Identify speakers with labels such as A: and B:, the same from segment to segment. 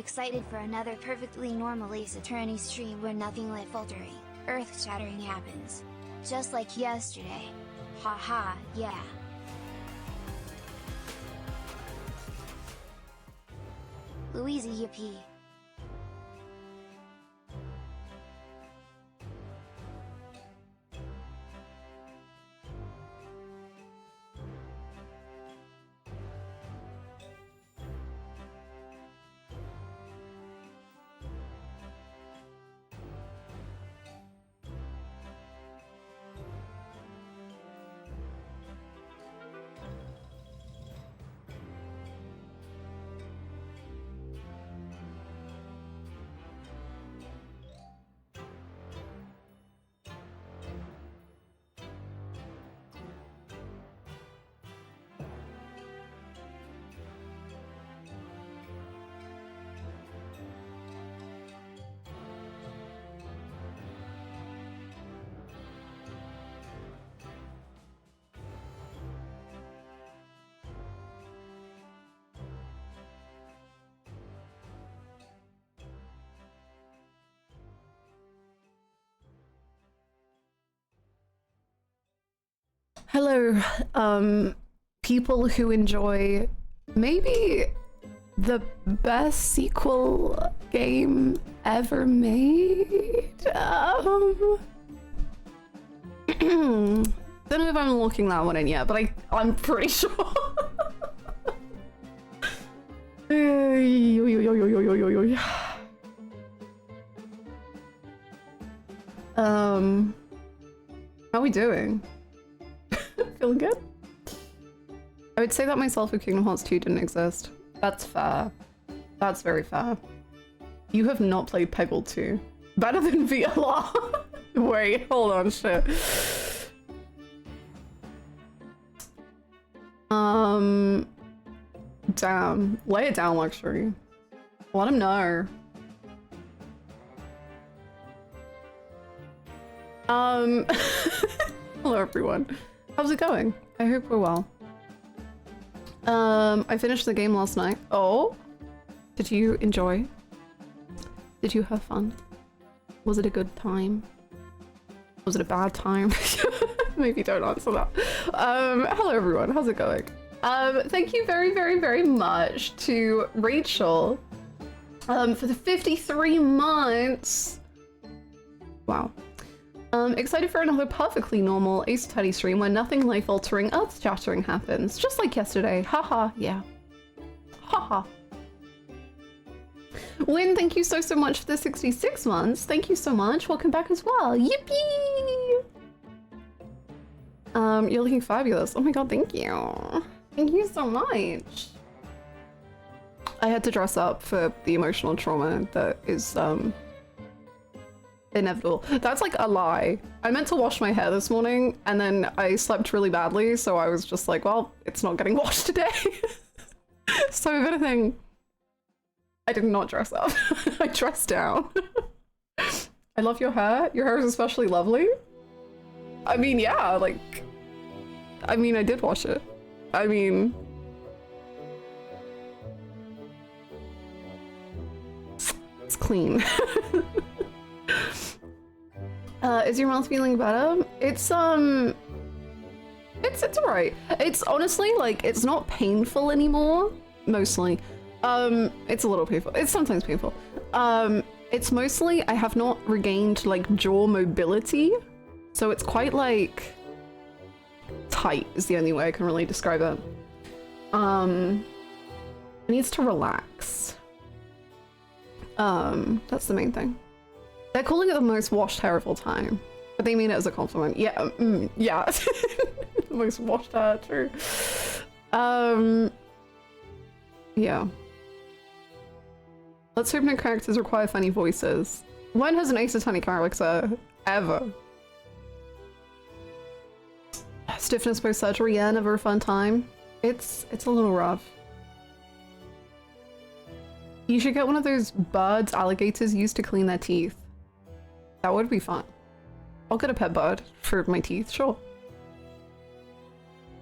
A: excited for another perfectly normal Ace Attorney stream where nothing life-altering, earth-shattering happens. Just like yesterday. Haha, yeah. Louise, yippee.
B: Hello, people who enjoy maybe the best sequel game ever made. Don't know if I'm looking that one in yet, but I'm pretty sure. How are we doing? Feeling good? I would say that myself if Kingdom Hearts 2 didn't exist. That's fair. That's very fair. You have not played Peggle 2. Better than VLR. Wait, hold on, shit. Damn. Lay it down, Luxury. Let him know. Hello everyone. How's it going? I hope we're well. I finished the game last night. Oh? Did you enjoy? Did you have fun? Was it a good time? Was it a bad time? Maybe don't answer that. Hello everyone, how's it going? Thank you very, very, very much to Rachel for the 53 months. Wow. Excited for another perfectly normal Ace Attorney stream where nothing life-altering, earth-shattering happens. Just like yesterday. Haha, yeah. Haha. Lynn, thank you so much for the 66 months. Thank you so much. Welcome back as well. Yippee! You're looking fabulous. Oh my god, thank you. Thank you so much. I had to dress up for the emotional trauma that is, inevitable. That's like a lie. I meant to wash my hair this morning and then I slept really badly, so I was just like, well, it's not getting washed today. So if anything, I did not dress up. I dressed down. I love your hair. Your hair is especially lovely. I mean, yeah, like, I mean, I did wash it. I mean, it's clean. Is your mouth feeling better? It's alright. It's honestly, like, it's not painful anymore, mostly. It's a little painful. It's sometimes painful. It's mostly, I have not regained, like, jaw mobility, so it's quite, like, tight is the only way I can really describe it. It needs to relax. That's the main thing. They're calling it the most washed hair of all time, but they mean it as a compliment. Yeah, yeah. The most washed hair, true. Yeah. Let's hope no characters require funny voices. When has an Ace Attorney character ever? Stiffness post-surgery, yeah, never a fun time. It's a little rough. You should get one of those birds alligators used to clean their teeth. That would be fun. I'll get a pet bird for my teeth, sure.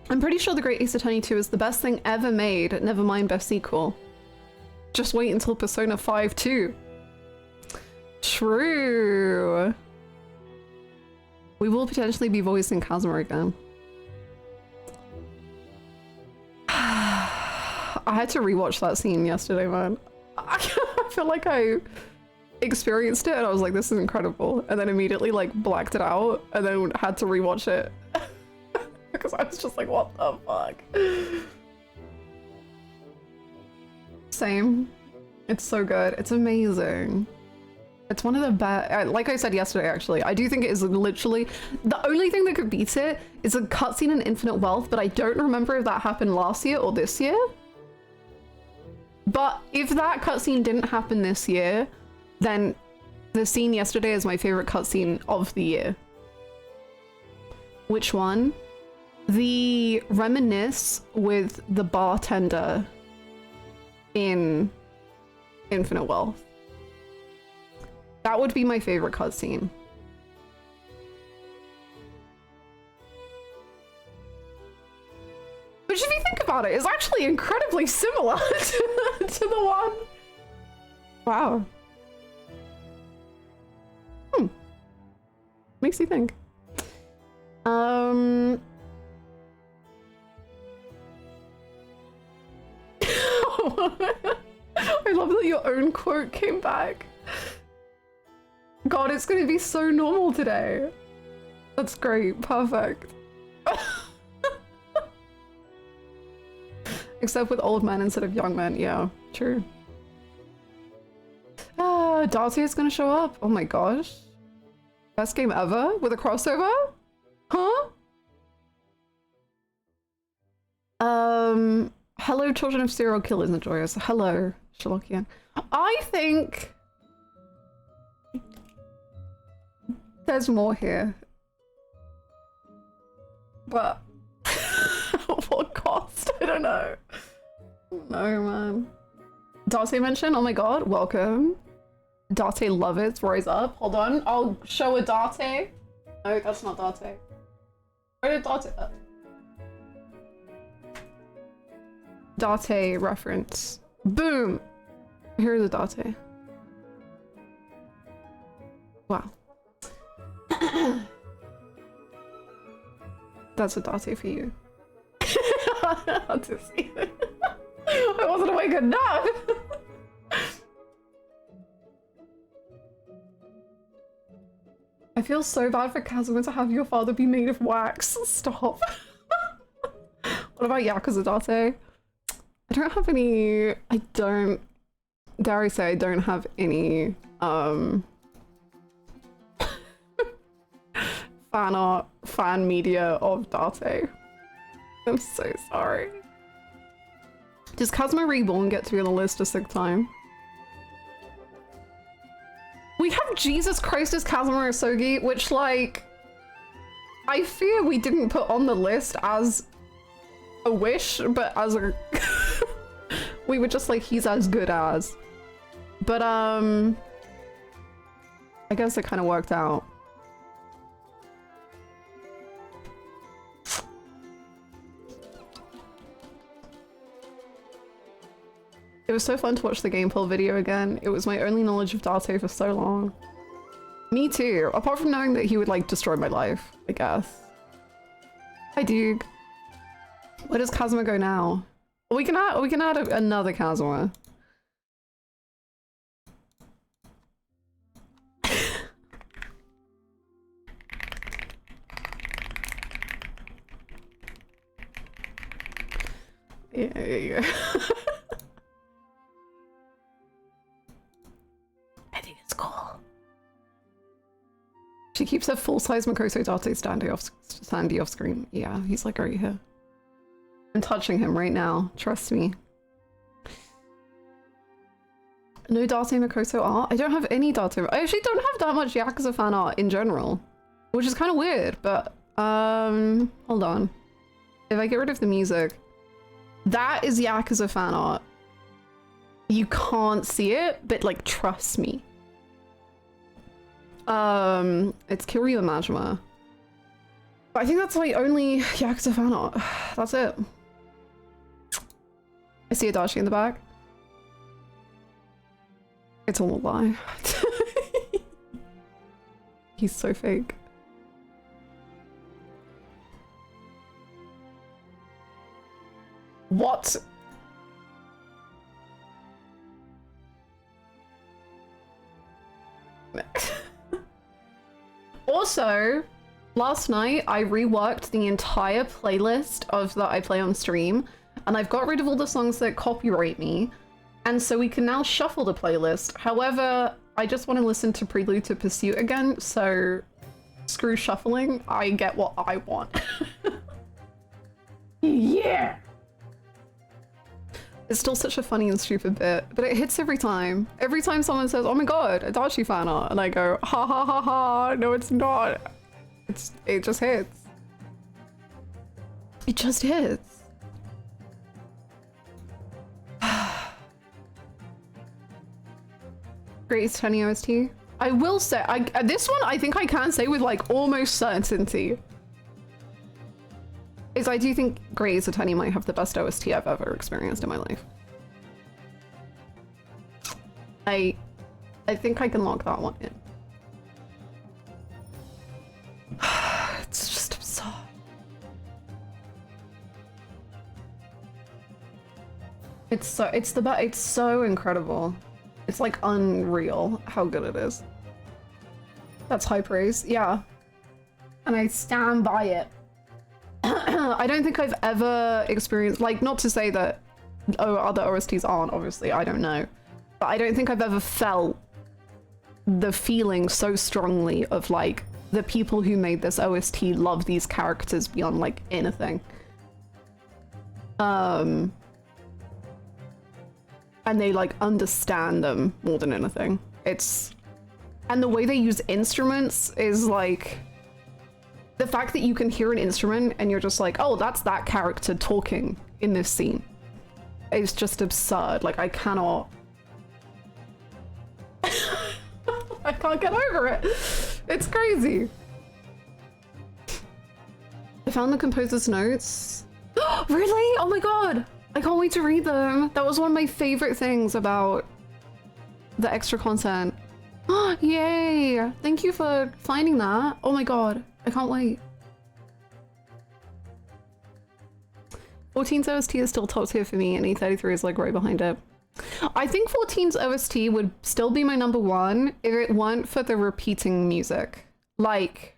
B: I'm pretty sure The Great Ace Attorney 2 is the best thing ever made, never mind best sequel. Just wait until Persona 5 too. True. We will potentially be voicing Kazuma again. I had to rewatch that scene yesterday, man. I feel like I experienced it and I was like, this is incredible. And then immediately like blacked it out and then had to rewatch it. Because I was just like, what the fuck? Same. It's so good. It's amazing. It's one of the best. Like I said yesterday, actually, I do think it is literally the only thing that could beat it is a cutscene in Infinite Wealth, but I don't remember if that happened last year or this year. But if that cutscene didn't happen this year, then the scene yesterday is my favorite cutscene of the year. Which one? The reminisce with the bartender in Infinite Wealth. That would be my favorite cutscene. Which, if you think about it, is actually incredibly similar to the one. Wow. Makes you think. I love that your own quote came back. God, it's gonna be so normal today. That's great. Perfect. Except with old men instead of young men. Yeah, true. Ah, Darcy is gonna show up. Oh my gosh. Best game ever with a crossover? Huh? Hello, children of serial killers and joyous. Hello, Sherlockian. I think there's more here. But what cost? I don't know. No, man. Date mention? Oh my god, welcome. Date Lovitz, rise up. Hold on, I'll show a Date. No, that's not Date. Where did Date? Date reference. Boom! Here's a Date. Wow. That's a Date for you. I to see it. I wasn't awake enough! I feel so bad for Kazuma to have your father be made of wax. Stop. What about Yakuza Date? I don't have any... I don't... Dare I say I don't have any, fan art, fan media of Date. I'm so sorry. Does Kazuma Reborn get to be on the list a sixth time? We have Jesus Christ as Kazuma Asogi, which, like, I fear we didn't put on the list as a wish, but as a... we were just like, he's as good as. But, I guess it kind of worked out. It was so fun to watch the gameplay video again. It was my only knowledge of Date for so long. Me too, apart from knowing that he would like destroy my life, I guess. Hi Duke. Where does Kazuma go now? We can add another Kazuma. Yeah, there you go. I think it's cool. She keeps her full-size Makoto Date standing off screen. Yeah, he's like right here. I'm touching him right now. Trust me. No Date Makoto art? I don't have any Date. I actually don't have that much Yakuza fan art in general, which is kind of weird, but hold on. If I get rid of the music, that is Yakuza fan art. You can't see it, but like trust me. It's Kiryu Majima. But I think that's my only Yakuza fan art. That's it. I see Adachi in the back. It's all a lie. He's so fake. What? Also, last night I reworked the entire playlist of that I play on stream, and I've got rid of all the songs that copyright me, and so we can now shuffle the playlist. However, I just want to listen to Prelude to Pursuit again, so screw shuffling, I get what I want. Yeah! It's still such a funny and stupid bit, but it hits every time. Every time someone says, oh my god, VODs, and I go, ha ha ha ha, no it's not. It just hits. It just hits. Greatest Honey OST. I will say, this one I think I can say with like almost certainty. Is I do think Grey's Attorney might have the best OST I've ever experienced in my life. I think I can lock that one in. It's just absurd. It's so incredible. It's like unreal how good it is. That's high praise, yeah. And I stand by it. I don't think I've ever experienced, like, not to say that other OSTs aren't, obviously, I don't know. But I don't think I've ever felt the feeling so strongly of, like, the people who made this OST love these characters beyond, like, anything. And they, like, understand them more than anything. And the way they use instruments is, like... The fact that you can hear an instrument and you're just like, oh, that's that character talking in this scene. It's just absurd. Like, I cannot... I can't get over it. It's crazy. I found the composer's notes. Really? Oh my god. I can't wait to read them. That was one of my favorite things about the extra content. Yay. Thank you for finding that. Oh my god. I can't wait. 14's OST is still top tier for me, and E33 is like right behind it. I think 14's OST would still be my #1 if it weren't for the repeating music. Like,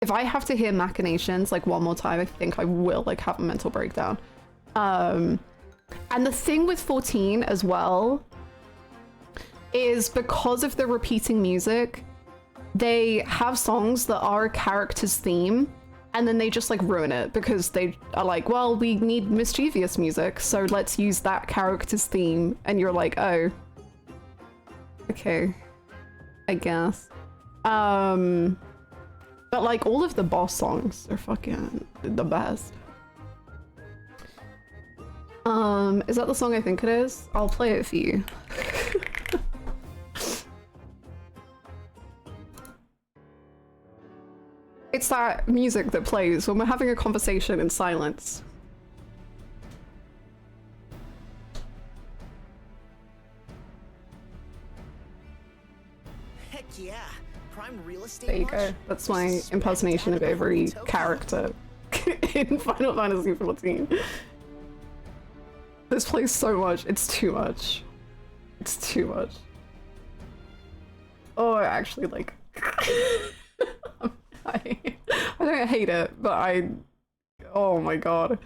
B: if I have to hear Machinations like one more time, I think I will like have a mental breakdown. And the thing with 14 as well is because of the repeating music, they have songs that are a character's theme, and then they just like ruin it because they are like, well, we need mischievous music, so let's use that character's theme. And you're like, oh, okay, I guess. But like all of the boss songs are fucking the best. Is that the song I think it is? I'll play it for you. It's that music that plays when we're having a conversation in silence.
C: Heck yeah. Prime real estate.
B: There you go. That's my impersonation of every character in Final Fantasy XIV. This plays so much. It's too much. It's too much. Oh, I actually like... I don't hate it, but oh my god.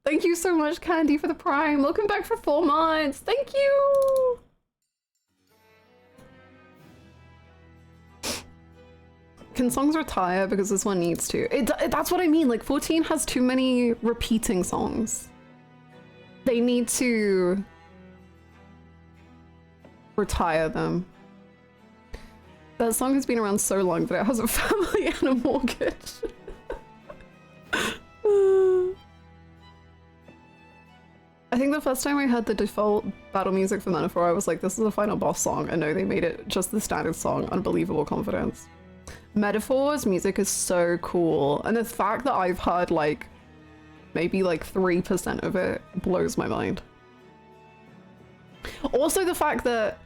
B: Thank you so much, Candy, for the Prime. Welcome back for 4 months. Thank you! Can songs retire? Because this one needs to. That's what I mean. Like, 14 has too many repeating songs. They need to retire them. That song has been around so long that it has a family and a mortgage. I think the first time I heard the default battle music for Metaphor, I was like, this is the final boss song. And no, they made it just the standard song. Unbelievable confidence. Metaphor's music is so cool. And the fact that I've heard like maybe like 3% of it blows my mind. Also the fact that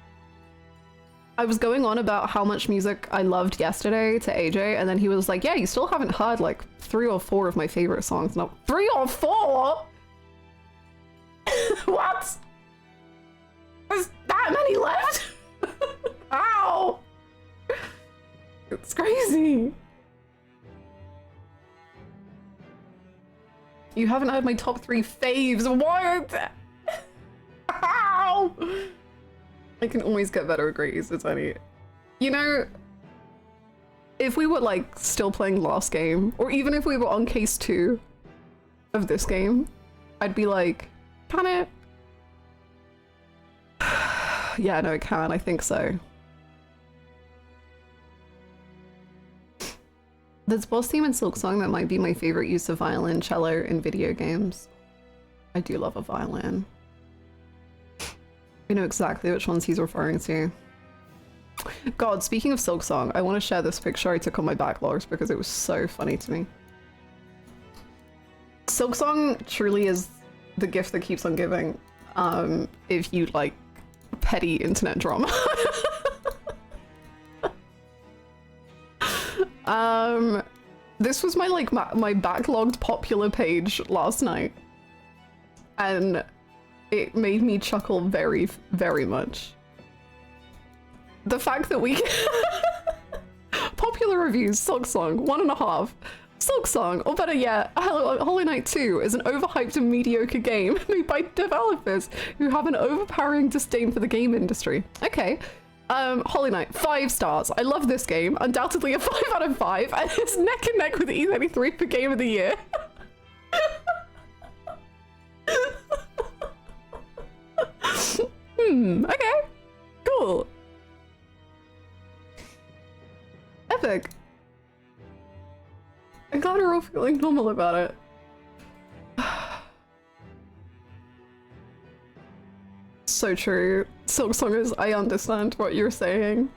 B: I was going on about how much music I loved yesterday to AJ, and then he was like, yeah, you still haven't heard like 3 or 4 of my favorite songs. No, 3 or 4? What? There's that many left? Ow! It's crazy. You haven't heard my top 3 faves. What? Ow! I can always get better at grades, it's funny. You know, if we were like still playing last game, or even if we were on case 2 of this game, I'd be like, can it? Yeah, no, it can, I think so. There's boss theme in Silk Song that might be my favorite use of violin cello in video games. I do love a violin. I know exactly which ones he's referring to. God, speaking of Silk Song, I want to share this picture I took on my backlogs because it was so funny to me. Silk Song truly is the gift that keeps on giving, if you like petty internet drama. This was my backlogged popular page last night, and it made me chuckle very, very much. The fact that we popular reviews, Silk Song 1.5, Silk Song, or better yet, Hollow Knight 2 is an overhyped and mediocre game made by developers who have an overpowering disdain for the game industry. Okay. Hollow Knight, 5 stars. I love this game. Undoubtedly a 5 out of 5, and it's neck and neck with E33 for Game of the Year. Okay. Cool. Epic. I'm glad we're all feeling normal about it. So true. Silk Songers, I understand what you're saying.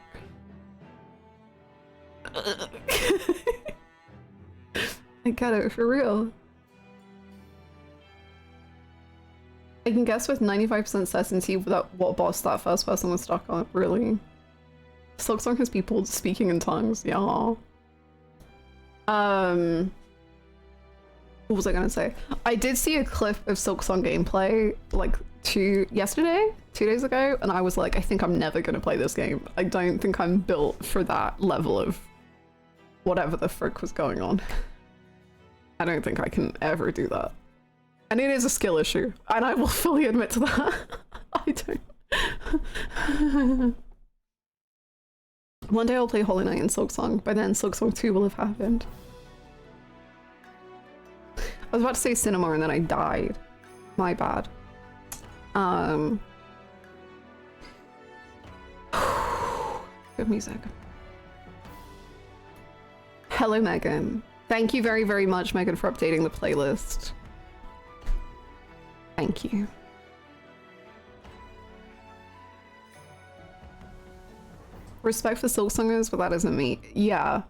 B: I get it, for real. I can guess with 95% certainty that what boss that first person was stuck on, really. Silk Song has people speaking in tongues, yeah. What was I gonna say? I did see a clip of Silk Song gameplay, like, 2 days ago, and I was like, I think I'm never gonna play this game. I don't think I'm built for that level of whatever the frick was going on. I don't think I can ever do that. And it is a skill issue, and I will fully admit to that. I don't. One day I'll play Hollow Knight and Silk Song. By then, Silk Song 2 will have happened. I was about to say Cinema and then I died. My bad. Good music. Hello, Megan. Thank you very, very much, Megan, for updating the playlist. Thank you. Respect for Silk Songers, but that isn't me. Yeah,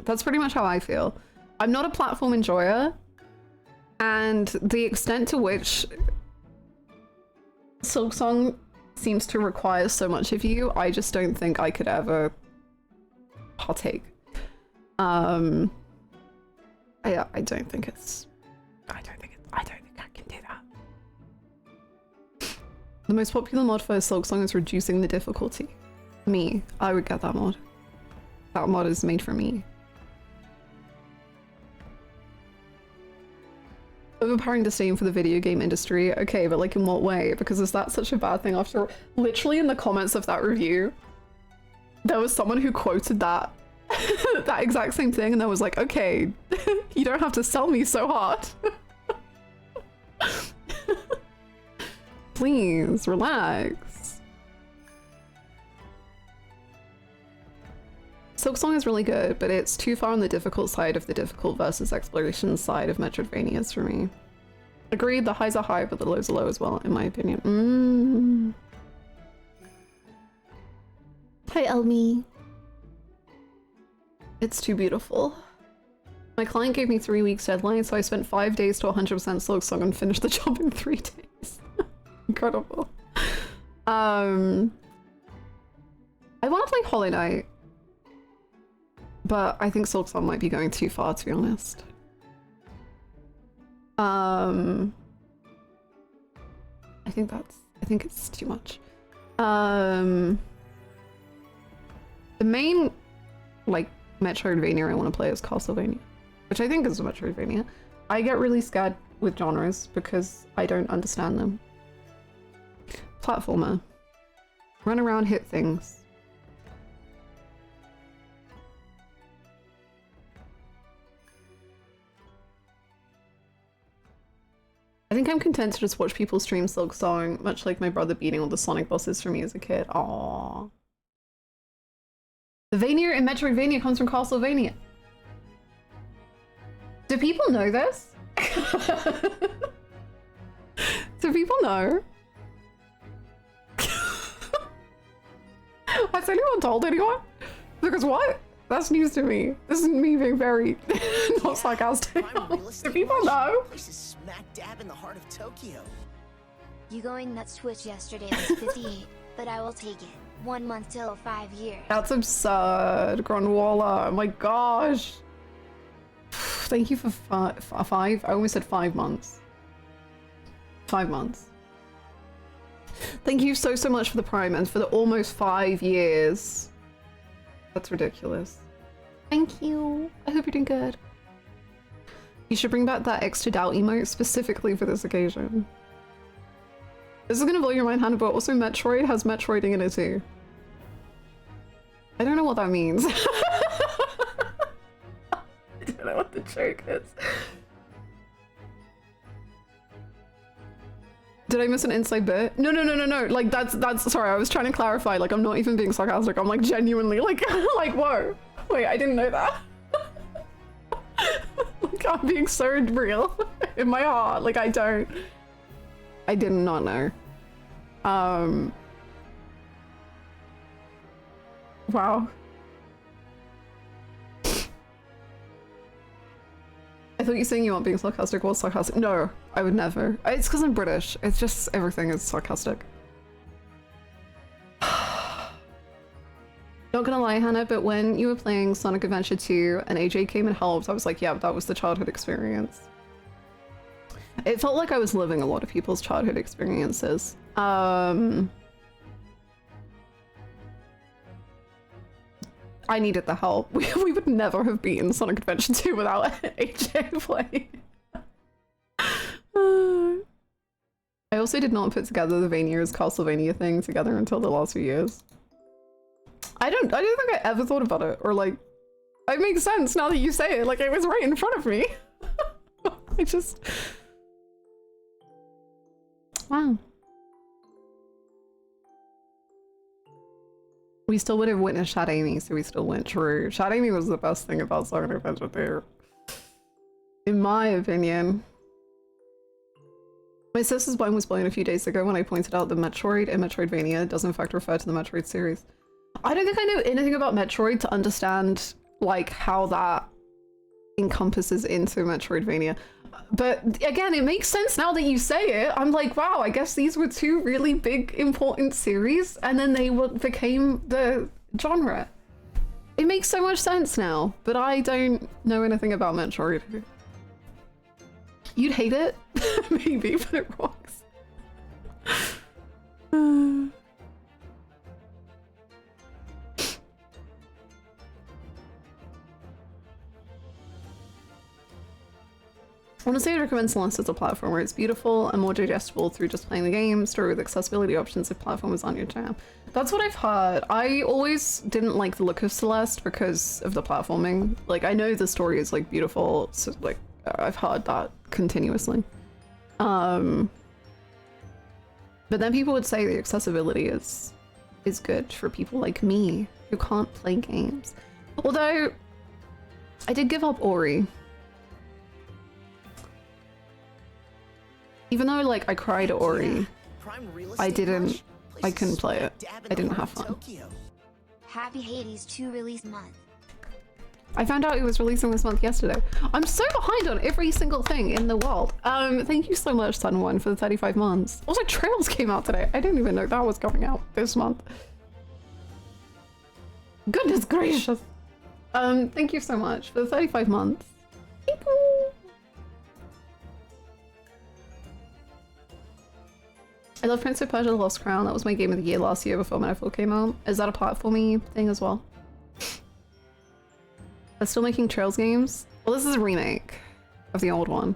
B: that's pretty much how I feel. I'm not a platform enjoyer, and the extent to which Silk Song seems to require so much of you, I just don't think I could ever partake. I don't think I can do that. The most popular mod for Silk Song is reducing the difficulty. Me, I would get that mod. That mod is made for me. Overpowering disdain for the video game industry. Okay, but like in what way? Because is that such a bad thing after literally in the comments of that review, there was someone who quoted that that exact same thing, and I was like, okay, you don't have to sell me so hard. Please, relax. Silk Song is really good, but it's too far on the difficult side of the difficult versus exploration side of Metroidvanias for me. Agreed, the highs are high, but the lows are low as well, in my opinion. Hi, Elmi. It's too beautiful. My client gave me 3 weeks deadline, so I spent 5 days to 100% Silk Song and finished the job in 3 days. Incredible. I want to play Hollow Knight, but I think Silksong might be going too far, to be honest. I think it's too much. The main, like, Metroidvania I want to play is Castlevania, which I think is a Metroidvania. I get really scared with genres because I don't understand them. Platformer. Run around, hit things. I think I'm content to just watch people stream Silksong, much like my brother beating all the Sonic bosses for me as a kid. Aww. The Vania in Metroidvania comes from Castlevania. Do people know this? Do people know? Has anyone told anyone? Because what? That's news to me. This is me being very not sarcastic. Do people know?
C: Place is smack dab in the heart of Tokyo.
A: You going nuts Twitch yesterday was 58, but I will take it. 1 month till 5 years.
B: That's absurd, Gronwalla. Oh my gosh. Thank you for five. I almost said 5 months. 5 months. Thank you so much for the Prime and for the almost 5 years. That's ridiculous. Thank you. I hope you're doing good. You should bring back that extra doubt emote specifically for this occasion. This is gonna blow your mind, Hannah, but also Metroid has Metroiding in it too. I don't know what that means. I don't know what the joke is. Did I miss an inside bit? No. Like that's sorry, I was trying to clarify. Like I'm not even being sarcastic. I'm like genuinely like like whoa. Wait, I didn't know that. Like I'm being so real in my heart. Like I did not know. Wow. I thought you saying you weren't being sarcastic was sarcastic. No, I would never. It's because I'm British. It's just everything is sarcastic. Not gonna lie, Hannah, but when you were playing Sonic Adventure 2 and AJ came and helped, I was like, yeah, that was the childhood experience. It felt like I was living a lot of people's childhood experiences. I needed the help. We would never have beaten Sonic Adventure 2 without AJ playing. I also did not put together the Vania's Castlevania thing together until the last few years. I don't think I ever thought about it, or like, it makes sense now that you say it, like it was right in front of me. I just... Wow. We still would have witnessed Shad Amy, so we still went true. Shad Amy was the best thing about Sonic Adventure 2. In my opinion. My sister's mind was blown a few days ago when I pointed out that Metroid and Metroidvania does in fact refer to the Metroid series. I don't think I know anything about Metroid to understand like how that encompasses into Metroidvania. But again, it makes sense now that you say it. I'm like, wow, I guess these were two really big, important series, and then they became the genre. It makes so much sense now, but I don't know anything about Metroid. You'd hate it? Maybe, but it rocks. Honestly, I'd recommend Celeste as a platformer. It's beautiful and more digestible through just playing the game. Story with accessibility options if platformers aren't your jam. That's what I've heard. I always didn't like the look of Celeste because of the platforming. Like, I know the story is like beautiful, so like I've heard that continuously. But then people would say the accessibility is good for people like me who can't play games. Although I did give up Ori. Even though, like, I cried at Ori, I couldn't play it. I didn't have fun.
A: Happy Hades 2 release month.
B: I found out it was releasing this month yesterday. I'm so behind on every single thing in the world. Thank you so much, Sun1, for the 35 months. Also, Trails came out today. I didn't even know that was coming out this month. Goodness gracious. Thank you so much for the 35 months. I love Prince of Persia: The Lost Crown. That was my game of the year last year before Metaphor came out. Is that a platformy thing as well? They're still making Trails games? Well, this is a remake of the old one.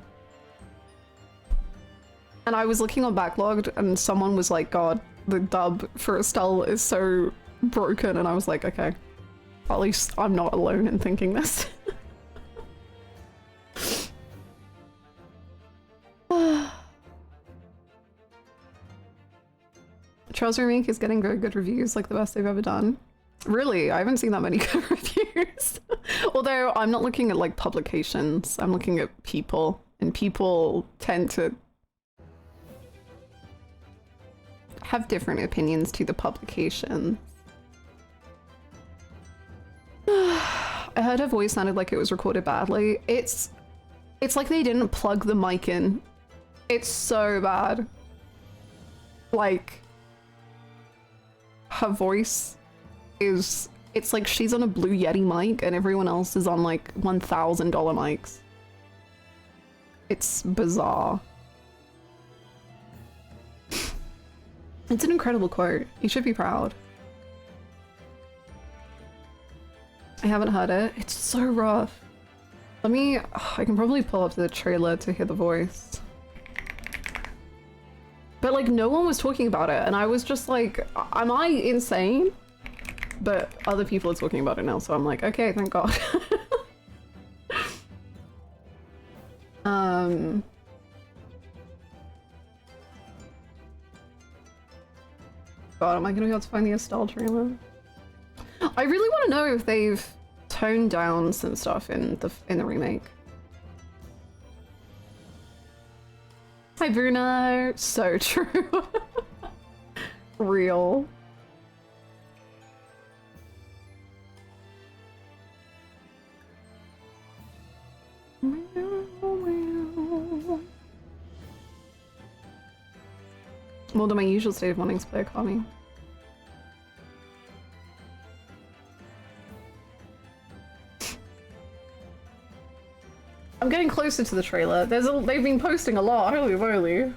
B: And I was looking on Backlogged and someone was like, God, the dub for Estelle is so broken. And I was like, okay, at least I'm not alone in thinking this. Trails remake is getting very good reviews, like the best they've ever done. Really? I haven't seen that many good reviews. Although I'm not looking at like publications, I'm looking at people, and people tend to have different opinions to the publication. I heard her voice sounded like it was recorded badly. It's like they didn't plug the mic in. It's so bad. Like, her voice is, it's like she's on a Blue Yeti mic and everyone else is on like $1,000 mics. It's bizarre. It's an incredible quote. You should be proud. I haven't heard it. It's so rough. Let me, I can probably pull up the trailer to hear the voice. But like no one was talking about it and I was just like, am I insane? But other people are talking about it now, so I'm like, okay, thank God. God, am I gonna be able to find the Estelle trailer? I really want to know if they've toned down some stuff in the remake. Hi Bruno! So true. Real. More than my usual state of wanting to play a commie. I'm getting closer to the trailer. They've been posting a lot. Holy moly.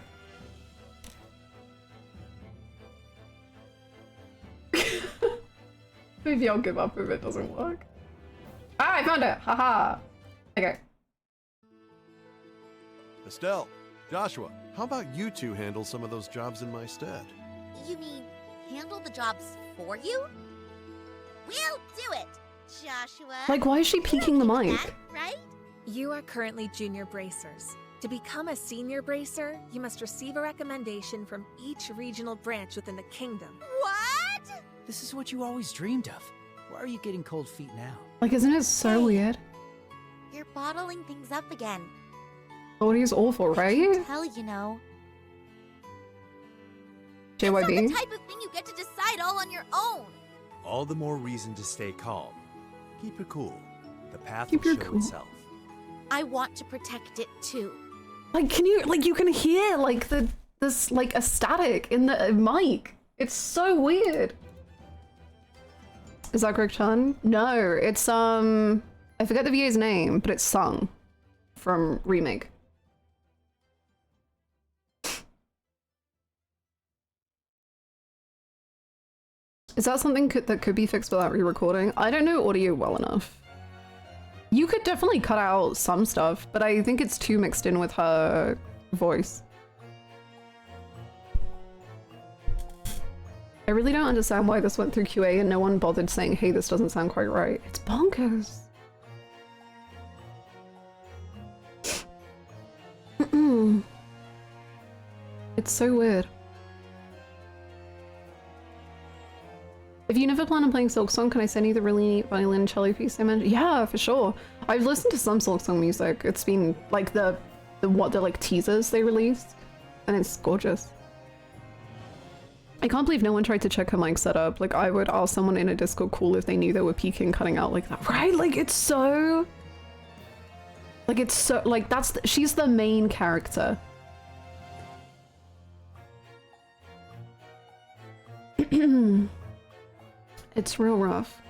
B: Maybe I'll give up if it doesn't work. Ah, I found it! Haha! Okay.
D: Estelle, Joshua, how about you two handle some of those jobs in my stead?
E: You mean handle the jobs for you? We'll do it, Joshua.
B: Like, why is she peeking the mic?
E: That, right?
F: You are currently junior bracers. To become a senior bracer, you must receive a recommendation from each regional branch within the kingdom.
E: What?
G: This is what you always dreamed of. Why are you getting cold feet now?
B: Like, isn't it so weird?
E: You're bottling things up again.
B: Audio is awful,
E: I
B: right?
E: can tell, you know.
B: JYB?
E: It's not the type of thing you get to decide all on your own.
H: All the more reason to stay calm. Keep it cool. The path
B: Keep
H: will
B: your
H: show
B: cool.
H: itself.
E: I want to protect it too.
B: Like, can you, like, you can hear, like, this, like, a static in the mic. It's so weird. Is that Greg Chun? No, it's, I forget the VA's name, but it's Sung from Remake. Is that something that could be fixed without re-recording? I don't know audio well enough. You could definitely cut out some stuff, but I think it's too mixed in with her voice. I really don't understand why this went through QA and no one bothered saying, hey, this doesn't sound quite right. It's bonkers. It's so weird. If you never plan on playing Silksong, can I send you the really neat violin cello piece I mentioned? Yeah, for sure. I've listened to some Silksong music. It's been like the like teasers they released, and it's gorgeous. I I can't believe no one tried to check her mic setup. Like, I would ask someone in a Discord call if they knew they were peeking, cutting out like that, right? Like, it's so... Like, it's so... Like, that's... She's the main character. It's real rough.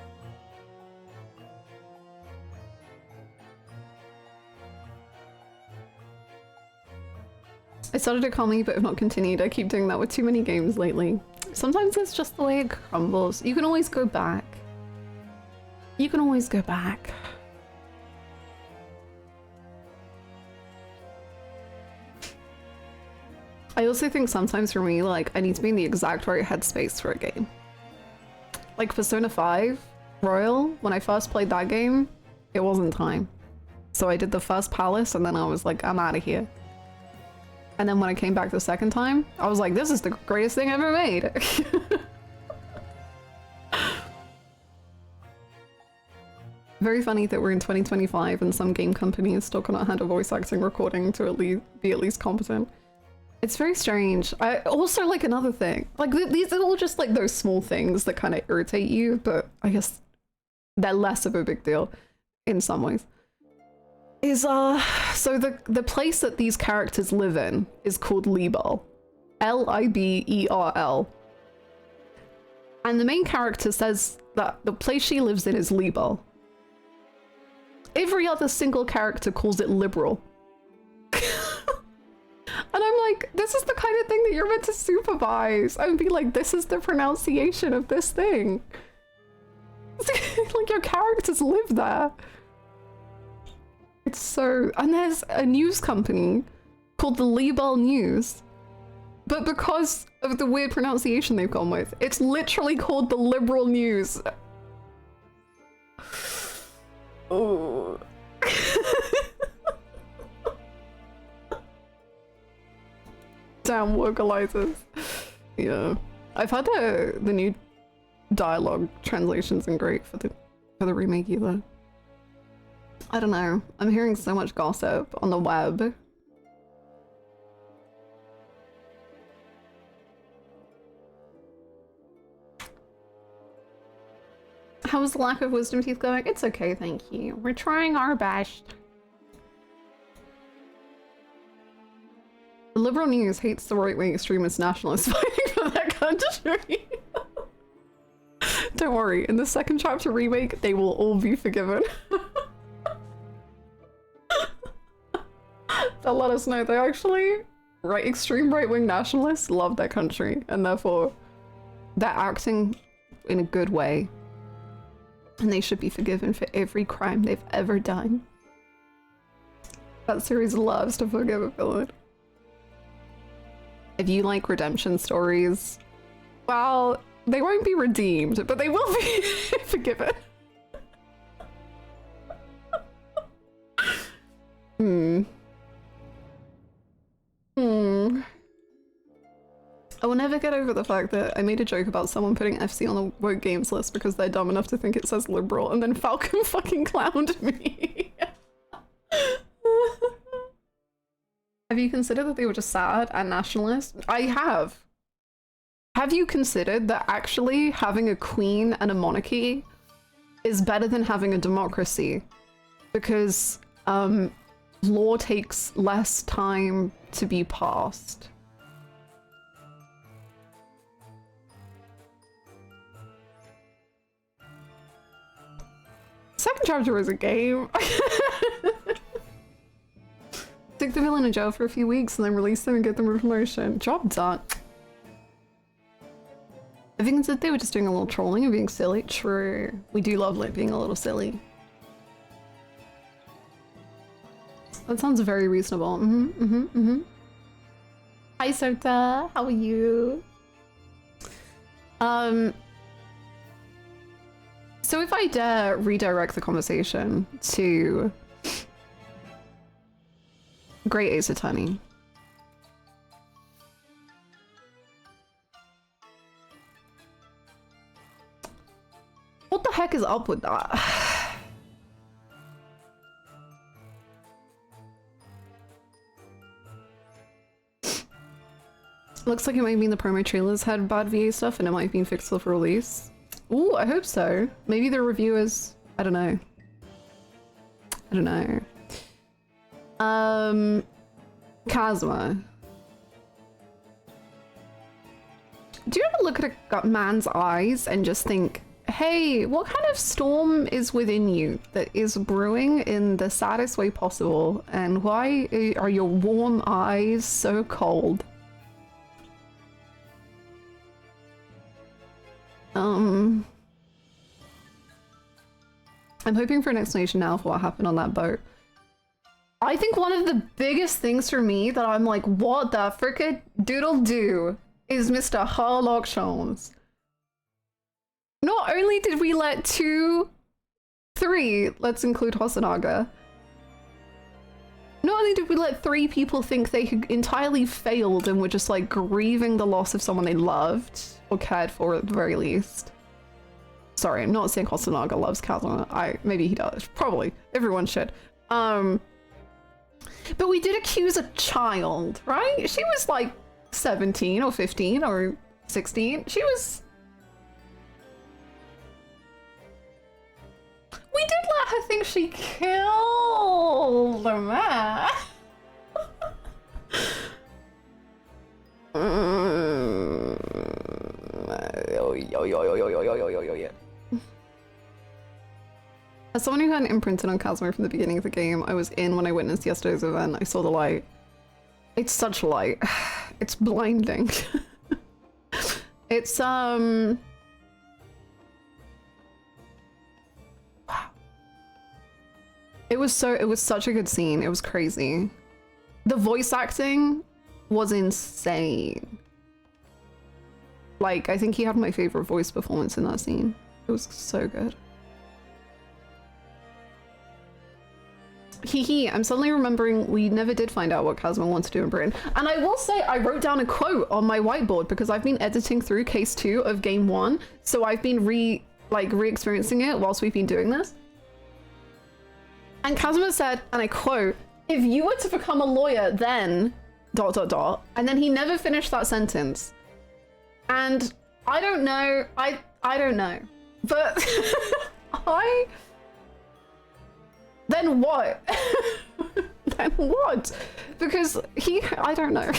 B: I started it calmly, but have not continued. I keep doing that with too many games lately. Sometimes it's just the way it crumbles. You can always go back. You can always go back. I also think sometimes for me, like, I need to be in the exact right headspace for a game. Like Persona 5 Royal, when I first played that game, it wasn't time. So I did the first palace and then I was like, I'm out of here. And then when I came back the second time, I was like, this is the greatest thing ever made. Very funny that we're in 2025 and some game companies still cannot handle voice acting recording to be at least competent. It's very strange. I also, like, another thing, like, these are all just like those small things that kind of irritate you, but I guess they're less of a big deal in some ways. Is so the place that these characters live in is called Liberl. L-I-B-E-R-L. And the main character says that the place she lives in is Liberl. Every other single character calls it liberal. And I'm like, this is the kind of thing that you're meant to supervise and be like, this is the pronunciation of this thing. Like, your characters live there. It's so... And there's a news company called the Liberl News. But because of the weird pronunciation they've gone with, it's literally called the Liberal News. Oh. Damn vocalizers. Yeah. I've had the new dialogue translations and great for the remake either. I don't know. I'm hearing so much gossip on the web. How's the lack of wisdom teeth going? It's okay, thank you. We're trying our best. The Liberal News hates the right-wing extremist nationalists fighting for their country. Don't worry, in the second chapter remake, they will all be forgiven. They'll let us know they actually, extreme right-wing nationalists love their country, and therefore they're acting in a good way. And they should be forgiven for every crime they've ever done. That series loves to forgive a villain. If you like redemption stories, well, they won't be redeemed, but they will be forgiven. I will never get over the fact that I made a joke about someone putting FC on the woke games list because they're dumb enough to think it says liberal, and then Falcon fucking clowned me. Have you considered that they were just sad and nationalist? I have. Have you considered that actually having a queen and a monarchy is better than having a democracy? Because law takes less time to be passed. Second chapter was a game. Stick the villain in jail for a few weeks and then release them and get them a promotion. Job done. I think that they were just doing a little trolling and being silly. True. We do love like being a little silly. That sounds very reasonable. Hi Sota, how are you? So if I dare redirect the conversation to Great Ace Attorney. What the heck is up with that? Looks like it might mean the promo trailers had bad VA stuff and it might have been fixed for release. Ooh, I hope so. Maybe the reviewers... I don't know. I don't know. Kazuma. Do you ever look at a man's eyes and just think, hey, what kind of storm is within you that is brewing in the saddest way possible? And why are your warm eyes so cold? I'm hoping for an explanation now for what happened on that boat. I think one of the biggest things for me that I'm like, what the frickin' doodle do is Mr. Harlock Jones. Not only did we let 2, 3, let's include Hosonaga. Not only did we let 3 people think they had entirely failed and were just like grieving the loss of someone they loved or cared for at the very least. Sorry, I'm not saying Hosonaga loves Kazuma. Maybe he does. Probably. Everyone should. But we did accuse a child, right? She was like 17 or 15 or 16. She was... We did let her think she killed a man. As someone who had an imprinted on Kazuma from the beginning of the game, I was in when I witnessed yesterday's event. I saw the light. It's such light. It's blinding. It's wow. It was such a good scene. It was crazy. The voice acting was insane. Like, I think he had my favorite voice performance in that scene. It was so good. I'm suddenly remembering we never did find out what Kazuma wants to do in Britain. And I will say I wrote down a quote on my whiteboard because I've been editing through case 2 of game 1. So I've been re-experiencing it whilst we've been doing this. And Kazuma said, and I quote, "If you were to become a lawyer, then ... And then he never finished that sentence. And I don't know. I don't know. But then what? Then what? Because I don't know.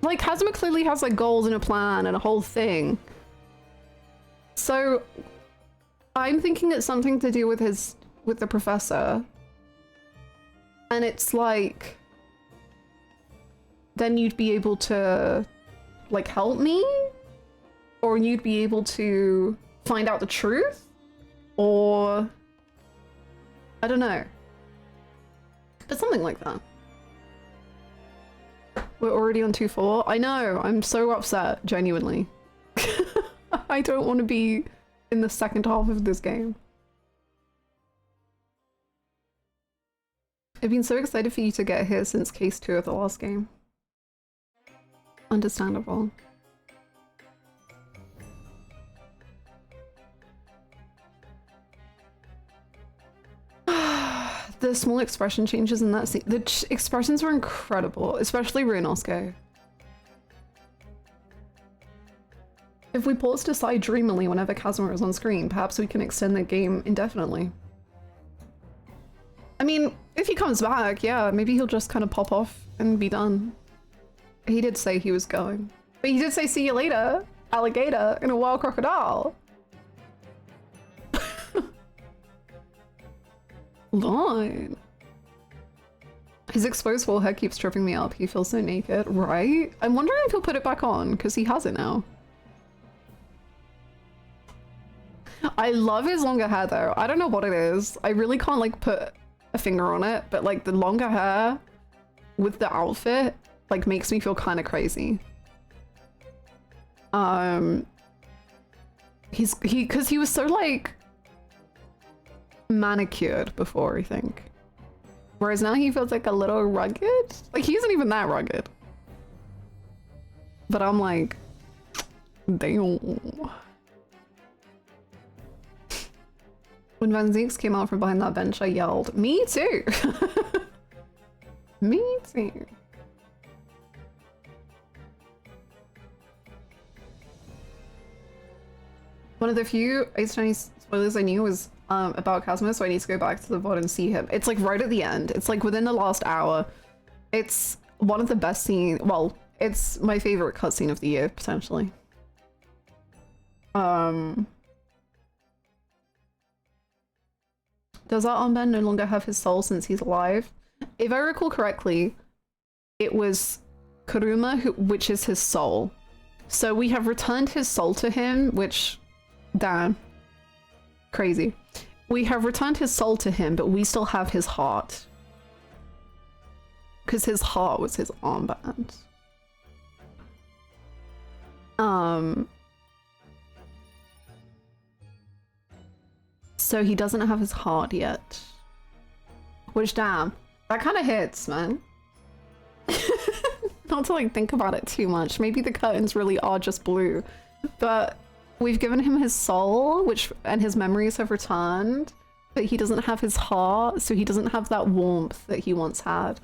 B: Like, Kazuma clearly has like goals and a plan and a whole thing. So I'm thinking it's something to do with the professor. And it's like, then you'd be able to like help me? Or you'd be able to find out the truth? Or I don't know. But something like that. We're already on 2-4. I know, I'm so upset, genuinely. I don't want to be in the second half of this game. I've been so excited for you to get here since case 2 of the last game. Understandable. The small expression changes in that scene. The expressions were incredible, especially Ryunosuke. If we pause to sigh dreamily whenever Kazuma is on screen, perhaps we can extend the game indefinitely. I mean, if he comes back, yeah, maybe he'll just kind of pop off and be done. He did say he was going. But he did say, see you later, alligator in a wild crocodile. Line. His exposed forehead keeps tripping me up. He feels so naked, right? I'm wondering if he'll put it back on, because he has it now. I love his longer hair though. I don't know what it is. I really can't like put a finger on it, but like the longer hair with the outfit like makes me feel kind of crazy. Because he was so like manicured before, I think. Whereas now he feels like a little rugged. Like he isn't even that rugged. But I'm like, damn. When Van Zieks came out from behind that bench, I yelled, me too. Me too. One of the few Chinese spoilers I knew was about Kazuma, so I need to go back to the VOD and see him. It's like right at the end. It's like within the last hour. It's one of the best scenes. Well, it's my favorite cutscene of the year, potentially. Does our armband no longer have his soul since he's alive? If I recall correctly, it was Kuruma, which is his soul. So we have returned his soul to him, which... damn. Crazy. We have returned his soul to him, but we still have his heart. Because his heart was his armband. So he doesn't have his heart yet. Which, damn, that kind of hits, man. Not to like think about it too much. Maybe the curtains really are just blue. But we've given him his soul, and his memories have returned. But he doesn't have his heart, so he doesn't have that warmth that he once had.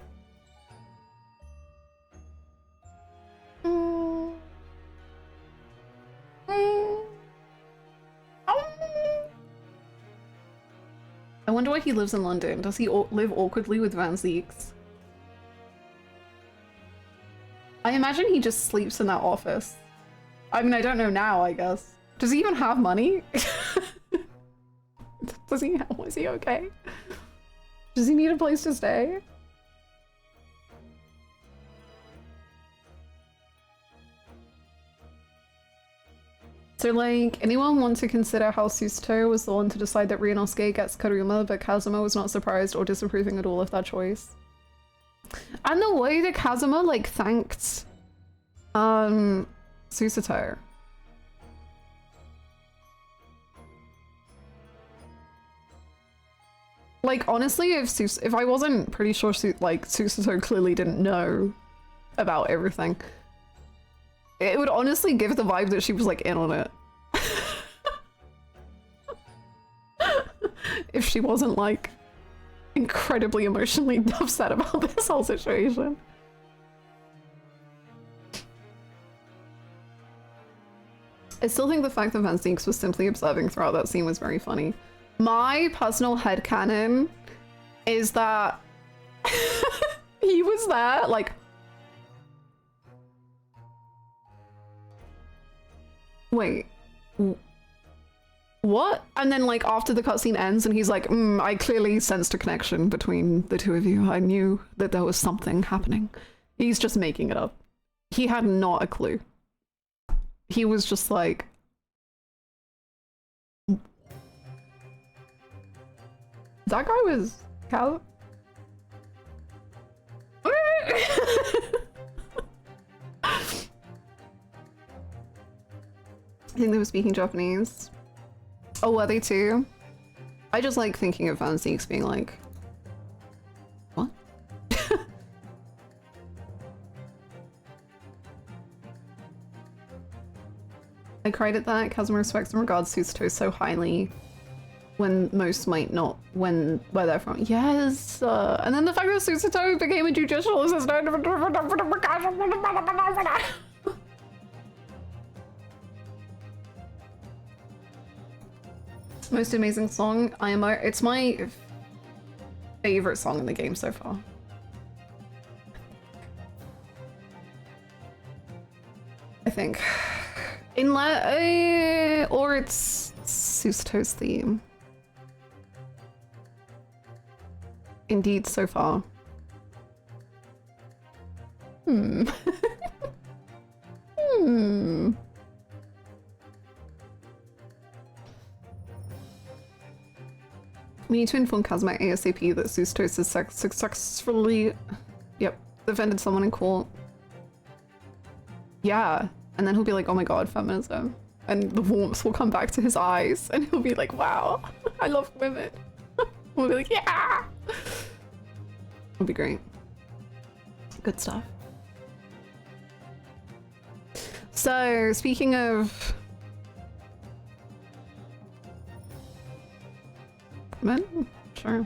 B: I wonder why he lives in London. Does he live awkwardly with Van Zeeks? I imagine he just sleeps in that office. I mean, I don't know now, I guess. Does he even have money? Is he okay? Does he need a place to stay? So, like, anyone want to consider how Susato was the one to decide that Ryunosuke gets Karuma, but Kazuma was not surprised or disapproving at all of that choice? And the way that Kazuma, like, thanked, Susato. Like, honestly, if I wasn't pretty sure, Susato clearly didn't know about everything, it would honestly give the vibe that she was, like, in on it. If she wasn't, like, incredibly emotionally upset about this whole situation. I still think the fact that Van Zinks was simply observing throughout that scene was very funny. My personal headcanon is that he was there, like... Wait. What? And then, like, after the cutscene ends and he's like, I clearly sensed a connection between the two of you. I knew that there was something happening. He's just making it up. He had not a clue. He was just like... That guy was... Cal? I think they were speaking Japanese. Oh, were they too? I just like thinking of Van Zeeks being like, what? I cried at that. Kazuma respects and regards Susato so highly when most might not, where they're from. Yes! And then the fact that Susato became a judicial assistant. Most amazing song. It's my favorite song in the game so far. I think. Or it's Susato's theme. Indeed, so far. We need to inform Kazuma ASAP that Susato has successfully, defended someone in court. Yeah, and then he'll be like, oh my god, feminism. And the warmth will come back to his eyes, and he'll be like, wow, I love women. We'll be like, yeah! It'll be great. Good stuff. So, speaking of... men? Sure.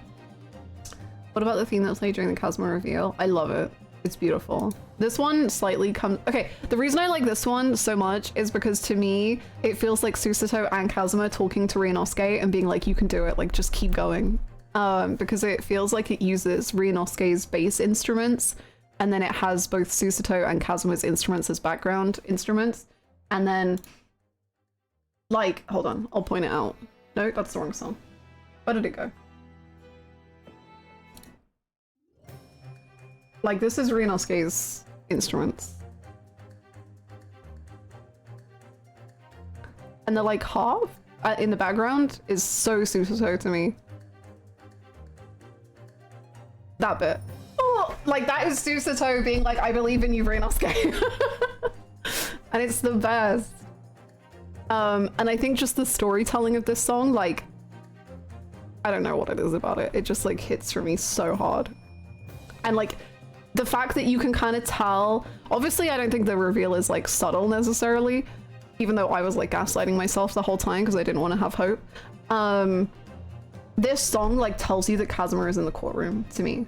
B: What about the theme that played during the Kazuma reveal? I love it. It's beautiful. This one slightly comes... Okay, the reason I like this one so much is because to me, it feels like Susato and Kazuma talking to Ryunosuke and being like, you can do it, like just keep going. Because it feels like it uses Ryunosuke's bass instruments, and then it has both Susato and Kazuma's instruments as background instruments. And then, like, hold on, I'll point it out. No, that's the wrong song. Where did it go? Like, this is Ryunosuke's instruments. And the, like, harp in the background is so Susato to me. That bit. Oh, like, that is Susato being like, I believe in you, Ryunosuke. And it's the best. And I think just the storytelling of this song, like, I don't know what it is about it. It just, like, hits for me so hard. And, like, the fact that you can kind of tell, obviously I don't think the reveal is like subtle necessarily, even though I was like gaslighting myself the whole time because I didn't want to have hope. This song like tells you that Kazuma is in the courtroom to me.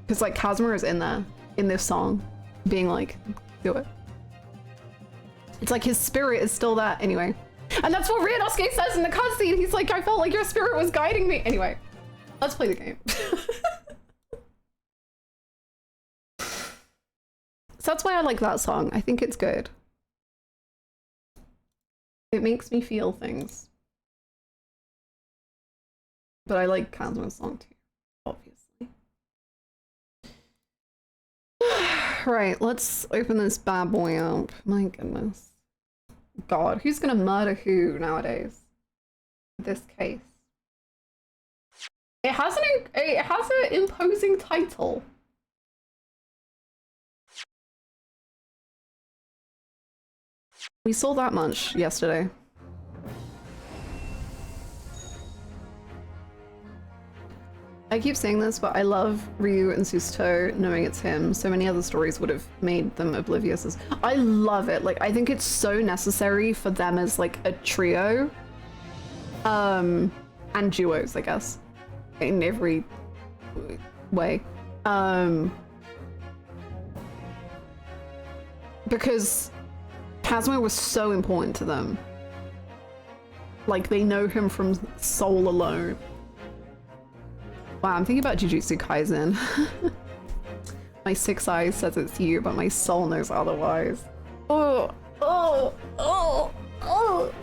B: Because like Kazuma is in there, in this song, being like, do it. It's like his spirit is still there anyway. And that's what Ryunosuke says in the cutscene. He's like, I felt like your spirit was guiding me. Anyway, let's play the game. So that's why I like that song. I think it's good. It makes me feel things. But I like Kazuma's song too, obviously. Right, let's open this bad boy up. My goodness. God, who's gonna murder who nowadays? This case. It has an imposing title. We saw that much yesterday. I keep saying this, but I love Ryu and Susato knowing it's him. So many other stories would have made them oblivious as... I love it. Like, I think it's so necessary for them as like a trio. And duos, I guess. In every way. Because Kazuma was so important to them. Like, they know him from soul alone. Wow, I'm thinking about Jujutsu Kaisen. My 6 eyes says it's you, but my soul knows otherwise. Oh, oh, oh, oh.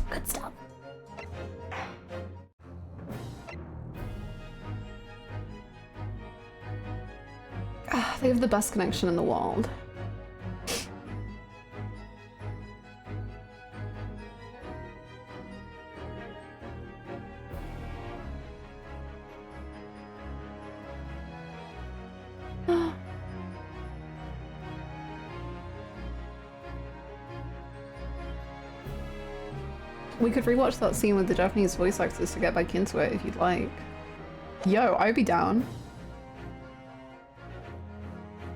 B: Good stuff. They have the best connection in the world. We could rewatch that scene with the Japanese voice actors to get back into it if you'd like. Yo, I'd be down.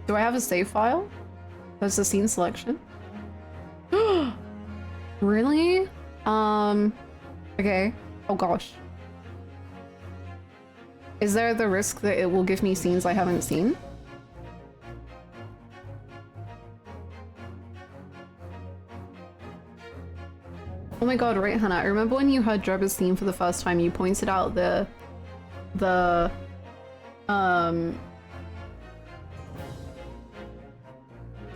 B: Do I have a save file? There's a scene selection. Really? Okay. Oh gosh. Is there the risk that it will give me scenes I haven't seen? Oh my god, right, Hannah. I remember when you heard Dreba's theme for the first time, you pointed out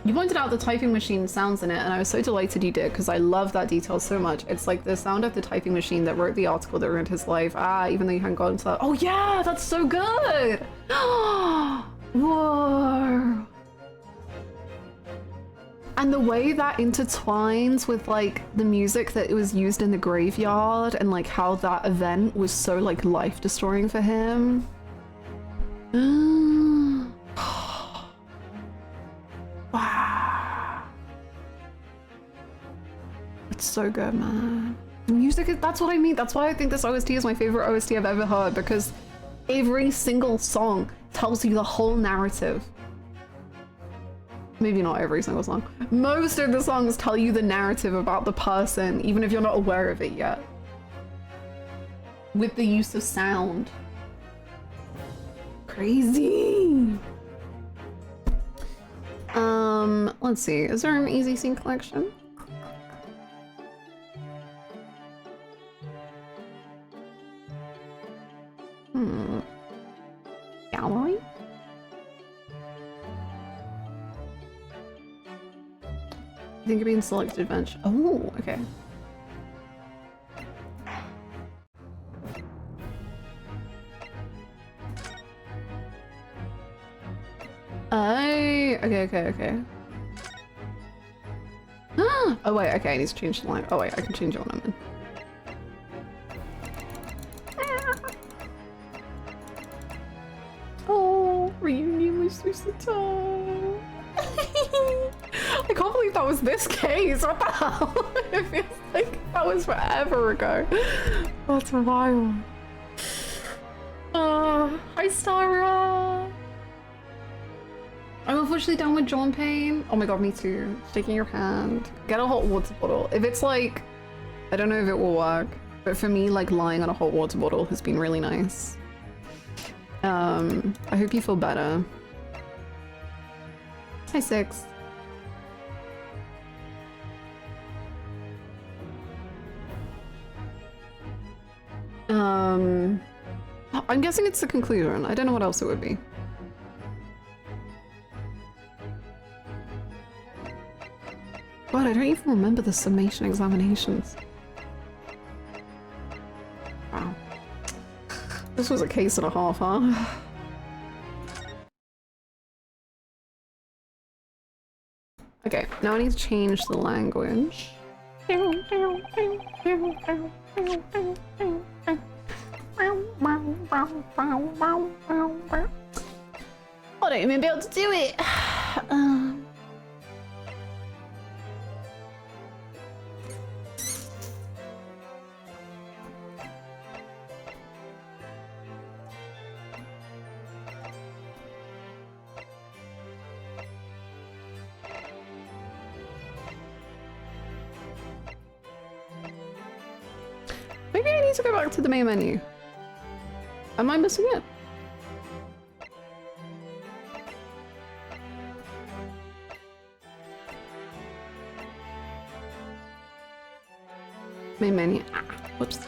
B: you pointed out the typing machine sounds in it, and I was so delighted you did, because I love that detail so much. It's like the sound of the typing machine that wrote the article that ruined his life. Ah, even though you hadn't gotten to that. Oh yeah, that's so good! Whoa! And the way that intertwines with like the music that was used in the graveyard, and like how that event was so like life destroying for him. Wow. It's so good, man. The music is, that's what I mean. That's why I think this OST is my favorite OST I've ever heard, because every single song tells you the whole narrative. Maybe not every single song. Most of the songs tell you the narrative about the person, even if you're not aware of it yet. with the use of sound. Crazy. Let's see. Is there an easy scene collection? Gallery? I think you're being selected adventure. Oh, okay. Okay. Oh wait, okay, I need to change the line. Oh wait, I can change it when I'm in. Oh, reunion with Susito. I can't believe that was this case. What the hell? It feels like that was forever ago. That's wild. Hi Stara. I'm unfortunately done with John Payne. Oh my god, me too. Shaking your hand. Get a hot water bottle. If it's like, I don't know if it will work, but for me, like lying on a hot water bottle has been really nice. I hope you feel better. Hi Six. I'm guessing it's the conclusion. I don't know what else it would be. God, I don't even remember the summation examinations. Wow. This was a case and a half, huh? Okay, now I need to change the language. I don't even be able to do it. Maybe I need to go back to the main menu. Am I missing it? Main menu. Ah, whoops.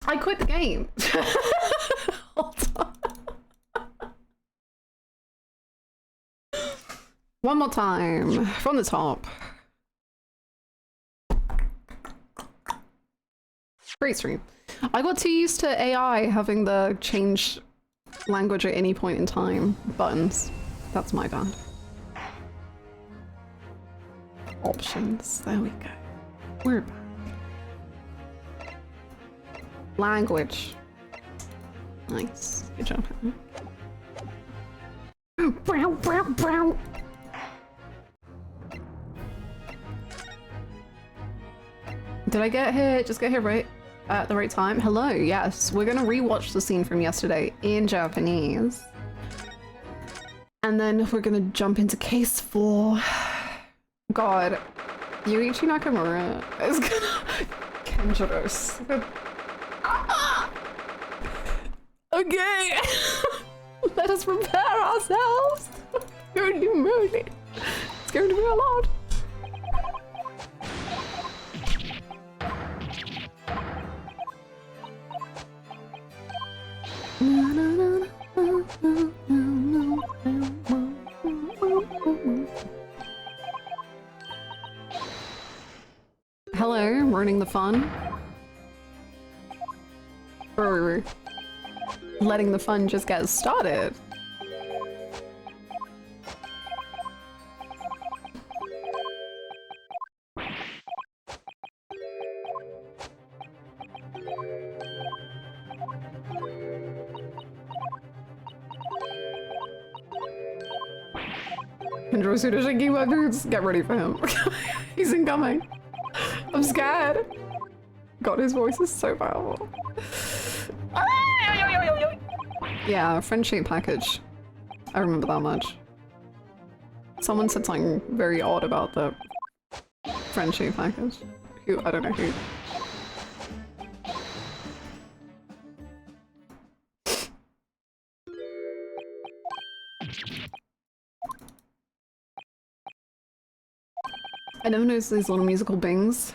B: I quit the game. Hold on. One more time from the top. Great stream. I got too used to AI having the change language at any point in time buttons. That's my bad. Options. There we go. We're back. Language. Nice. Good job. Brow, brow, brow. Did I get here? Just get here right at the right time? Hello, yes. We're gonna rewatch the scene from yesterday in Japanese. And then we're gonna jump into case 4. God, Yuichi Nakamura is gonna... Kenjiro's. Okay! Let us prepare ourselves! Holy moly! It's going to be a lot! Hello, ruining the fun. Or letting the fun just get started. Androsuda shaking my boots. Get ready for him. He's incoming. I'm scared. God, his voice is so powerful. Yeah, friendship package. I remember that much. Someone said something very odd about the friendship package. Who, I don't know who. I never noticed these little musical bings.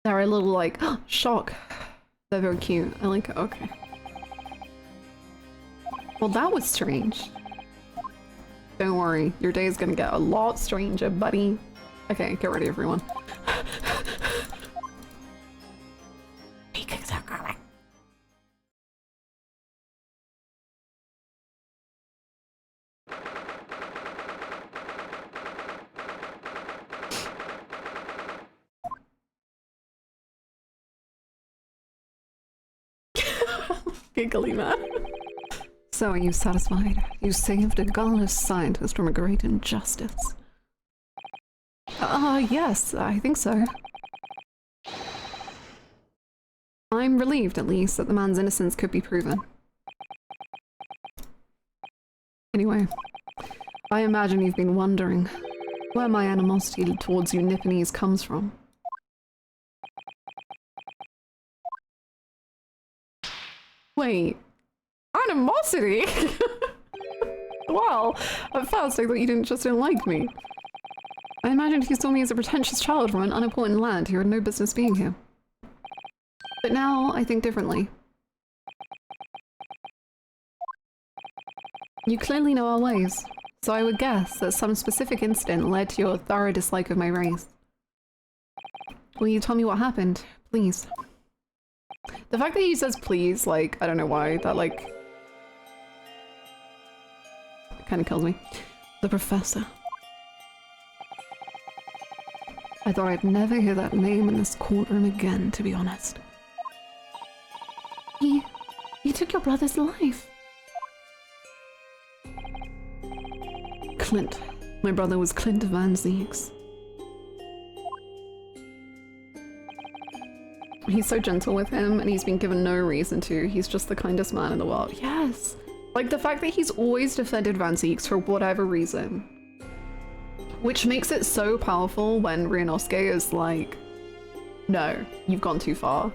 B: They're a little like, shock. They're very cute. I like it. Okay. Well, that was strange. Don't worry, your day is gonna get a lot stranger, buddy. Okay, get ready, everyone. Giggly man. So are you satisfied? You saved a godless scientist from a great injustice. Yes, I think so. I'm relieved, at least, that the man's innocence could be proven. Anyway, I imagine you've been wondering where my animosity towards you Nipponese comes from. Wait, animosity? Well, at first I thought you didn't like me. I imagined you saw me as a pretentious child from an unimportant land who had no business being here. But now I think differently. You clearly know our ways, so I would guess that some specific incident led to your thorough dislike of my race. Will you tell me what happened, please? The fact that he says please, like, I don't know why, that like kind of kills me. The professor. I thought I'd never hear that name in this courtroom again, to be honest. He took your brother's life. Clint. My brother was Clint Van Zieks. He's so gentle with him, and he's been given no reason to. He's just the kindest man in the world. Yes! Like, the fact that he's always defended Van Zieks for whatever reason. Which makes it so powerful when Ryunosuke is like, no, you've gone too far.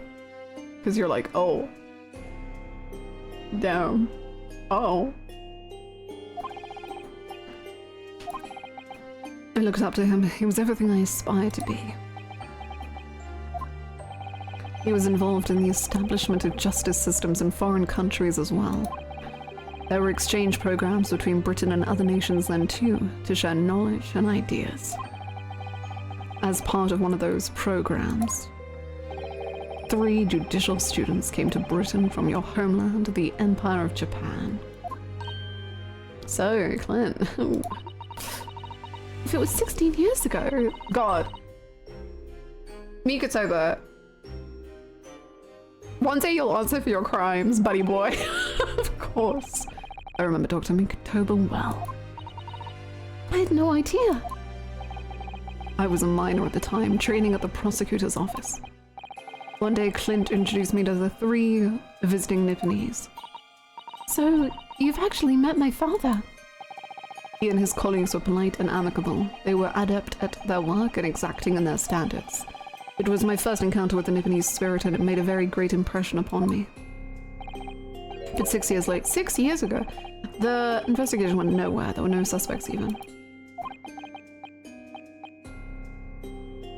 B: Because you're like, oh. Damn. Oh. I looked up to him. He was everything I aspired to be. He was involved in the establishment of justice systems in foreign countries as well. There were exchange programs between Britain and other nations then too, to share knowledge and ideas. As part of one of those programs, 3 judicial students came to Britain from your homeland, the Empire of Japan. So, Clint, if it was 16 years ago, God. Mikotoba. One day you'll answer for your crimes, buddy boy. Of course. I remember Dr. Mikotoba well. I had no idea. I was a minor at the time, training at the prosecutor's office. One day Clint introduced me to the 3 visiting Nipponese. So, you've actually met my father? He and his colleagues were polite and amicable. They were adept at their work and exacting in their standards. It was my first encounter with the Nipponese spirit, and it made a very great impression upon me. But 6 years late, 6 years ago, the investigation went nowhere. There were no suspects even.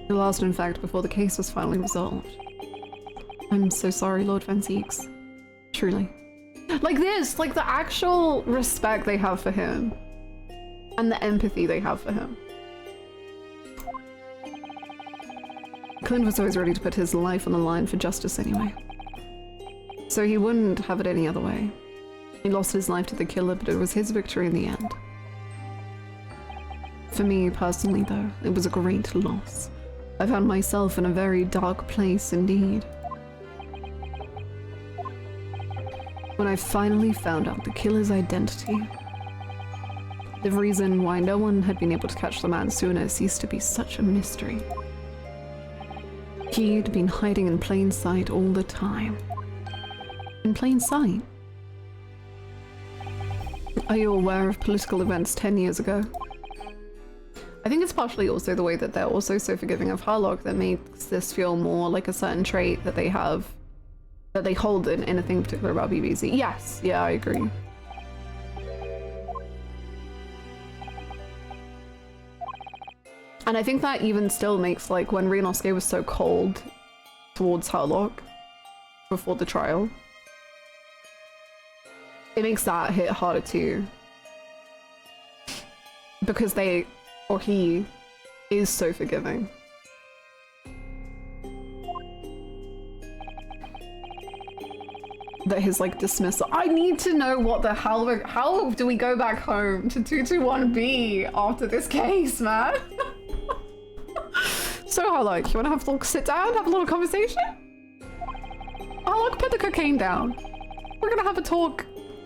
B: The last, in fact, before the case was finally resolved. I'm so sorry, Lord Van Zieks. Truly. Like this, like the actual respect they have for him. And the empathy they have for him. Clint was always ready to put his life on the line for justice anyway. So he wouldn't have it any other way. He lost his life to the killer, but it was his victory in the end. For me, personally though, it was a great loss. I found myself in a very dark place indeed. When I finally found out the killer's identity, the reason why no one had been able to catch the man sooner ceased to be such a mystery. He'd been hiding in plain sight all the time. In plain sight? Are you aware of political events 10 years ago? I think it's partially also the way that they're also so forgiving of Harlock that makes this feel more like a certain trait that they have, that they hold in anything particular about BBC. Yes, yeah, I agree. And I think that even still makes, like, when Ryunosuke was so cold towards Harlock before the trial, it makes that hit harder too. Because they, or he, is so forgiving. That his, like, dismissal. I need to know what the hell, how do we go back home to 221B after this case, man? So Harlock, you wanna have a little sit down, have a little conversation? Harlock, put the cocaine down. We're gonna have a talk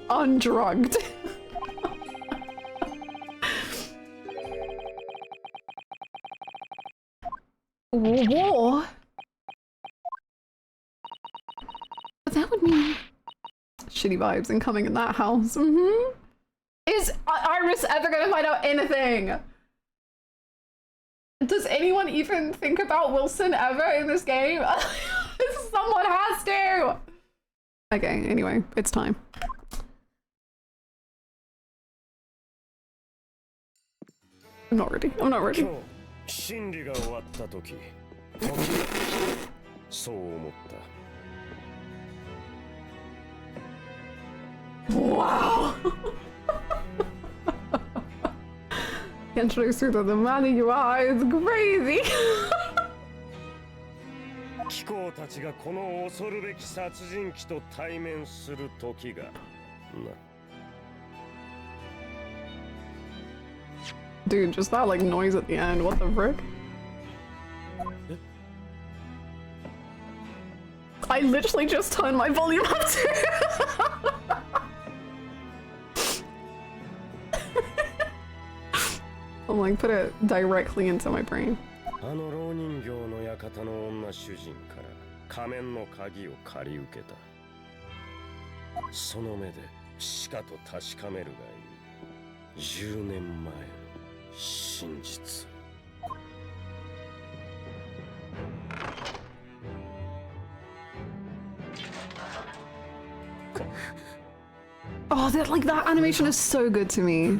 B: undrugged. War? That would mean shitty vibes incoming in that house. Mm-hmm. Is Iris ever gonna find out anything? Does anyone even think about Wilson ever in this game? Someone has to! Okay, anyway, it's time. I'm not ready. I'm not ready. Wow! Introduce you to the man you are is crazy. Dude, just that like noise at the end, what the frick? I literally just turned my volume up too. I'm like, put it directly into my brain. Oh, that like that animation is so good to me.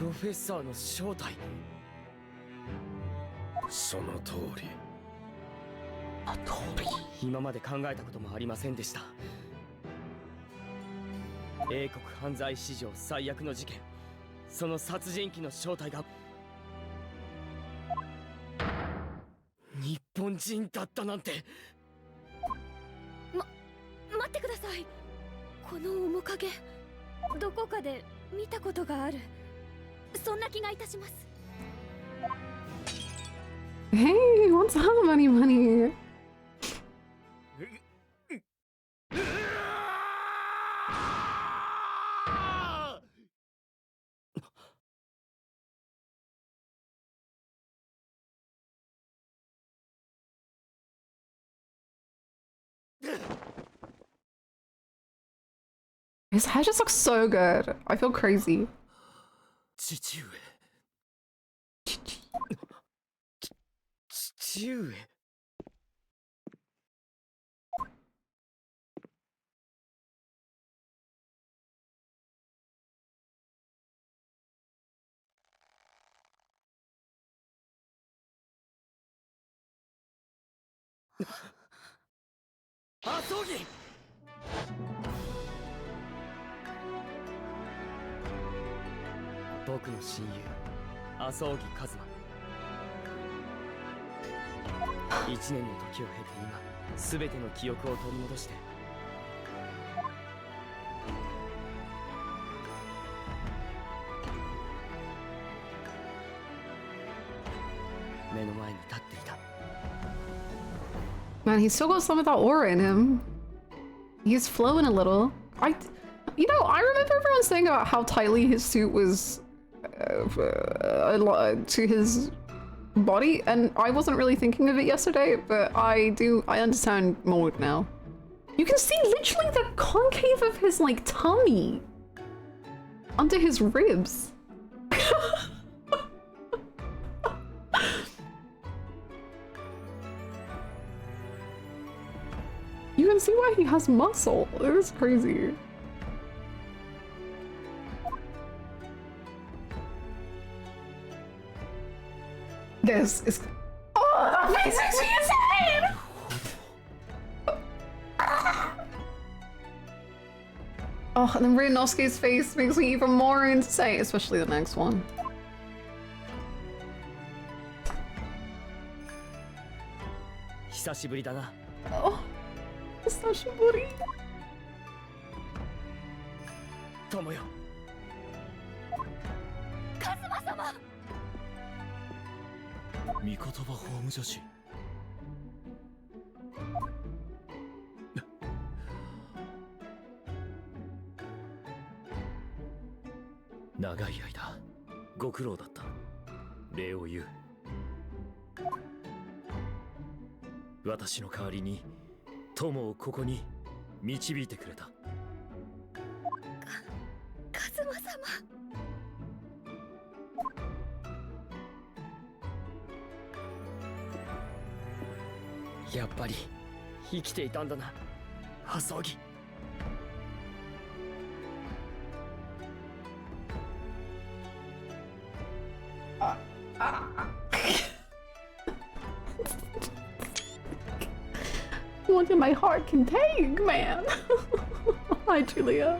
B: Hey, what's up, money? His hair just looks so good. I feel crazy. Man, he's still got some of that aura in him. He's flowing a little. You know, I remember everyone saying about how tightly his suit was to his body, and I wasn't really thinking of it yesterday, but I understand more now. You can see literally the concave of his, like, tummy under his ribs. can see why he has muscle. It was crazy. This is... Oh, that face makes me insane! Oh, and then Ryunosuke's face makes me even more insane, especially the next one. Oh, Hisashiburi.
G: Tomoyo.
E: Kazuma-sama!
H: 御言葉法務女子。長い間ご苦労だった。礼を言う。私の代わりに友をここに導いてくれた。
E: カズマ様。
G: やっぱり生きていたんだな、ハソギ。
B: More than my heart can take, man. Hi, Julia.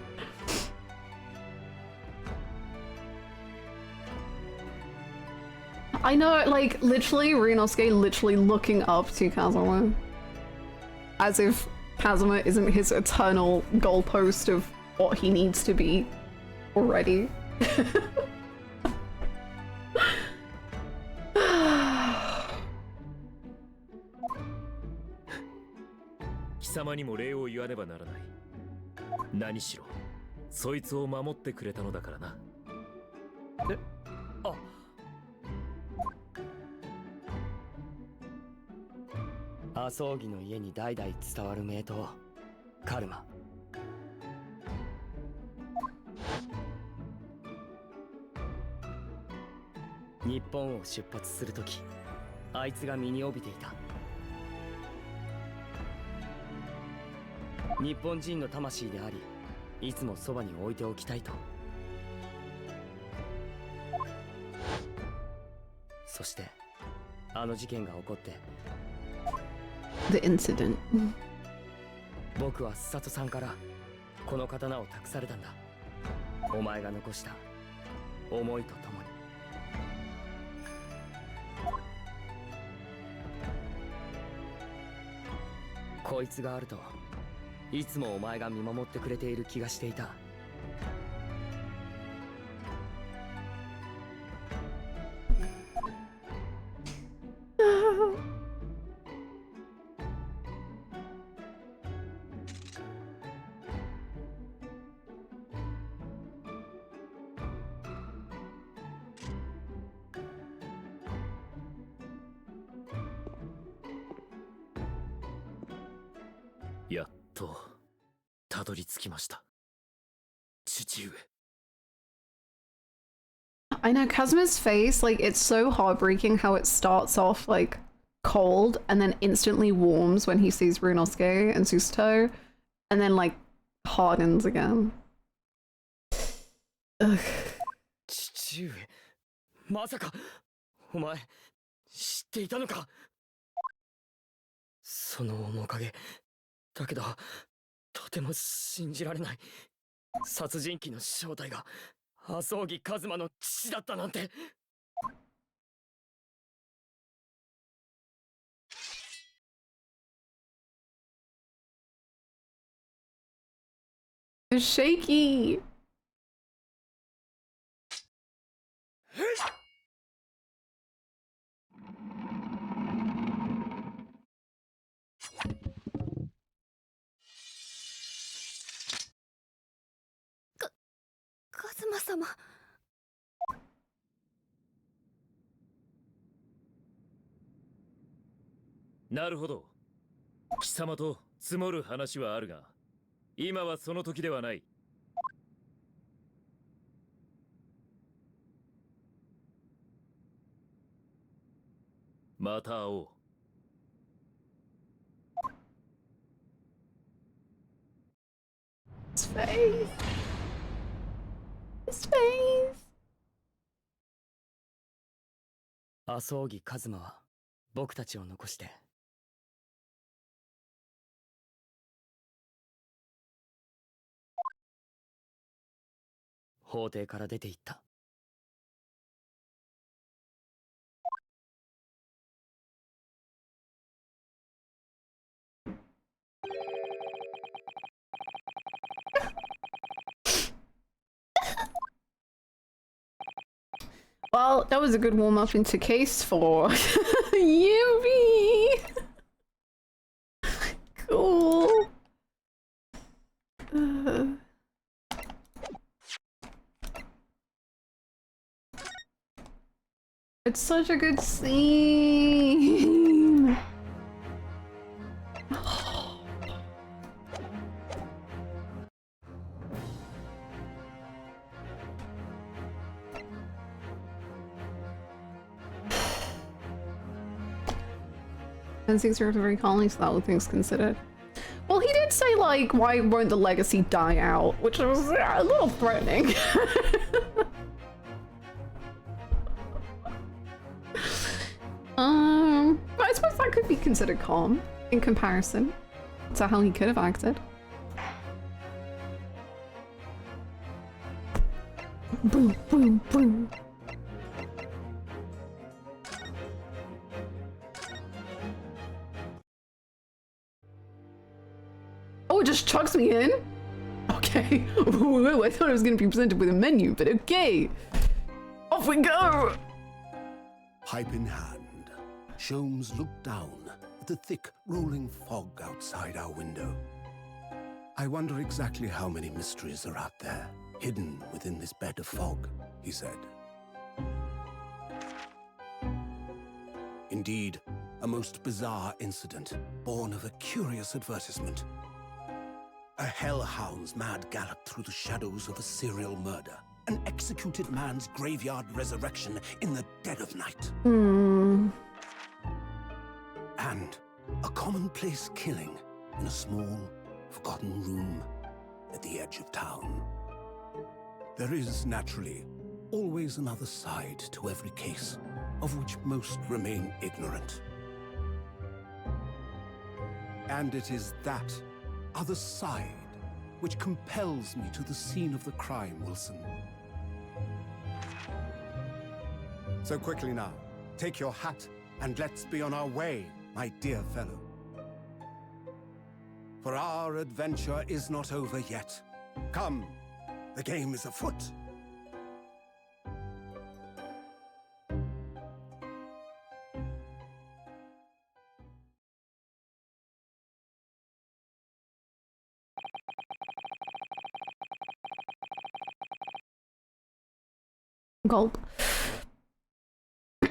B: I know, like, literally, Ryunosuke literally looking up to Kazuma. As if Kazuma isn't his eternal goalpost of what he needs to be already.
H: 貴様にも礼を言わねばならない。何しろ、そいつを守ってくれたのだからな。
G: え、あ。麻生木の家に代々伝わる名刀、カルマ。日本を出発するとき、あいつが身に帯びていた。日本人の魂であり、いつもそばに置いておきたいと。そしてあの事件が起こって、
B: The incident.
G: 僕は須里さんからこの刀を託されたんだ。お前が残した思いとともに。こいつがあるといつもお前が見守ってくれている気がしていた。
H: やっとたどり着きました。父上。
B: I know Kazuma's face, like, it's so heartbreaking how it starts off like cold and then instantly warms when he sees Ryunosuke and Susato, and then like hardens again. Ugh.
G: 父上、まさかお前知っていたのか。その面影だけど、とても信じられない。殺人鬼の正体が麻生木一馬の父だったなんて。
B: It's shaky.
E: カズマ様。
H: なるほど。貴様と積もる話はあるが、今はその時ではない。また会おう。
B: face. His face.
G: 麻生木一馬は僕たちを残して法廷から出て行った。
B: Well, that was a good warm-up into case 4. Yubi! Cool. It's such a good scene. And 6 years of very colony, so that all things considered. Well, he did say, like, why won't the legacy die out? Which was a little threatening. But I suppose that could be considered calm in comparison to how he could have acted. Boom, boom, boom. Oh, it just chucks me in? Okay. Ooh, I thought I was going to be presented with a menu, but okay. Off we go!
I: Pipe in hand, Sholmes looked down at the thick, rolling fog outside our window. I wonder exactly how many mysteries are out there, hidden within this bed of fog, he said. Indeed, a most bizarre incident, born of a curious advertisement. A hellhound's mad gallop through the shadows of a serial murder. An executed man's graveyard resurrection in the dead of night. And a commonplace killing in a small, forgotten room at the edge of town. There is, naturally, always another side to every case, of which most remain ignorant. And it is that other side which compels me to the scene of the crime, Wilson. So quickly now, take your hat and let's be on our way, my dear fellow. For our adventure is not over yet. Come, the game is afoot.
B: Gulp. 8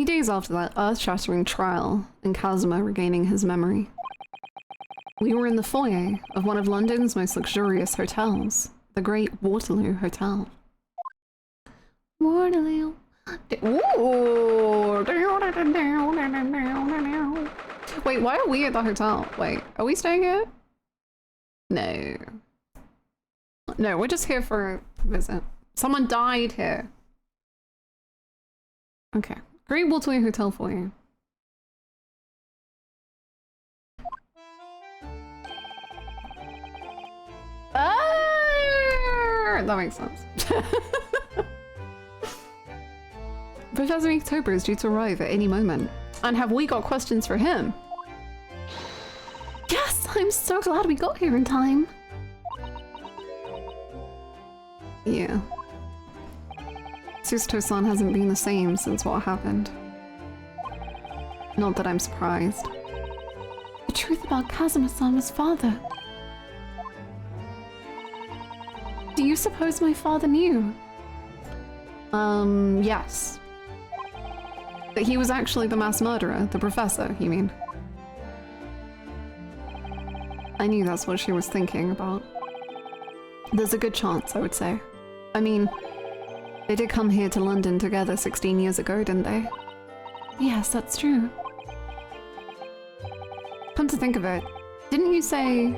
B: days after that earth-shattering trial and Kazuma regaining his memory, we were in the foyer of one of London's most luxurious hotels, the Great Waterloo Hotel. Waterloo. Ooh. Wait, why are we at the hotel? Wait, are we staying here? No. No, we're just here for a visit. Someone died here. Okay. Great Waterloo Hotel for you. Ah, that makes sense. Professor Inktober is due to arrive at any moment. And have we got questions for him? Yes! I'm so glad we got here in time. Yeah. Susato-san hasn't been the same since what happened. Not that I'm surprised. The truth about Kazuma-sama's father. Do you suppose my father knew? Yes. That he was actually the mass murderer, the professor, you mean? I knew that's what she was thinking about. There's a good chance, I would say. I mean, they did come here to London together 16 years ago, didn't they? Yes, that's true. Come to think of it, Didn't you say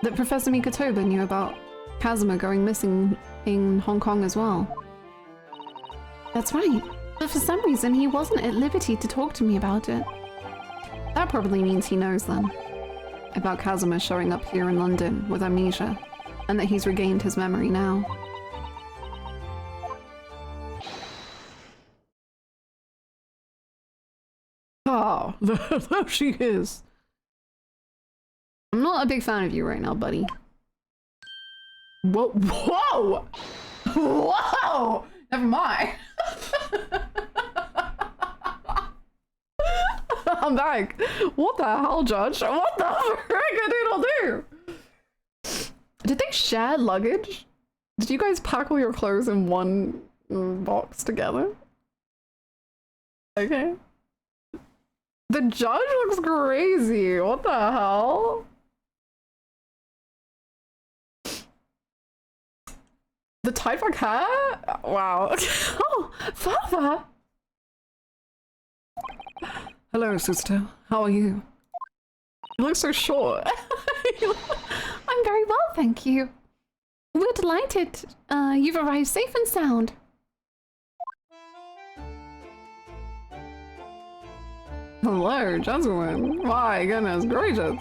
B: that Professor Mikotoba knew about Kazuma going missing in Hong Kong as well? That's right. But for some reason, he wasn't at liberty to talk to me about it. That probably means he knows then. About Kazuma showing up here in London with amnesia, and that he's regained his memory now. Ah, there she is. I'm not a big fan of you right now, buddy. Whoa! Whoa! Whoa! Never mind. I'm back. What the hell, Judge? What the frick do? Did they share luggage? Did you guys pack all your clothes in one box together? Okay. The judge looks crazy. What the hell? The type of cat? Wow. Oh, Father! Hello, sister. How are you? You look so short.
A: I'm very well, thank you. We're delighted. You've arrived safe and sound.
B: Hello, gentlemen. My goodness gracious.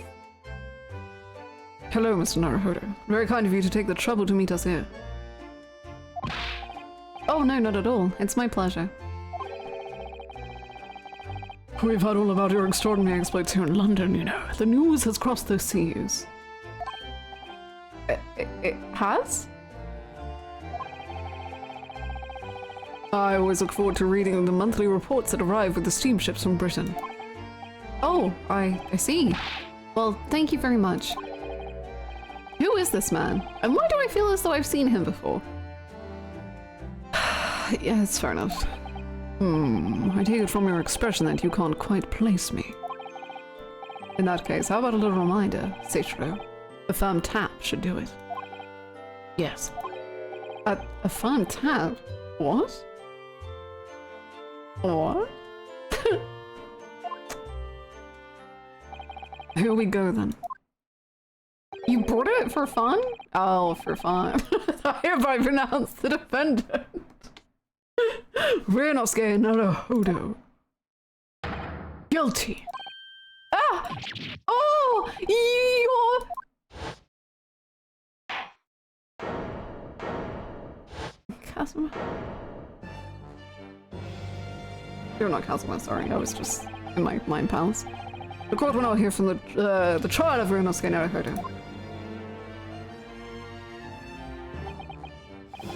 B: Hello, Mr. Naruhodo. Very kind of you to take the trouble to meet us here. Oh, no, not at all. It's my pleasure. We've heard all about your extraordinary exploits here in London, you know. The news has crossed the seas. It has? I always look forward to reading the monthly reports that arrive with the steamships from Britain. Oh, I see. Well, thank you very much. Who is this man? And why do I feel as though I've seen him before? Yeah, it's fair enough. I take it from your expression that you can't quite place me. In that case, how about a little reminder, Seichiro? A firm tap should do it. Yes. A firm tap? What? What? Here we go then. You brought it for fun? Oh, for fun. I hereby pronounce the defendant. Ryunosuke Naruhodo. Guilty. Ah! Oh! Kazuma? You're not Kazuma, sorry. I was just in my mind palace. The court will now hear from the trial of Ryunosuke Naruhodo.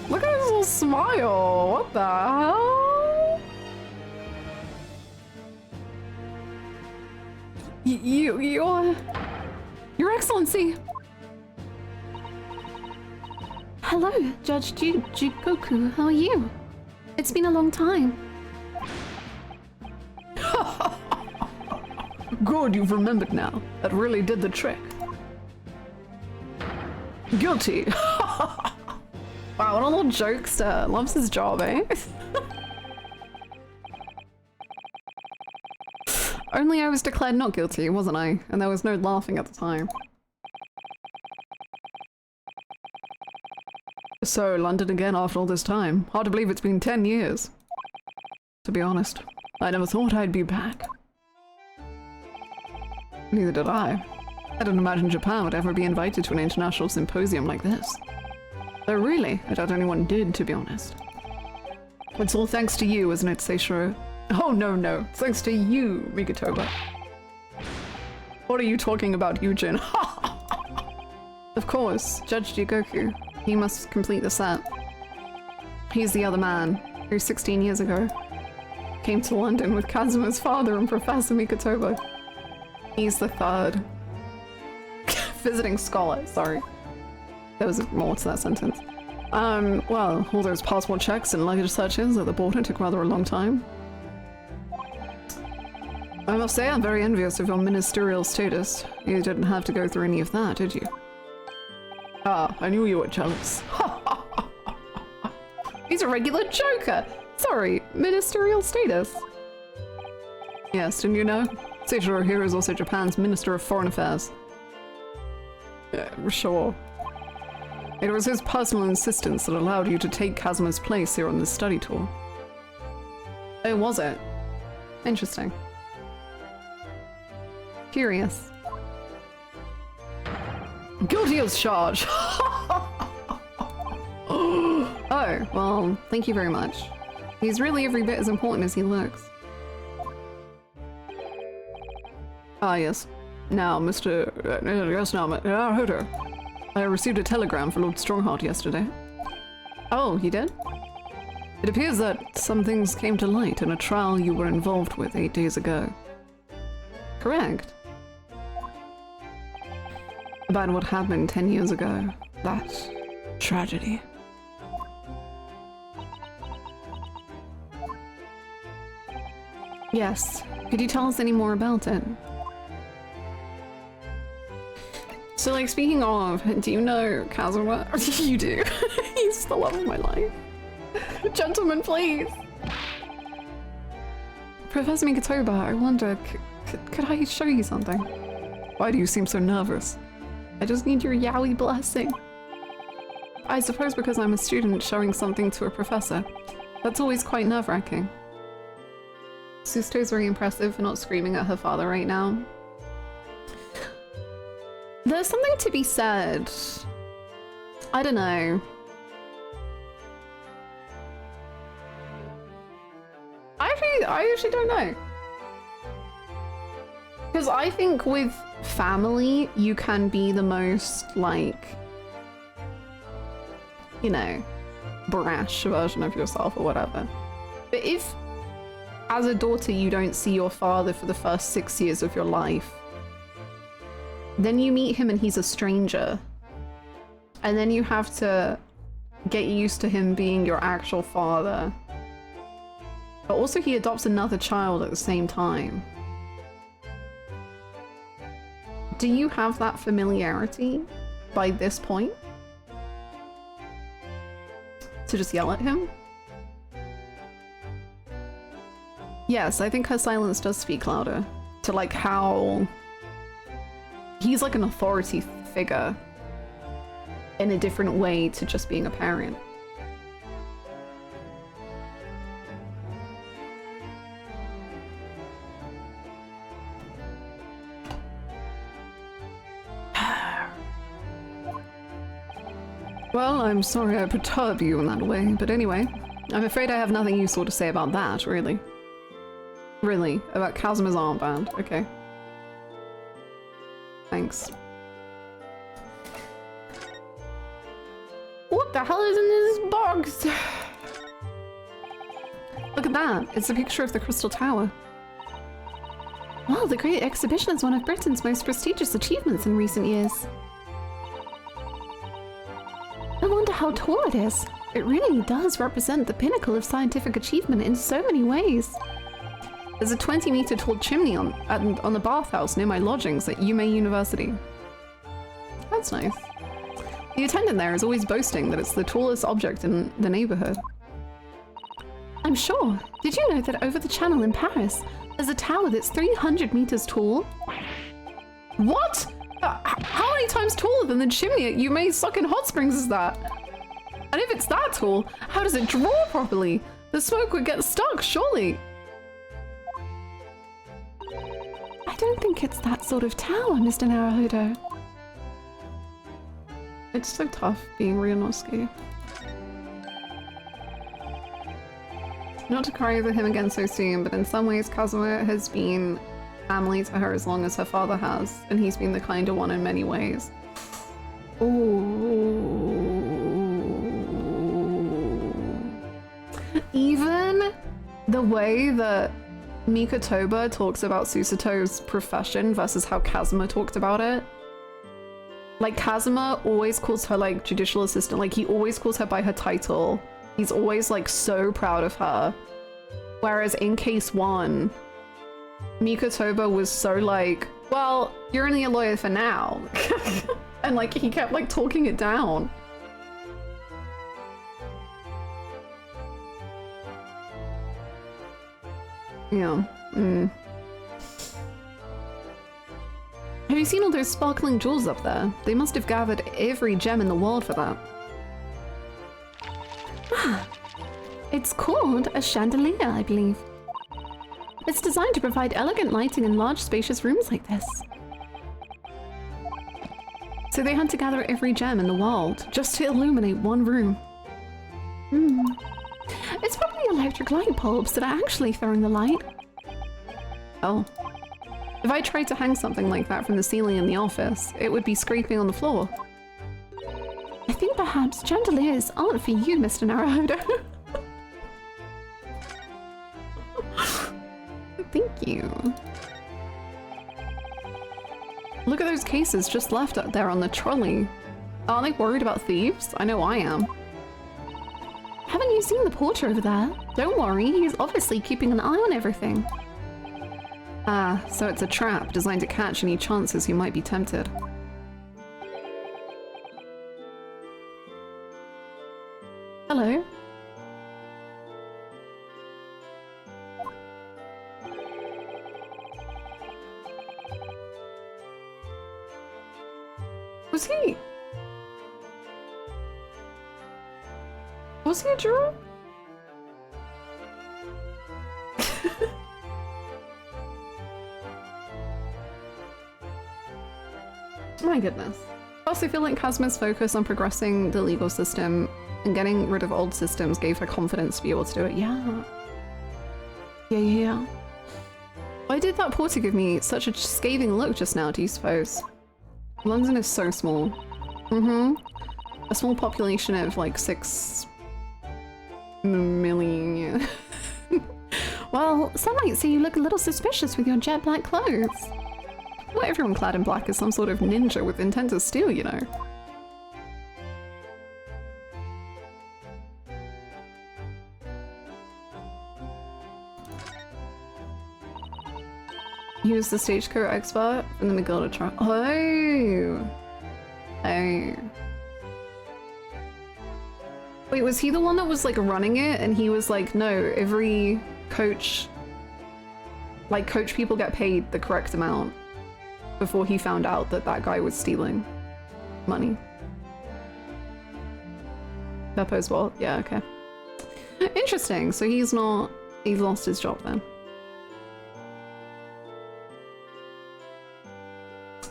B: Look at his little smile! What the hell? Your Excellency!
A: Hello, Judge Jugoku. How are you? It's been a long time.
B: Good, you've remembered now. That really did the trick. Guilty! Wow, what a little jokester. Loves his job, eh? Only I was declared not guilty, wasn't I? And there was no laughing at the time. So, London again after all this time. Hard to believe it's been 10 years. To be honest, I never thought I'd be back. Neither did I. I didn't imagine Japan would ever be invited to an international symposium like this. Though really, I doubt anyone did, to be honest. It's all thanks to you, isn't it, Seichiro? Oh no, thanks to you, Mikotoba. What are you talking about, Yujin? Of course, Judge Jigoku. He must complete the set. He's the other man, who 16 years ago came to London with Kazuma's father and Professor Mikotoba. He's the third. Visiting scholar, sorry. There was more to that sentence. Well, all those passport checks and luggage searches at the border took rather a long time. I must say I'm very envious of your ministerial status. You didn't have to go through any of that, did you? Ah, I knew you were jealous. He's a regular joker! Sorry, ministerial status. Yes, didn't you know? Seichiro here is also Japan's Minister of Foreign Affairs. Sure. It was his personal insistence that allowed you to take Kazuma's place here on this study tour. Oh, was it? Interesting. Curious. Guilty as charged! Oh, well, thank you very much. He's really every bit as important as he looks. Ah, yes. Now, Mr. yes, now, Hoder. I received a telegram from Lord Strongheart yesterday. Oh, you did? It appears that some things came to light in a trial you were involved with 8 days ago. Correct. About what happened 10 years ago. That tragedy. Yes. Could you tell us any more about it? So, like, speaking of, do you know Kazuma? You do. He's the love of my life. Gentlemen, please! Professor Mikotoba, I wonder, could I show you something? Why do you seem so nervous? I just need your yaoi blessing. I suppose because I'm a student showing something to a professor. That's always quite nerve-wracking. Susto's very impressive for not screaming at her father right now. There's something to be said. I don't know. I actually don't know. Because I think with family, you can be the most, like, you know, brash version of yourself or whatever. But if, as a daughter, you don't see your father for the first 6 years of your life, then you meet him and he's a stranger. And then you have to get used to him being your actual father. But also he adopts another child at the same time. Do you have that familiarity by this point? To just yell at him? Yes, I think her silence does speak louder. To like how he's like an authority figure in a different way to just being a parent. Well, I'm sorry I perturb you in that way, but anyway, I'm afraid I have nothing useful to say about that, really. Really? About Kazuma's armband? Okay. Thanks. What the hell is in this box? Look at that. It's a picture of the Crystal Tower. Well, the Great Exhibition is one of Britain's most prestigious achievements in recent years. I wonder how tall it is. It really does represent the pinnacle of scientific achievement in so many ways. There's a 20-meter tall chimney on the bathhouse near my lodgings at Yume University. That's nice. The attendant there is always boasting that it's the tallest object in the neighborhood. I'm sure. Did you know that over the channel in Paris, there's a tower that's 300 meters tall? What? How many times taller than the chimney at Yume Sucking Hot Springs is that? And if it's that tall, how does it draw properly? The smoke would get stuck, surely. I don't think it's that sort of tower, Mr. Naruhodo. It's so tough being Ryunosuke. Not to cry over him again so soon, but in some ways Kazuma has been family to her as long as her father has, and he's been the kinder one in many ways. Ooh. Even the way that Mikotoba talks about Susaito's profession versus how Kazuma talked about it. Like, Kazuma always calls her, like, judicial assistant. Like, he always calls her by her title. He's always, like, so proud of her. Whereas in Case 1, Mikotoba was so like, well, you're only a lawyer for now. And, like, he kept, like, talking it down. Yeah. Have you seen all those sparkling jewels up there? They must have gathered every gem in the world for that. Ah, it's called a chandelier, I believe. It's designed to provide elegant lighting in large, spacious rooms like this. So they had to gather every gem in the world just to illuminate one room. It's probably electric light bulbs that are actually throwing the light. Oh. If I tried to hang something like that from the ceiling in the office, it would be scraping on the floor. I think perhaps chandeliers aren't for you, Mr. Naruhodo. Thank you. Look at those cases just left up there on the trolley. Aren't they worried about thieves? I know I am. Haven't you seen the porter over there? Don't worry, he's obviously keeping an eye on everything. Ah, so it's a trap designed to catch any chances you might be tempted. Hello. Was he? Was he a juror? My goodness. I also feel like Kazma's focus on progressing the legal system and getting rid of old systems gave her confidence to be able to do it. Yeah. Yeah. Why did that porter give me such a scathing look just now, do you suppose? London is so small. A small population of like 6 million. Well, some might say you look a little suspicious with your jet black clothes. Not everyone clad in black is some sort of ninja with intent to steal, you know. He was the stagecoach expert in the McGilda trial. Oh! Wait, was he the one that was like running it and he was like, no, every coach, like coach people get paid the correct amount before he found out that that guy was stealing money? Beppo's what? Yeah, okay. Interesting, so he's lost his job then.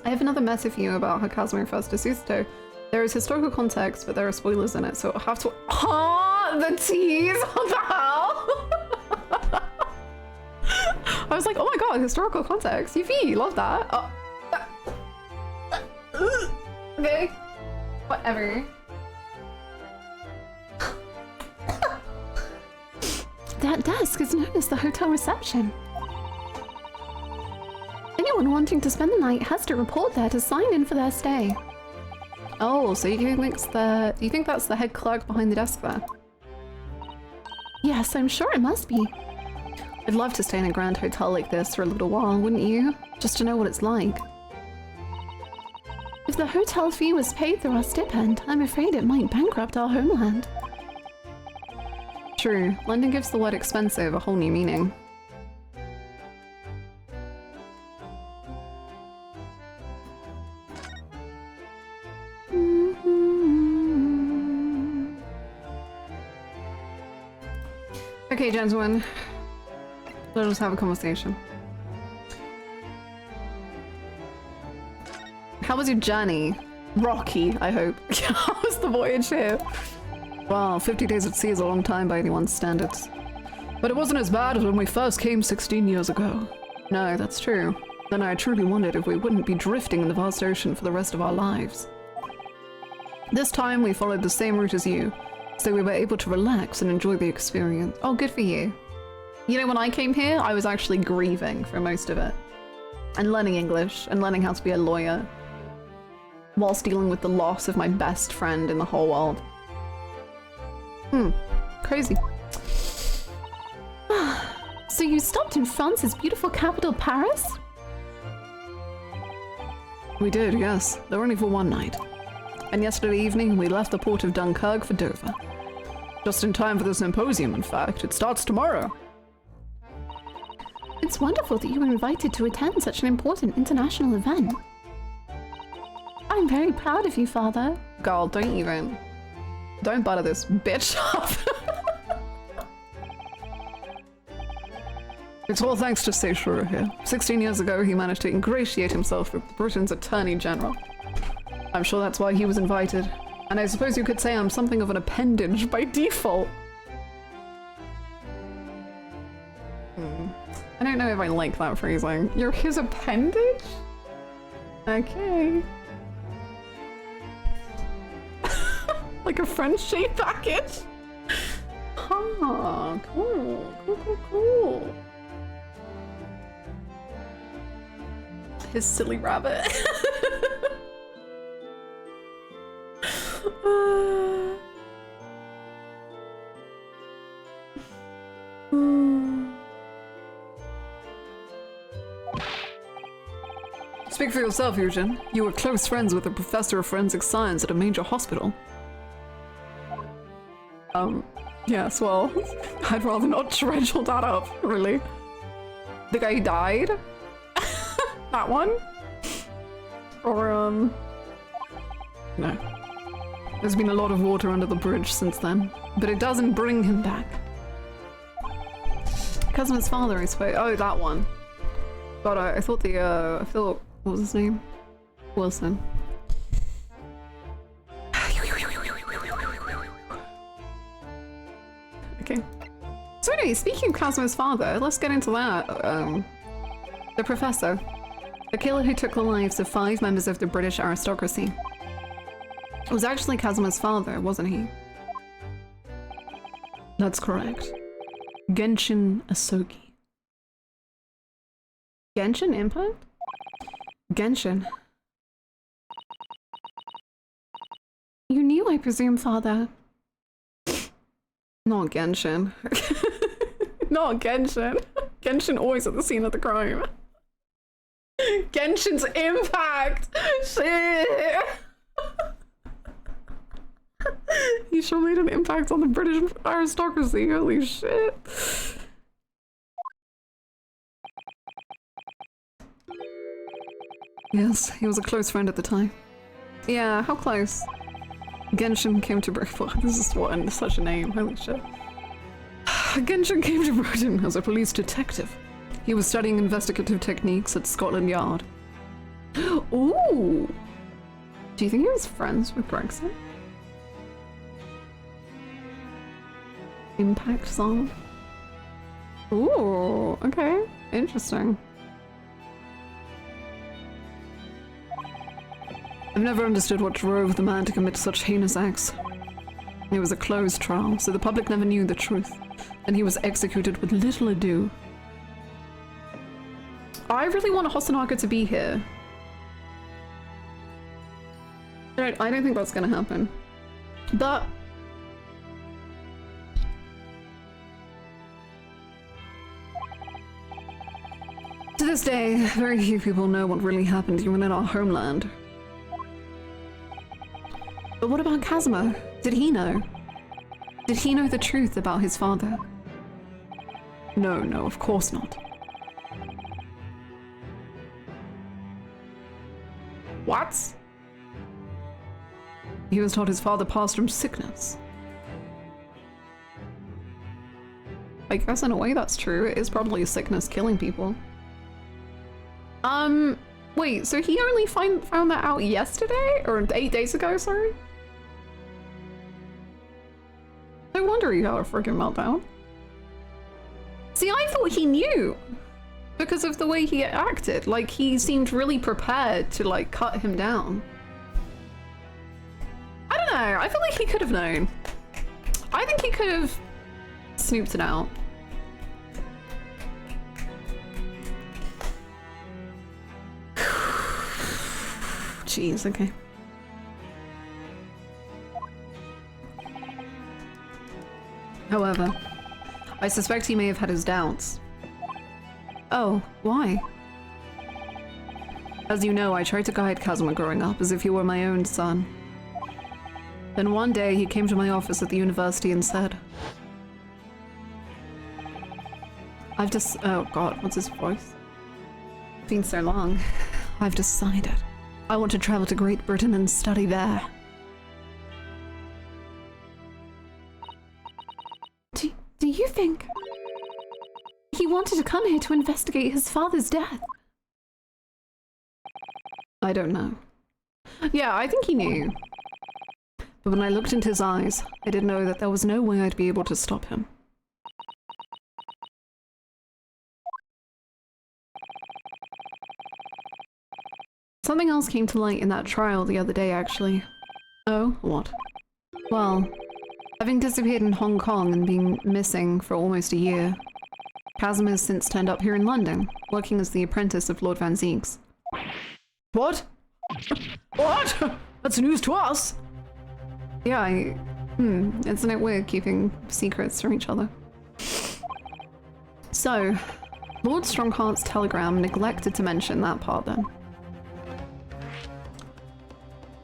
B: I have another meta for you about how Kazuma refers to Susato. There is historical context, but there are spoilers in it, so I'll have to— the tease? What the hell? I was like, oh my god, historical context. Yuffie, love that. Okay. Whatever. That desk is known as the hotel reception. Anyone wanting to spend the night has to report there to sign in for their stay. Oh, so you think that's the head clerk behind the desk there? Yes, I'm sure it must be. I'd love to stay in a grand hotel like this for a little while, wouldn't you? Just to know what it's like. If the hotel fee was paid through our stipend, I'm afraid it might bankrupt our homeland. True, London gives the word expensive a whole new meaning. Okay, gentlemen, let us have a conversation. How was your journey? Rocky, I hope. How was the voyage here? Wow, 50 days at sea is a long time by anyone's standards. But it wasn't as bad as when we first came 16 years ago. No, that's true. Then I truly wondered if we wouldn't be drifting in the vast ocean for the rest of our lives. This time we followed the same route as you, so we were able to relax and enjoy the experience. Oh, good for you. You know, when I came here, I was actually grieving for most of it. And learning English, and learning how to be a lawyer, whilst dealing with the loss of my best friend in the whole world. Crazy. So you stopped in France's beautiful capital, Paris? We did, yes. Though only for one night. And yesterday evening, we left the port of Dunkirk for Dover. Just in time for the symposium, in fact. It starts tomorrow. It's wonderful that you were invited to attend such an important international event. I'm very proud of you, father. Girl, don't even. Don't butter this bitch up. It's all thanks to Seishiro here. 16 years ago, he managed to ingratiate himself with Britain's Attorney General. I'm sure that's why he was invited. And I suppose you could say I'm something of an appendage by default. I don't know if I like that phrasing. You're his appendage? Okay. Like a friendship package? Huh, cool. Cool. His silly rabbit. Speak for yourself, Eugen. You were close friends with a professor of forensic science at a major hospital. Yes, well, I'd rather not dredge all that up, really. The guy who died? That one? Or, no. There's been a lot of water under the bridge since then, but it doesn't bring him back. Kazuma's father, I suppose. Oh, that one. God, I thought what was his name? Wilson. Okay. So anyway, speaking of Kazuma's father, let's get into that. The professor. The killer who took the lives of 5 members of the British aristocracy. It was actually Kazuma's father, wasn't he? That's correct. Genshin Asogi. Genshin Impact? Genshin. You knew, I presume, father. Not Genshin. Not Genshin. Genshin always at the scene of the crime. Genshin's Impact! Shit! He sure made an impact on the British aristocracy, holy shit. Yes, he was a close friend at the time. Yeah, how close? Genshin came to Britain. This is what, such a name, holy shit. Genshin came to Britain as a police detective. He was studying investigative techniques at Scotland Yard. Ooh! Do you think he was friends with Brexit? Impact song? Ooh, okay. Interesting. I've never understood what drove the man to commit such heinous acts. It was a closed trial, so the public never knew the truth, and he was executed with little ado. I really want Hosonaga to be here. I don't think that's gonna happen. But to this day, very few people know what really happened even in our homeland. But what about Kazuma? Did he know? Did he know the truth about his father? No, of course not. What? He was told his father passed from sickness. I guess in a way that's true. It is probably a sickness killing people. Wait, so he only found that out yesterday? Or 8 days ago, sorry? No wonder he had a freaking meltdown. See, I thought he knew because of the way he acted. Like, he seemed really prepared to, like, cut him down. I don't know. I feel like he could have known. I think he could have snooped it out. Jeez, okay. However, I suspect he may have had his doubts. Oh, why? As you know, I tried to guide Kazuma growing up as if he were my own son. Then one day he came to my office at the university and said, oh god, what's his voice? It's been so long. I've decided I want to travel to Great Britain and study there. Do you think he wanted to come here to investigate his father's death? I don't know. Yeah, I think he knew. But when I looked into his eyes, I did know that there was no way I'd be able to stop him. Something else came to light in that trial the other day, actually. Oh, what? Well, having disappeared in Hong Kong and being missing for almost a year, Casimir has since turned up here in London, working as the apprentice of Lord Van Zieks. What? What? That's news to us! Yeah, isn't it weird keeping secrets from each other? So, Lord Strongheart's telegram neglected to mention that part then.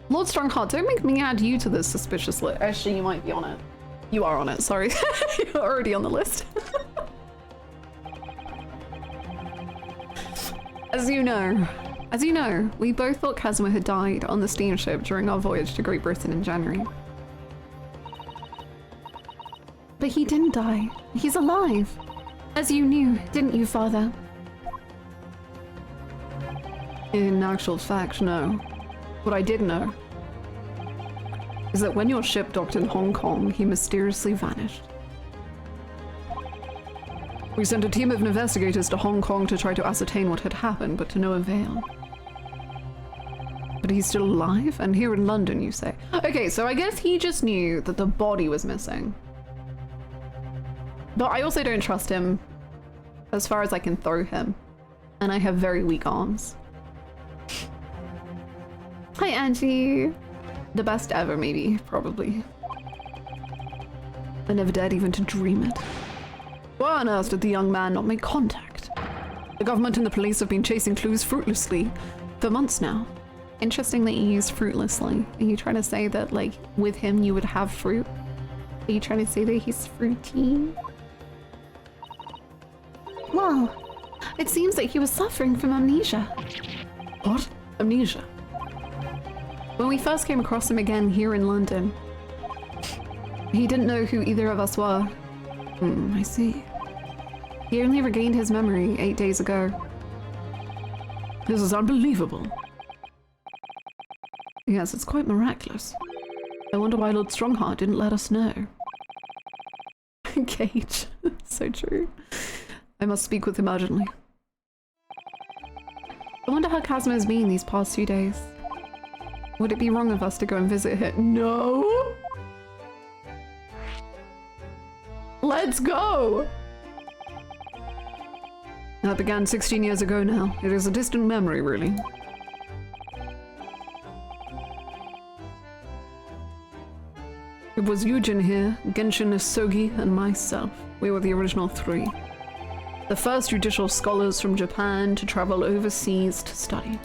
B: Lord Strongheart, don't make me add you to this suspicious list. Actually, you might be on it. You are on it, sorry. You're already on the list. As you know, we both thought Casimir had died on the steamship during our voyage to Great Britain in January. But he didn't die. He's alive. As you knew, didn't you, Father? In actual fact, no. What I did know is that when your ship docked in Hong Kong, he mysteriously vanished. We sent a team of investigators to Hong Kong to try to ascertain what had happened, but to no avail. But he's still alive? And here in London, you say? Okay, so I guess he just knew that the body was missing. But I also don't trust him as far as I can throw him. And I have very weak arms. Hi, Angie. The best ever, maybe, probably. I never dared even to dream it. Why on earth did the young man not make contact? The government and the police have been chasing clues fruitlessly for months now. Interesting that you use fruitlessly. Are you trying to say that, like, with him you would have fruit? Are you trying to say that he's fruity? Well, it seems that he was suffering from amnesia. What? Amnesia? When we first came across him again here in London, he didn't know who either of us were. I see. He only regained his memory 8 days ago. This is unbelievable. Yes, it's quite miraculous. I wonder why Lord Strongheart didn't let us know. Cage. So true. I must speak with him urgently. I wonder how Casimir's been these past 2 days. Would it be wrong of us to go and visit him? No! Let's go! That began 16 years ago now. It is a distant memory, really. It was Eugen here, Genshin Isogi, and myself. We were the original 3. The first judicial scholars from Japan to travel overseas to study.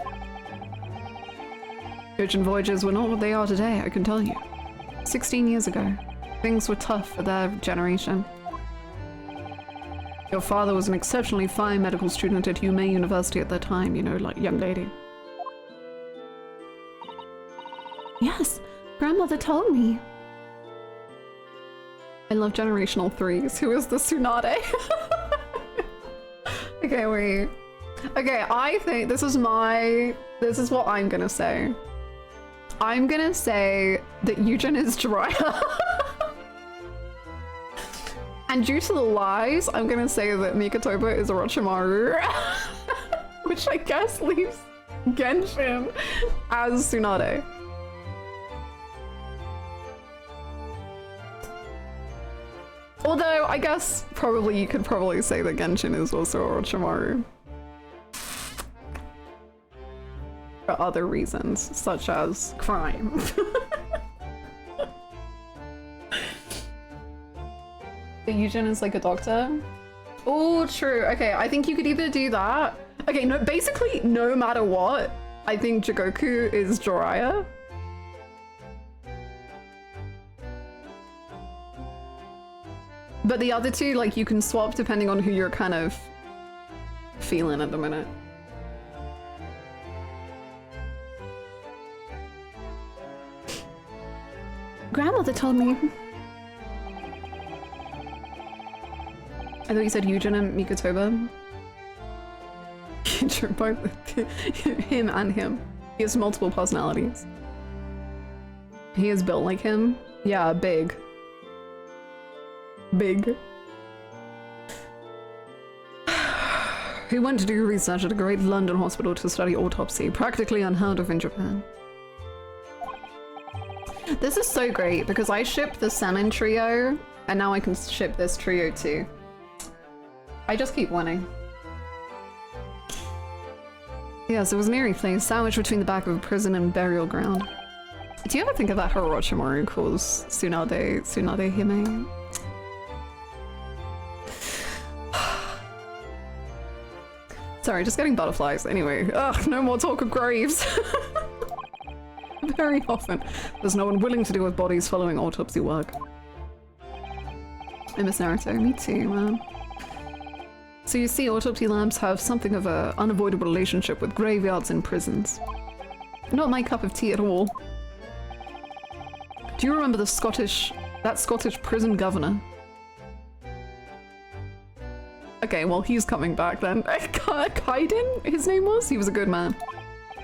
B: Ocean voyages were not what they are today, I can tell you. 16 years ago, things were tough for their generation. Your father was an exceptionally fine medical student at UMay University at that time, you know, like young lady. Yes, grandmother told me. I love generational 3s. Who is the Tsunade? Okay, wait. Okay, I think this is what I'm gonna say. I'm gonna say that Eugen is Jiraiya. And due to the lies, I'm gonna say that Mikotoba is Orochimaru. Which I guess leaves Genshin as Tsunade. Although, I guess you could probably say that Genshin is also Orochimaru. For other reasons, such as crime. But Eugen is like a doctor? Oh, true. Okay, I think you could either do that. Okay, no, basically, no matter what, I think Jigoku is Jiraiya. But the other two, like, you can swap depending on who you're kind of feeling at the minute. grandmother told me. I thought you said Eugen and Mikotoba. Both him and him. He has multiple personalities. He is built like him. Yeah, big. Big. He went to do research at a great London hospital to study autopsy, practically unheard of in Japan. This is so great because I shipped the salmon trio and now I can ship this trio too. I just keep winning. Yes, it was an eerie place, sandwiched between the back of a prison and burial ground. Do you ever think of that Orochimaru calls Tsunade Hime? Sorry, just getting butterflies. Anyway, ugh, no more talk of graves. Very often, there's no one willing to deal with bodies following autopsy work. I miss Naruto. Me too, man. So you see, autopsy labs have something of an unavoidable relationship with graveyards and prisons. Not my cup of tea at all. Do you remember that Scottish prison governor? Okay, well, he's coming back then. Kaiden, his name was? He was a good man.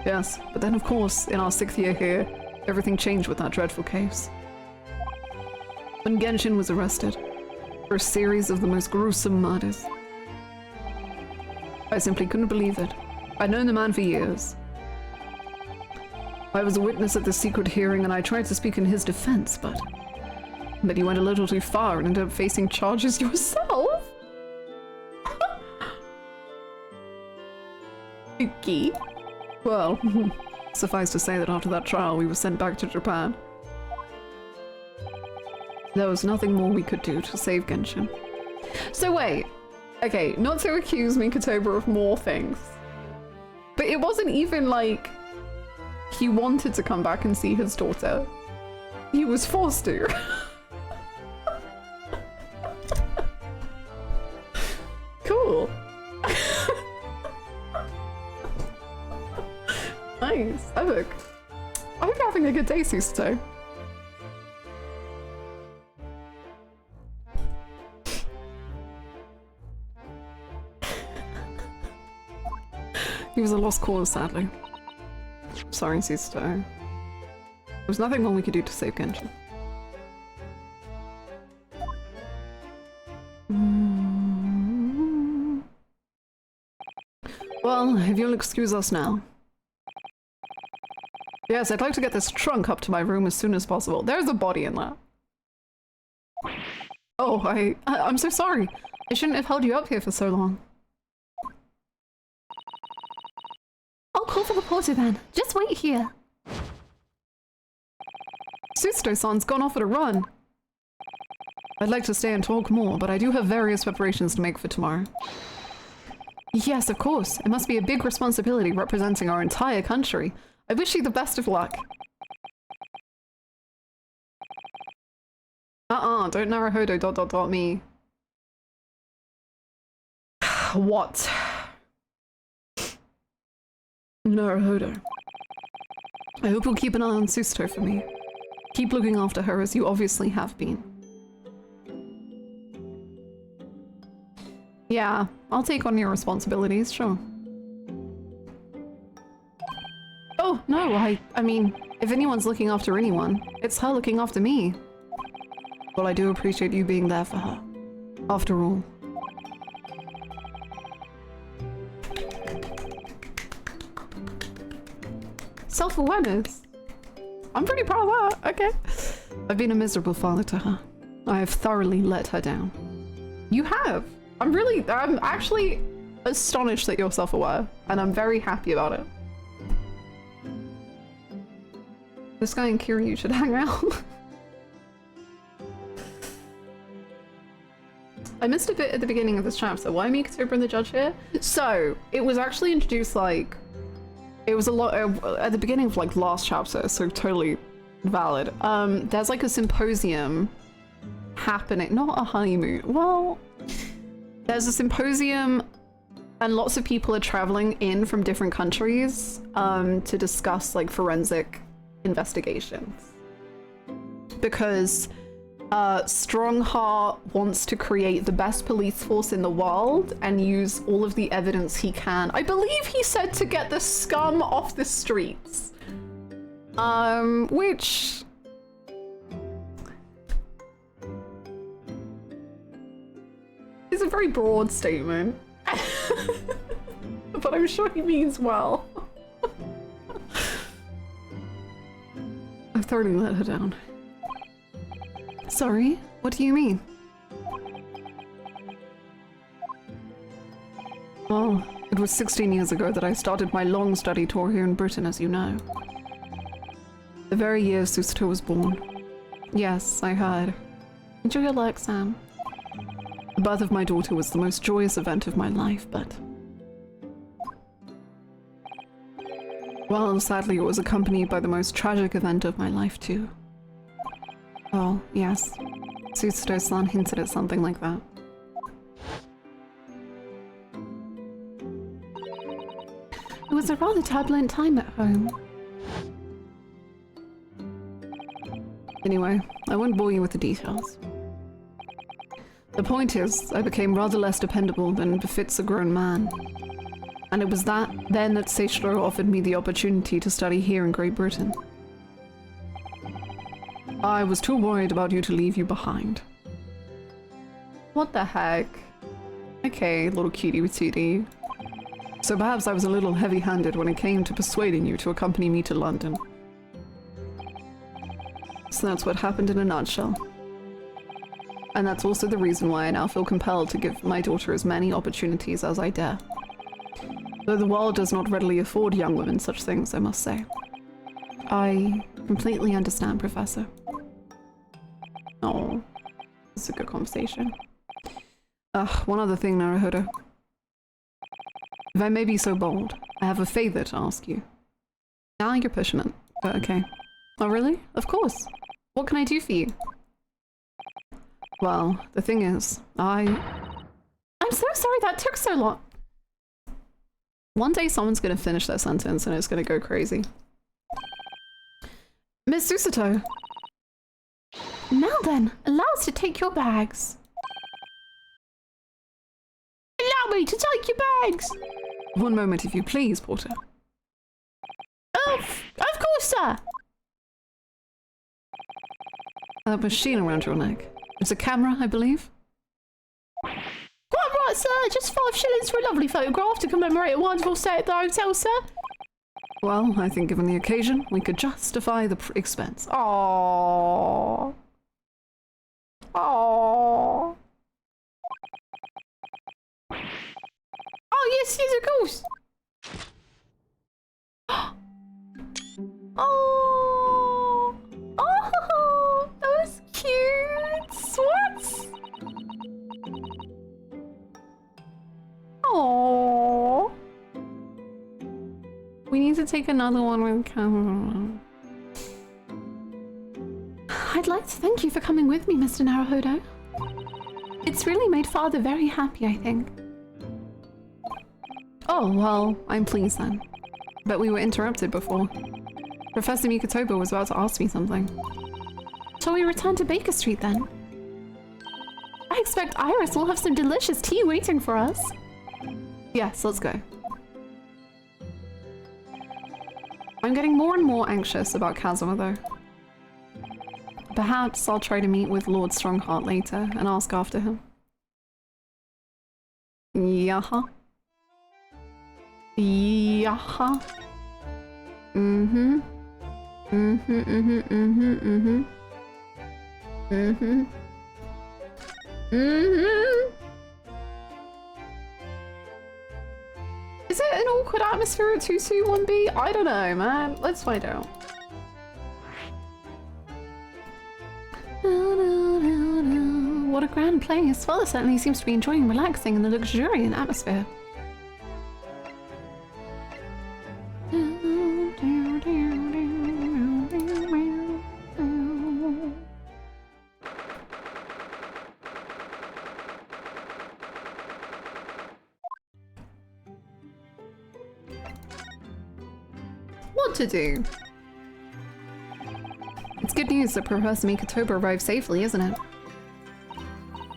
B: Yes, but then of course, in our 6th year here, everything changed with that dreadful case. When Genshin was arrested for a series of the most gruesome murders. I simply couldn't believe it. I'd known the man for years. I was a witness at the secret hearing and I tried to speak in his defense, but you went a little too far and ended up facing charges yourself? Okay. Well, suffice to say that after that trial we were sent back to Japan. There was nothing more we could do to save Genshin. So wait, okay, not to accuse Mikotoba of more things, but it wasn't even like he wanted to come back and see his daughter. He was forced to. Cool. Nice, epic. I hope you're having a good day, Susato. He was a lost cause, sadly. Sorry, Susato. There was nothing more we could do to save Genshin. Well, if you'll excuse us now. Yes, I'd like to get this trunk up to my room as soon as possible. There's a body in that. Oh, I'm so sorry. I shouldn't have held you up here for so long. I'll call for the porter then. Just wait here. Susato-san's gone off at a run. I'd like to stay and talk more, but I do have various preparations to make for tomorrow. Yes, of course. It must be a big responsibility representing our entire country. I wish you the best of luck. Don't Naruhodo ... me. What? Naruhodo. I hope you'll keep an eye on Susato for me. Keep looking after her as you obviously have been. Yeah, I'll take on your responsibilities, sure. Oh, no, I mean, if anyone's looking after anyone, it's her looking after me. Well, I do appreciate you being there for her. After all. Self-awareness. I'm pretty proud of that, okay. I've been a miserable father to her. I have thoroughly let her down. You have. I'm actually astonished that you're self-aware, and I'm very happy about it. This guy and Kiryu should hang out. I missed a bit at the beginning of this chapter. Why Mikotoba and the judge here? So, it was actually introduced like... It was a lot at the beginning of like last chapter, so totally valid. There's like a symposium happening, not a honeymoon. Well, there's a symposium and lots of people are traveling in from different countries to discuss like forensic investigations. because Strongheart wants to create the best police force in the world and use all of the evidence he can. I believe he said to get the scum off the streets. Which... is a very broad statement. But I'm sure he means well. I've thoroughly let her down. Sorry, what do you mean? Well, it was 16 years ago that I started my long study tour here in Britain, as you know. The very year Susato was born. Yes, I heard. Enjoy your luck, Sam. The birth of my daughter was the most joyous event of my life, but... well, sadly, it was accompanied by the most tragic event of my life, too. Oh, yes. Susato-san hinted at something like that. It was a rather turbulent time at home. Anyway, I won't bore you with the details. The point is, I became rather less dependable than befits a grown man. And it was then that Seichiro offered me the opportunity to study here in Great Britain. I was too worried about you to leave you behind. What the heck? Okay, little cutie patootie. So perhaps I was a little heavy-handed when it came to persuading you to accompany me to London. So that's what happened in a nutshell. And that's also the reason why I now feel compelled to give my daughter as many opportunities as I dare. Though the world does not readily afford young women such things, I must say. I completely understand, Professor. Oh, it's a good conversation. One other thing, Naruhodo. If I may be so bold, I have a favor to ask you. Now you're pushing it, but okay. Oh really? Of course. What can I do for you? Well, the thing is, I'm so sorry that took so long. One day someone's gonna finish their sentence and it's gonna go crazy. Miss Susato! Now then, allow us to take your bags. Allow me to take your bags! One moment if you please, Porter. Of course, sir! That machine around your neck. It's a camera, I believe? Quite right, sir. Just 5 shillings for a lovely photograph to commemorate a wonderful stay at the hotel, sir. Well, I think given the occasion, we could justify the expense. Aww. Aww. Oh, yes, of course. Oh. Oh, that was cute. What? Oh. We need to take another one with camera. I'd like to thank you for coming with me, Mr. Naruhodo. It's really made Father very happy, I think. Oh, well, I'm pleased then. But we were interrupted before. Professor Mikotoba was about to ask me something. Shall we return to Baker Street then? I expect Iris will have some delicious tea waiting for us. Yes, let's go. I'm getting more and more anxious about Kazuma though. Perhaps I'll try to meet with Lord Strongheart later and ask after him. Yaha. Yaha. Mm-hmm. Mm-hmm, mm-hmm, mm-hmm, mm-hmm. Mm-hmm. Mm-hmm. Is it an awkward atmosphere at 221B? I don't know, man. Let's find out. What a grand place. Father certainly seems to be enjoying relaxing in the luxuriant atmosphere. What to do? It's good news that Professor Mikotoba arrived safely, isn't it?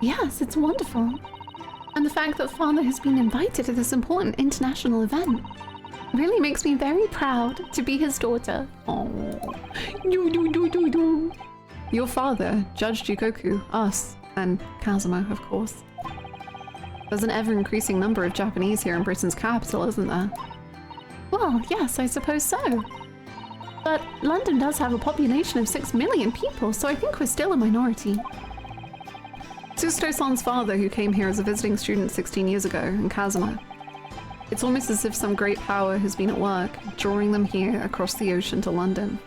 B: Yes, it's wonderful. And the fact that Father has been invited to this important international event really makes me very proud to be his daughter. Oh, your father, Judge Jukoku, us, and Kazuma, of course. There's an ever-increasing number of Japanese here in Britain's capital, isn't there? Well, yes, I suppose so. But London does have a population of 6 million people, so I think we're still a minority. Susato-san's father, who came here as a visiting student 16 years ago, and Kazuma. It's almost as if some great power has been at work, drawing them here across the ocean to London.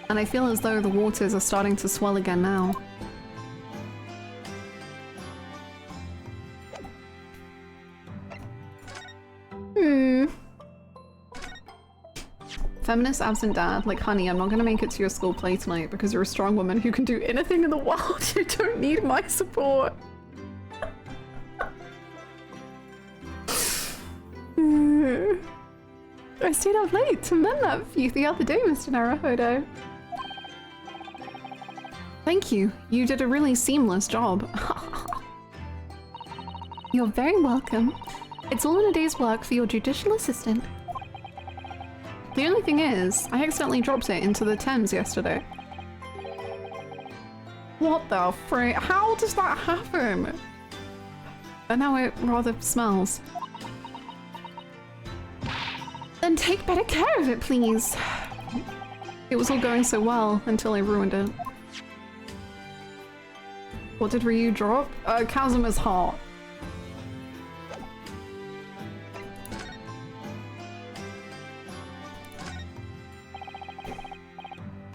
B: And I feel as though the waters are starting to swell again now. Feminist absent dad, like, honey, I'm not gonna make it to your school play tonight because you're a strong woman who can do anything in the world. You don't need my support. I stayed up late to mend that for you the other day, Mr. Naruhodo. Thank you. You did a really seamless job. You're very welcome. It's all in a day's work for your judicial assistant. The only thing is, I accidentally dropped it into the Thames yesterday. What the frick? How does that happen? And now it rather smells. Then take better care of it, please. It was all going so well until I ruined it. What did Ryu drop? Kazuma's heart.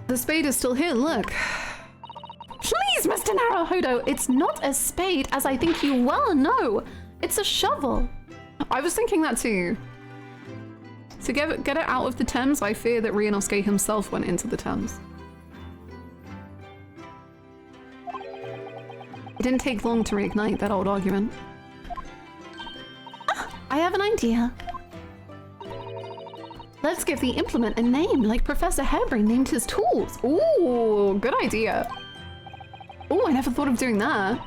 B: The spade is still here, look. Please, Mr. Naruhodo, it's not a spade, as I think you well know. It's a shovel. I was thinking that too. To get it out of the Thames, I fear that Ryunosuke himself went into the Thames. It didn't take long to reignite that old argument. Ah, I have an idea. Let's give the implement a name, like Professor Harebrained named his tools. Ooh, good idea. Ooh, I never thought of doing that.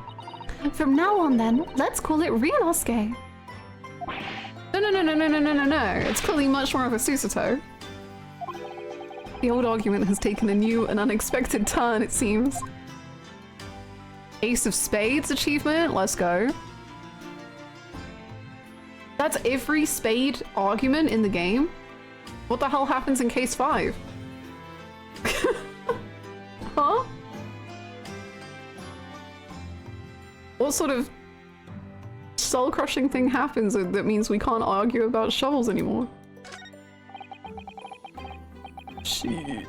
B: From now on then, let's call it Ryunosuke. No. It's clearly much more of a Susato. The old argument has taken a new and unexpected turn, it seems. Ace of Spades achievement, let's go. That's every spade argument in the game? What the hell happens in case 5? Huh? What sort of soul-crushing thing happens that means we can't argue about shovels anymore? Shit.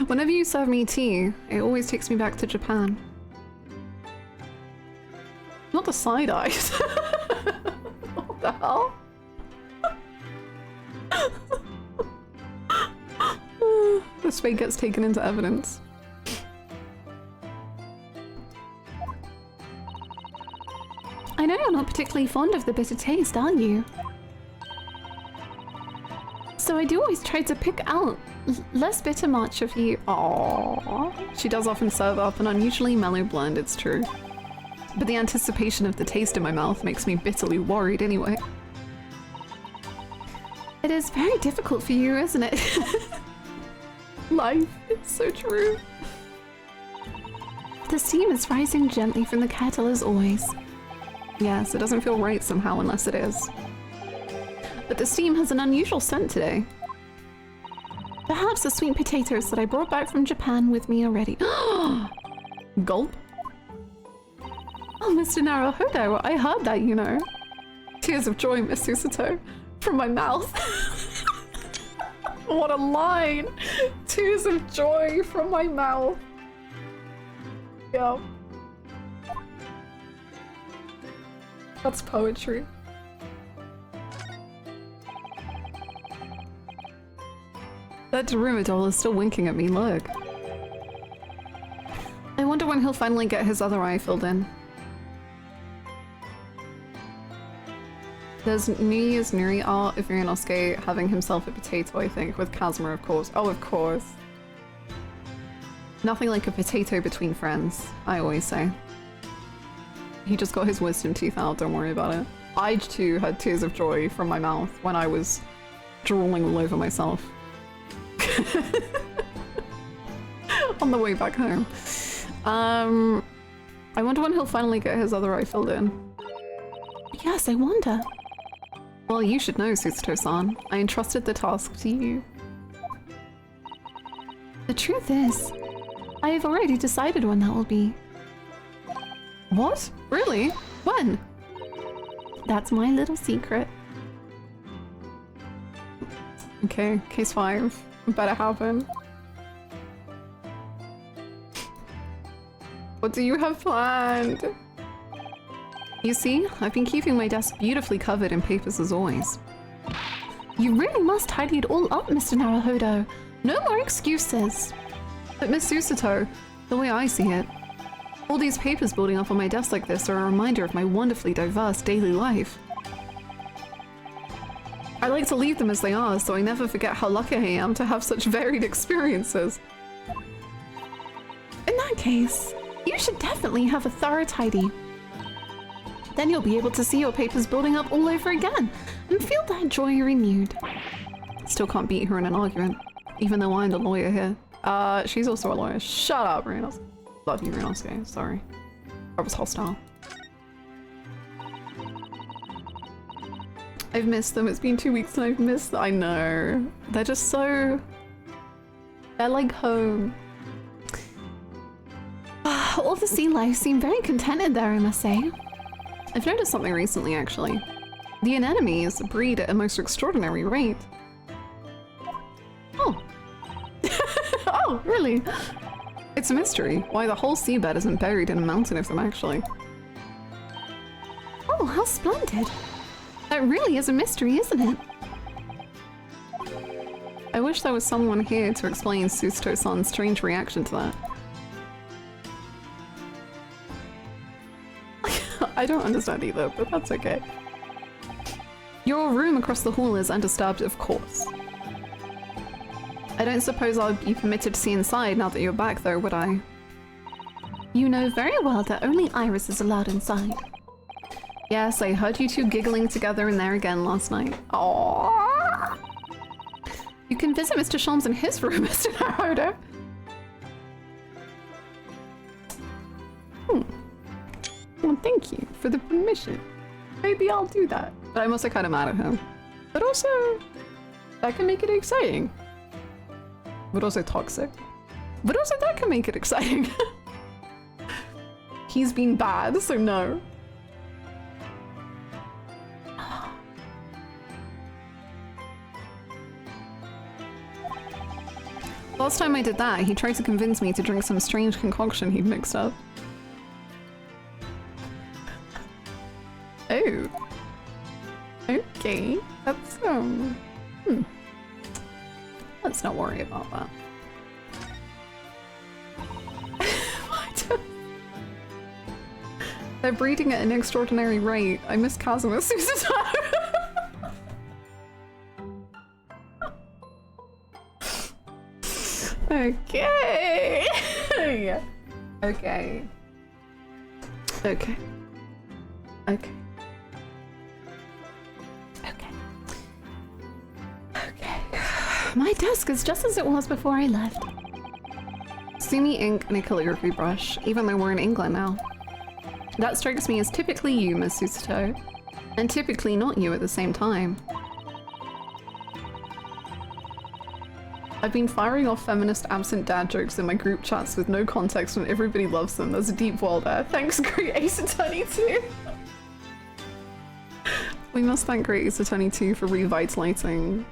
B: Whenever you serve me tea, it always takes me back to Japan. Not the side-eyes. What the hell? The spade gets taken into evidence. I know you're not particularly fond of the bitter taste, are you? So I do always try to pick out less bitter much of you. Aww. She does often serve up an unusually mellow blend, it's true. But the anticipation of the taste in my mouth makes me bitterly worried anyway. It is very difficult for you, isn't it? Life, it's so true. The steam is rising gently from the kettle as always. Yes, it doesn't feel right somehow unless it is. But the steam has an unusual scent today. Perhaps the sweet potatoes that I brought back from Japan with me already. Gulp. Oh, Mr. Naruhodo, I heard that, you know. Tears of joy, Miss Susato, from my mouth. What a line! Tears of joy from my mouth. Yeah. That's poetry. That Derimadol is still winking at me, look. I wonder when he'll finally get his other eye filled in. There's New Year's Nuri art of Ryunosuke having himself a potato, I think, with Kazuma, of course. Oh, of course. Nothing like a potato between friends, I always say. He just got his wisdom teeth out, don't worry about it. I too had tears of joy from my mouth when I was drooling all over myself. On the way back home. I wonder when he'll finally get his other eye filled in. Yes, I wonder. Well, you should know, Susato-san. I entrusted the task to you. The truth is, I have already decided when that will be. What? Really? When? That's my little secret. Okay, case 5. Better happen. What do you have planned? You see, I've been keeping my desk beautifully covered in papers as always. You really must tidy it all up, Mr. Naruhodo. No more excuses. But Miss Susato, the way I see it, all these papers building up on my desk like this are a reminder of my wonderfully diverse daily life. I like to leave them as they are, so I never forget how lucky I am to have such varied experiences. In that case, you should definitely have a thorough tidy. Then you'll be able to see your papers building up all over again and feel that joy renewed. Still can't beat her in an argument, even though I'm the lawyer here. She's also a lawyer. Shut up, Ryunosuke. Love you, Ryunosuke. Sorry. I was hostile. I've missed them. It's been 2 weeks and I've missed them. I know. They're just so... They're like home. All the sea life seem very contented there, I must say. I've noticed something recently, actually. The anemones breed at a most extraordinary rate. Oh. Oh, really? It's a mystery why the whole seabed isn't buried in a mountain of them, actually. Oh, how splendid. That really is a mystery, isn't it? I wish there was someone here to explain Susato-san's strange reaction to that. I don't understand either, but that's okay. Your room across the hall is undisturbed, of course. I don't suppose I'll be permitted to see inside now that you're back, though, would I? You know very well that only Iris is allowed inside. Yes, I heard you two giggling together in there again last night. Aww. You can visit Mr. Sholmes in his room, Mr. Naruto. Well, thank you for the permission. Maybe I'll do that. But I'm also kind of mad at him. But also, that can make it exciting. But also toxic. But also that can make it exciting. He's been bad, so no. Last time I did that, he tried to convince me to drink some strange concoction he'd mixed up. Oh. Okay. That's, Let's not worry about that. What? They're breeding at an extraordinary rate. I miss Kazuma Susato. Okay. Okay. Okay. Okay. Okay. Okay. My desk is just as it was before I left. Sumi ink and a calligraphy brush, even though we're in England now. That strikes me as typically you, Miss Susato, and typically not you at the same time. I've been firing off feminist absent dad jokes in my group chats with no context when everybody loves them. There's a deep well there. Thanks, Great Ace Attorney 2. We must thank Great Ace Attorney 2 for revitalizing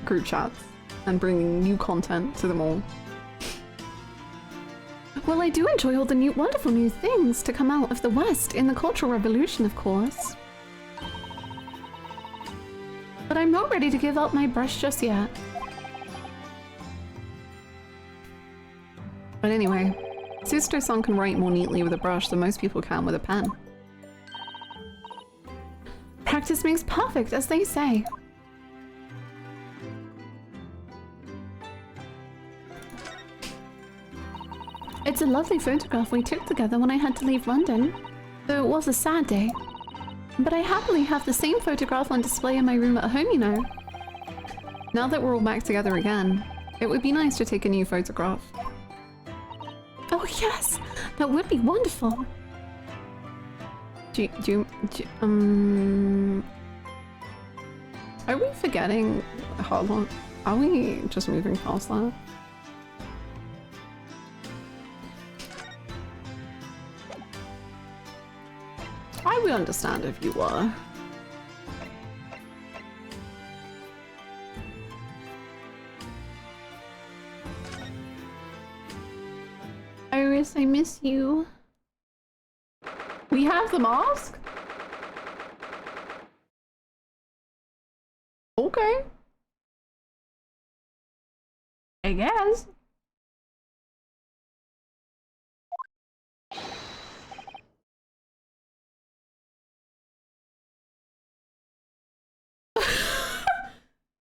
B: group chats and bringing new content to them all. Well, I do enjoy all the wonderful new things to come out of the West in the Cultural Revolution, of course. But I'm not ready to give up my brush just yet. But anyway, Susato-san can write more neatly with a brush than most people can with a pen. Practice makes perfect, as they say. It's a lovely photograph we took together when I had to leave London, though it was a sad day. But I happily have the same photograph on display in my room at home, you know. Now that we're all back together again, it would be nice to take a new photograph. Oh yes, that would be wonderful. Are we forgetting how long? Are we just moving past that? I would understand if you were. Iris, I miss you. We have the mask? Okay. I guess.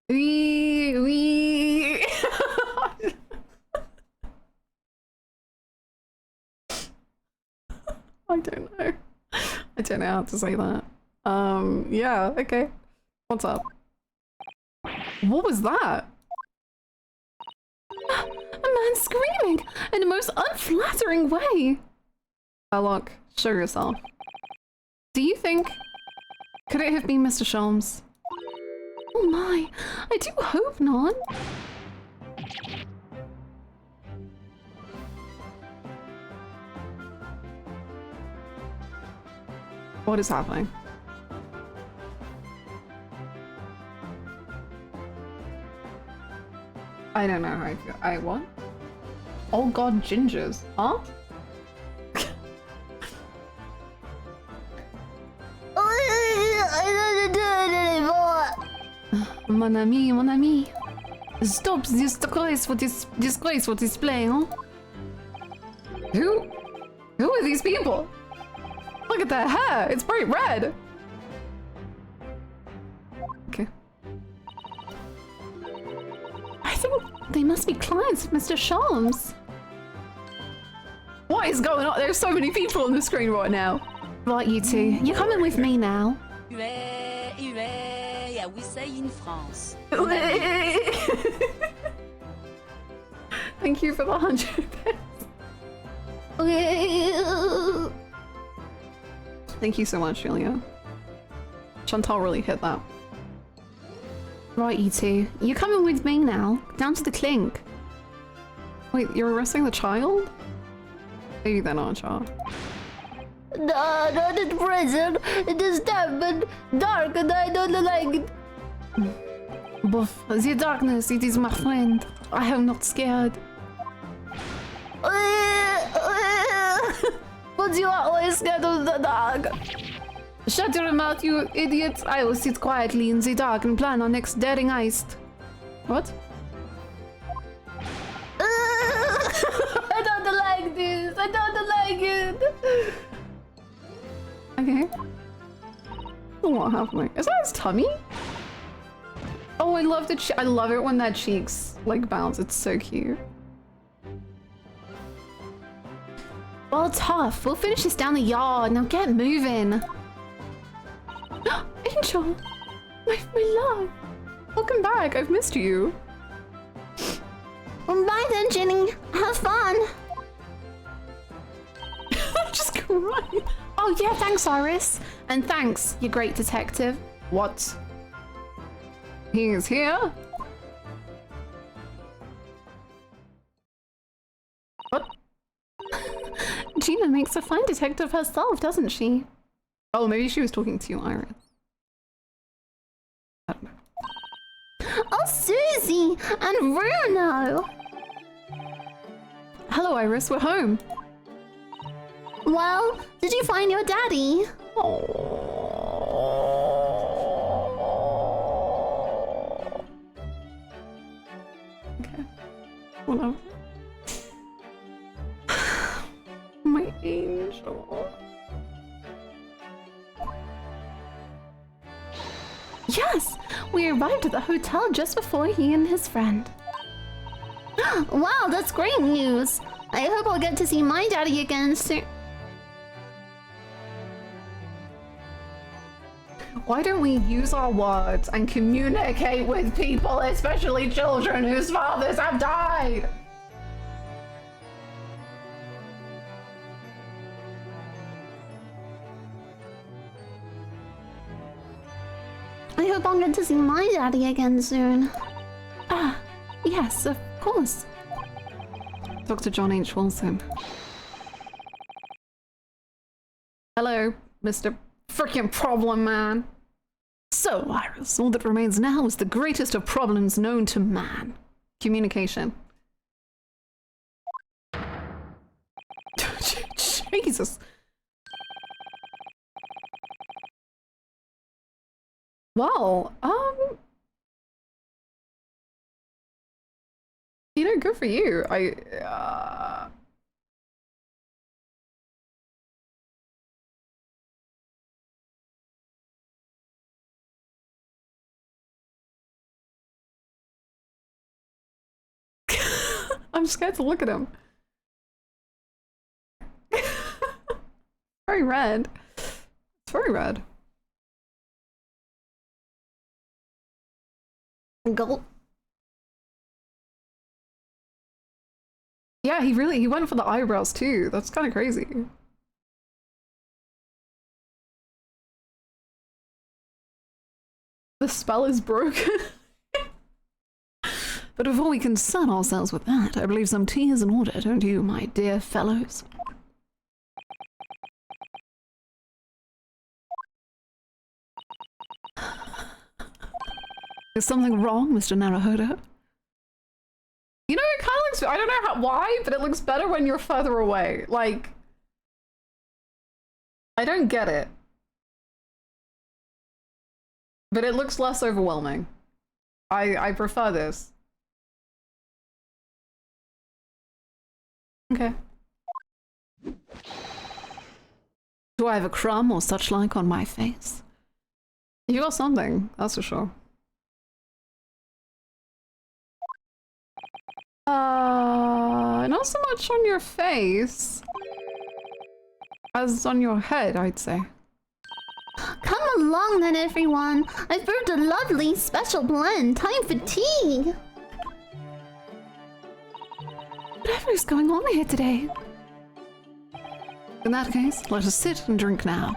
B: We I don't know. I don't know how to say that. Yeah, okay. What's up? What was that? A man screaming in the most unflattering way. Sherlock, show yourself. Do you think... Could it have been Mr. Sholmes? Oh my, I do hope not. What is happening? I don't know how I feel. I what? Oh god, gingers. Huh?
A: I don't do it anymore.
B: Mon ami, mon ami. Stop this disgraceful display, huh? Who are these people? Look at their hair, it's bright red. Okay. I think they must be clients of Mr. Sholmes. What is going on? There's so many people on the screen right now. Right, you two, you're coming with me now.
J: We say in France.
B: Thank you for the 100 bits. Thank you so much, Julia. Chantal really hit that. Right, you two. You're coming with me now. Down to the clink. Wait, you're arresting the child? Maybe they're not a child.
A: No, not in prison. It is damp and dark and I don't like it.
B: But the darkness, it is my friend. I am not scared.
A: But you are always scared of the dark.
B: Shut your mouth, you idiot. I will sit quietly in the dark and plan our next daring heist. What?
A: I don't like this. I don't like it.
B: Okay. What happening? Is that his tummy? Oh, I love the I love it when that cheeks like bounce. It's so cute. Well, tough. We'll finish this down the yard. Now get moving. Angel, my love. Welcome back. I've missed you.
A: Bye then, Jenny. Have fun.
B: Just crying. Oh yeah, thanks, Iris. And thanks, you great detective. What? He is here? What? Gina makes a fine detective herself, doesn't she? Oh, maybe she was talking to you, Iris. I don't know.
A: Oh, Susie and Bruno.
B: Hello, Iris. We're home.
A: Well, did you find your daddy?
B: Oh. Okay. Whatever. My angel. Yes! We arrived at the hotel just before he and his friend.
K: Wow, that's great news! I hope I'll get to see my daddy again soon.
B: Why don't we use our words and communicate with people, especially children whose fathers have died?
K: I hope I'll get to see my daddy again soon.
B: Ah, yes, of course. Dr. John H. Wilson. Hello, Mr. Frickin' Problem Man. So, Iris, all that remains now is the greatest of problems known to man. Communication. Jesus. Well, you know, good for you. I'm scared to look at him. Very red. It's very red.
K: Gulp.
B: Yeah, he went for the eyebrows too. That's kind of crazy. The spell is broken. But before we concern ourselves with that, I believe some tea is in order, don't you, my dear fellows? Is something wrong, Mr. Naruhodo? You know, it kind of looks, I don't know why, but it looks better when you're further away. Like, I don't get it. But it looks less overwhelming. I prefer this. Okay. Do I have a crumb or such like on my face? You got something, that's for sure. Not so much on your face as on your head, I'd say.
K: Come along then, everyone. I've brewed a lovely special blend. Time for tea.
B: Whatever is going on here today? In that case, let us sit and drink now.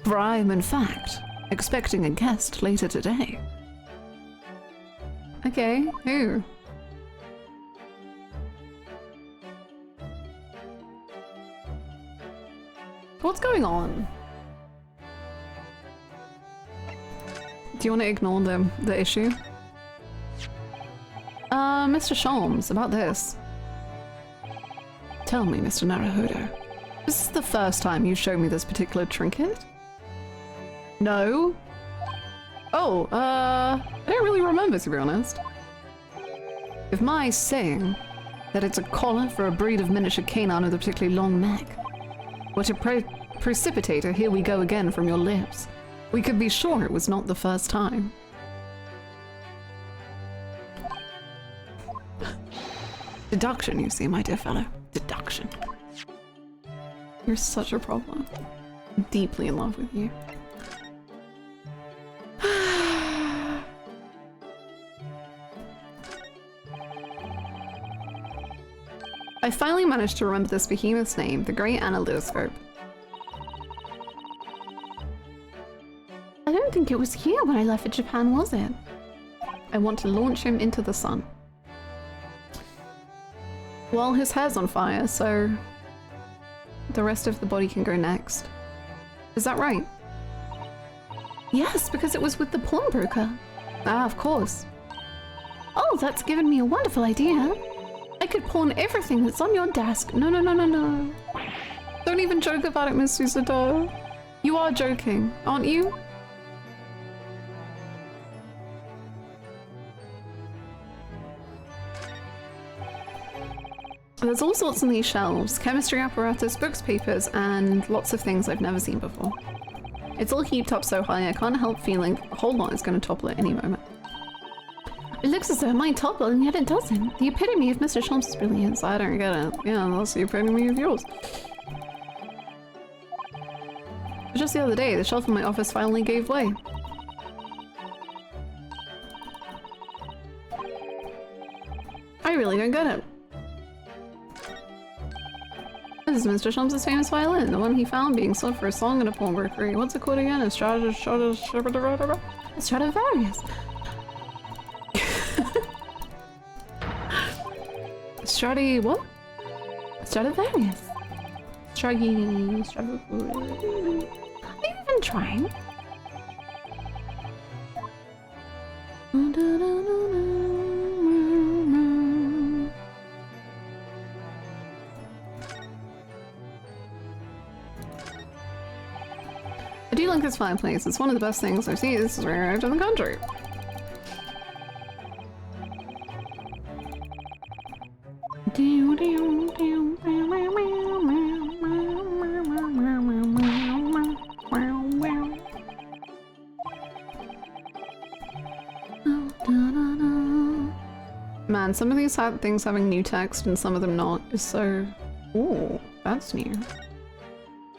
B: For I am, in fact, expecting a guest later today. Okay, who? What's going on? Do you want to ignore the issue? Mr. Sholmes, about this. Tell me, Mr. Naruhodo. This is the first time you've shown me this particular trinket? No? Oh, I don't really remember, to be honest. If my saying that it's a collar for a breed of miniature canine with a particularly long neck were to precipitate a "here we go again" from your lips, we could be sure it was not the first time. Deduction, you see, my dear fellow. Deduction. You're such a problem. I'm deeply in love with you. I finally managed to remember this behemoth's name, the Great Analytoscope.
K: I don't think it was here when I left for Japan, was it?
B: I want to launch him into the sun. Well, his hair's on fire, so the rest of the body can go next. Is that right?
K: Yes, because it was with the pawnbroker.
B: Ah, of course.
K: Oh, that's given me a wonderful idea. I could pawn everything that's on your desk. No, no, no, no, no.
B: Don't even joke about it, Miss Susato. You are joking, aren't you? There's all sorts on these shelves. Chemistry apparatus, books, papers, and lots of things I've never seen before. It's all heaped up so high I can't help feeling a whole lot is going to topple at any moment. It looks as though it might topple, and yet it doesn't. The epitome of Mr. Sholmes' brilliance. I don't get it. Yeah, that's the epitome of yours. Just the other day, the shelf in my office finally gave way. I really don't get it. This is Mr. Sholmes' famous violin, the one he found being sold for a song at a pawnbrokery. What's it called again? A Stradivarius. Stradi what? Stradivarius. Stradivarius. Are you even trying? I do like this fireplace. It's one of the best things I've seen. This is rare out in the country. Man, some of these things having new text and some of them not is so... Ooh, that's new.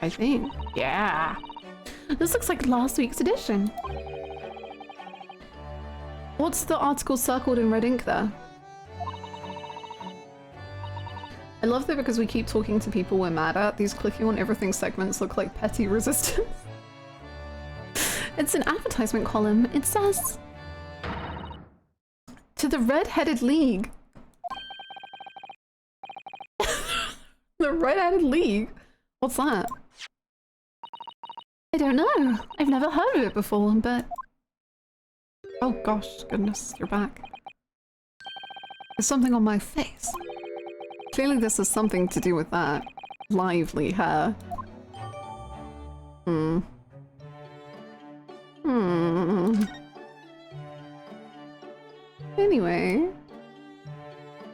B: I think. Yeah. This looks like last week's edition. What's the article circled in red ink there? I love that because we keep talking to people we're mad at, these clicking on everything segments look like petty resistance. It's an advertisement column. It says... To the Red-Headed League. The Red-Headed League? What's that? I don't know. I've never heard of it before, but... Oh gosh, goodness, you're back. There's something on my face. Clearly this has something to do with that. Lively hair. Anyway.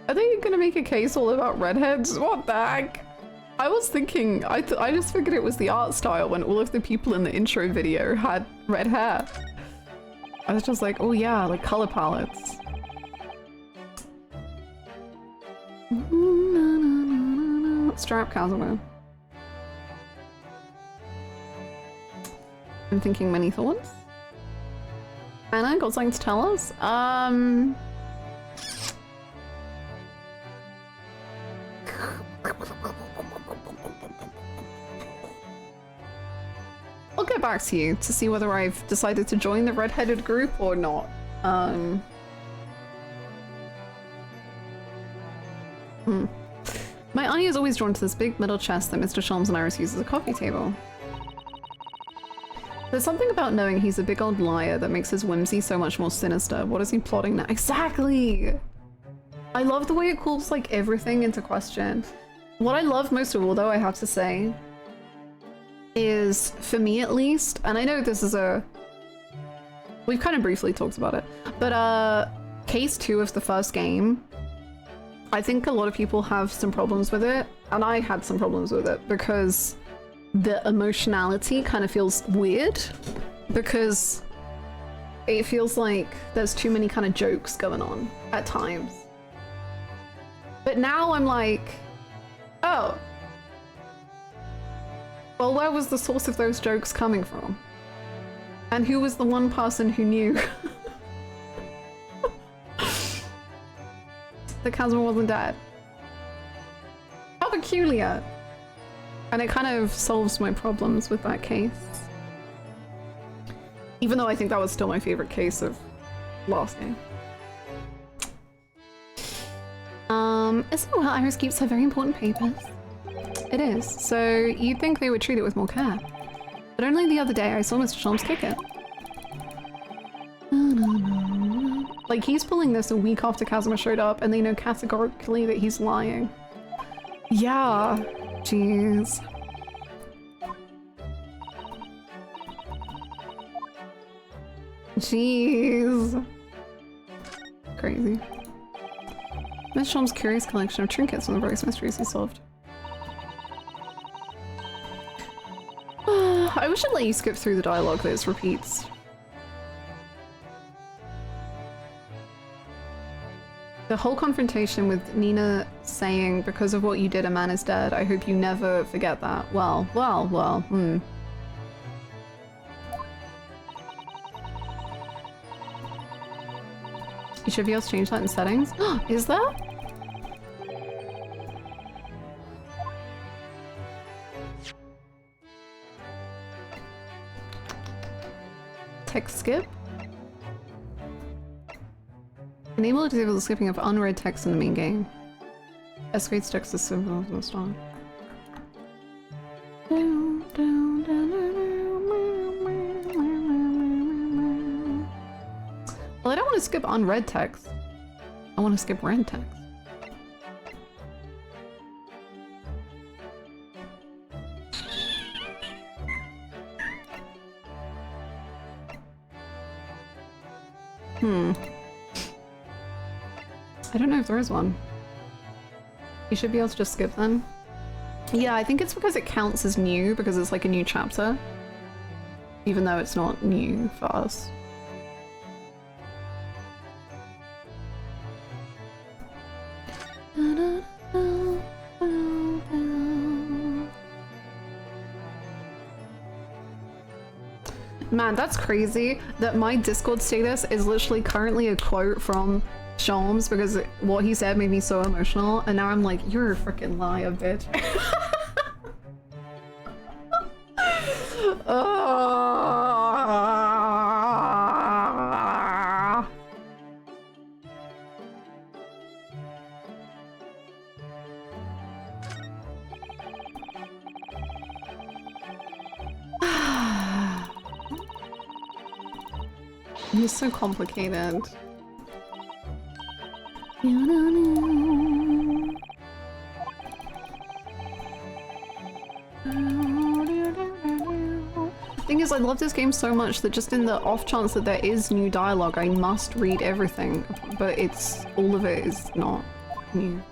B: Are they gonna make a case all about redheads? What the heck? I was thinking, I just figured it was the art style when all of the people in the intro video had red hair. I was just like, oh yeah, like color palettes. Strap Casimir. I'm thinking many thoughts. Anna, got something to tell us? I'll get back to you to see whether I've decided to join the red-headed group or not. My eye is always drawn to this big metal chest that Mr. Sholmes and Iris use as a coffee table. There's something about knowing he's a big old liar that makes his whimsy so much more sinister. What is he plotting now? Exactly! I love the way it calls like everything into question. What I love most of all, though, I have to say, is, for me at least, and I know this is a... We've kind of briefly talked about it, but case 2 of the first game, I think a lot of people have some problems with it, and I had some problems with it, because the emotionality kind of feels weird, because it feels like there's too many kind of jokes going on at times. But now I'm like, oh, well, where was the source of those jokes coming from? And who was the one person who knew that Casimir wasn't dead? How peculiar. And it kind of solves my problems with that case. Even though I think that was still my favorite case of last game. Isn't it well Iris keeps her very important papers? It is, so you'd think they would treat it with more care. But only the other day I saw Mr. Sholmes kick it. Like, he's pulling this a week after Casimir showed up, and they know categorically that he's lying. Yeah. Jeez. Jeez. Crazy. Miss Sholmes' curious collection of trinkets from the various mysteries he solved. I we should let you skip through the dialogue that repeats. The whole confrontation with Nina saying, because of what you did, a man is dead. I hope you never forget that. Well, You should be able to change that in settings. Is there? Text skip? Enable or disable the skipping of unread text in the main game. Escalates text is simple from the start. Well, I don't want to skip unread text. I want to skip read text. I don't know if there is one. You should be able to just skip them. Yeah, I think it's because it counts as new because it's like a new chapter. Even though it's not new for us. Man, that's crazy that my Discord status is literally currently a quote from Sholmes because what he said made me so emotional, and now I'm like, you're a freaking liar, bitch. He's so complicated. Thing is, I love this game so much that just in the off chance that there is new dialogue, I must read everything, but it's all of it is not new.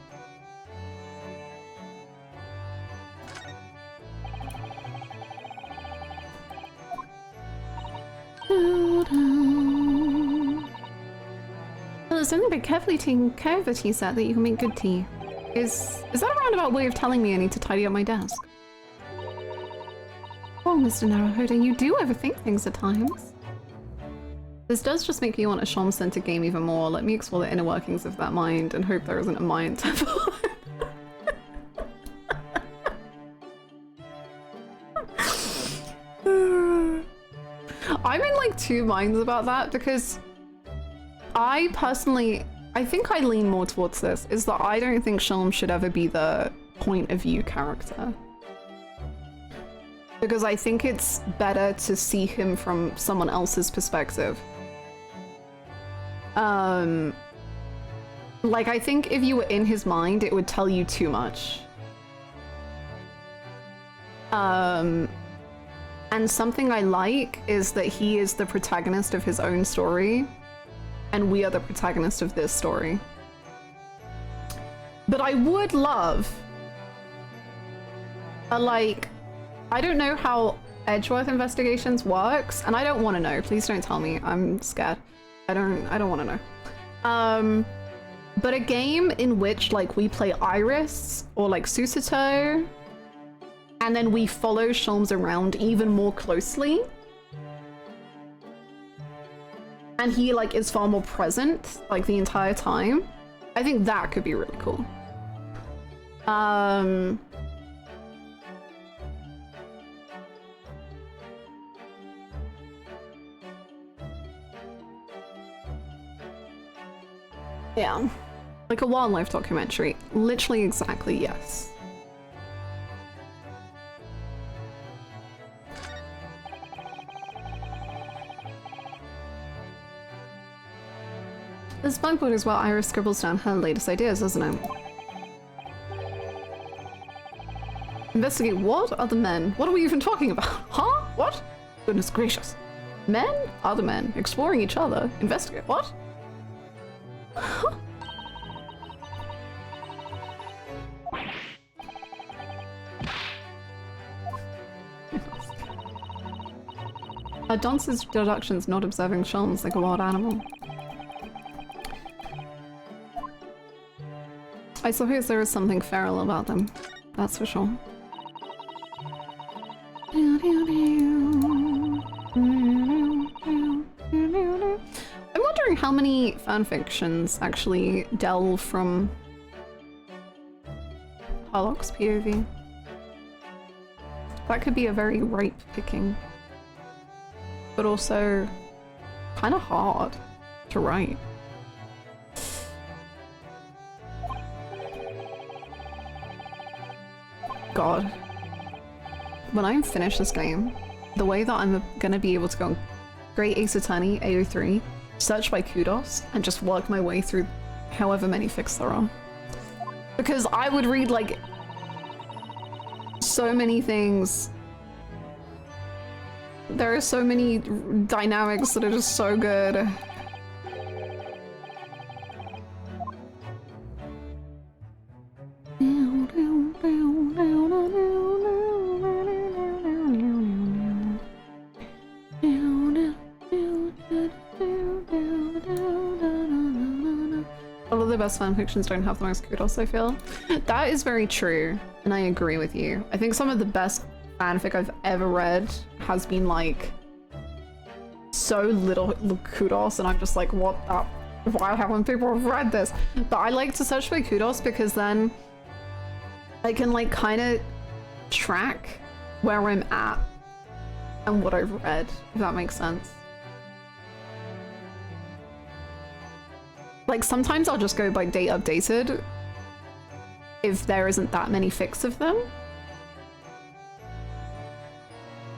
B: There's something about carefully taking care of the tea set that you can make good tea. Is that a roundabout way of telling me I need to tidy up my desk? Oh, Mr. Naruhodo, you do overthink things at times. This does just make me want a Sholmes-centered game even more. Let me explore the inner workings of that mind and hope there isn't a Mayan temple. I'm in like two minds about that because I personally, I think I lean more towards this, is that I don't think Sholmes should ever be the point of view character. Because I think it's better to see him from someone else's perspective. Like, I think if you were in his mind, it would tell you too much. And something I like is that he is the protagonist of his own story, and we are the protagonist of this story. But I would love a, like, I don't know how Edgeworth Investigations works, and I don't want to know. Please don't tell me. I'm scared. I don't want to know. But a game in which, like, we play Iris or like Susato, and then we follow Sholmes around even more closely. And he, like, is far more present, like, the entire time. I think that could be really cool. Yeah. Like a wildlife documentary. Literally exactly, yes. This blackboard is where Iris scribbles down her latest ideas, isn't it? Investigate what? Other men? What are we even talking about? Huh? What? Goodness gracious. Men? Other men. Exploring each other. Investigate what? Huh? Dance's deductions not observing Shulms like a wild animal. I suppose there is something feral about them, that's for sure. I'm wondering how many fanfictions actually delve from Harlock's POV. That could be a very ripe picking, but also kind of hard to write. God. When I finish this game, the way that I'm gonna be able to go Great Ace Attorney AO3, search by kudos, and just work my way through however many fics there are. Because I would read like so many things. There are so many dynamics that are just so good. All of the best fanfictions don't have the most kudos, I feel. That is very true, and I agree with you. I think some of the best fanfic I've ever read has been like so little kudos, and I'm just like, what the? Why haven't people read this? But I like to search by kudos because then I can like kind of track where I'm at and what I've read, if that makes sense. Like sometimes I'll just go by date updated if there isn't that many fics of them.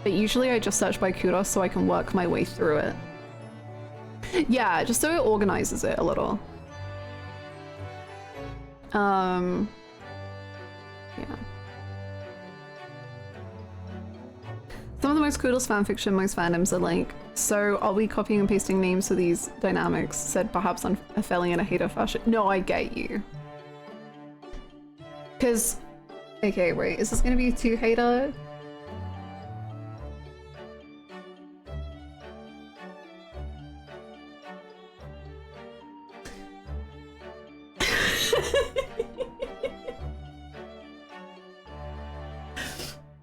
B: But usually I just search by kudos so I can work my way through it. Yeah, just so it organizes it a little. Yeah. Some of the most kudos fanfiction most fandoms are like, so are we copying and pasting names for these dynamics, said perhaps unfairly in a hater fashion? No, I get you. Cause, okay, wait, is this gonna be too hater?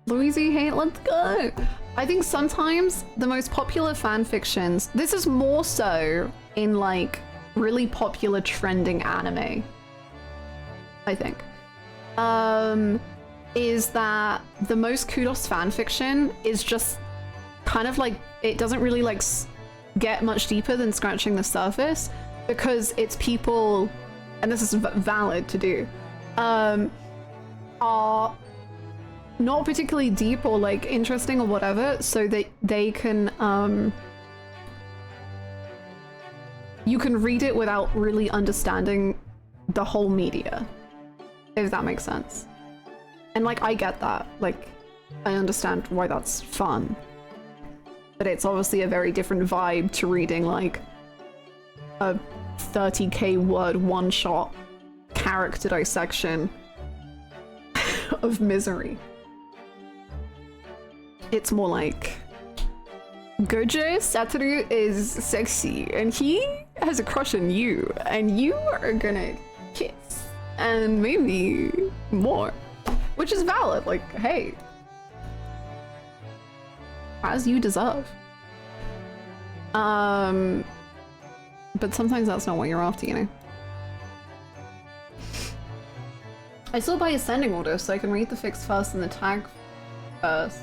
B: louiseyhannah, let's go! I think sometimes the most popular fanfictions, this is more so in like really popular trending anime, I think, is that the most kudos fanfiction is just kind of like, it doesn't really like get much deeper than scratching the surface because it's people, and this is valid to do, are not particularly deep or like interesting or whatever, so that they can you can read it without really understanding the whole media, if that makes sense. And like I get that, like I understand why that's fun, but it's obviously a very different vibe to reading like a 30k word one-shot character dissection of misery. It's more like, Gojo Satoru is sexy and he has a crush on you and you are gonna kiss and maybe more, which is valid, like, hey, as you deserve. But sometimes that's not what you're after, you know. I still buy ascending order so I can read the fics first and the tag first.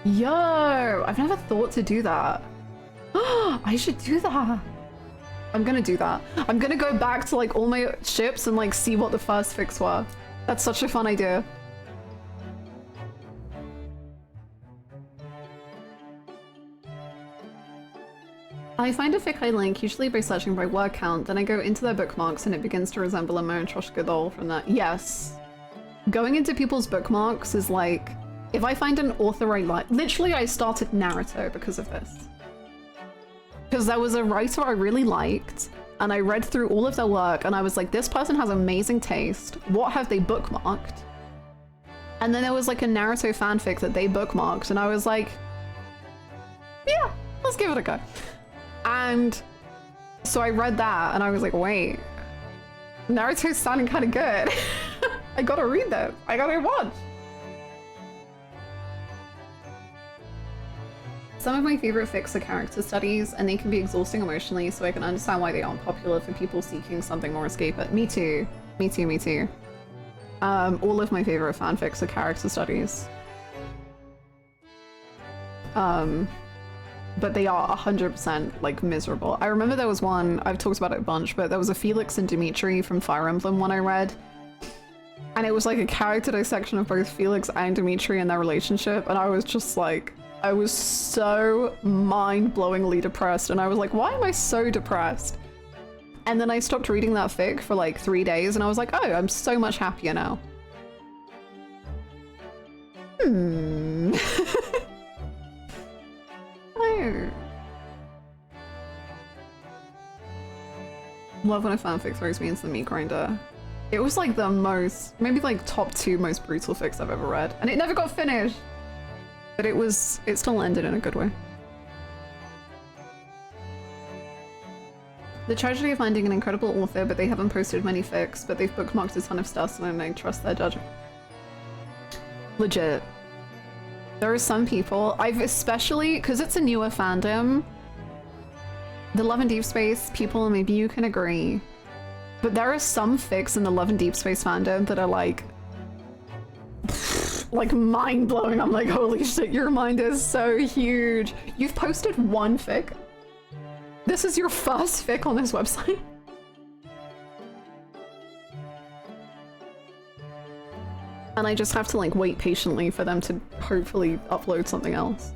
B: Yo, I've never thought to do that. I should do that. I'm gonna do that. I'm gonna go back to like all my ships and like see what the first fics were. That's such a fun idea. I find a fic I link usually by searching by word count, then I go into their bookmarks and it begins to resemble a Marintroshka doll from that. Yes. Going into people's bookmarks is like, if I find an author I like, literally I started Naruto because of this. Because there was a writer I really liked and I read through all of their work and I was like, this person has amazing taste. What have they bookmarked? And then there was like a Naruto fanfic that they bookmarked and I was like, Yeah, let's give it a go. And so I read that and I was like, wait, Naruto's sounding kind of good. I gotta read this. I gotta watch. Some of my favorite fics are character studies, and they can be exhausting emotionally, so I can understand why they aren't popular for people seeking something more escapist. Me too. Me too, me too. All of my favorite fanfics are character studies. But they are 100% like miserable. I remember there was one, I've talked about it a bunch, but there was a Felix and Dimitri from Fire Emblem one I read. And it was like a character dissection of both Felix and Dimitri and their relationship, and I was just like, I was so mind-blowingly depressed, and I was like, why am I so depressed? And then I stopped reading that fic for like 3 days, and I was like, oh, I'm so much happier now. Oh. Love when a fanfic throws me into the meat grinder. It was like the most, maybe like top 2 most brutal fics I've ever read, and it never got finished. But it still ended in a good way. The tragedy of finding an incredible author, but they haven't posted many fics, but they've bookmarked a ton of stuff, so I trust their judgment. Legit. There are some people, I've especially, because it's a newer fandom, the Love and Deep Space people, maybe you can agree, but there are some fics in the Love and Deep Space fandom that are like mind-blowing. I'm like, holy shit, your mind is so huge. You've posted one fic? This is your first fic on this website? And I just have to like wait patiently for them to hopefully upload something else.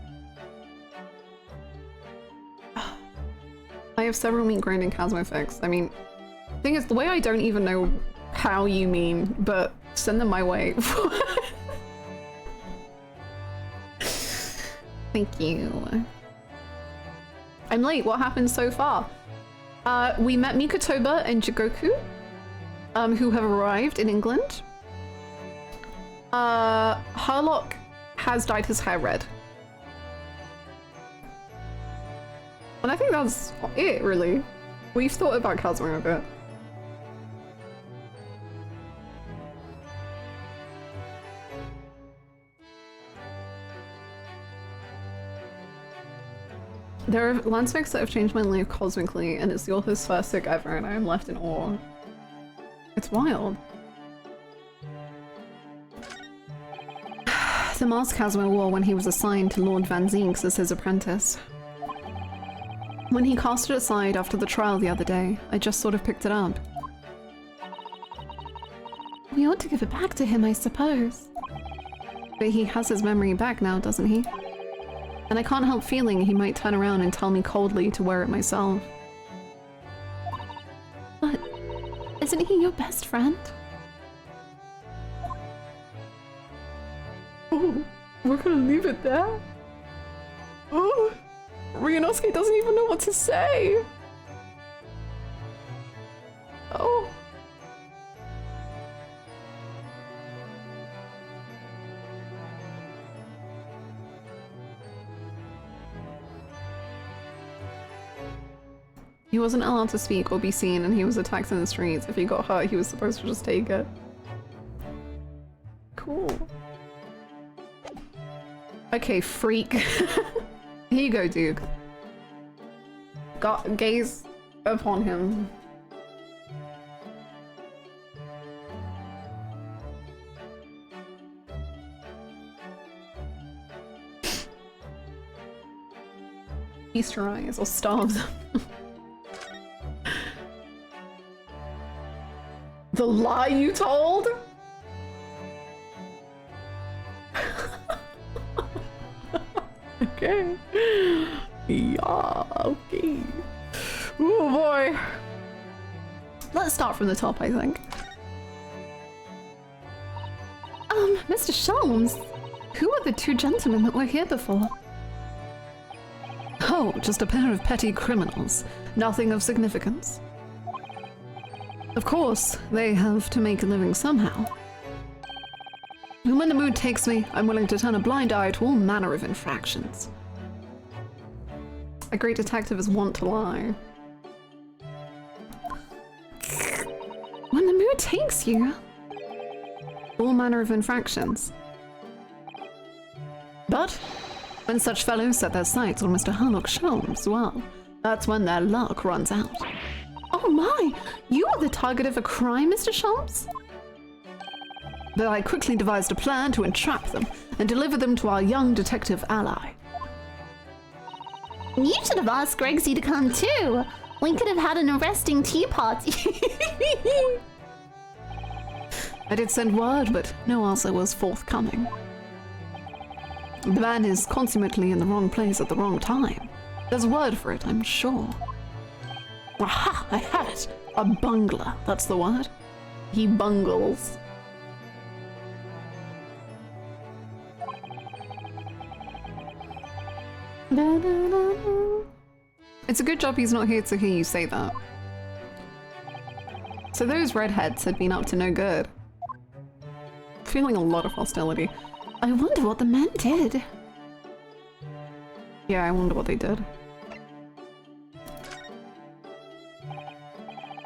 B: I have several meat grinding Kazmo fics. I mean, thing is, the way I don't even know how you mean, but send them my way. Thank you. I'm late. What happened so far? We met Mikotoba and Jigoku, who have arrived in England. Harlock has dyed his hair red. And I think that's it, really. We've thought about Kazuma a bit. There are landscapes that have changed my life cosmically, and it's the author's first fic ever, and I am left in awe. It's wild. The mask Kazuma wore when he was assigned to Lord Van Zinks as his apprentice. When he cast it aside after the trial the other day, I just sort of picked it up. We ought to give it back to him, I suppose. But he has his memory back now, doesn't he? And I can't help feeling he might turn around and tell me coldly to wear it myself. But isn't he your best friend? Oh, we're gonna leave it there? Oh, Ryunosuke doesn't even know what to say. Oh. He wasn't allowed to speak or be seen, and he was attacked in the streets. If he got hurt, he was supposed to just take it. Cool. Okay, freak. Here you go, Duke. Gaze upon him. Feast your eyes or starve them. The lie you told? Okay. Yeah, okay. Oh boy. Let's start from the top, I think. Mr. Sholmes, who are the 2 gentlemen that were here before? Oh, just a pair of petty criminals. Nothing of significance. Of course, they have to make a living somehow. And when the mood takes me, I'm willing to turn a blind eye to all manner of infractions. A great detective is wont to lie. When the mood takes you. All manner of infractions. But when such fellows set their sights on Mr. Sherlock Holmes, well, that's when their luck runs out. Oh my! You are the target of a crime, Mr. Holmes? But I quickly devised a plan to entrap them and deliver them to our young detective ally.
K: You should have asked Gregsy to come too. We could have had an arresting tea party.
B: I did send word, but no answer was forthcoming. The man is consummately in the wrong place at the wrong time. There's a word for it, I'm sure. Aha! I have it! A bungler, that's the word. He bungles. It's a good job he's not here to hear you say that. So those redheads had been up to no good. Feeling a lot of hostility.
K: I wonder what the men did.
B: Yeah, I wonder what they did.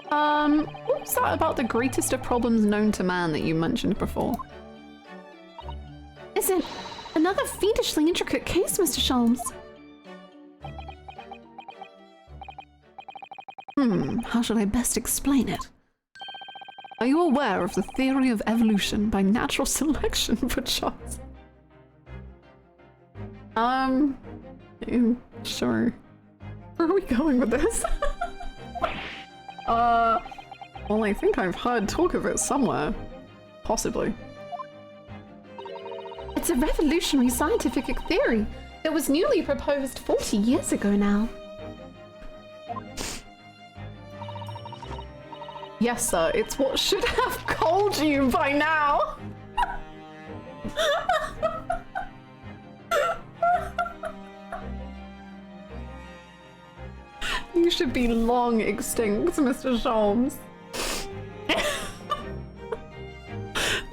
B: What was that about the greatest of problems known to man that you mentioned before?
K: Is it another fiendishly intricate case, Mr. Holmes?
B: How should I best explain it? Are you aware of the theory of evolution by natural selection for shots? Sure. Where are we going with this? Well, I think I've heard talk of it somewhere. Possibly.
K: It's a revolutionary scientific theory that was newly proposed 40 years ago now.
B: Yes, sir, it's what should have called you by now! You should be long extinct, Mr. Holmes.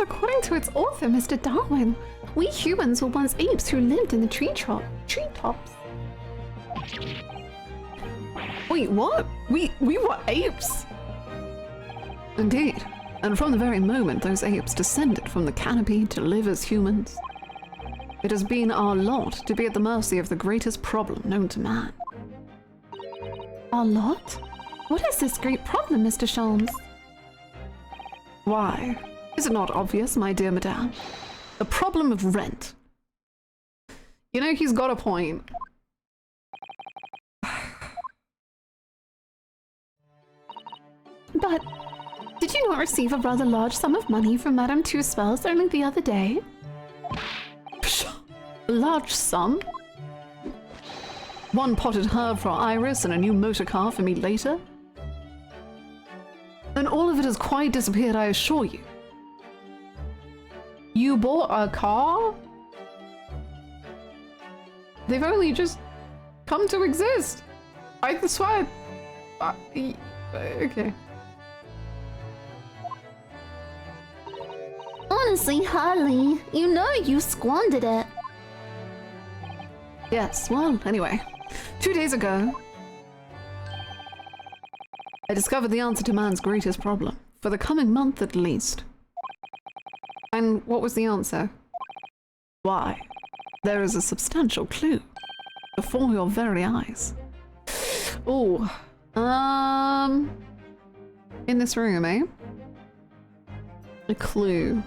K: According to its author, Mr. Darwin, we humans were once apes who lived in the treetops.
B: Wait, what? We were apes? Indeed, and from the very moment those apes descended from the canopy to live as humans, it has been our lot to be at the mercy of the greatest problem known to man.
K: Our lot? What is this great problem, Mr. Holmes?
B: Why? Is it not obvious, my dear madame? The problem of rent. You know, he's got a point.
K: But did you not receive a rather large sum of money from Madame Two-Spells only the other day?
B: A large sum? One potted herb for Iris and a new motor car for me later? And all of it has quite disappeared, I assure you. You bought a car? They've only just come to exist. I swear. Okay.
K: Honestly, Harley, you know you squandered it.
B: Yes, well, anyway. 2 days ago, I discovered the answer to man's greatest problem, for the coming month at least. And what was the answer? Why, there is a substantial clue before your very eyes. Oh, in this room, eh? A clue.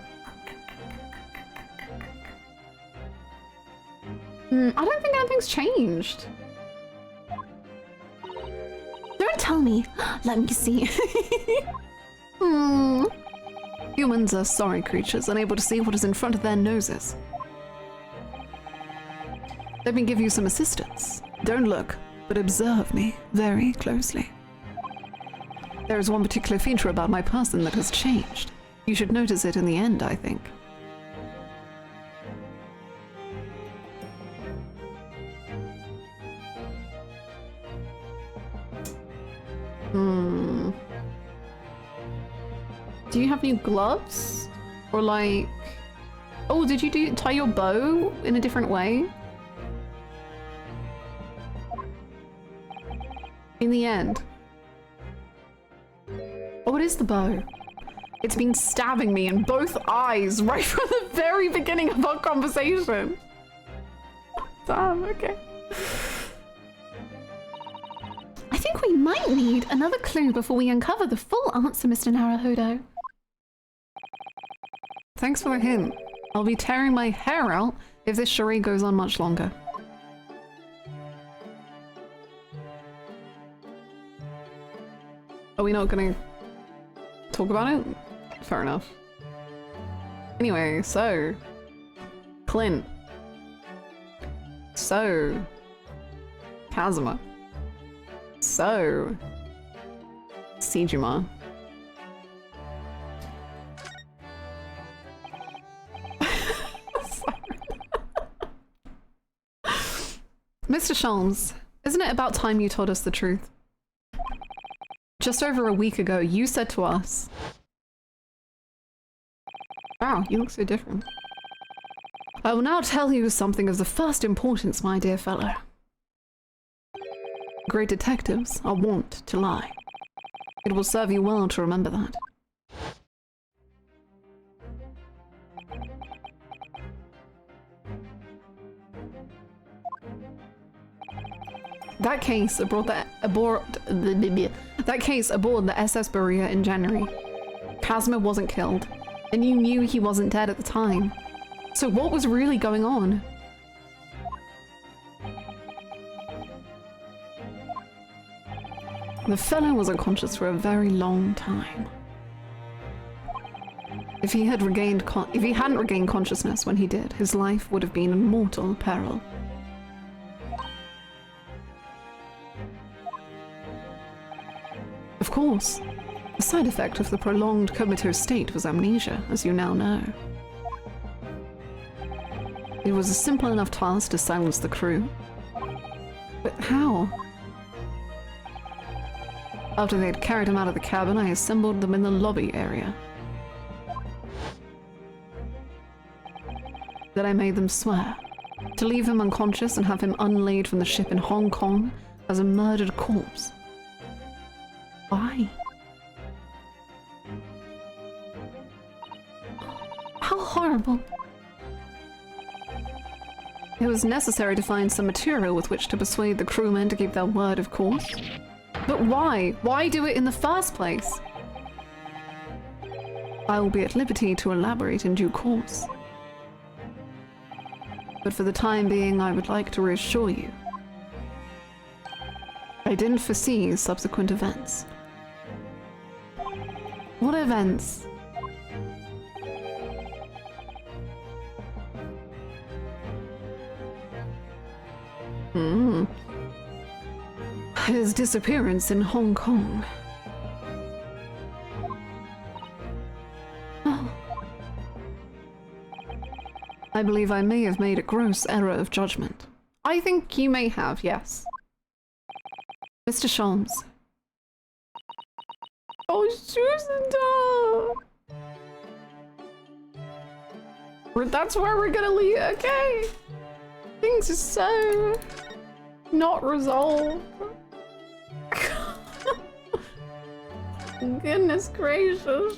B: I don't think anything's changed.
K: Don't tell me. Let me see.
B: Humans are sorry creatures, unable to see what is in front of their noses. Let me give you some assistance. Don't look, but observe me very closely. There is one particular feature about my person that has changed. You should notice it in the end, I think. Do you have new gloves? Or like... Oh, did you tie your bow in a different way?
K: in the end. Oh, it is the bow. It's been stabbing me in both eyes right from the very beginning of our conversation. Damn, okay. I think we might need another clue before we uncover the full answer, Mr. Naruhodo. Thanks for the hint. I'll be tearing my hair out if this charade goes on much longer. Are we not gonna talk about it? Fair enough. Anyway, so... Clint. So... Kazuma. So... Sejima. Mr. Sholmes, isn't it about time you told us the truth? Just over a week ago, you said to us... Wow, you look so different. I will now tell you something of the first importance, my dear fellow. Great detectives are wont to lie. It will serve you well to remember that. That case aboard the SS Berea in January. Kazuma wasn't killed, and you knew he wasn't dead at the time. So what was really going on? The fellow was unconscious for a very long time. If he hadn't regained consciousness when he did, his life would have been in mortal peril. Of course, a side effect of the prolonged comatose state was amnesia, as you now know. It was a simple enough task to silence the crew. But how? After they had carried him out of the cabin, I assembled them in the lobby area. Then I made them swear to leave him unconscious and have him unlaid from the ship in Hong Kong as a murdered corpse. Why? How horrible. It was necessary to find some material with which to persuade the crewmen to keep their word, of course. But why? Why do it in the first place? I will be at liberty to elaborate in due course. But for the time being, I would like to reassure you. I didn't foresee subsequent events. What events? His disappearance in Hong Kong. Oh. I believe I may have made a gross error of judgment. I think you may have, yes. Mr. Sholmes. Oh, Susan, that's where we're gonna leave it, okay? Things are so not resolved. Goodness gracious.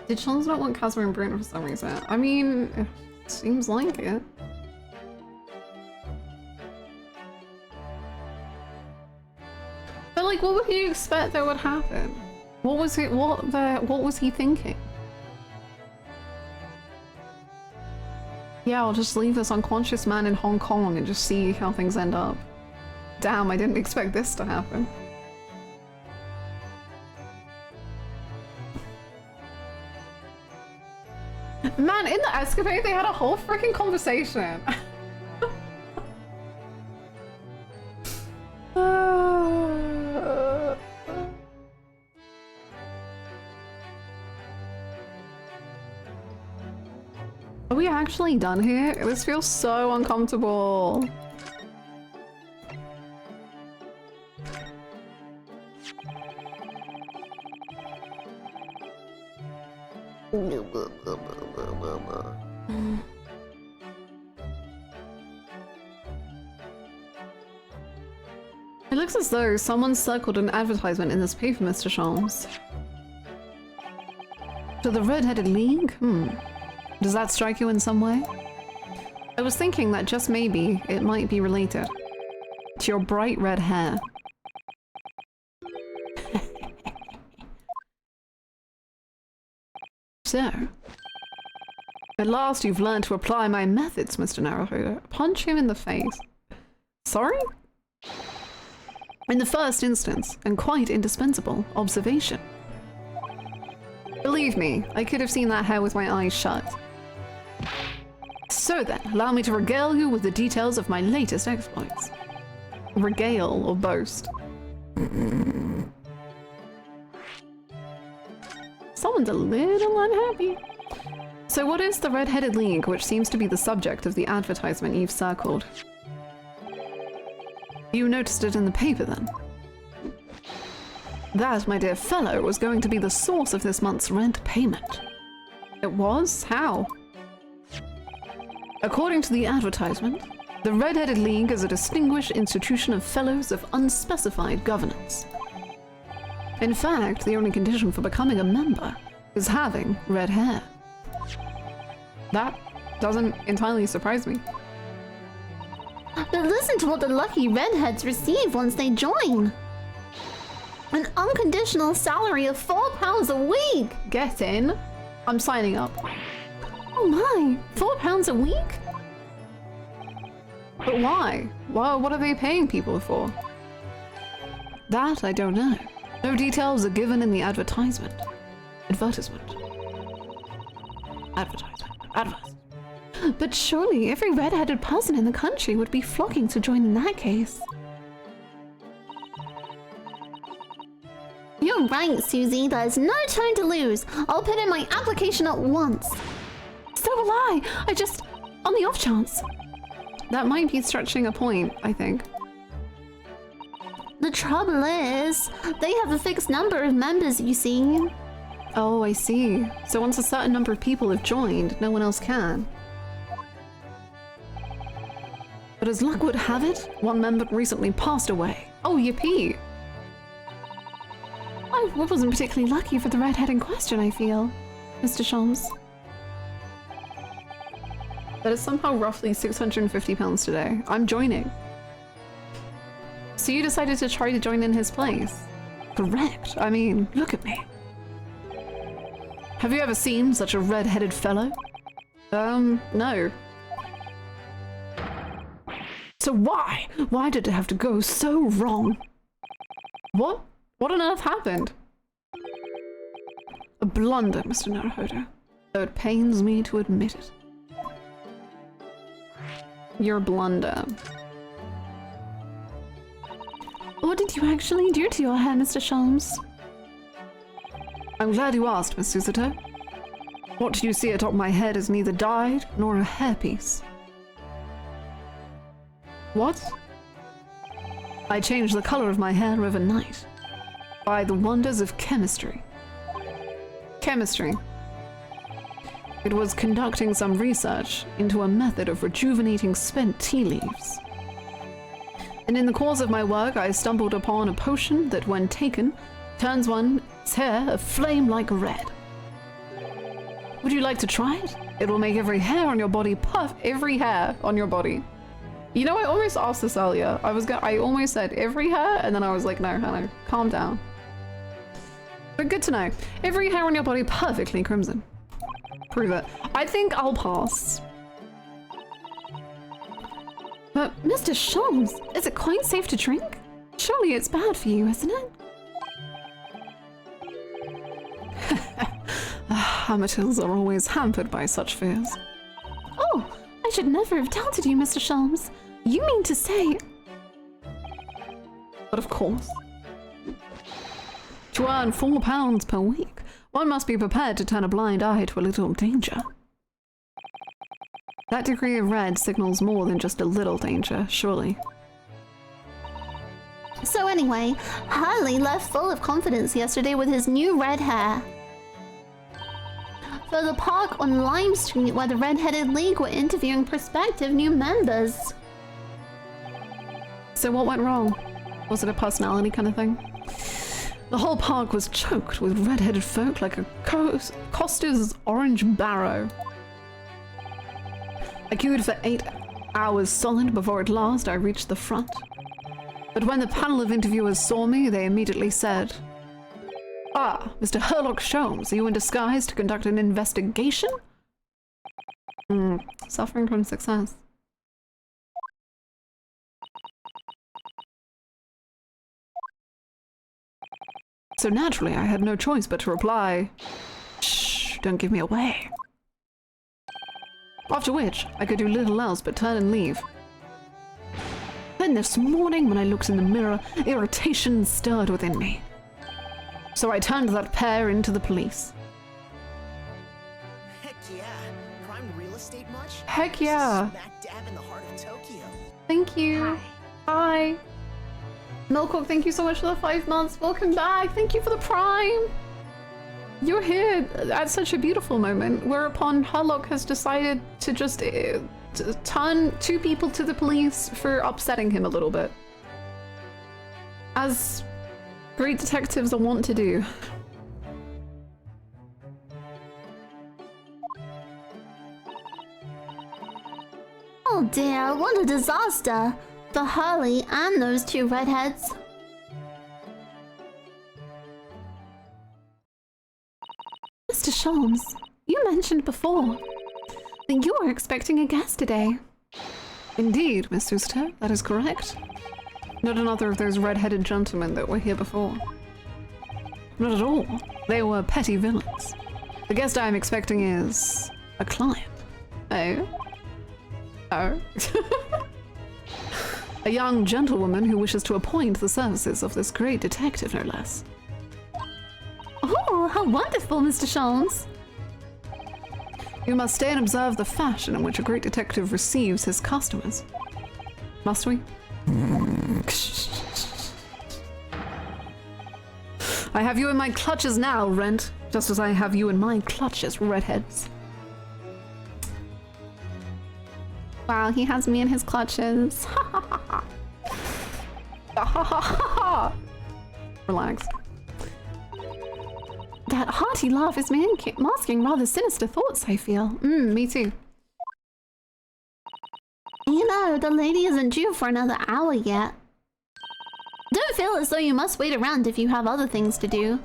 K: Did Sholmes not want Kazuma and Bruno for some reason? I mean, it seems like it. But like, what would you expect that would happen? What was it? What was he thinking? Yeah, I'll just leave this unconscious man in Hong Kong and just see how things end up. Damn, I didn't expect this to happen. Man, in the escapade, they had a whole freaking conversation. Are we actually done here? This feels so uncomfortable. looks as though someone circled an advertisement in this paper, Mr. Sholmes. To the Red-Headed League? Does that strike you in some way? I was thinking that just maybe it might be related to your bright red hair. So, at last you've learned to apply my methods, Mr. Naruhodo. Punch him in the face. Sorry? In the first instance, and quite indispensable, observation. Believe me, I could have seen that hair with my eyes shut. So then, allow me to regale you with the details of my latest exploits. Regale or boast. Someone's a little unhappy. So what is the Red-Headed League, which seems to be the subject of the advertisement you've circled? You noticed it in the paper then? That, my dear fellow, was going to be the source of this month's rent payment. It was? How? According to the advertisement, the Red-Headed League is a distinguished institution of fellows of unspecified governance. In fact, the only condition for becoming a member is having red hair. That doesn't entirely surprise me.
L: But listen to what the lucky redheads receive once they join. An unconditional salary of £4 a week!
K: Get in. I'm signing up.
L: Oh my, £4 a week?
K: But why? Well, what are they paying people for? That I don't know. No details are given in the advertisement. Advertisement.
L: But surely every red-headed person in the country would be flocking to join in that case. You're right, Susie. There's no time to lose. I'll put in my application at once. So will I. On the off chance.
K: That might be stretching a point, I think.
L: The trouble is, they have a fixed number of members, you see.
K: Oh, I see. So once a certain number of people have joined, no one else can. But as luck would have it, one member recently passed away. Oh, yippee!
L: I wasn't particularly lucky for the redhead in question, I feel, Mr. Sholmes.
K: That is somehow roughly £650 today. I'm joining. So you decided to try to join in his place? Correct. I mean, look at me. Have you ever seen such a red-headed fellow? No. So why? Why did it have to go so wrong? What? What on earth happened? A blunder, Mr. Naruhodo. Though it pains me to admit it. Your blunder.
L: What did you actually do to your hair, Mr. Sholmes?
K: I'm glad you asked, Miss Susato. What you see atop my head is neither dyed nor a hairpiece. What? I changed the color of my hair overnight. By the wonders of chemistry. Chemistry. It was conducting some research into a method of rejuvenating spent tea leaves. And in the course of my work, I stumbled upon a potion that, when taken, turns one's hair aflame like red. Would you like to try it? It will make every hair on your body every hair on your body. You know, I almost asked this earlier. I almost said every hair, and then I was like, no, Hannah, calm down. But good to know. Every hair on your body perfectly crimson. Prove it. I think I'll pass.
L: But Mr. Sholmes, is it quite safe to drink? Surely it's bad for you, isn't it?
K: Amateurs are always hampered by such fears.
L: Oh, I should never have doubted you, Mr. Sholmes. You mean to say...
K: But of course. To earn £4 per week, one must be prepared to turn a blind eye to a little danger. That degree of red signals more than just a little danger, surely.
L: So anyway, Harley left full of confidence yesterday with his new red hair. For the park on Lime Street where the Red-Headed League were interviewing prospective new members.
K: So what went wrong? Was it a personality kind of thing? The whole park was choked with red-headed folk like a Costa's orange barrow. I queued for 8 hours solid before at last I reached the front. But when the panel of interviewers saw me, they immediately said, "Ah, Mr. Herlock Sholmes, are you in disguise to conduct an investigation?" Suffering from success. So naturally, I had no choice but to reply, "Shh, don't give me away." After which, I could do little else but turn and leave. Then this morning, when I looked in the mirror, irritation stirred within me. So I turned that pair into the police.
C: Heck yeah. Prime real estate much?
K: Heck yeah.
C: Smack dab in the heart of Tokyo.
K: Thank you. Hi. Milkcock, thank you so much for the 5 months. Welcome back. Thank you for the Prime. You're here at such a beautiful moment, whereupon Herlock has decided to just to turn 2 people to the police for upsetting him a little bit. As great detectives are wont to do.
L: Oh dear, what a disaster! The Hurley and those 2 redheads.
K: Mr. Sholmes, you mentioned before that you were expecting a guest today. Indeed, Miss Suster, that is correct. Not another of those red-headed gentlemen that were here before. Not at all. They were petty villains. The guest I am expecting is a client. Oh? Oh? A young gentlewoman who wishes to appoint the services of this great detective, no less.
L: Oh, how wonderful, Mr. Sholmes.
K: We must stay and observe the fashion in which a great detective receives his customers. Must we? I have you in my clutches now, Rent, just as I have you in my clutches, redheads. Wow, he has me in his clutches. Relax. That hearty laugh is masking rather sinister thoughts, I feel. Me too.
L: You know, the lady isn't due for another hour yet. Don't feel as though you must wait around if you have other things to do.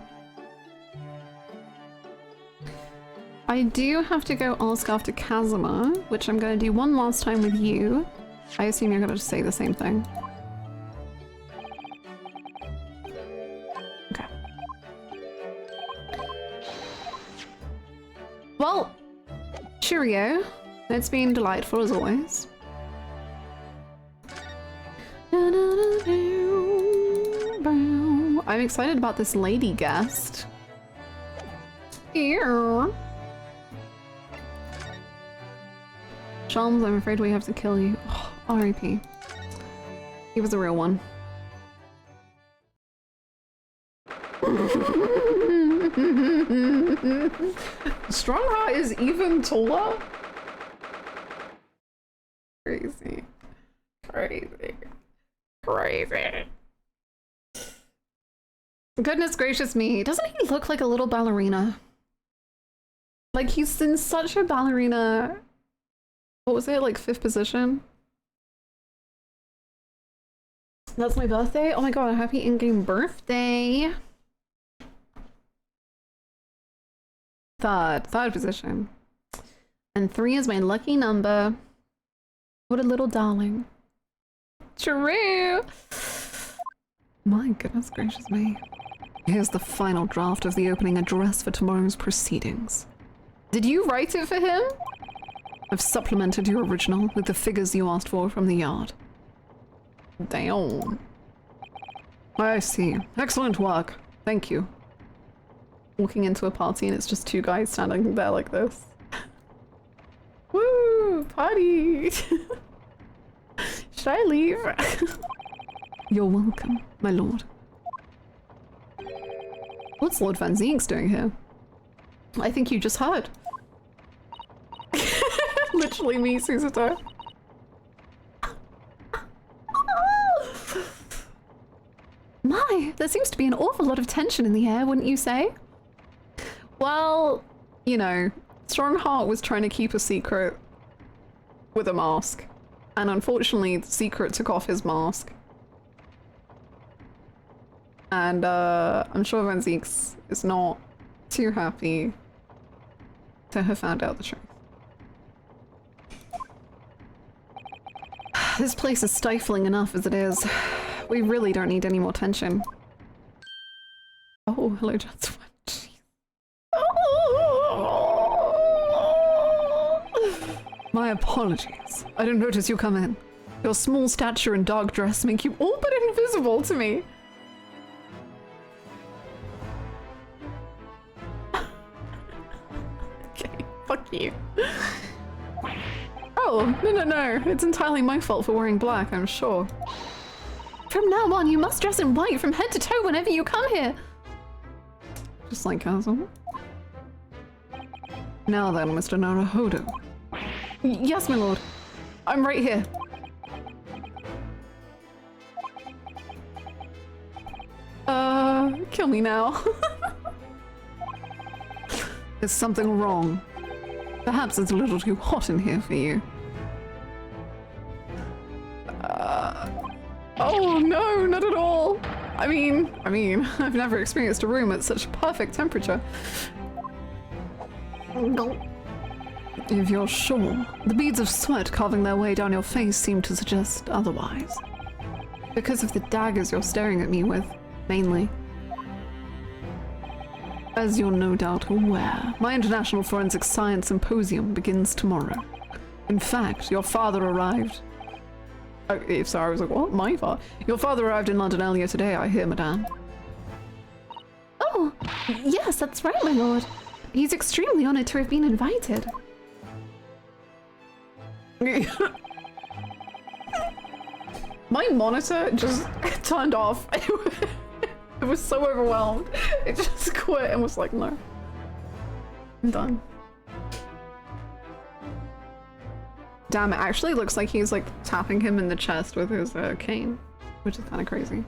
K: I do have to go ask after Kazuma, which I'm going to do one last time with you. I assume you're going to say the same thing. Okay. Well, cheerio. It's been delightful as always. I'm excited about this lady guest. Here. Sholmes, I'm afraid we have to kill you. Oh, R.I.P. He was a real one. Strongheart is even taller? Crazy. Crazy. Crazy. Goodness gracious me, doesn't he look like a little ballerina? Like he's in such a ballerina... What was it, like 5th position? That's my birthday? Oh my god, happy in-game birthday! Third position. And 3 is my lucky number. What a little darling. True! My goodness gracious me. Here's the final draft of the opening address for tomorrow's proceedings. Did you write it for him? I've supplemented your original with the figures you asked for from the yard. Damn. I see. Excellent work. Thank you. Walking into a party and it's just 2 guys standing there like this. Woo! Party! Should I leave? You're welcome, my lord. What's Lord Van Zieks doing here? I think you just heard. Literally me, Susato. There seems to be an awful lot of tension in the air, wouldn't you say? Well, you know, Strongheart was trying to keep a secret with a mask. And unfortunately, the secret took off his mask. And I'm sure Van Zeeks is not too happy to have found out the truth. This place is stifling enough as it is. We really don't need any more tension. Oh, hello, Johnson. My apologies. I didn't notice you come in. Your small stature and dark dress make you all but invisible to me. Okay, fuck you. Oh, no. It's entirely my fault for wearing black, I'm sure. From now on, you must dress in white from head to toe whenever you come here. Just like Kazum. Now then, Mr. Naruhodo. Yes, my lord. I'm right here. Kill me now. There's something wrong. Perhaps it's a little too hot in here for you. Oh no, not at all. I mean, I've never experienced a room at such perfect temperature. If you're sure, the beads of sweat carving their way down your face seem to suggest otherwise. Because of the daggers you're staring at me with, mainly. As you're no doubt aware, my International Forensic Science Symposium begins tomorrow. In fact, your father arrived. Oh, sorry, I was like, what? My father? Your father arrived in London earlier today, I hear, madame.
L: Oh, yes, that's right, my lord. He's extremely honored to have been invited.
K: My monitor just turned off. It was so overwhelmed. It just quit and was like, no. I'm done. Damn, it actually looks like he's like tapping him in the chest with his cane, which is kind of crazy.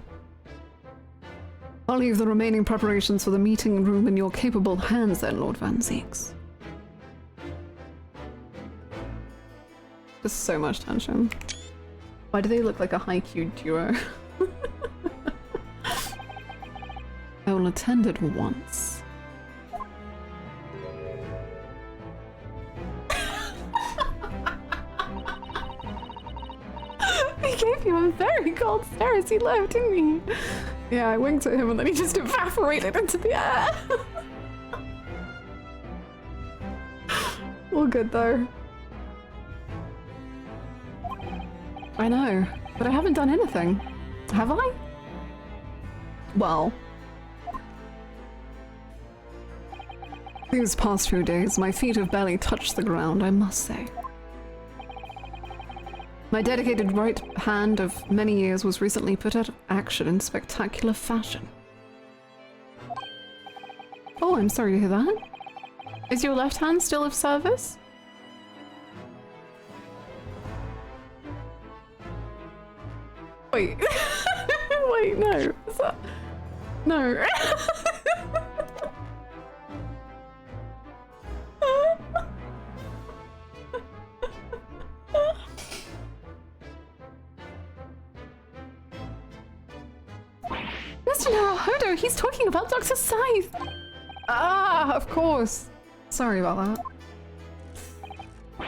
K: I'll leave the remaining preparations for the meeting room in your capable hands then, Lord Van Zeeks. There's so much tension. Why do they look like a high-Q duo? I will attend it once. He gave you a very cold stare as he left, didn't he? Yeah, I winked at him and then he just evaporated into the air. All good though. I know, but I haven't done anything. Have I? Well. These past few days, my feet have barely touched the ground, I must say. My dedicated right hand of many years was recently put out of action in spectacular fashion. Oh, I'm sorry to hear that. Is your left hand still of service? Wait. Wait, no. Is that... No. Mr. Naruhodo, he's talking about Dr. Scythe! Ah, of course. Sorry about that.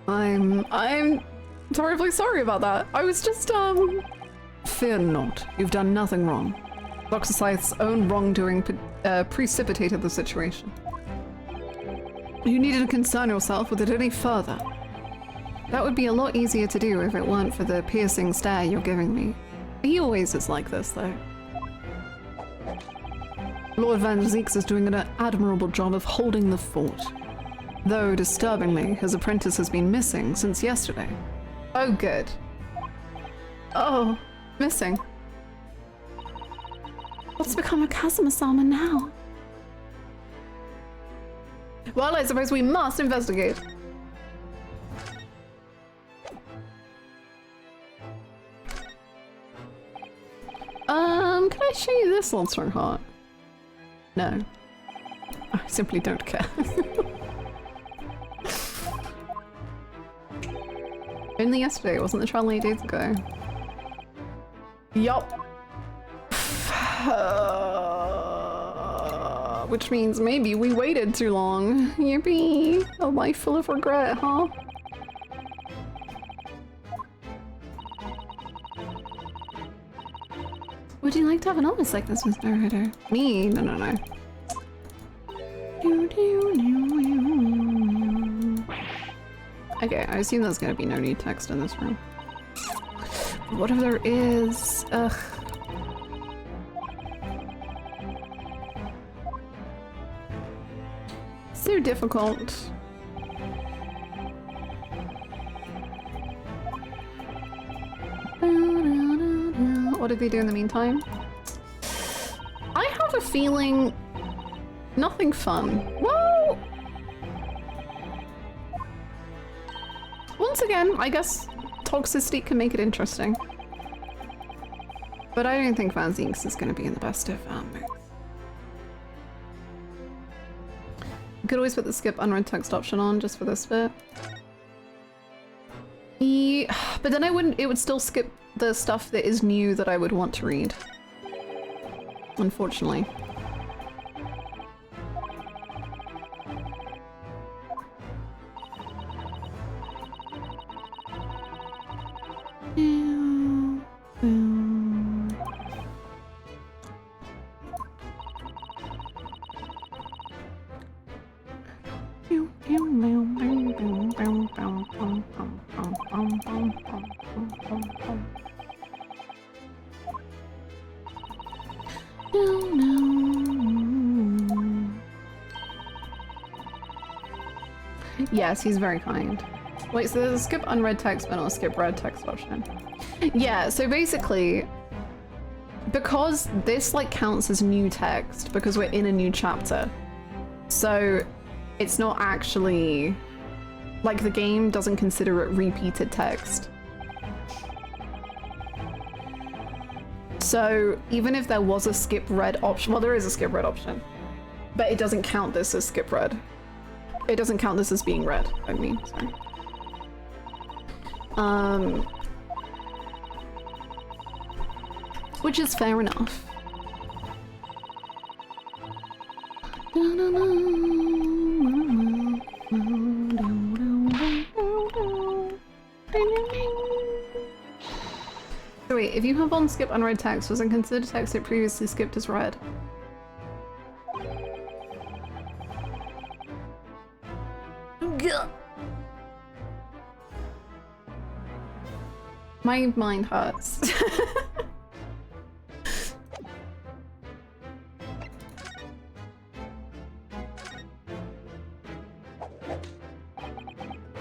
K: I'm terribly sorry about that. I was just, Fear not. You've done nothing wrong. Dr. Scythe's own wrongdoing precipitated the situation. You needed to concern yourself with it any further. That would be a lot easier to do if it weren't for the piercing stare you're giving me. He always is like this, though. Lord Van Zeeks is doing an admirable job of holding the fort. Though, disturbingly, his apprentice has been missing since yesterday. Oh, good. Oh, missing.
L: What's become of Kazuma-sama now?
K: Well, I suppose we must investigate.
L: Can
K: I show you this Lonsong heart? No. I simply don't care. Only yesterday, it wasn't the trial 8 days ago. Yup. Which means maybe we waited too long. Yippee! A life full of regret, huh? Would you like to have an illness like this, Mr. Ritter? Me? No, no, no. Okay, I assume there's gonna be no new text in this room. But what if there is? Ugh. So difficult. What did they do in the meantime? I have a feeling nothing fun. Well, once again, I guess toxicity can make it interesting. But I don't think Van Zinks is going to be in the best of moods. You could always put the skip unread text option on just for this bit. Yeah, but then it would still skip the stuff that is new that I would want to read. Unfortunately. Yes, he's very kind. Wait, so there's a skip unread text but not a skip read text option. Yeah, so basically, because this like counts as new text because we're in a new chapter, so it's not actually, like the game doesn't consider it repeated text. So even if there was a skip read option, well there is a skip read option, but it doesn't count this as skip read. It doesn't count this as being read, I mean, sorry. Which is fair enough. So wait, if you have on skip unread text, was it considered text it previously skipped as read? My mind hurts.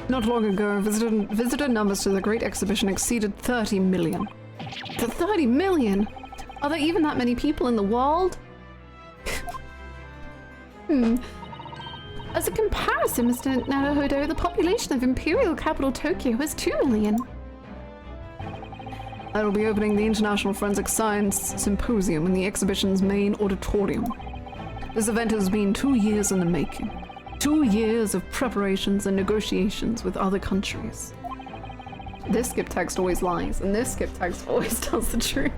K: Not long ago, visitor numbers to the Great Exhibition exceeded 30 million. The 30 million? Are there even that many people in the world? As a comparison, Mr. Naruhodo, the population of Imperial Capital Tokyo is 2 million. I will be opening the International Forensic Science Symposium in the exhibition's main auditorium. This event has been 2 years in the making. 2 years of preparations and negotiations with other countries. This skip text always lies, and this skip text always tells the truth.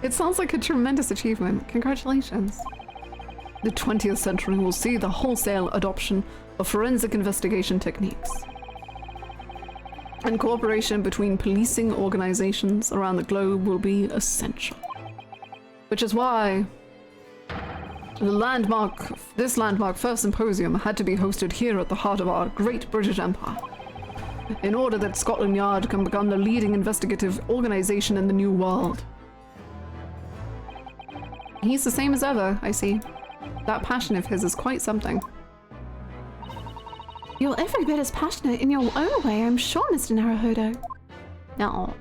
K: It sounds like a tremendous achievement. Congratulations. The 20th century will see the wholesale adoption of forensic investigation techniques. And cooperation between policing organizations around the globe will be essential. Which is why this landmark first symposium had to be hosted here at the heart of our great British Empire, in order that Scotland Yard can become the leading investigative organization in the New World. He's the same as ever, I see. That passion of his is quite something. You're every bit as passionate in your own way, I'm sure, Mr. Naruhodo. No.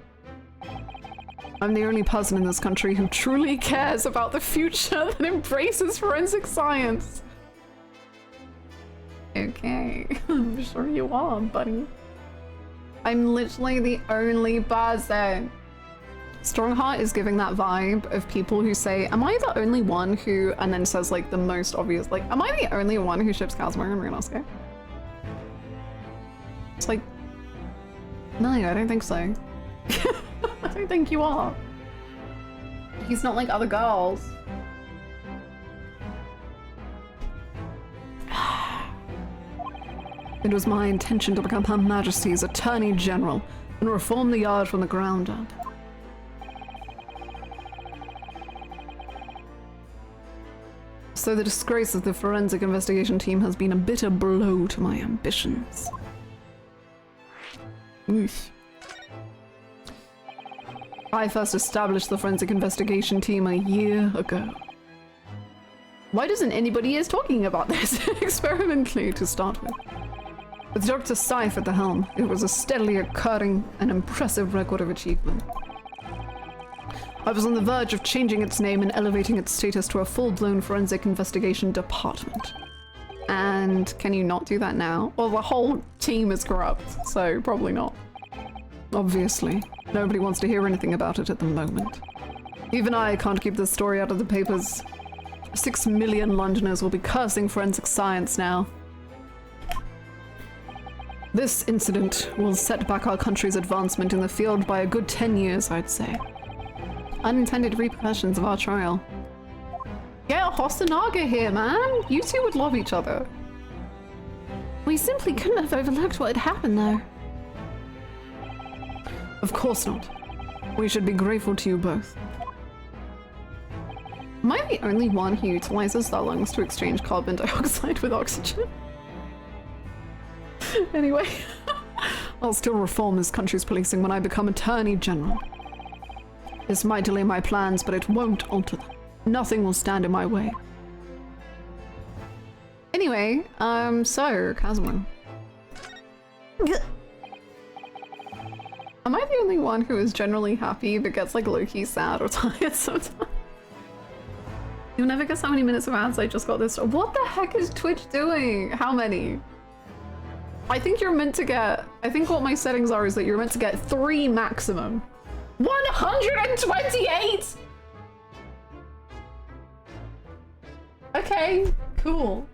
K: I'm the only person in this country who truly cares about the future that embraces forensic science. Okay, I'm sure you are, buddy. I'm literally the only person. Strongheart is giving that vibe of people who say, am I the only one who, and then says like the most obvious, like, am I the only one who ships Casimir and Ryunosuke? It's like, no, I don't think so. I don't think you are. He's not like other girls. It was my intention to become Her Majesty's Attorney General and reform the yard from the ground up. So the disgrace of the forensic investigation team has been a bitter blow to my ambitions. Oof. I first established the forensic investigation team a year ago. Why doesn't anybody else talking about this experimentally to start with? With Dr. Seif at the helm, it was a steadily occurring and impressive record of achievement. I was on the verge of changing its name and elevating its status to a full-blown forensic investigation department. And can you not do that now? Well, the whole team is corrupt, so probably not. Obviously, nobody wants to hear anything about it at the moment. Even I can't keep this story out of the papers. 6 million Londoners will be cursing forensic science now. This incident will set back our country's advancement in the field by a good 10 years, I'd say. Unintended repercussions of our trial. Get Hosonaga here, man! You two would love each other.
L: We simply couldn't have overlooked what had happened, though.
K: Of course not. We should be grateful to you both. Am I the only one who utilizes their lungs to exchange carbon dioxide with oxygen? Anyway, I'll still reform this country's policing when I become Attorney General. This might delay my plans, but it won't alter them. Nothing will stand in my way. Anyway, so, Casimir. Am I the only one who is generally happy but gets like low-key sad or tired sometimes? You'll never guess how many minutes of ads I just got this. What the heck is Twitch doing? How many? I think you're meant to get, I think what my settings are is that you're meant to get 3 maximum. 128! Okay, cool.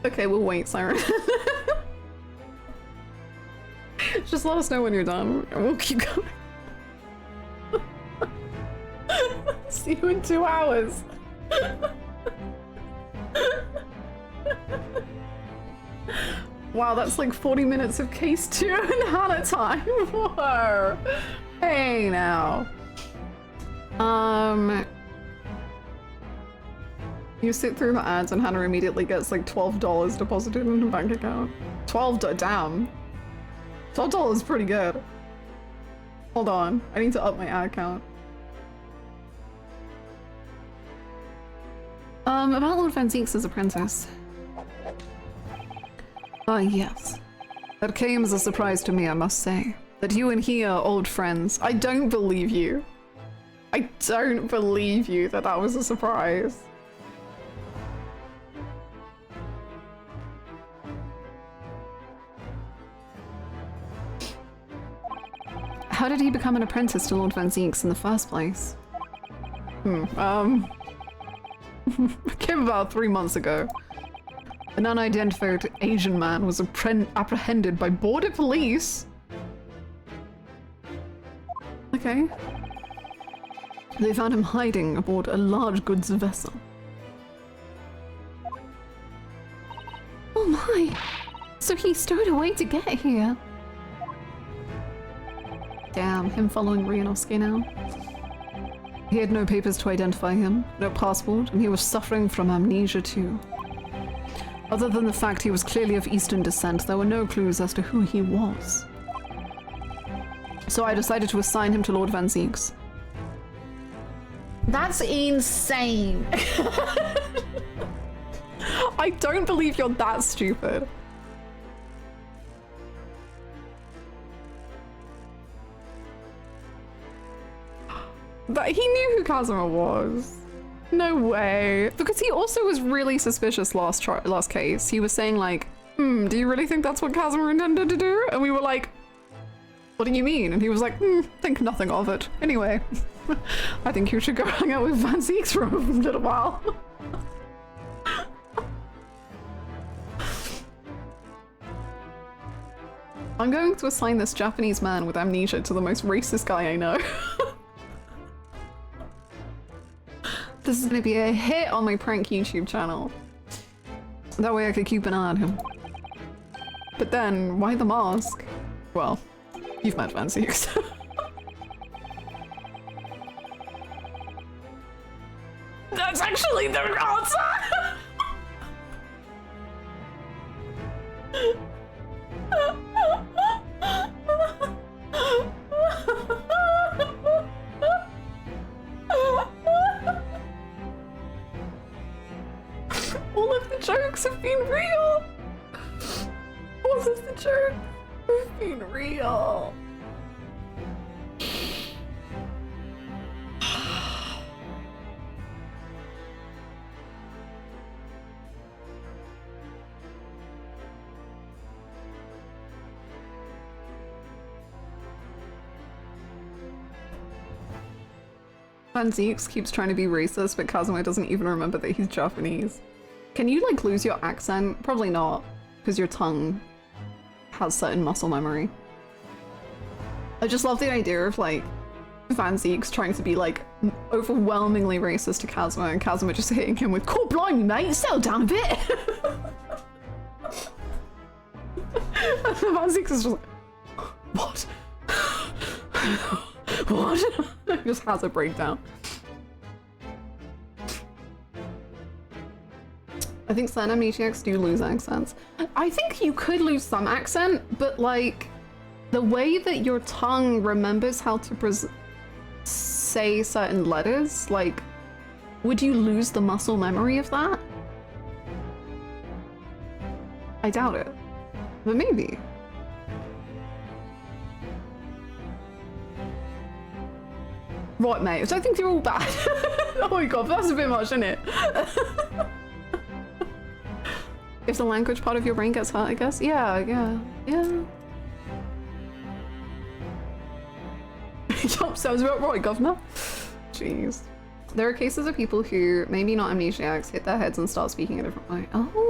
K: Okay, we'll wait, Siren. Just let us know when you're done, and we'll keep going. See you in 2 hours. Wow, that's like 40 minutes of case 2 and Hannah time. Whoa. Hey now. You sit through the ads and Hannah immediately gets like $12 deposited in her bank account. Damn. $12 is pretty good. Hold on, I need to up my ad count. About Lord Van Zeek's apprentice. Yes. That came as a surprise to me, I must say. That you and he are old friends. I don't believe you. I don't believe you that that was a surprise. How did he become an apprentice to Lord Van Zeek's in the first place? Came about 3 months ago. An unidentified Asian man was apprehended by border police. Okay. They found him hiding aboard a large goods vessel.
L: Oh my! So he stowed away to get here.
K: Damn, him following Ryunosuke now. He had no papers to identify him, no passport, and he was suffering from amnesia too. Other than the fact he was clearly of Eastern descent, there were no clues as to who he was. So I decided to assign him to Lord Van Zeek's.
L: That's insane.
K: I don't believe you're that stupid. But he knew who Kazuma was. No way. Because he also was really suspicious last case. He was saying like, do you really think that's what Casimir intended to do? And we were like, what do you mean? And he was like, think nothing of it. Anyway, I think you should go hang out with Van Zieks for a little while. I'm going to assign this Japanese man with amnesia to the most racist guy I know. This is gonna be a hit on my prank YouTube channel. That way I could keep an eye on him. But then, why the mask? Well, you've met Van Zieks. That's actually the answer! All of the jokes have been real! All of the jokes have been real! Van Zieks keeps trying to be racist, but Casimir doesn't even remember that he's Japanese. Can you, like, lose your accent? Probably not, because your tongue has certain muscle memory. I just love the idea of, like, Van Zieks trying to be, like, overwhelmingly racist to Casimir, and Casimir just hitting him with, "Cool, blimey, mate, settle down a bit!" And Van Zieks is just like, what? What? He just has a breakdown. I think certain amnesiacs do lose accents. I think you could lose some accent, but like the way that your tongue remembers how to say certain letters, like, would you lose the muscle memory of that? I doubt it, but maybe. Right, mate, I don't think they're all bad. Oh my god, that's a bit much, isn't it? If the language part of your brain gets hurt, I guess. Yeah. Yup, sounds about right, governor. Jeez. There are cases of people who, maybe not amnesiacs, hit their heads and start speaking a different way. Oh,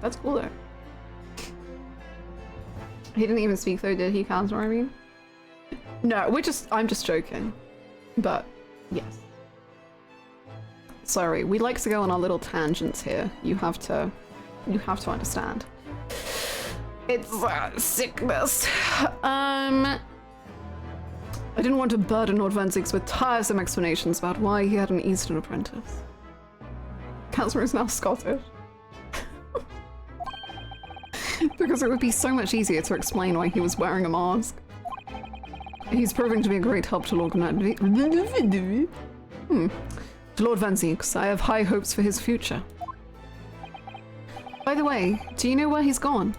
K: that's cool though. He didn't even speak though, did he, Casimir, I mean? No, I'm just joking. But, yes. Sorry, we like to go on our little tangents here. You have to understand. It's sickness. I didn't want to burden Lord Van Zieks with tiresome explanations about why he had an Eastern apprentice. Casimir is now Scottish. Because it would be so much easier to explain why he was wearing a mask. He's proving to be a great help to Lord Van Zieks. I have high hopes for his future. By the way, do you know where he's gone?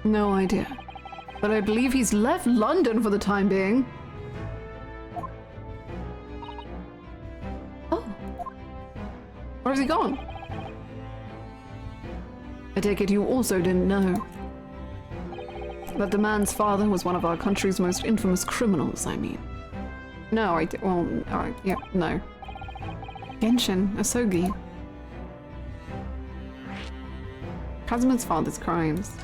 K: No idea. But I believe he's left London for the time being. Oh. Where has he gone? I take it you also didn't know. That the man's father was one of our country's most infamous criminals, I mean. No, I did. Well, yeah, no. Genshin, Asogi. Casimir's father's crimes.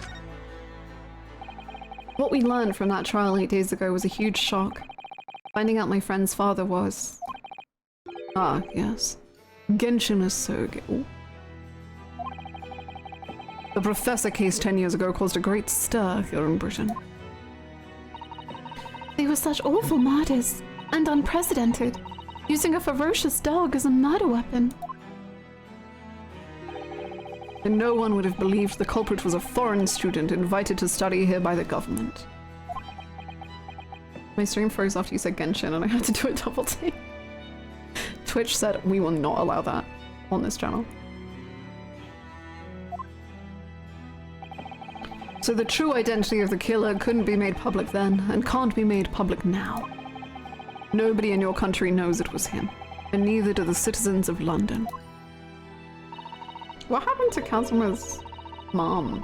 K: What we learned from that trial 8 days ago was a huge shock. Finding out my friend's father was... Ah, yes. Genshin Asogi. Ooh. The professor case 10 years ago caused a great stir here in Britain.
L: They were such awful murders, and unprecedented, using a ferocious dog as a murder weapon.
K: And no one would have believed the culprit was a foreign student invited to study here by the government. My stream froze after you said Genshin and I had to do a double take. Twitch said we will not allow that on this channel. So the true identity of the killer couldn't be made public then, and can't be made public now. Nobody in your country knows it was him. And neither do the citizens of London. What happened to Kazuma's mom?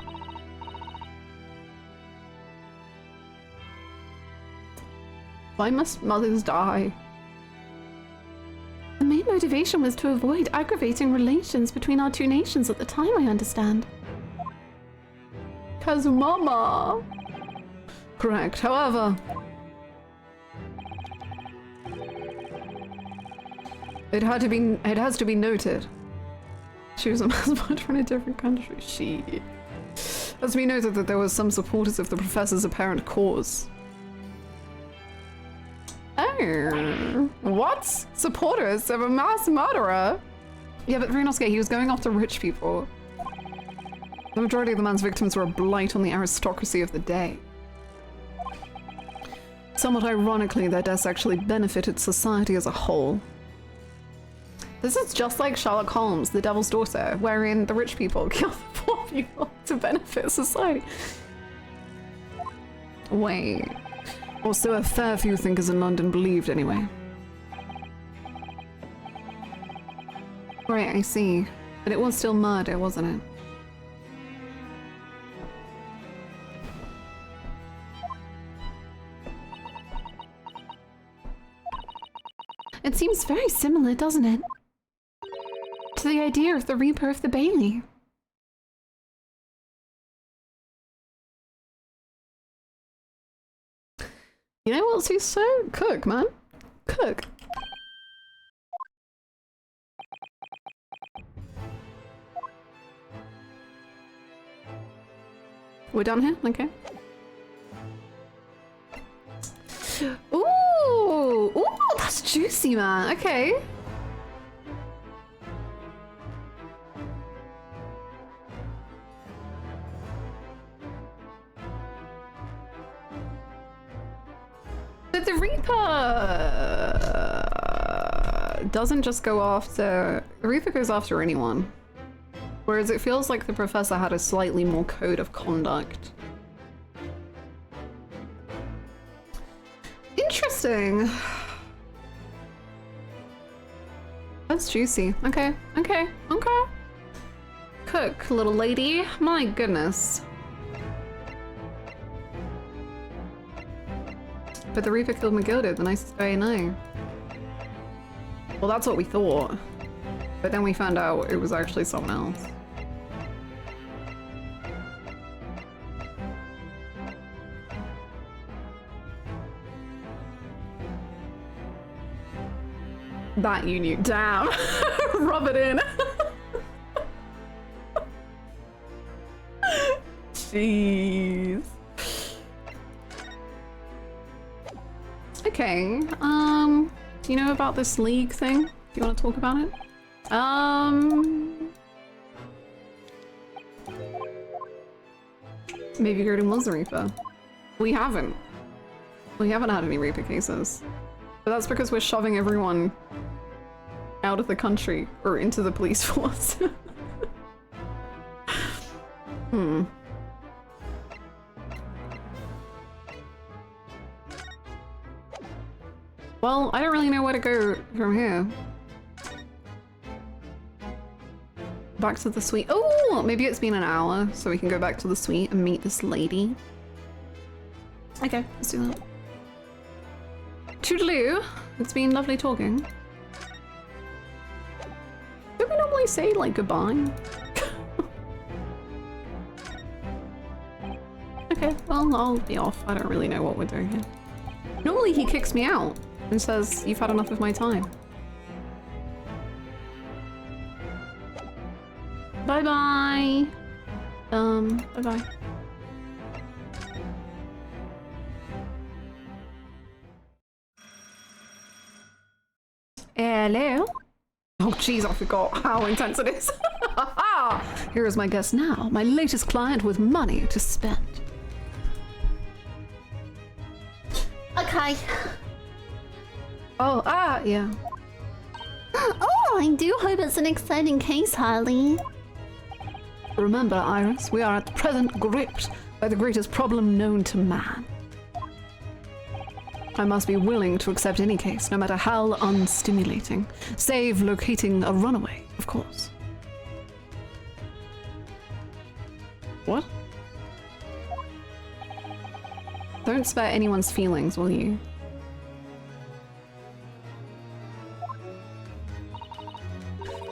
K: Why must mothers die?
L: The main motivation was to avoid aggravating relations between our two nations at the time, I understand.
K: Kazumama! Correct. However, it has to be noted. She was a mass murderer in a different country. She has to be noted that there was some supporters of the professor's apparent cause. Oh, what? Supporters of a mass murderer? Yeah, but Ryunosuke, he was going after rich people. The majority of the man's victims were a blight on the aristocracy of the day. Somewhat ironically, their deaths actually benefited society as a whole. This is just like Sherlock Holmes, The Devil's Daughter, wherein the rich people kill the poor people to benefit society. Wait. Or so a fair few thinkers in London believed, anyway. Right, I see. But it was still murder, wasn't it?
L: It seems very similar, doesn't it? To the idea of the Reaper of the Bailey.
K: You know what he's so? Cook, man. Cook. We're done here? Okay. Ooh! Ooh, that's juicy, man. Okay. But the Reaper doesn't just go after... The Reaper goes after anyone. Whereas it feels like the Professor had a slightly more code of conduct. Interesting. That's juicy. Okay, okay, okay. Cook, little lady. My goodness. But the Reaper killed McGilded, the nicest guy I know. Well, that's what we thought. But then we found out it was actually someone else. That you knew. Damn. Rub it in. Jeez. Okay, do you know about this league thing? Do you want to talk about it? Maybe Gordon was the Reaper. We haven't. We haven't had any Reaper cases. But that's because we're shoving everyone out of the country or into the police force. Hmm. Well, I don't really know where to go from here. Back to the suite. Oh, maybe it's been an hour, so we can go back to the suite and meet this lady. Okay, let's do that. Toodaloo. It's been lovely talking. Don't we normally say, like, goodbye? Okay, well, I'll be off. I don't really know what we're doing here. Normally he kicks me out and says, you've had enough of my time. Bye-bye. Bye-bye. Hello? Oh jeez, I forgot how intense it is. Here is my guest now, my latest client with money to spend.
L: Okay.
K: Oh, yeah.
L: Oh, I do hope it's an exciting case, Harley.
K: Remember, Iris, we are at present gripped by the greatest problem known to man. I must be willing to accept any case, no matter how unstimulating. Save locating a runaway, of course. What? Don't spare anyone's feelings, will you?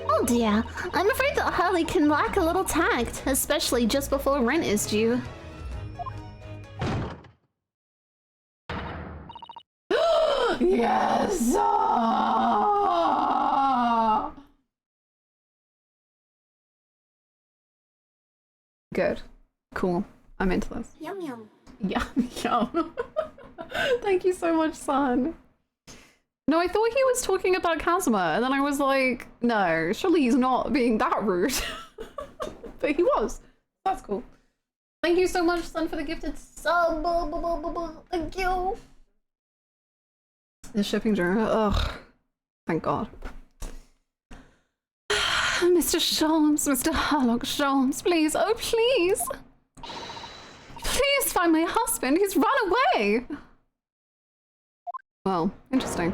L: Oh dear, I'm afraid that Hurley can lack a little tact, especially just before rent is due.
K: Yes! Good. Cool. I'm into this.
L: Yum yum.
K: Yum yum. Thank you so much, son. No, I thought he was talking about Kazuma, and then I was like, no, surely he's not being that rude. But he was. That's cool. Thank you so much, son, for the gifted sub. Thank you. The shipping journey. Ugh. Thank God. Mr. Sholmes, Mr. Harlock Sholmes, please, oh please. Please find my husband. He's run away. Well, interesting.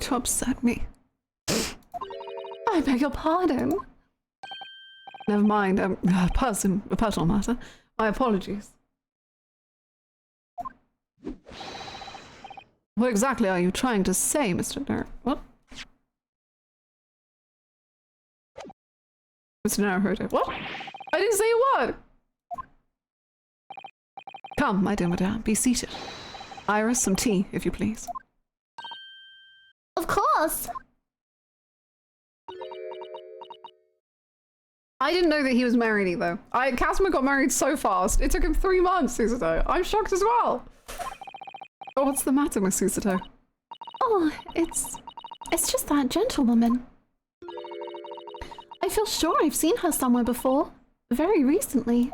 K: To upset me. I beg your pardon. Never mind, a personal matter. My apologies. What exactly are you trying to say, Mr. Naruhodo? What? Mr. Naruhodo. What? I didn't say a word! Come, my dear madame, be seated. Iris, some tea, if you please.
L: Of course!
K: I didn't know that he was married either. Kazuma got married so fast. It took him 3 months, Susato. I'm shocked as well. Oh, what's the matter with Susato?
L: Oh, it's just that gentlewoman. I feel sure I've seen her somewhere before. Very recently.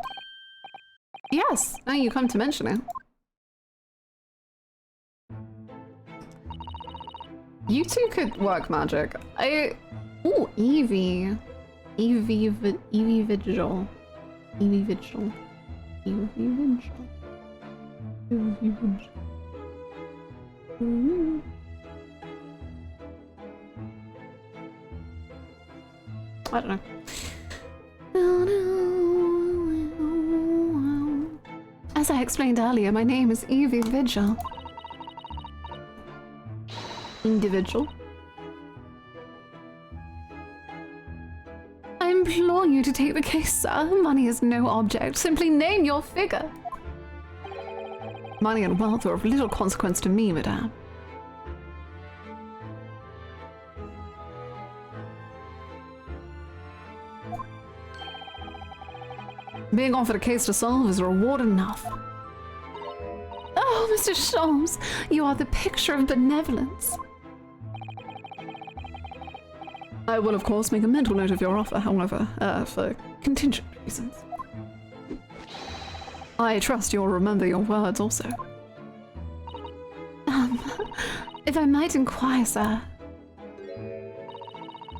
K: Yes, now you come to mention it. You two could work magic. Ooh, Evie. Evie Vigil. Evie Vigil. Evie Vigil. Evie Vigil. I don't know.
L: As I explained earlier, my name is Evie Vigil.
K: Individual.
L: I implore you to take the case, sir. Money is no object. Simply name your figure.
K: Money and wealth are of little consequence to me, madame. Being offered a case to solve is reward enough.
L: Oh, Mr. Sholmes, you are the picture of benevolence.
K: I will, of course, make a mental note of your offer, however, for contingent reasons. I trust you'll remember your words also.
L: If I might inquire, sir.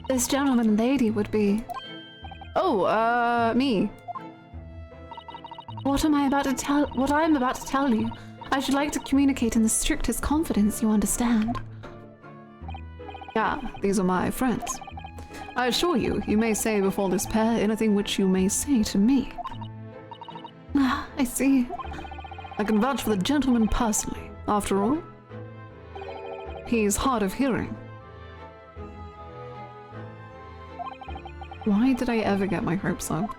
L: This gentleman and lady would be...
K: Oh, me.
L: What I am about to tell you, I should like to communicate in the strictest confidence, you understand.
K: Yeah, these are my friends. I assure you, you may say before this pair anything which you may say to me.
L: Ah, I see.
K: I can vouch for the gentleman personally, after all. He's hard of hearing. Why did I ever get my hopes up?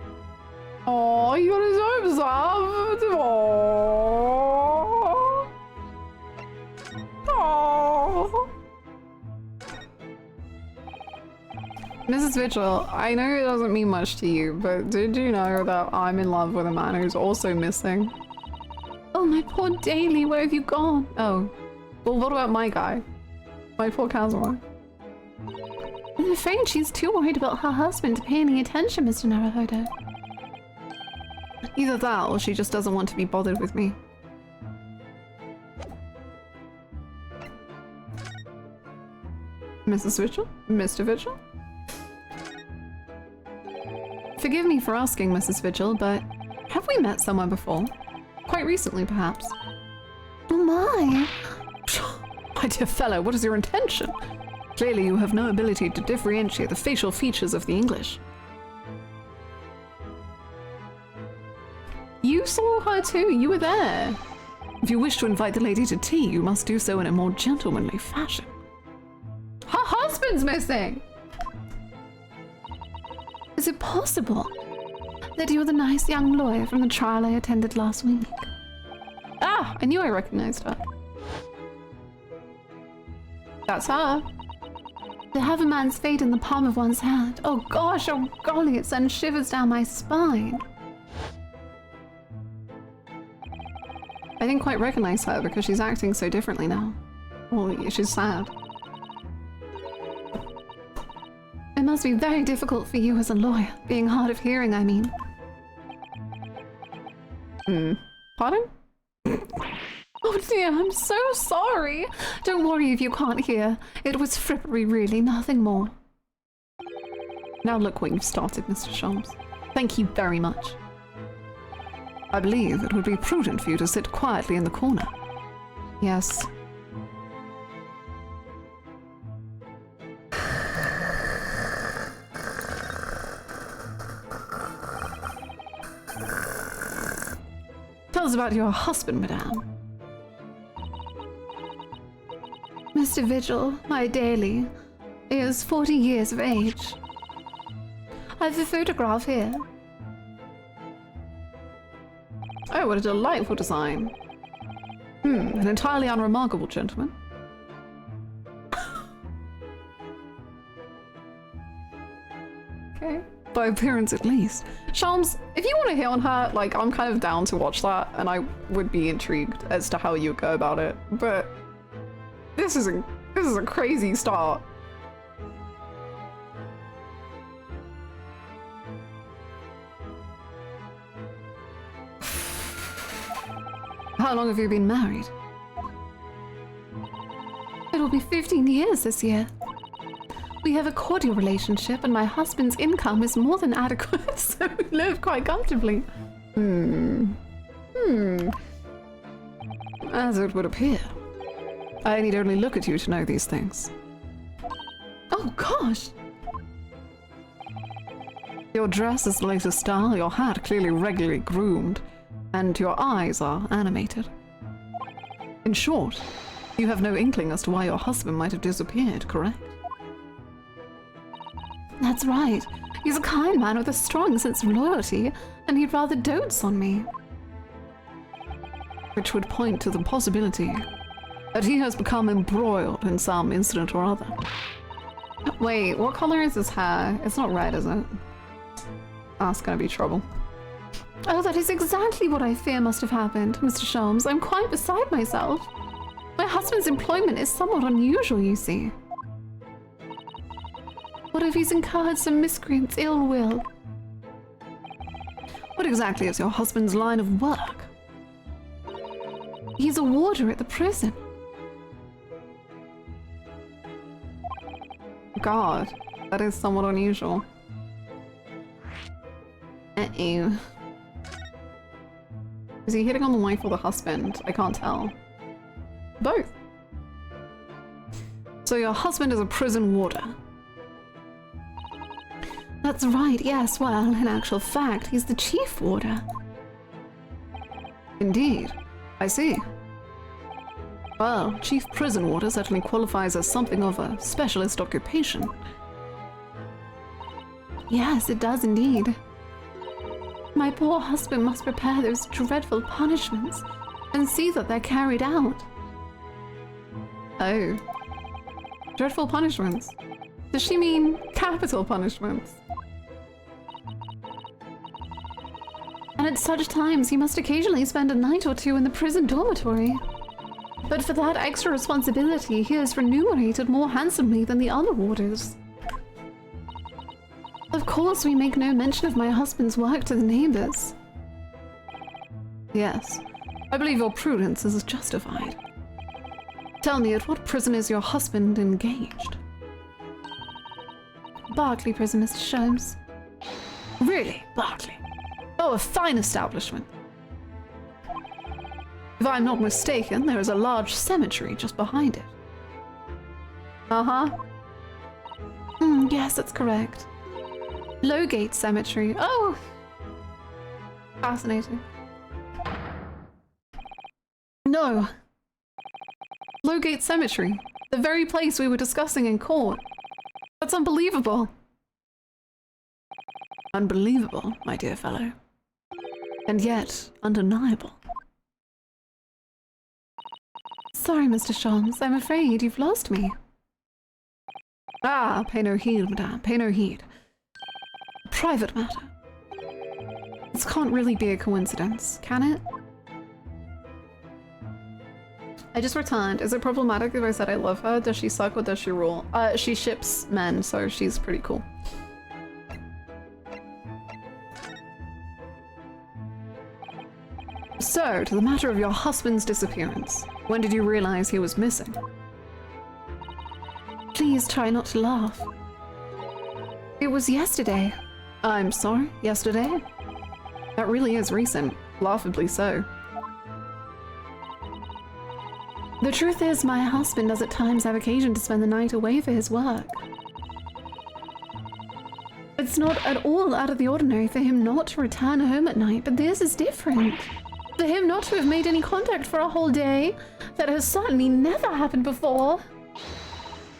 K: Oh, you got his hopes up! Oh. Oh. Mrs. Vigil, I know it doesn't mean much to you, but did you know that I'm in love with a man who's also missing?
L: Oh, my poor Daily, where have you gone?
K: Oh, well, what about my guy? My poor Kazuma.
L: I'm afraid she's too worried about her husband to pay any attention, Mr. Naruhodo.
K: Either that, or she just doesn't want to be bothered with me. Mrs. Vigil? Mr. Vigil?
L: Forgive me for asking, Mrs. Vigil, but
K: Have we met somewhere before? Quite recently, perhaps?
L: Oh my!
K: My dear fellow, what is your intention? Clearly you have no ability to differentiate the facial features of the English. You saw her too, you were there. If you wish to invite the lady to tea, you must do so in a more gentlemanly fashion. Her husband's missing!
L: Is it possible that you're the nice young lawyer from the trial I attended last week?
K: Ah, I knew I recognized her. That's her.
L: To have a man's fate in the palm of one's hand. Oh gosh, oh golly, it sends shivers down my spine.
K: I didn't quite recognize her because she's acting so differently now. Oh, she's sad.
L: It must be very difficult for you as a lawyer, being hard of hearing, I mean.
K: Pardon?
L: Oh dear, I'm so sorry. Don't worry if you can't hear. It was frippery, really, nothing more.
K: Now look what you've started, Mr. Sholmes. Thank you very much. I believe it would be prudent for you to sit quietly in the corner.
L: Yes.
K: Tell us about your husband, madame.
L: Mr. Vigil, my daily, is 40 years of age. I have a photograph here.
K: Oh, what a delightful design. An entirely unremarkable gentleman. Okay. By appearance at least. Sholmes, if you want to hit on her, like, I'm kind of down to watch that, and I would be intrigued as to how you would go about it, but this is a crazy start. How long have you been married?
L: It'll be 15 years this year. We have a cordial relationship and my husband's income is more than adequate, so we live quite comfortably.
K: As it would appear. I need only look at you to know these things.
L: Oh gosh!
K: Your dress is the latest style, your hat clearly regularly groomed, and your eyes are animated. In short, you have no inkling as to why your husband might have disappeared, correct?
L: That's right. He's a kind man with a strong sense of loyalty, and he'd rather dotes on me.
K: Which would point to the possibility that he has become embroiled in some incident or other. Wait, what color is his hair? It's not red, is it? That's gonna be trouble.
L: Oh, that is exactly what I fear must have happened, Mr. Sholmes. I'm quite beside myself. My husband's employment is somewhat unusual, you see. What if he's incurred some miscreant's ill will?
K: What exactly is your husband's line of work?
L: He's a warder at the prison.
K: God, that is somewhat unusual. Uh-oh. Is he hitting on the wife or the husband? I can't tell. Both. So your husband is a prison warder.
L: That's right, yes. Well, in actual fact, he's the chief warder.
K: Indeed. I see. Well, chief prison warder certainly qualifies as something of a specialist occupation.
L: Yes, it does indeed. My poor husband must prepare those dreadful punishments and see that they're carried out.
K: Oh. Dreadful punishments? Does she mean capital punishments?
L: And at such times, he must occasionally spend a night or two in the prison dormitory. But for that extra responsibility, he is remunerated more handsomely than the other warders. Of course, we make no mention of my husband's work to the neighbors.
K: Yes, I believe your prudence is justified. Tell me, at what prison is your husband engaged?
L: Berkeley Prison, Mr. Sholmes.
K: Really? Berkeley? Oh, a fine establishment. If I'm not mistaken, there is a large cemetery just behind it. Uh-huh. Yes, that's correct. Lowgate Cemetery. Oh! Fascinating. No. Lowgate Cemetery. The very place we were discussing in court. That's unbelievable. Unbelievable, my dear fellow. And yet, undeniable. Sorry, Mr. Sholmes. I'm afraid you've lost me. Ah, pay no heed, madame. Pay no heed. A private matter. This can't really be a coincidence, can it? I just returned. Is it problematic if I said I love her? Does she suck or does she rule? She ships men, so she's pretty cool. So, to the matter of your husband's disappearance. When did you realize he was missing? Please try not to laugh. It was yesterday. I'm sorry, yesterday? That really is recent, laughably so. The truth is, my husband does at times have occasion to spend the night away for his work. It's not at all out of the ordinary for him not to return home at night, but this is different. For him not to have made any contact for a whole day, that has certainly never happened before.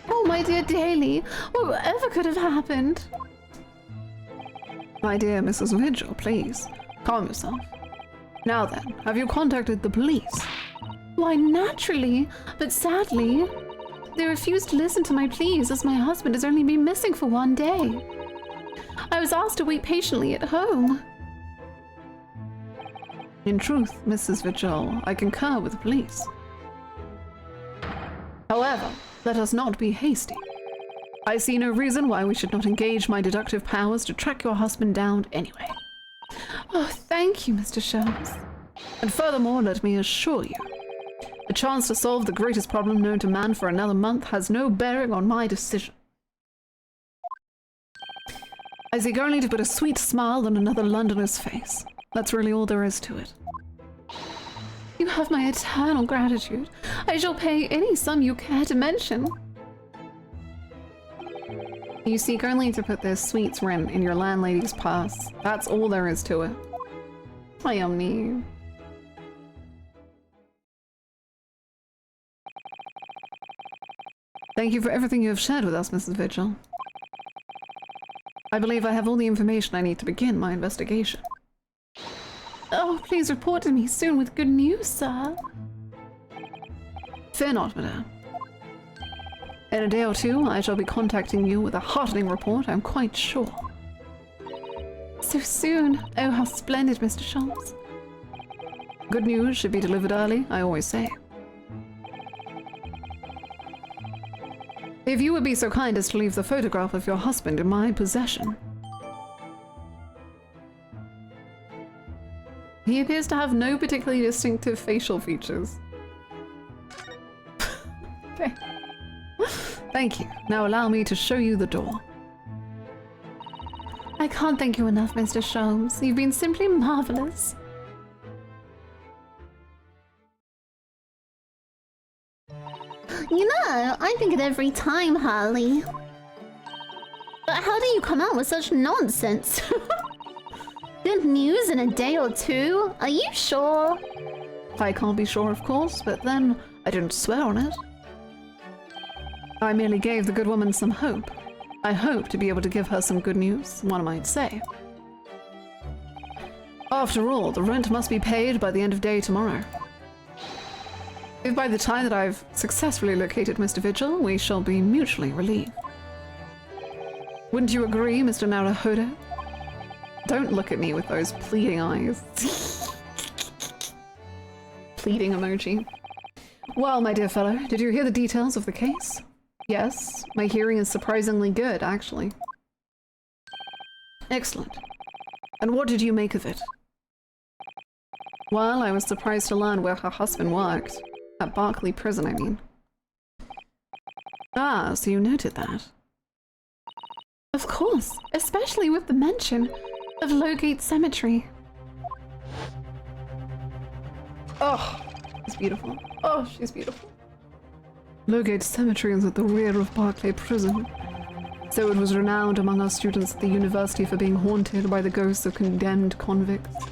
K: Oh, my dear Daly, whatever could have happened? My dear Mrs. Vigil, please, calm yourself. Now then, have you contacted the police? Why, naturally, but sadly, they refused to listen to my pleas as my husband has only been missing for one day. I was asked to wait patiently at home. In truth, Mrs. Vigil, I concur with the police. However, let us not be hasty. I see no reason why we should not engage my deductive powers to track your husband down anyway. Oh, thank you, Mr. Sholmes. And furthermore, let me assure you, a chance to solve the greatest problem known to man for another month has no bearing on my decision. I seek only to put a sweet smile on another Londoner's face. That's really all there is to it. You have my eternal gratitude. I shall pay any sum you care to mention. You seek only to put this sweet's rent in your landlady's purse. That's all there is to it. I am me. Thank you for everything you have shared with us, Mrs. Vigil. I believe I have all the information I need to begin my investigation. Oh, please report to me soon with good news, sir. Fear not, madame. In a day or two, I shall be contacting you with a heartening report, I'm quite sure. So soon? Oh, how splendid, Mr. Sholmes. Good news should be delivered early, I always say. If you would be so kind as to leave the photograph of your husband in my possession. He appears to have no particularly distinctive facial features. Okay. Thank you. Now allow me to show you the door. I can't thank you enough, Mr. Sholmes. You've been simply marvelous.
M: You know, I think it every time, Harley. But how do you come out with such nonsense? Good news in a day or two? Are you sure?
K: I can't be sure, of course, but then I didn't swear on it. I merely gave the good woman some hope. I hope to be able to give her some good news, one might say. After all, the rent must be paid by the end of day tomorrow. If by the time that I've successfully located Mr. Vigil, we shall be mutually relieved. Wouldn't you agree, Mr. Naruhodo? Don't look at me with those pleading eyes. Pleading emoji. Well, my dear fellow, did you hear the details of the case? Yes, my hearing is surprisingly good, actually. Excellent. And what did you make of it? Well, I was surprised to learn where her husband worked. At Berkeley Prison, I mean. Ah, so you noted that.
L: Of course, especially with the mention of Lowgate Cemetery.
K: Oh, she's beautiful. Oh, she's beautiful. Logate Cemetery is at the rear of Barclay Prison. So it was renowned among our students at the university for being haunted by the ghosts of condemned convicts.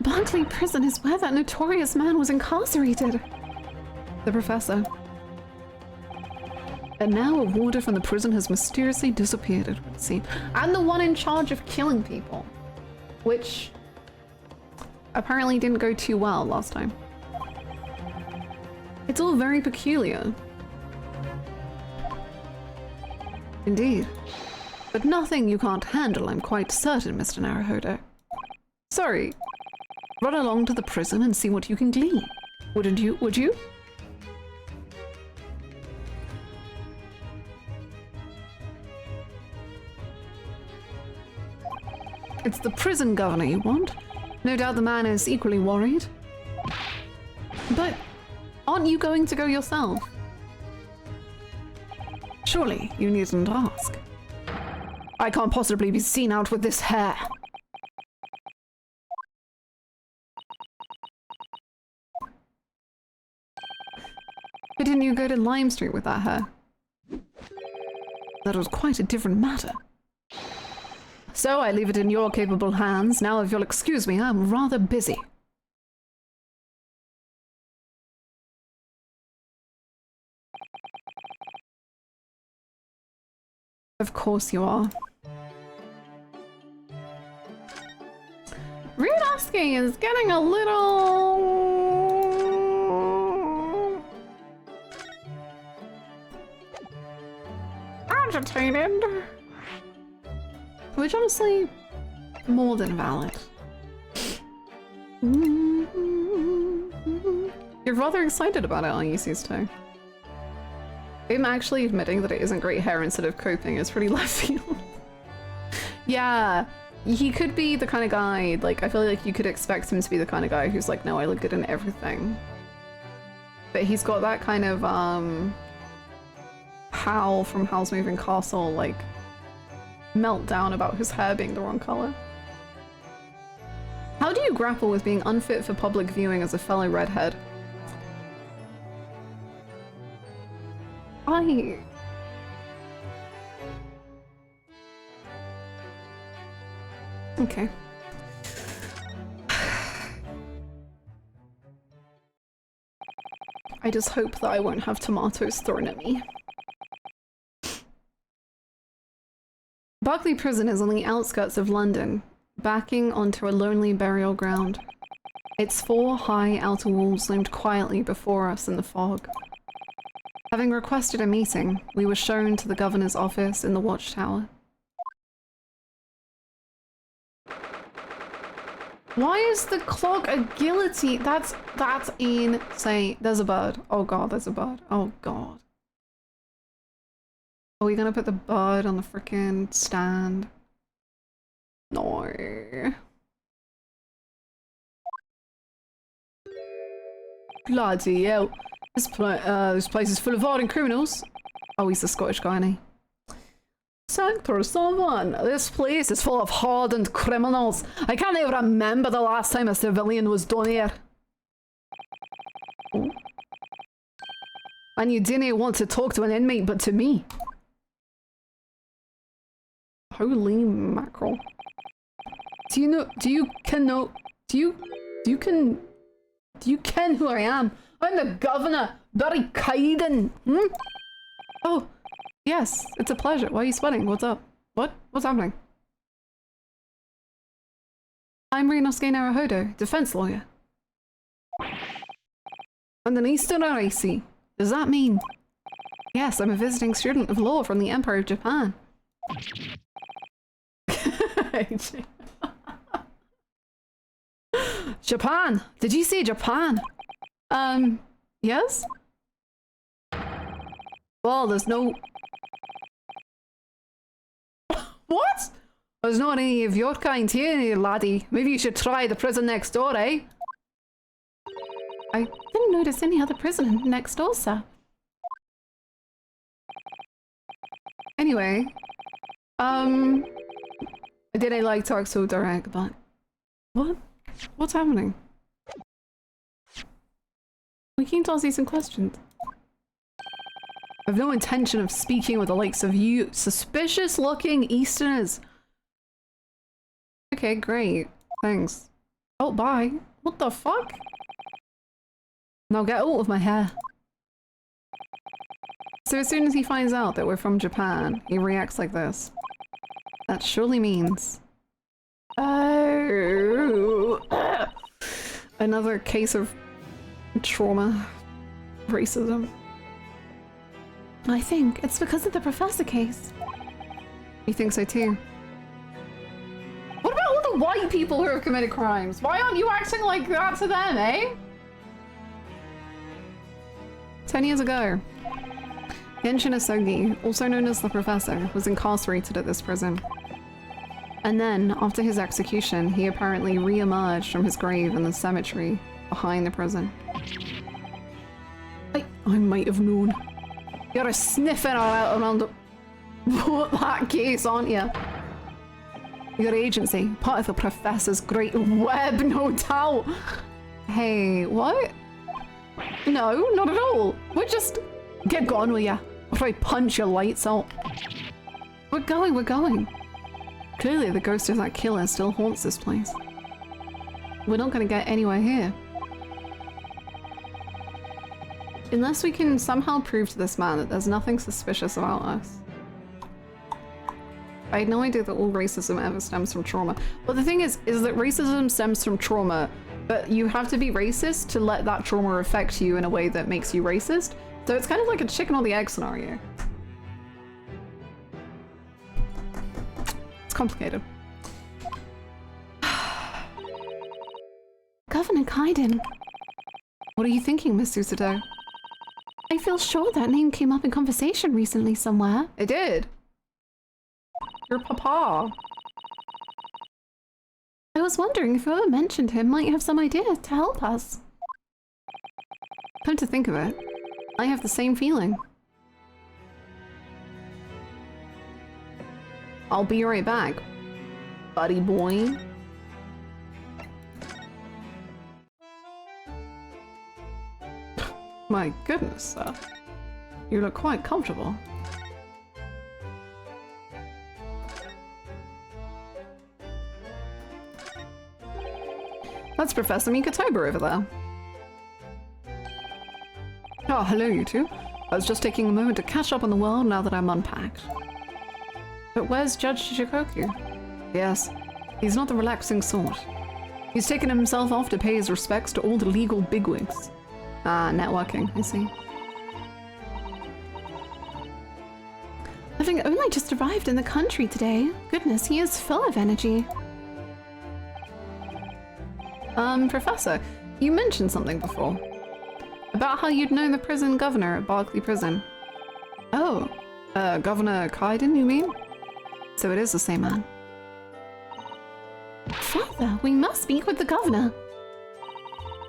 L: Barclay Prison is where that notorious man was incarcerated.
K: The professor. And now a warder from the prison has mysteriously disappeared, it would seem. And the one in charge of killing people. Which apparently didn't go too well last time. It's all very peculiar. Indeed. But nothing you can't handle, I'm quite certain, Mr. Naruhodo. Sorry. Run along to the prison and see what you can glean. Wouldn't you? Would you? It's the prison governor you want. No doubt the man is equally worried. But aren't you going to go yourself? Surely you needn't ask. I can't possibly be seen out with this hair. But didn't you go to Lime Street with that hair? That was quite a different matter. So I leave it in your capable hands. Now, if you'll excuse me, I'm rather busy. Of course you are.
L: Rude asking is getting a little agitated.
K: Which honestly, more than valid. You're rather excited about it, aren't you, Sisto? Him actually admitting that it isn't great hair instead of coping is pretty left field. Yeah, he could be the kind of guy, like, I feel like you could expect him to be the kind of guy who's like, no, I look good in everything. But he's got that kind of, Hal from Hal's Moving Castle, like, meltdown about his hair being the wrong color. How do you grapple with being unfit for public viewing as a fellow redhead? Okay. I just hope that I won't have tomatoes thrown at me. Barclay Prison is on the outskirts of London, backing onto a lonely burial ground. Its 4 high outer walls loomed quietly before us in the fog. Having requested a meeting, we were shown to the governor's office in the watchtower. Why is the clock a guillotine? That's insane. There's a bird. Oh god, there's a bird. Oh god. Are we gonna put the bird on the frickin' stand? No. Bloody hell. This place is full of ardent criminals. Oh, he's the Scottish guy, isn't he? Sector 7. This place is full of hardened criminals. I can't even remember the last time a civilian was done here. Oh. And you didn't want to talk to an inmate, but to me. Holy mackerel. Do you ken who I am? I'm the governor, Barry Kaiden. Oh, yes, it's a pleasure. Why are you sweating? What's up? What's happening? I'm Ryunosuke Naruhodo, defense lawyer. And an Easterner, I see. Does that mean? Yes, I'm a visiting student of law from the Emperor of Japan. Japan! Did you say Japan? Yes? Well, there's no... What? There's not any of your kind here, laddie. Maybe you should try the prison next door, eh?
L: I didn't notice any other prison next door, sir.
K: Anyway, I didn't like talk so direct, but What? What's happening? We keen to ask you some questions. I have no intention of speaking with the likes of you suspicious-looking Easterners. Okay, great. Thanks. Oh, bye. What the fuck? Now get out of my hair. So as soon as he finds out that we're from Japan, he reacts like this. That surely means... Oh... Another case of trauma. Racism.
L: I think it's because of the professor case.
K: You think so too? What about all the white people who have committed crimes? Why aren't you acting like that to them, eh? 10 years ago, Genshin Asogi, also known as the Professor, was incarcerated at this prison. And then, after his execution, he apparently re-emerged from his grave in the cemetery behind the prison. I might have known. You're a sniffing around that case, aren't you? Your agency, part of the Professor's great web, no doubt. Hey, what? No, not at all. We're just... Get gone, will ya? Before I punch your lights out. We're going. Clearly the ghost of that killer still haunts this place. We're not gonna get anywhere here. Unless we can somehow prove to this man that there's nothing suspicious about us. I had no idea that all racism ever stems from trauma. But the thing is that racism stems from trauma, but you have to be racist to let that trauma affect you in a way that makes you racist. So it's kind of like a chicken or the egg scenario. It's complicated.
L: Governor Kaiden.
K: What are you thinking, Miss Susato?
L: I feel sure that name came up in conversation recently somewhere.
K: It did. Your papa.
L: I was wondering if whoever mentioned him might have some idea to help us.
K: Come to think of it, I have the same feeling. I'll be right back, buddy boy. My goodness, sir. You look quite comfortable. That's Professor Mikotoba over there. Oh, hello you two. I was just taking a moment to catch up on the world now that I'm unpacked. But where's Judge Shikoku? Yes, he's not the relaxing sort. He's taken himself off to pay his respects to all the legal bigwigs. Ah, networking, I see.
L: Having only just arrived in the country today, goodness, he is full of energy.
K: Professor, you mentioned something before. About how you'd known the prison governor at Barclay Prison. Oh, Governor Kaiden, you mean? So it is the same man.
L: Father, we must speak with the governor.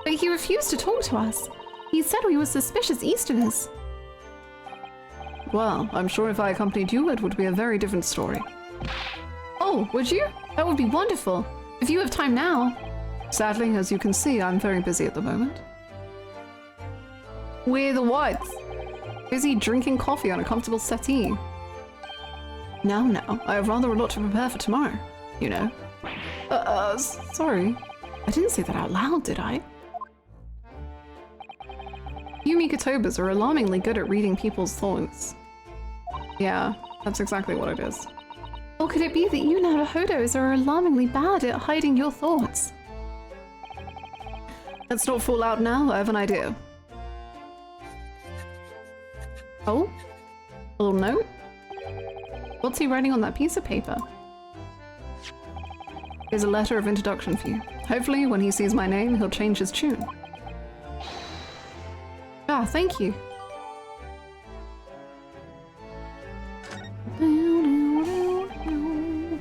L: But he refused to talk to us. He said we were suspicious Easterners.
K: Well, I'm sure if I accompanied you, it would be a very different story.
L: Oh, would you? That would be wonderful. If you have time now.
K: Sadly, as you can see, I'm very busy at the moment. With what? Busy drinking coffee on a comfortable settee. No, I have rather a lot to prepare for tomorrow, you know. Sorry. I didn't say that out loud, did I? You Mikotobas are alarmingly good at reading people's thoughts. Yeah, that's exactly what it is.
L: Or could it be that you Naruhodos are alarmingly bad at hiding your thoughts?
K: Let's not fall out now, I have an idea. Oh? A little note? What's he writing on that piece of paper? Here's a letter of introduction for you. Hopefully, when he sees my name, he'll change his tune. Ah, thank you.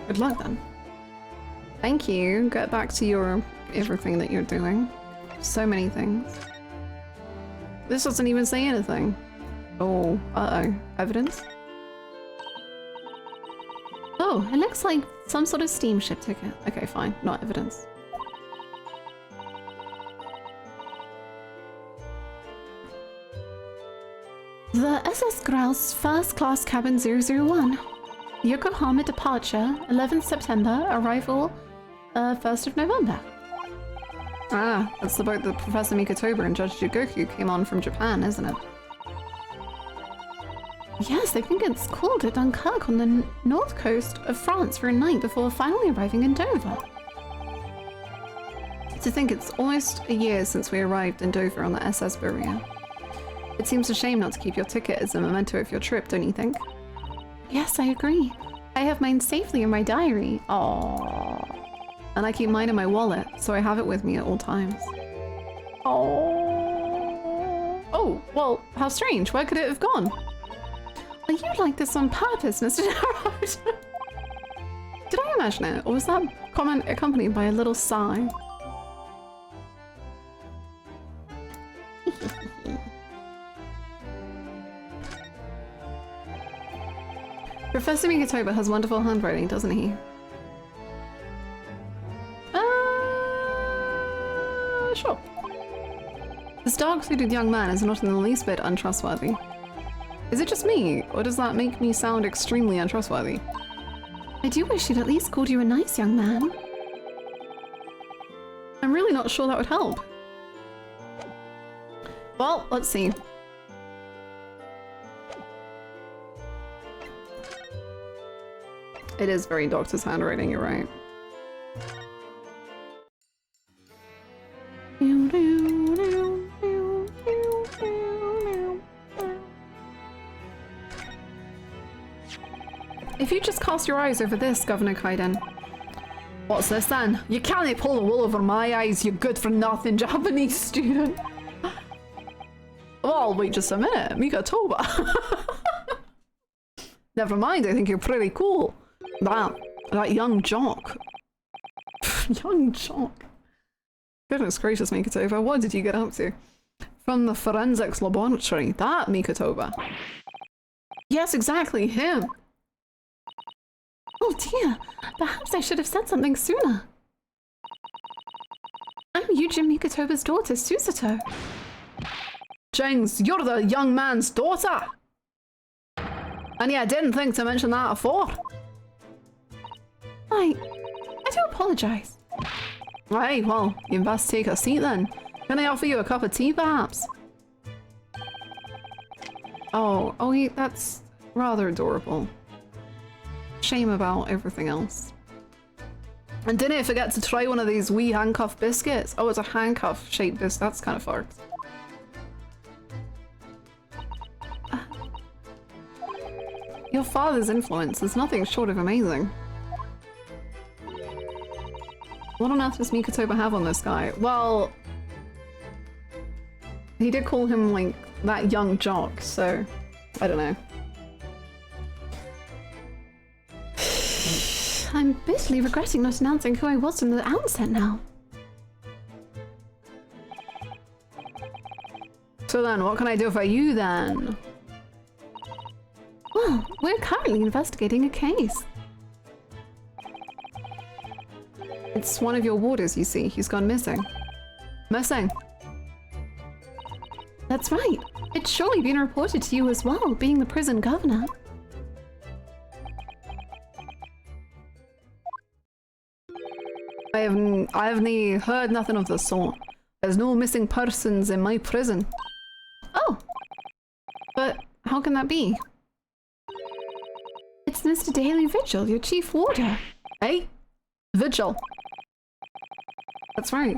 K: Good luck then. Thank you. Get back to your everything that you're doing. So many things. This doesn't even say anything. Oh, uh-oh. Evidence?
L: Oh, it looks like some sort of steamship ticket. Okay, fine. Not evidence. The SS Grouse First Class Cabin 001. Yokohama departure, 11th September, arrival, 1st of November.
K: Ah, that's the boat that Professor Mikotoba and Judge Jigoku came on from Japan, isn't it?
L: Yes, I think it's called at Dunkirk on the north coast of France for a night before finally arriving in Dover.
K: To think it's almost a year since we arrived in Dover on the SS Berea. It seems a shame not to keep your ticket as a memento of your trip, don't you think?
L: Yes, I agree. I have mine safely in my diary. Aww.
K: And I keep mine in my wallet, so I have it with me at all times.
L: Aww.
K: Oh, well, how strange. Where could it have gone?
L: Are you like this on purpose, Mr. Gerard?
K: Did I imagine it, or was that comment accompanied by a little sigh? Professor Mikotoba has wonderful handwriting, doesn't he? Sure. This dark-suited young man is not in the least bit untrustworthy. Is it just me, or does that make me sound extremely untrustworthy?
L: I do wish he'd at least called you a nice young man.
K: I'm really not sure that would help. Well, let's see. It is very doctor's handwriting, you're right. If you just cast your eyes over this, Governor Kaiden. What's this then? You can't pull the wool over my eyes, you good-for-nothing Japanese student. Well, wait just a minute, Mikotoba. Never mind, I think you're pretty cool. That young jock. Young jock. Goodness gracious, Mikotoba, what did you get up to? From the forensics laboratory, that Mikotoba. Yes, exactly, him.
L: Oh dear, perhaps I should have said something sooner. I'm Yujin Mikotoba's daughter, Susato.
K: Jings, you're the young man's daughter! And yeah, I didn't think to mention that before.
L: I do apologize.
K: Right, well, you best take a seat then. Can I offer you a cup of tea, perhaps? Oh, that's rather adorable. Shame about everything else. And didn't forget to try one of these wee handcuff biscuits. Oh, it's a handcuff shaped biscuit. That's kind of fucked. Your father's influence is nothing short of amazing. What on earth does Mikotoba have on this guy? Well, he did call him like that young jock, so I don't know.
L: I'm bitterly regretting not announcing who I was from the outset now.
K: So then, what can I do for you then?
L: Well, we're currently investigating a case.
K: It's one of your warders, you see. He's gone missing. Missing?
L: That's right. It's surely been reported to you as well, being the prison governor.
K: I haven't heard nothing of the sort. There's no missing persons in my prison.
L: Oh!
K: But how can that be?
L: It's Mr. Daily Vigil, your chief warder.
K: Hey? Vigil? That's right.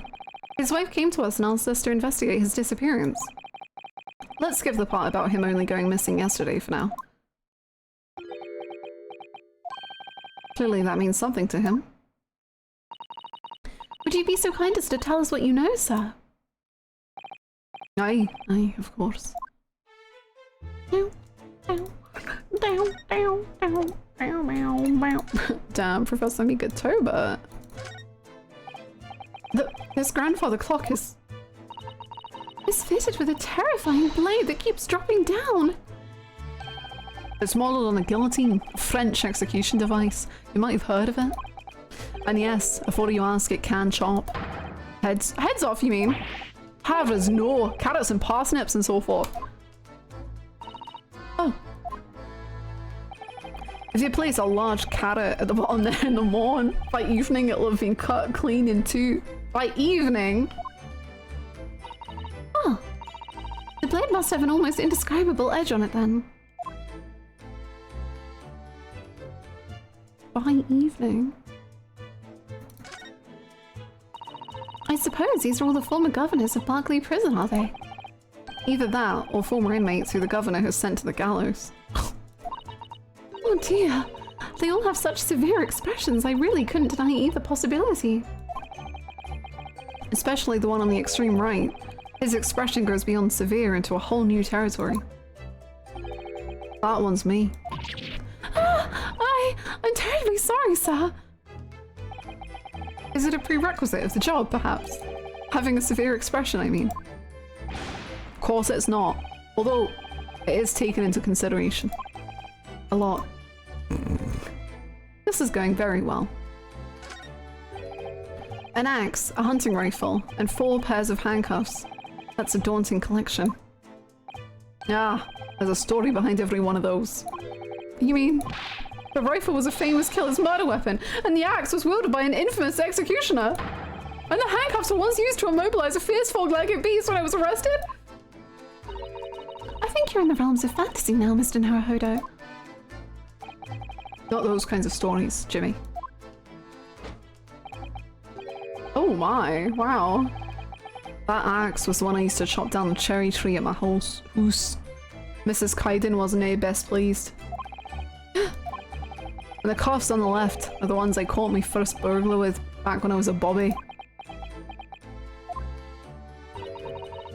K: His wife came to us and asked us to investigate his disappearance. Let's skip the part about him only going missing yesterday for now. Clearly that means something to him.
L: Would you be so kind as to tell us what you know, sir?
K: Aye, of course. Damn, Professor Mikotoba. This grandfather clock is
L: fitted with a terrifying blade that keeps dropping down.
K: It's modeled on a guillotine, French execution device. You might have heard of it. And yes, before you ask, it can chop. Heads off, you mean? Havers, no. Carrots and parsnips and so forth. If you place a large carrot at the bottom there in the morn, by evening it'll have been cut clean in two. By evening?
L: Oh. The blade must have an almost indescribable edge on it then.
K: By evening?
L: I suppose these are all the former governors of Barclay Prison, are they?
K: Either that, or former inmates who the governor has sent to the gallows.
L: Oh dear. They all have such severe expressions, I really couldn't deny either possibility.
K: Especially the one on the extreme right. His expression goes beyond severe into a whole new territory. That one's me.
L: I'm terribly sorry, sir.
K: Is it a prerequisite of the job, perhaps? Having a severe expression, I mean. Of course it's not. Although, it is taken into consideration. A lot. This is going very well. An axe, a hunting rifle, and 4 pairs of handcuffs. That's a daunting collection. Ah, there's a story behind every one of those.
L: You mean?
K: The rifle was a famous killer's murder weapon, and the axe was wielded by an infamous executioner. And the handcuffs were once used to immobilize a fierce fog-legged beast when I was arrested.
L: I think you're in the realms of fantasy now, Mr. Naruhodo.
K: Not those kinds of stories, Jimmy. Oh my, wow. That axe was the one I used to chop down the cherry tree at my house. Mrs. Kaiden wasn't best pleased. And the cuffs on the left are the ones I caught my first burglar with back when I was a bobby.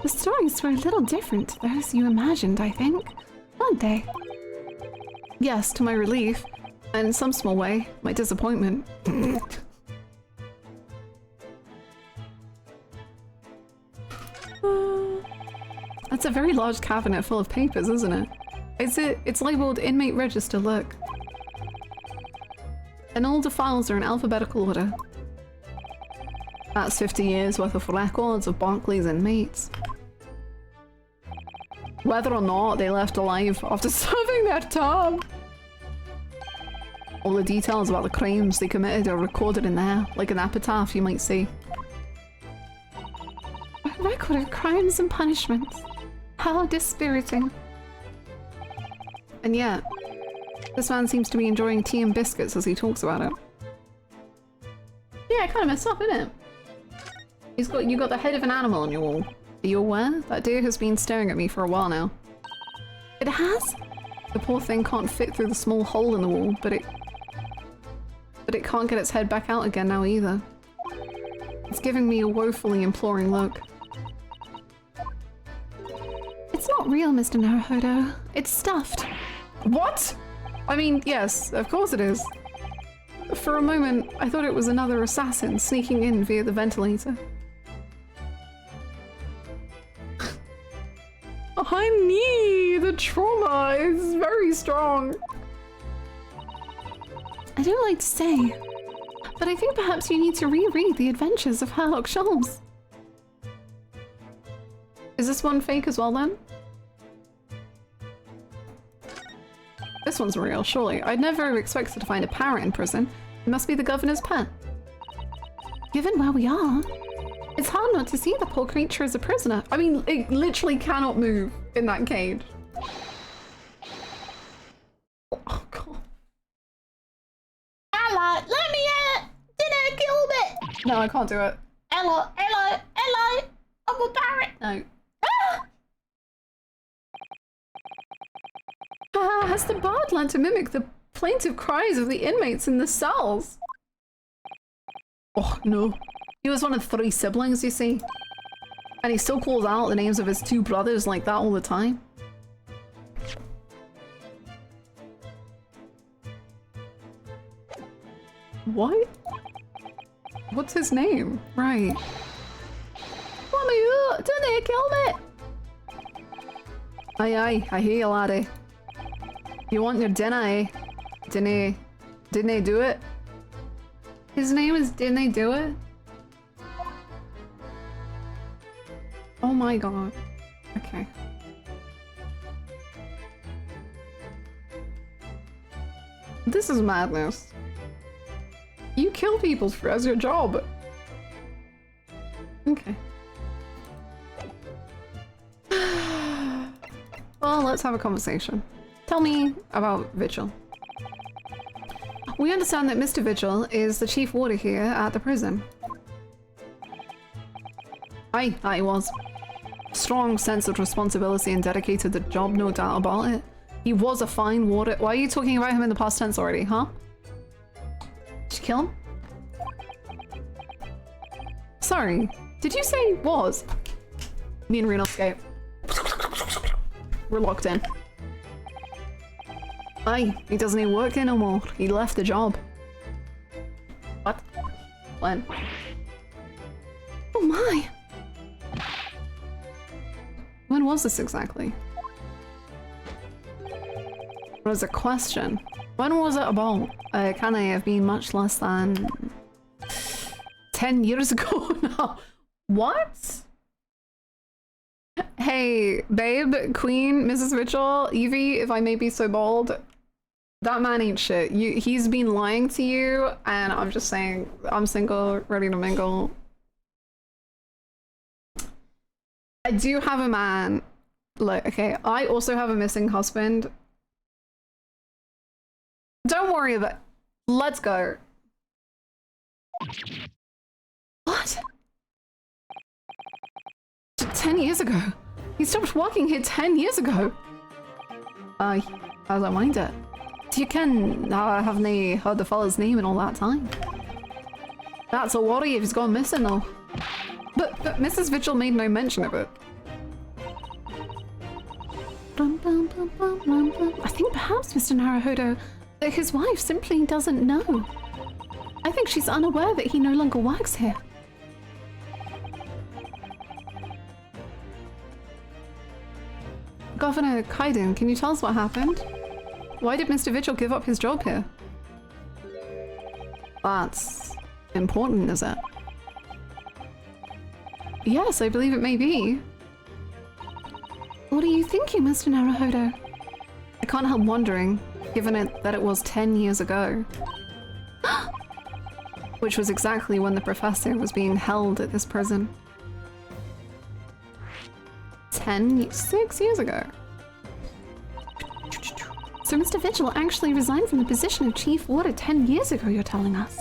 L: The stories were a little different to those you imagined, I think, weren't they?
K: Yes, to my relief, and in some small way, my disappointment. That's a very large cabinet full of papers, isn't it? It's labelled inmate register, look. And all the files are in alphabetical order. That's 50 years worth of records of Barclay's inmates. Whether or not they left alive after serving their term. All the details about the crimes they committed are recorded in there, like an epitaph you might see.
L: A record of crimes and punishments. How dispiriting.
K: And yet, this man seems to be enjoying tea and biscuits as he talks about it. Yeah, I kind of messed up, innit? You got the head of an animal on your wall. Are you aware? That deer has been staring at me for a while now.
L: It has?
K: The poor thing can't fit through the small hole in the wall, but it can't get its head back out again now either. It's giving me a woefully imploring look.
L: It's not real, Mr. Naruhodo. It's stuffed.
K: What? I mean, yes, of course it is. For a moment, I thought it was another assassin sneaking in via the ventilator. Honey, the trauma is very strong.
L: I don't like to say, but I think perhaps you need to reread The Adventures of Sherlock Holmes.
K: Is this one fake as well then? This one's real, surely. I'd never have expected to find a parrot in prison. It must be the governor's pet.
L: Given where we are, it's hard not to see the poor creature as a prisoner.
K: I mean, it literally cannot move in that cage. Oh, God.
M: Ella, let me out! Didn't kill me!
K: No, I can't do it.
M: Ella, Uncle Parrot!
K: No.
L: Has the bard learned to mimic the plaintive cries of the inmates in the cells?
K: Oh, no. He was one of 3 siblings, you see. And he still calls out the names of his 2 brothers like that all the time. What? What's his name? Right.
M: What are you? Don't they kill me?
K: Aye, I hear you, laddie. You want your dinner, eh? Didn't he do it?
L: His name is Didn't They Do It?
K: Oh my god. Okay. This is madness. You kill people as your job. Okay. Well, let's have a conversation. Tell me about Vigil. We understand that Mr. Vigil is the chief warder here at the prison. Aye, he was. Strong sense of responsibility and dedicated to the job, no doubt about it. He was a fine warder. Why are you talking about him in the past tense already, huh? Did you kill him? Sorry, did you say was? Me and RealEscape. We're locked in. Aye, he doesn't even work here no more. He left the job. What? When? Oh my! When was this exactly? It was a question. When was it about? Can I have been much less than 10 years ago now? What? Hey, babe, queen, Mrs. Mitchell, Evie, if I may be so bold, that man ain't shit. He's been lying to you, and I'm just saying, I'm single, ready to mingle. I do have a man. Look, okay, I also have a missing husband. Don't worry about it. Let's go. What? 10 years ago? He stopped working here 10 years ago. I don't mind it. You can haven't they heard the fella's name in all that time? That's a worry if he's gone missing though. But Mrs. Vigil made no mention of it. I think perhaps, Mr. Naruhodo, that his wife simply doesn't know. I think she's unaware that he no longer works here. Governor Kaiden, can you tell us what happened? Why did Mr. Vigil give up his job here? That's important, is it? Yes, I believe it may be. What are you thinking, Mr. Naruhodo? I can't help wondering, given that it was 10 years ago. Which was exactly when the professor was being held at this prison. 6 years ago. So Mr. Vigil actually resigned from the position of chief warder 10 years ago, you're telling us?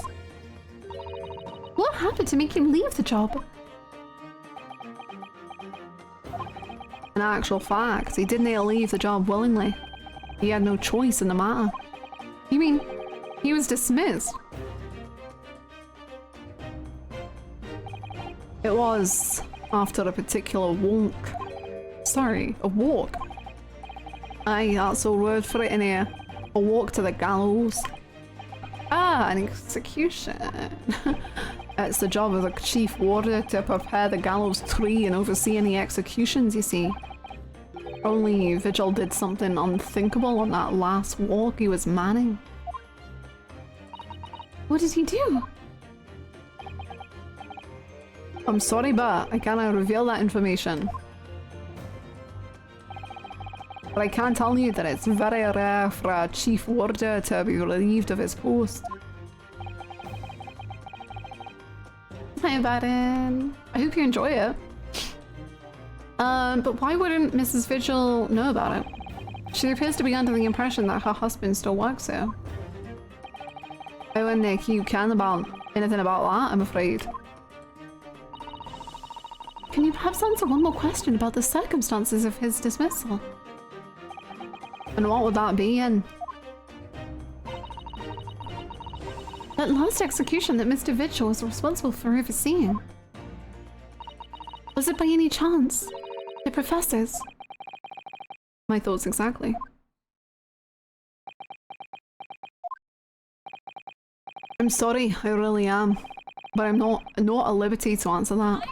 K: What happened to make him leave the job? In actual fact, he didn't leave the job willingly. He had no choice in the matter. You mean, he was dismissed? It was after a particular walk. Sorry, a walk. Aye, that's a word for it in here. A walk to the gallows. Ah, an execution. It's the job of the chief warder to prepare the gallows tree and oversee any executions, you see. Only Vigil did something unthinkable on that last walk he was manning. What did he do? I'm sorry, but I cannot reveal that information. But I can tell you that it's very rare for a chief warder to be relieved of his post. Hi, Baden. I hope you enjoy it. But why wouldn't Mrs. Vigil know about it? She appears to be under the impression that her husband still works here. I wouldn't think you can about anything about that, I'm afraid. Can you perhaps answer one more question about the circumstances of his dismissal? And what would that be in? That last execution that Mr. Vigil was responsible for overseeing. Was it by any chance the professor's? My thoughts exactly. I'm sorry, I really am. But I'm not at liberty to answer that.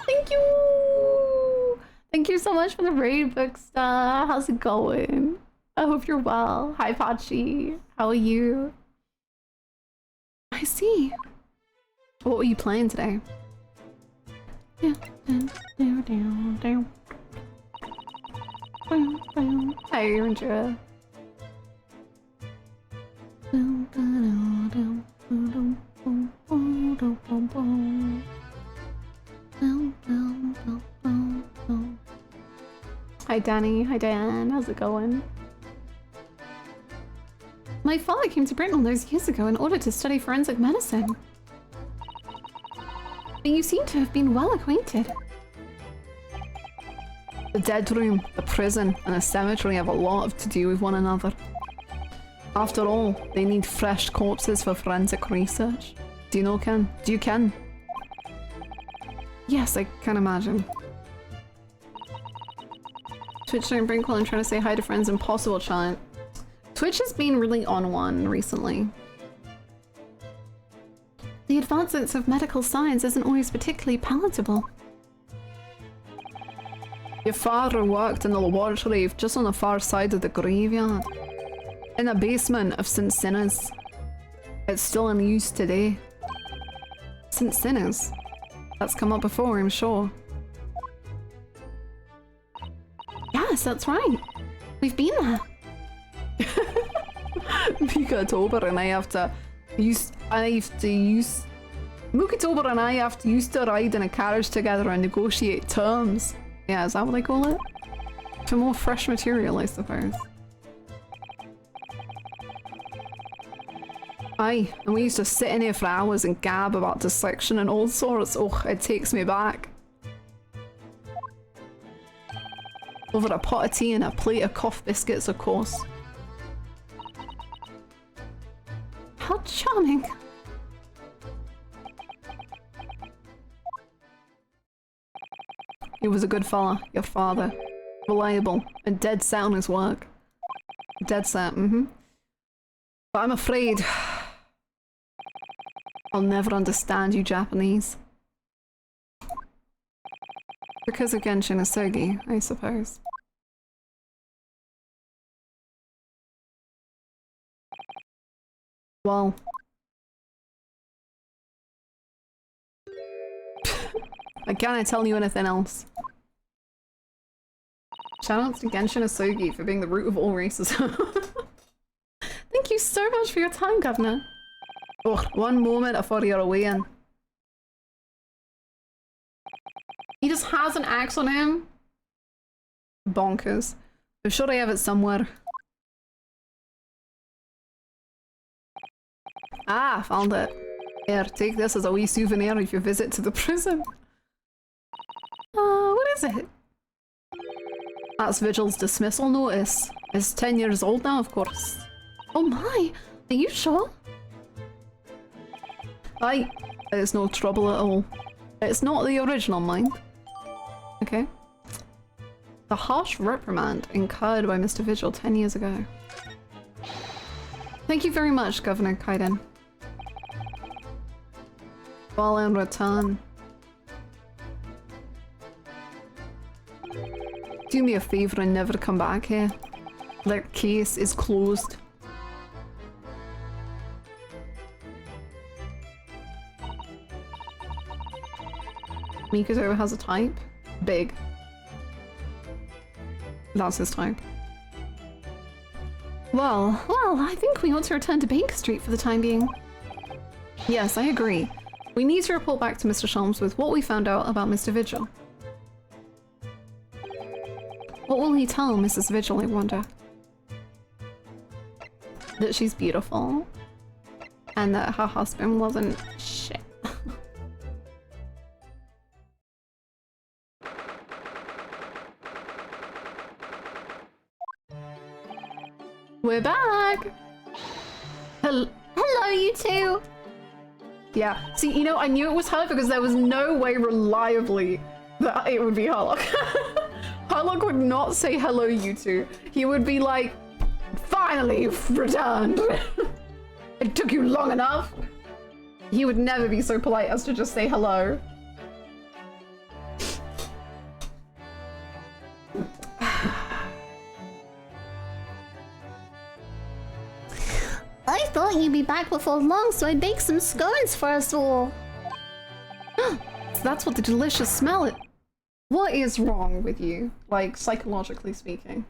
K: Thank you! Thank you so much for the raid, Bookstar. How's it going? I hope you're well. Hi, Pachi. How are you? I see. What were you playing today? Hi, Andrea. Hi Danny, hi Diane, how's it going? My father came to Britain all those years ago in order to study forensic medicine. But you seem to have been well acquainted. The dead room, the prison, and the cemetery have a lot to do with one another. After all, they need fresh corpses for forensic research. Do you know, Ken? Do you ken? Yes, I can imagine. Twitch during Brink while I'm trying to say hi to friends impossible chant. Twitch has been really on one recently. The advancements of medical science isn't always particularly palatable. Your father worked in the laboratory just on the far side of the graveyard. In the basement of St. Sinna's. It's still in use today. St. Sinna's? That's come up before, I'm sure. Yes, that's right. We've been there. Mukatober and I have to use Mukatober and I have to used to ride in a carriage together and negotiate terms. Yeah, is that what they call it? For more fresh material, I suppose. Aye, and we used to sit in here for hours and gab about dissection and all sorts. Oh, it takes me back. Over a pot of tea and a plate of cough biscuits, of course. How charming. He was a good fella, your father. Reliable and dead set on his work. Dead set, But I'm afraid I'll never understand you Japanese. Because of Genshin Isugi, I suppose. Well. I can't tell you anything else. Shoutouts to Genshin Isugi for being the root of all races. Thank you so much for your time, Governor. Oh, one moment before you're away in. He just has an axe on him. Bonkers. I'm sure I have it somewhere. Ah, found it. Here, take this as a wee souvenir of your visit to the prison. What is it? That's Vigil's dismissal notice. It's 10 years old now, of course. Oh my! Are you sure? Aye, it's no trouble at all. It's not the original, mind. Okay. The harsh reprimand incurred by Mr. Vigil 10 years ago. Thank you very much, Governor Kaiden. While in return, do me a favor and never come back here. The case is closed. Mikato has a type. Big. That's his type. Well, I think we ought to return to Baker Street for the time being. Yes, I agree. We need to report back to Mr. Sholmes with what we found out about Mr. Vigil. What will he tell Mrs. Vigil, I wonder? That she's beautiful. And that her husband wasn't shit. We're back!
M: Hello, you two!
K: Yeah, see, you know, I knew it was her because there was no way reliably that it would be Harlock. Harlock would not say hello, you two. He would be like, finally, you've returned. It took you long enough. He would never be so polite as to just say hello.
M: I thought you'd be back before long, so I'd bake some scones for us all.
K: So that's what the delicious smell is. What is wrong with you? Like, psychologically speaking.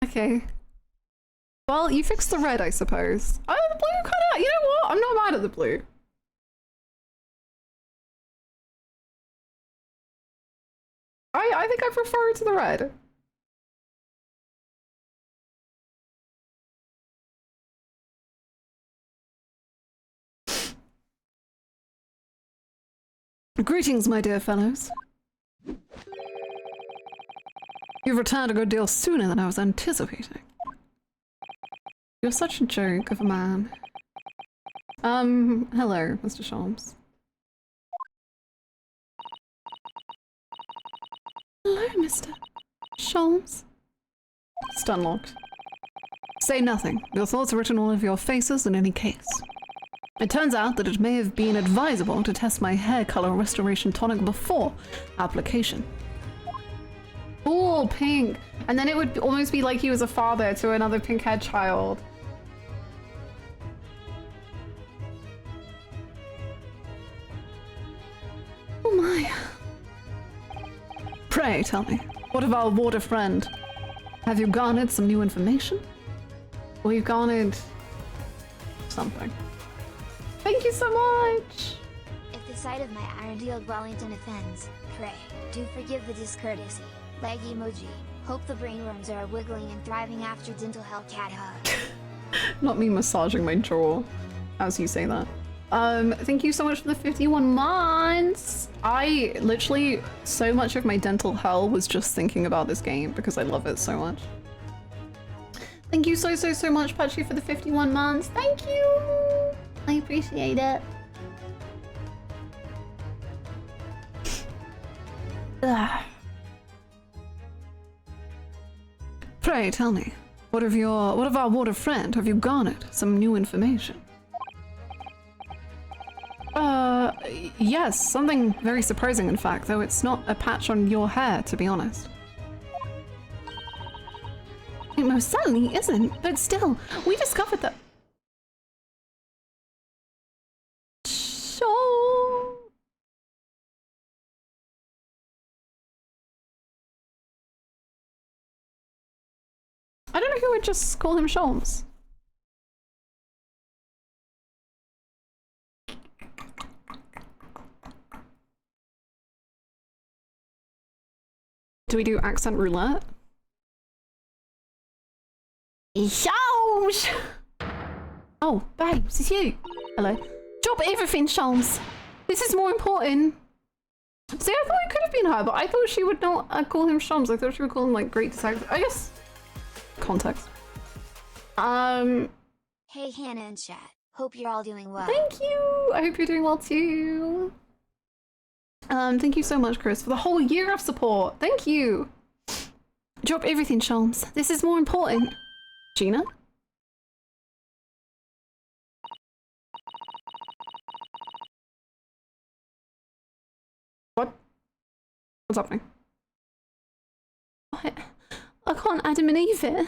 K: Okay. Well, you fixed the red, I suppose. Oh, the blue kind of. You know what? I'm not mad at the blue. I think I prefer it to the red. Greetings, my dear fellows. You've returned a good deal sooner than I was anticipating. You're such a joke of a man. Hello, Mr. Sholmes. Hello, Mr. Sholmes. Stunlocked. Say nothing. Your thoughts are written all over your faces in any case. It turns out that it may have been advisable to test my hair color restoration tonic before application. Ooh, pink. And then it would almost be like he was a father to another pink-haired child. Oh my. Pray tell me, what of our water friend? Have you garnered some new information? We've garnered something. Thank you so much!
A: If the sight of my ideal Wellington offends, pray, do forgive the discourtesy. Leg emoji. Hope the brainworms are wiggling and thriving after dental health cat hug.
K: Not me massaging my jaw as you say that. Thank you so much for the 51 months! I literally, so much of my dental hell was just thinking about this game because I love it so much. Thank you so much, Patchy, for the 51 months. Thank you! I appreciate it. Ugh. Pray tell me, what of our water friend have you garnered some new information? Yes, something very surprising in fact, though it's not a patch on your hair, to be honest. It most certainly isn't, but still, we discovered that... Sure. I don't know who would just call him Sholmes. Do we do accent roulette? Sholmes! Oh, babes, it's you. Hello. Drop everything, Sholmes. This is more important. See, I thought it could have been her, but I thought she would not call him Sholmes. I thought she would call him, like, great detective. I guess... context.
A: Hey, Hannah and chat. Hope you're all doing well.
K: Thank you! I hope you're doing well too. Thank you so much, Chris, for the whole year of support. Thank you! Drop everything, Sholmes. This is more important. Gina? What? What's happening? What? I can't Adam and Eve it.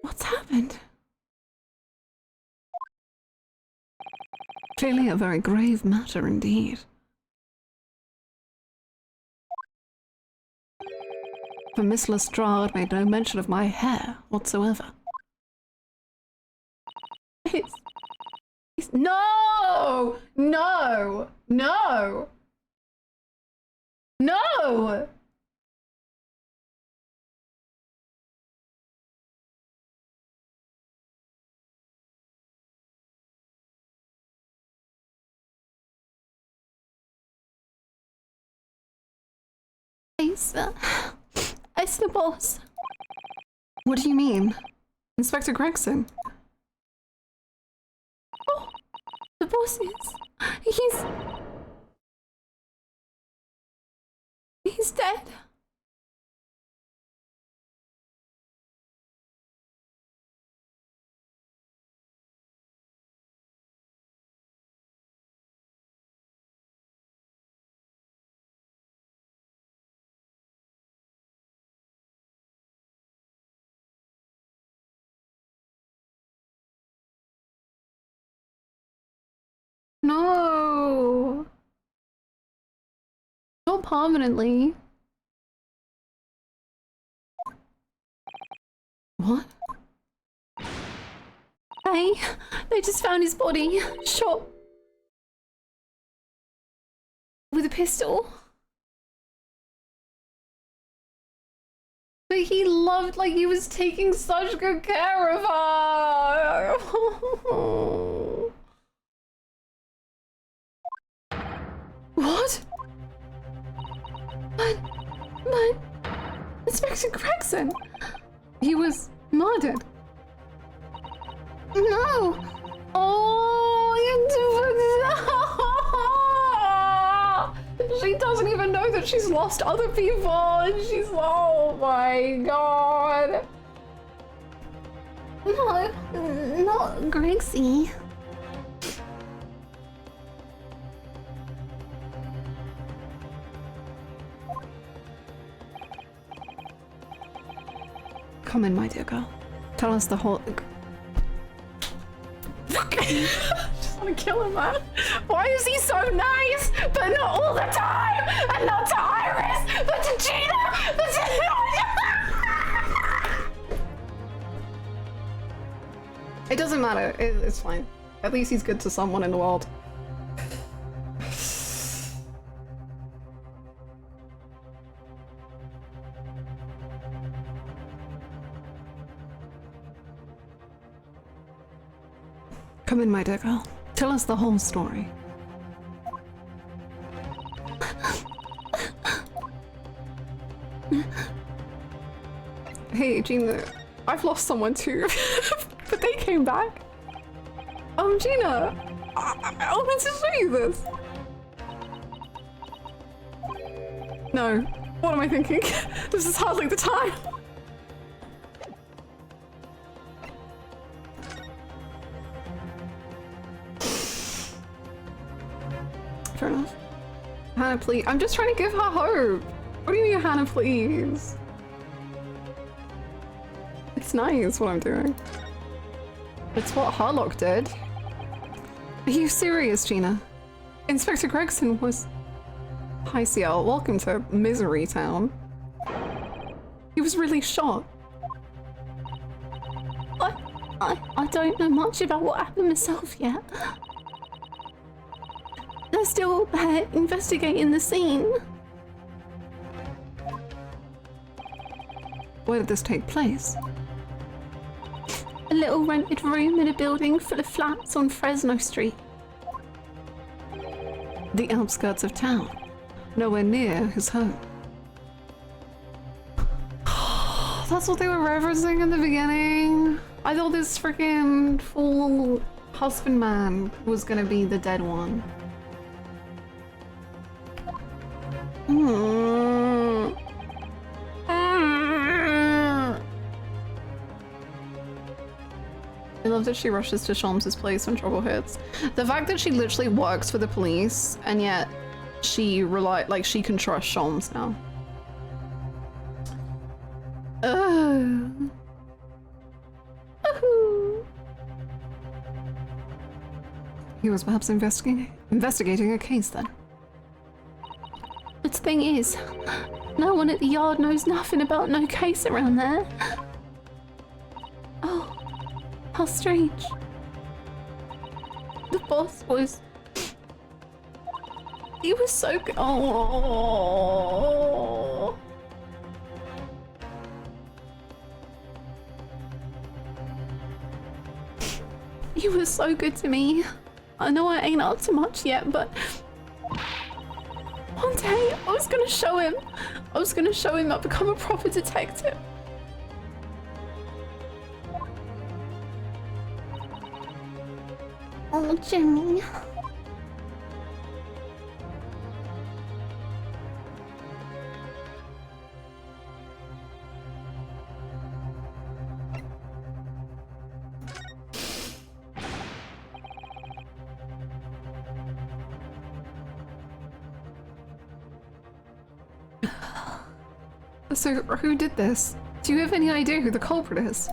K: What's happened? Clearly a very grave matter indeed. For Miss Lestrade made no mention of my hair whatsoever. No! No! No! No! It's the boss. What do you mean? Inspector Gregson? Oh, the boss is... He's dead. No.
L: Not permanently. What? Hey, they just found his body, shot with a pistol. But he loved, like, he was taking such good care of her. What? But Inspector Gregson, he was murdered.
M: No!
L: Oh, she doesn't even know that she's lost other people, and she's, oh my god.
M: No, not Grixie.
L: Come in, my dear girl. Tell us the whole... Just want to kill him, man. Why is he so nice, but not all the time? And not to Iris, but to Gina, but to... It doesn't matter. It's fine. At least he's good to someone in the world. Come in, my dear girl. Tell us the whole story. Hey, Gina, I've lost someone too, but they came back. Gina, I wanted to show you this. No, what am I thinking? This is hardly the time. Fair enough. Hannah, please. I'm just trying to give her hope. What do you mean, Hannah, please? It's nice what I'm doing. It's what Harlock did. Are you serious, Gina? Inspector Gregson was... Hi, CL. Welcome to Misery Town. He was really shot.
M: I don't know much about what happened myself yet. They're still investigating the scene.
L: Where did this take place?
M: A little rented room in a building full of flats on Fresno Street.
L: The outskirts of town. Nowhere near his home. That's what they were referencing in the beginning. I thought this freaking fool husbandman was gonna be the dead one. I love that she rushes to Sholmes' place when trouble hits. The fact that she literally works for the police and yet she she can trust Sholmes now. He was perhaps investigating a case then.
M: But the thing is, no one at the yard knows nothing about no case around there. Oh, how strange. The boss was... He was so good. Oh. He was so good to me. I know I ain't up to much yet, but one day I was gonna show him. I've become a proper detective. Oh, Jimmy.
L: So, who did this? Do you have any idea who the culprit is?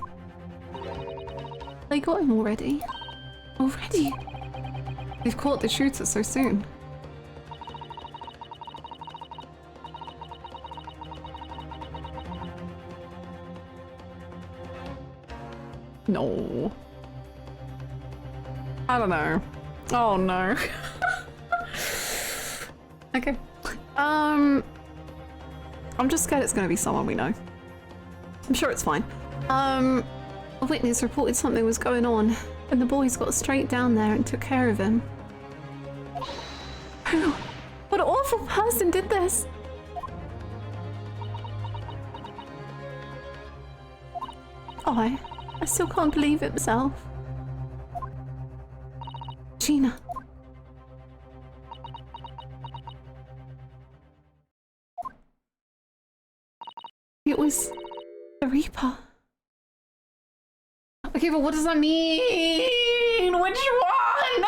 M: They got him already.
L: Already? They've caught the shooter so soon.
K: No. I don't know. Oh no. Okay. I'm just scared it's gonna be someone we know. I'm sure it's fine. A witness reported something was going on, and the boys got straight down there and took care of him. What awful person did this? I still can't believe it myself. Gina. It was the Reaper. Okay, but what does that mean? Which one?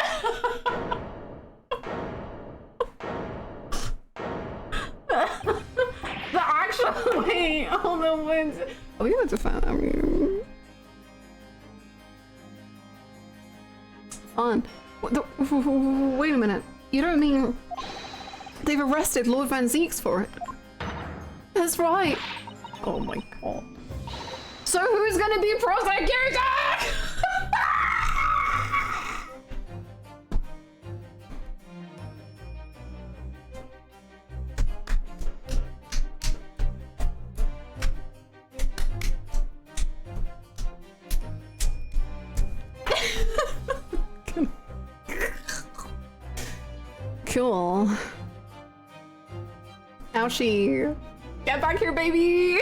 K: The actual way. Oh, the ones. Oh, we have to find. I mean, fun. Wait a minute. You don't mean they've arrested Lord Van Zeeks for it? That's right. Oh my god. So who's gonna be prosecuted? Cool. Ouchie. Get back here, baby!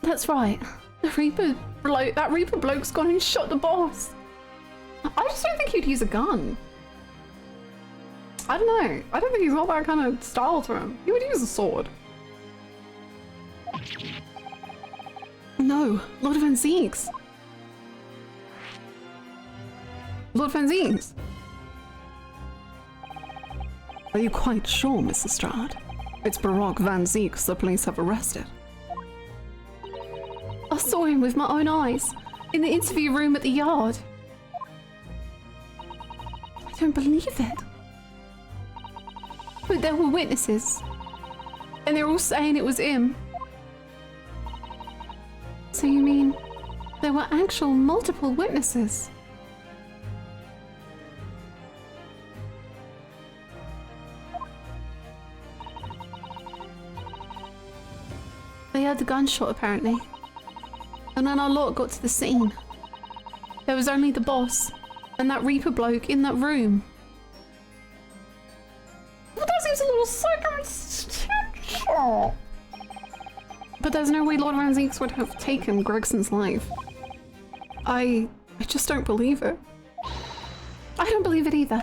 K: That's right. The Reaper bloke, that Reaper bloke's gone and shot the boss. I just don't think he'd use a gun. I don't know. I don't think he's got that kind of style to him. He would use a sword. No, Lord Van Zeeks. Lord Van Zeeks. Are you quite sure, Miss Lestrade? It's Baroque Van Zeeks the police have arrested. I saw him with my own eyes, in the interview room at the yard. I don't believe it. But there were witnesses, and they're all saying it was him. So you mean there were actual multiple witnesses? They heard the gunshot apparently. And then our lot got to the scene. There was only the boss and that Reaper bloke in that room. Well, that seems a little circumstantial. But there's no way Lord Van Zeeks would have taken Gregson's life. I just don't believe it. I don't believe it either.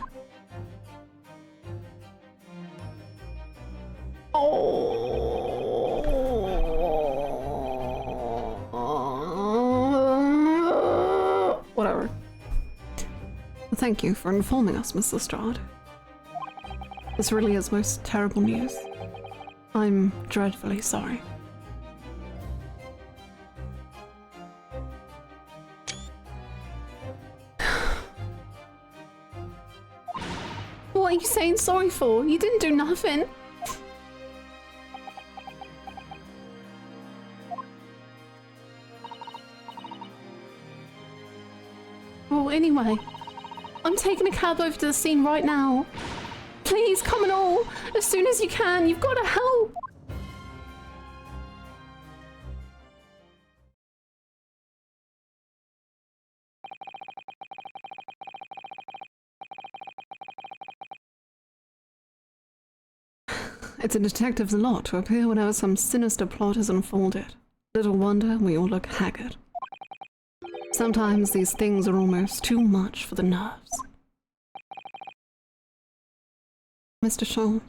K: Whatever. Thank you for informing us, Miss Lestrade. This really is most terrible news. I'm dreadfully sorry. What are you saying sorry for? You didn't do nothing. Well, anyway, I'm taking a cab over to the scene right now. Please come and all, as soon as you can. You've got to help. It's a detective's lot to appear whenever some sinister plot is unfolded. Little wonder we all look haggard. Sometimes these things are almost too much for the nerves. Mr. Sholmes.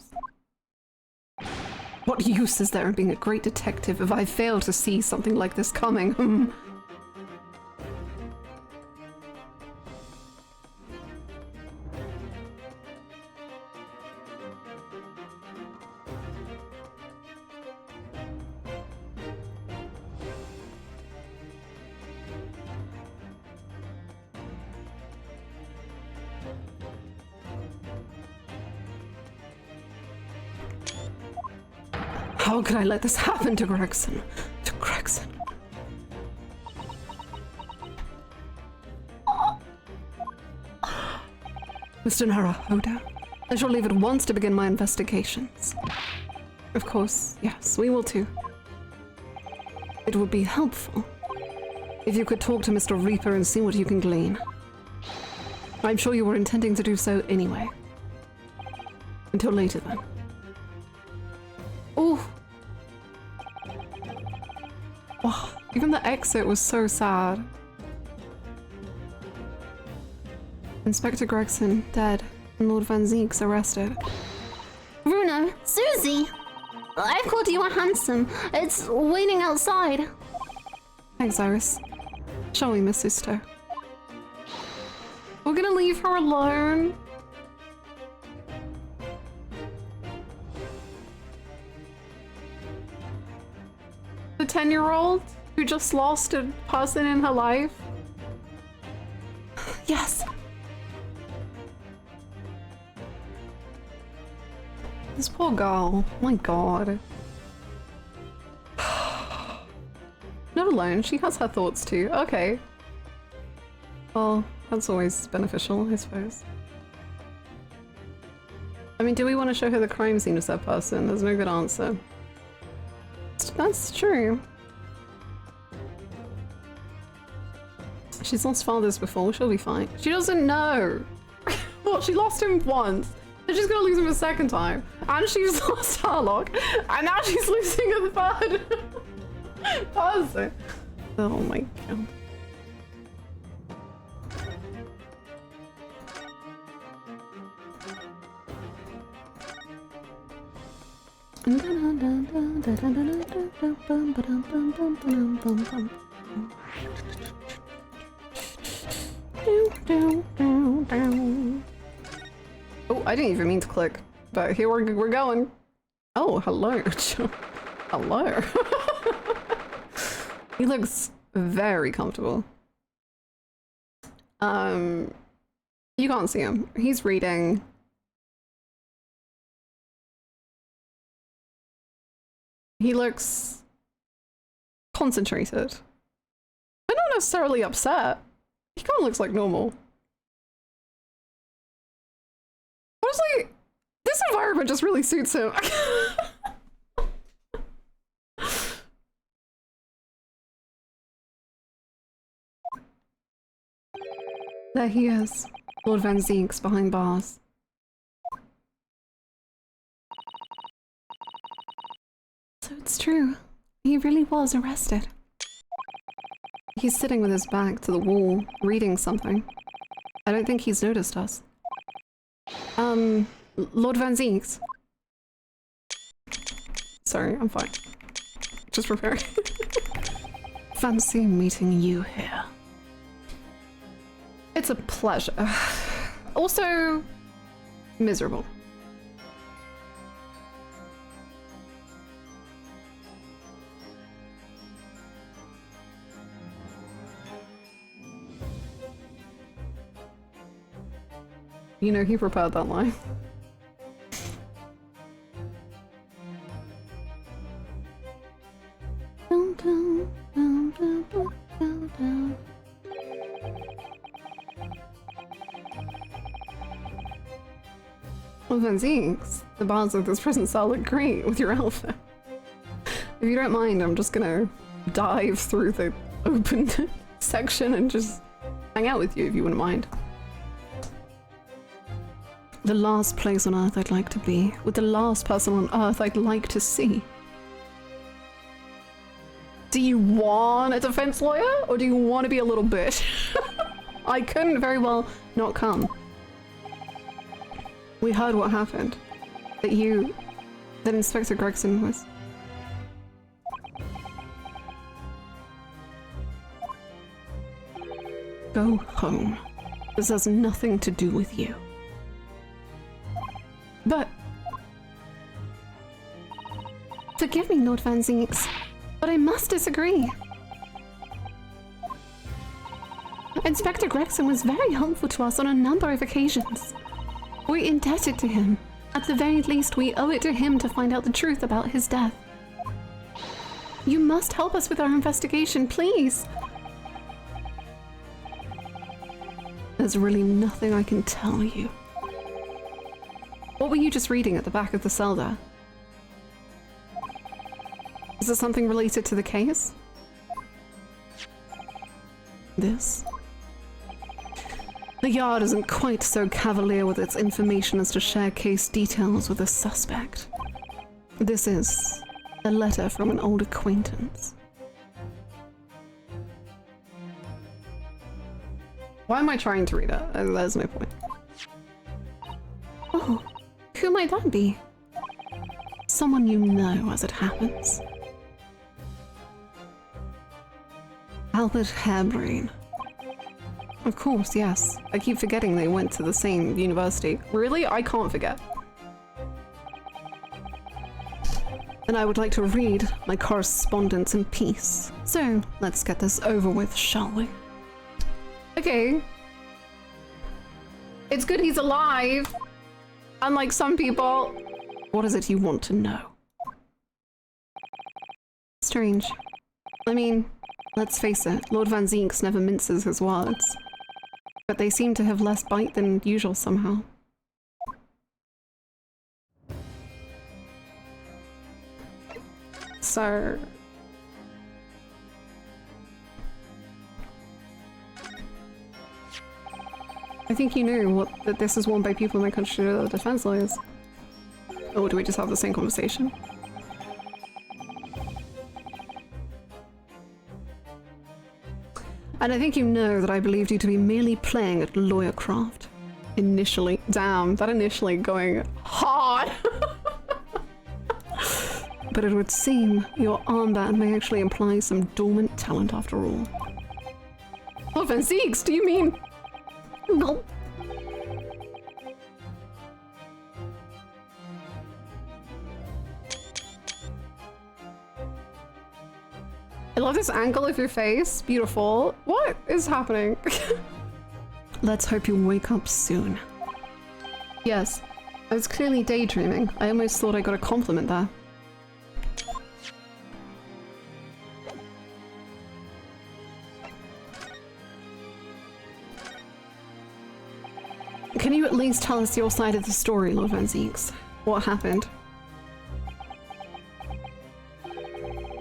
K: What use is there in being a great detective if I fail to see something like this coming? How could I let this happen to Gregson? To Gregson. Mr. Naruhodo, I shall leave at once to begin my investigations. Of course, yes, we will too. It would be helpful if you could talk to Mr. Reaper and see what you can glean. I'm sure you were intending to do so anyway. Until later then. Ooh. Oh, even the exit was so sad. Inspector Gregson dead and Lord Van Zeek's arrested.
M: Bruno, Susie! I've called you a handsome. It's waiting outside.
K: Thanks, Iris. Shall we, Miss Sisto? We're gonna leave her alone. The 10-year-old who just lost a person in her life. Yes. This poor girl. Oh my god. Not alone. She has her thoughts too. Okay. Well, that's always beneficial, I suppose. I mean, do we want to show her the crime scene as that person? There's no good answer. That's true. She's lost fathers before, she'll be fine. She doesn't know! Well, she lost him once, and she's gonna lose him a second time. And she's lost Harlock, and now she's losing a third person. Oh my god. Oh, I didn't even mean to click, but here we're going. Oh, hello. Hello. He looks very comfortable. You can't see him. He's reading. He looks concentrated. But not necessarily upset. He kind of looks like normal. Honestly, this environment just really suits him. There he is, Lord Van Zeek's behind bars. So it's true. He really was arrested. He's sitting with his back to the wall, reading something. I don't think he's noticed us. Lord Van Zeek's. Sorry, I'm fine. Just preparing. Fancy meeting you here. It's a pleasure. Also, miserable. You know, he prepared that line. Well, Van Zeeks, the bars of this prison cell look great with your outfit. If you don't mind, I'm just gonna dive through the open section and just hang out with you if you wouldn't mind. The last place on Earth I'd like to be, with the last person on Earth I'd like to see. Do you want a defense lawyer, or do you want to be a little bitch? I couldn't very well not come. We heard what happened. That Inspector Gregson was... Go home. This has nothing to do with you. But... Forgive me, Lord Van Zeeks, but I must disagree. Inspector Gregson was very helpful to us on a number of occasions. We're indebted to him. At the very least, we owe it to him to find out the truth about his death.
L: You must help us with our investigation, please. There's really nothing I can tell you. What were you just reading at the back of the cell there? Is it something related to the case? This? The Yard isn't quite so cavalier with its information as to share case details with a suspect. This is a letter from an old acquaintance. Why am I trying to read it? There's no point. Oh, who might that be? Someone you know, as it happens. Albert Harebrain. Of course, yes. I keep forgetting they went to the same university. Really? I can't forget. And I would like to read my correspondence in peace. So, let's get this over with, shall we? Okay. It's good he's alive. Unlike some people. What is it you want to know? Strange. I mean, let's face it, Lord Van Zinks never minces his words. But they seem to have less bite than usual somehow. So... I think you knew that this is worn by people in my country that are defense lawyers. Or do we just have the same conversation? And I think you know that I believed you to be merely playing at lawyercraft. Initially. Damn, that initially going hard! But it would seem your armband may actually imply some dormant talent after all. Oh, Van Zinks, do you mean? No. I love this angle of your face. Beautiful. What is happening? Let's hope you wake up soon. Yes, I was clearly daydreaming. I almost thought I got a compliment there. Can you at least tell us your side of the story, Lord Van Zinks? What happened?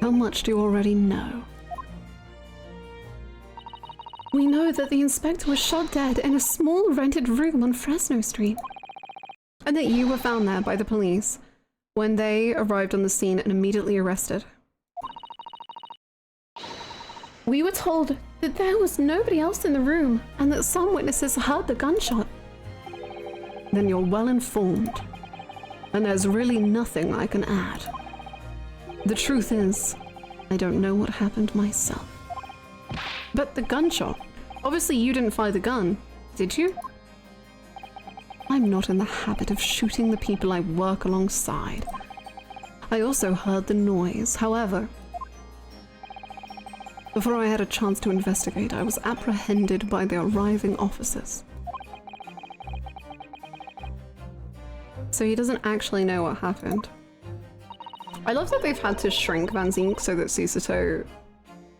L: How much do you already know? We know that the inspector was shot dead in a small rented room on Fresno Street. And that you were found there by the police when they arrived on the scene and immediately arrested. We were told that there was nobody else in the room and that some witnesses heard the gunshot. Then you're well informed, and there's really nothing I can add. The truth is, I don't know what happened myself. But the gunshot, obviously you didn't fire the gun, did you? I'm not in the habit of shooting the people I work alongside. I also heard the noise, however. Before I had a chance to investigate, I was apprehended by the arriving officers. So he doesn't actually know what happened. I love that they've had to shrink Van Zinks so that Susato,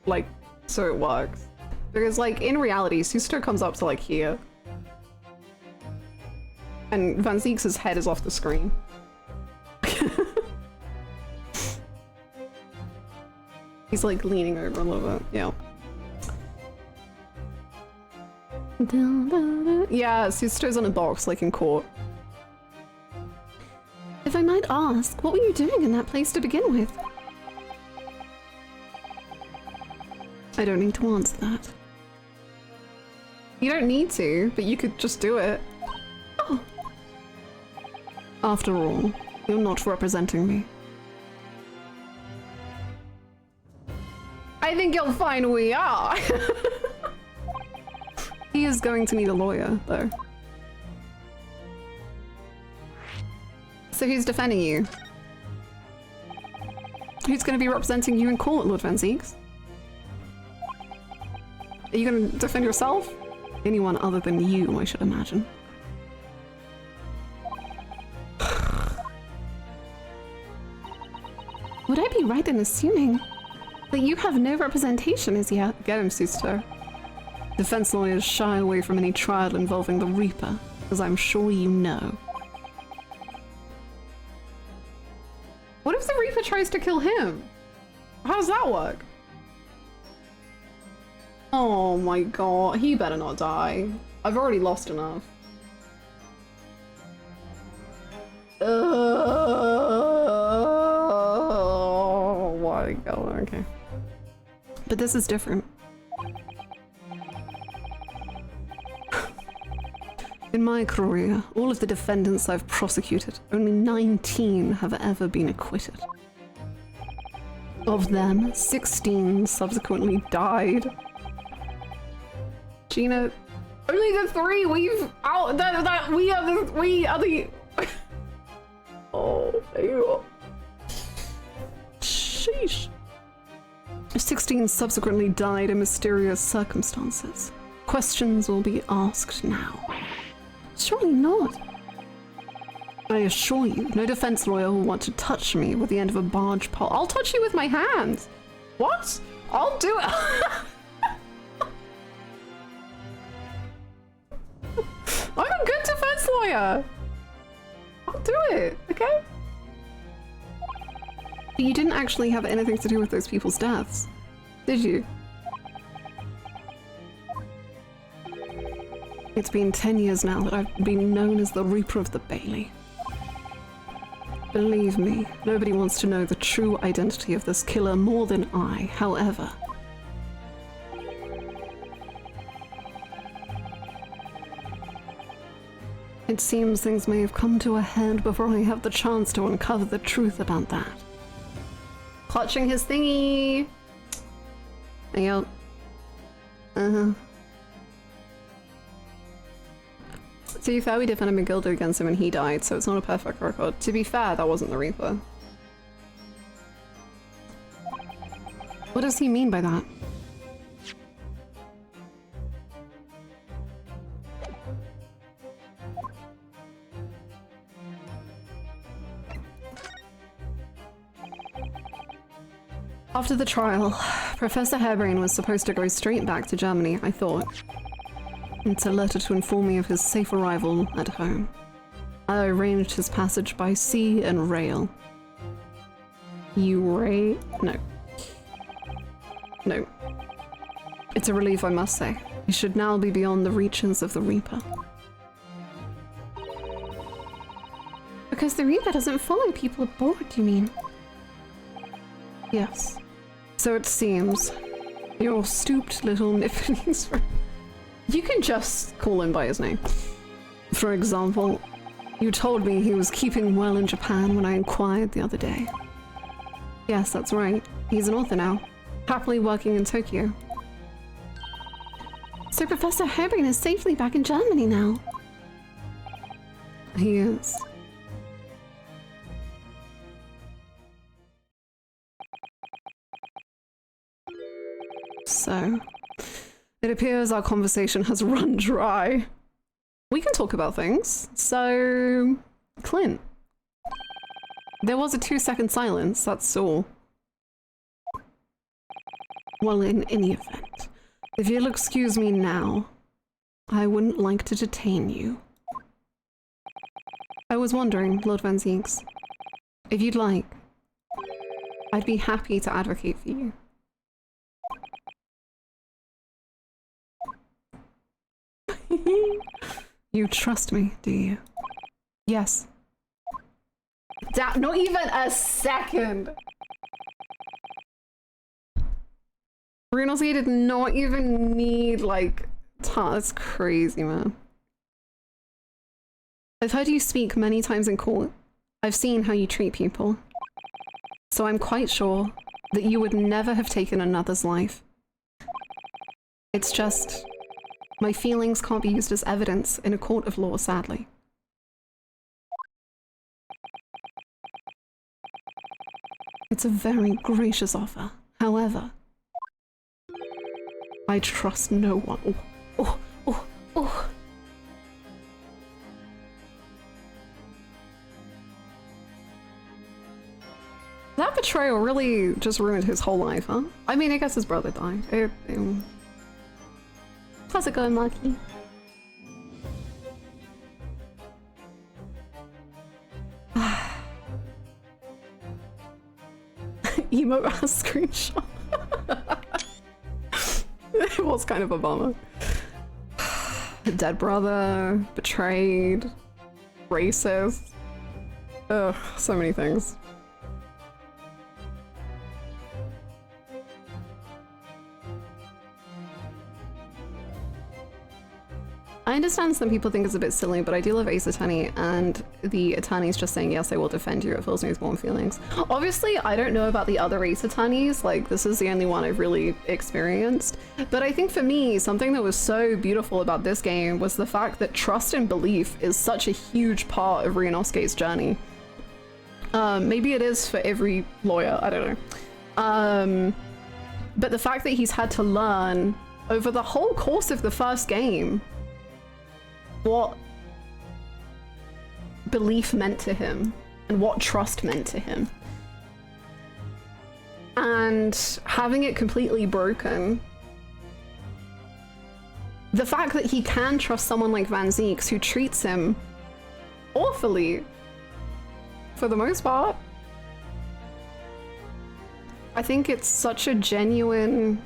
L: like, so it works. Because, like, in reality, Susato comes up to, like, here. And Van Zinks' head is off the screen. He's, like, leaning over a little bit, yeah. Yeah, Susato's on a box, like in court. If I might ask, what were you doing in that place to begin with? I don't need to answer that. You don't need to, but you could just do it. Oh. After all, you're not representing me. I think you'll find we are. He is going to need a lawyer, though. So who's defending you? Who's going to be representing you in court, Lord Van Zinks? Are you going to defend yourself? Anyone other than you, I should imagine. Would I be right in assuming
K: But you have no representation as yet. Get him, sister. Defense lawyers shy away from any trial involving the Reaper, as I'm sure you know. What if the Reaper tries to kill him? How does that work? Oh my god, he better not die. I've already lost enough. Oh my god, okay. But this is different. In my career, all of the defendants I've prosecuted, only 19 have ever been acquitted. Of them, 16 subsequently died. Gina, only the 3 we've out that we are the oh my god. Sheesh. 16 subsequently died in mysterious circumstances. Questions will be asked now. Surely not. I assure you, no defense lawyer will want to touch me with the end of a barge pole. I'll touch you with my hands. What? I'll do it. I'm a good defense lawyer. I'll do it, okay? But you didn't actually have anything to do with those people's deaths, did you? It's been 10 years now that I've been known as the Reaper of the Bailey. Believe me, nobody wants to know the true identity of this killer more than I, however. It seems things may have come to a head before I have the chance to uncover the truth about that. Clutching his thingy! Yep. Uh-huh. To be fair, we defended Magilda against him and he died, so it's not a perfect record. To be fair, that wasn't the Reaper. What does he mean by that? After the trial, Professor Harebrained was supposed to go straight back to Germany, I thought. It's a letter to inform me of his safe arrival at home. I arranged his passage by sea and rail. No. No. It's a relief, I must say. He should now be beyond the reaches of the Reaper. Because the Reaper doesn't follow people aboard, you mean? Yes. So it seems. Your stooped little niffins. You can just call him by his name. For example, you told me he was keeping well in Japan when I inquired the other day. Yes, that's right. He's an author now, happily working in Tokyo. So Professor Harebrained is safely back in Germany now. He is. So, it appears our conversation has run dry. We can talk about things. So, Clint. There was a 2-second silence, that's all. Well, in any event, if you'll excuse me now, I wouldn't like to detain you. I was wondering, Lord Van Zieks, if you'd like, I'd be happy to advocate for you. You trust me, do you? Yes. Not even a second! Brunosy did not even need, like, that's crazy, man. I've heard you speak many times in court. I've seen how you treat people. So I'm quite sure that you would never have taken another's life. It's just, my feelings can't be used as evidence in a court of law, sadly. It's a very gracious offer. However, I trust no one. Oh. Is that betrayal really just ruined his whole life, huh? I mean, I guess his brother died.
M: How's it going, Marky?
K: Emo ass screenshot. It was kind of a bummer. Dead brother, betrayed, racist. Ugh, so many things. I understand some people think it's a bit silly, but I do love Ace Attorney, and the attorneys just saying, yes, I will defend you, it fills me with warm feelings. Obviously, I don't know about the other Ace Attorneys, like, this is the only one I've really experienced. But I think for me, something that was so beautiful about this game was the fact that trust and belief is such a huge part of Ryunosuke's journey. Maybe it is for every lawyer, I don't know. But the fact that he's had to learn over the whole course of the first game what belief meant to him and what trust meant to him. And having it completely broken, the fact that he can trust someone like Van Zieks who treats him awfully for the most part. I think it's such a genuine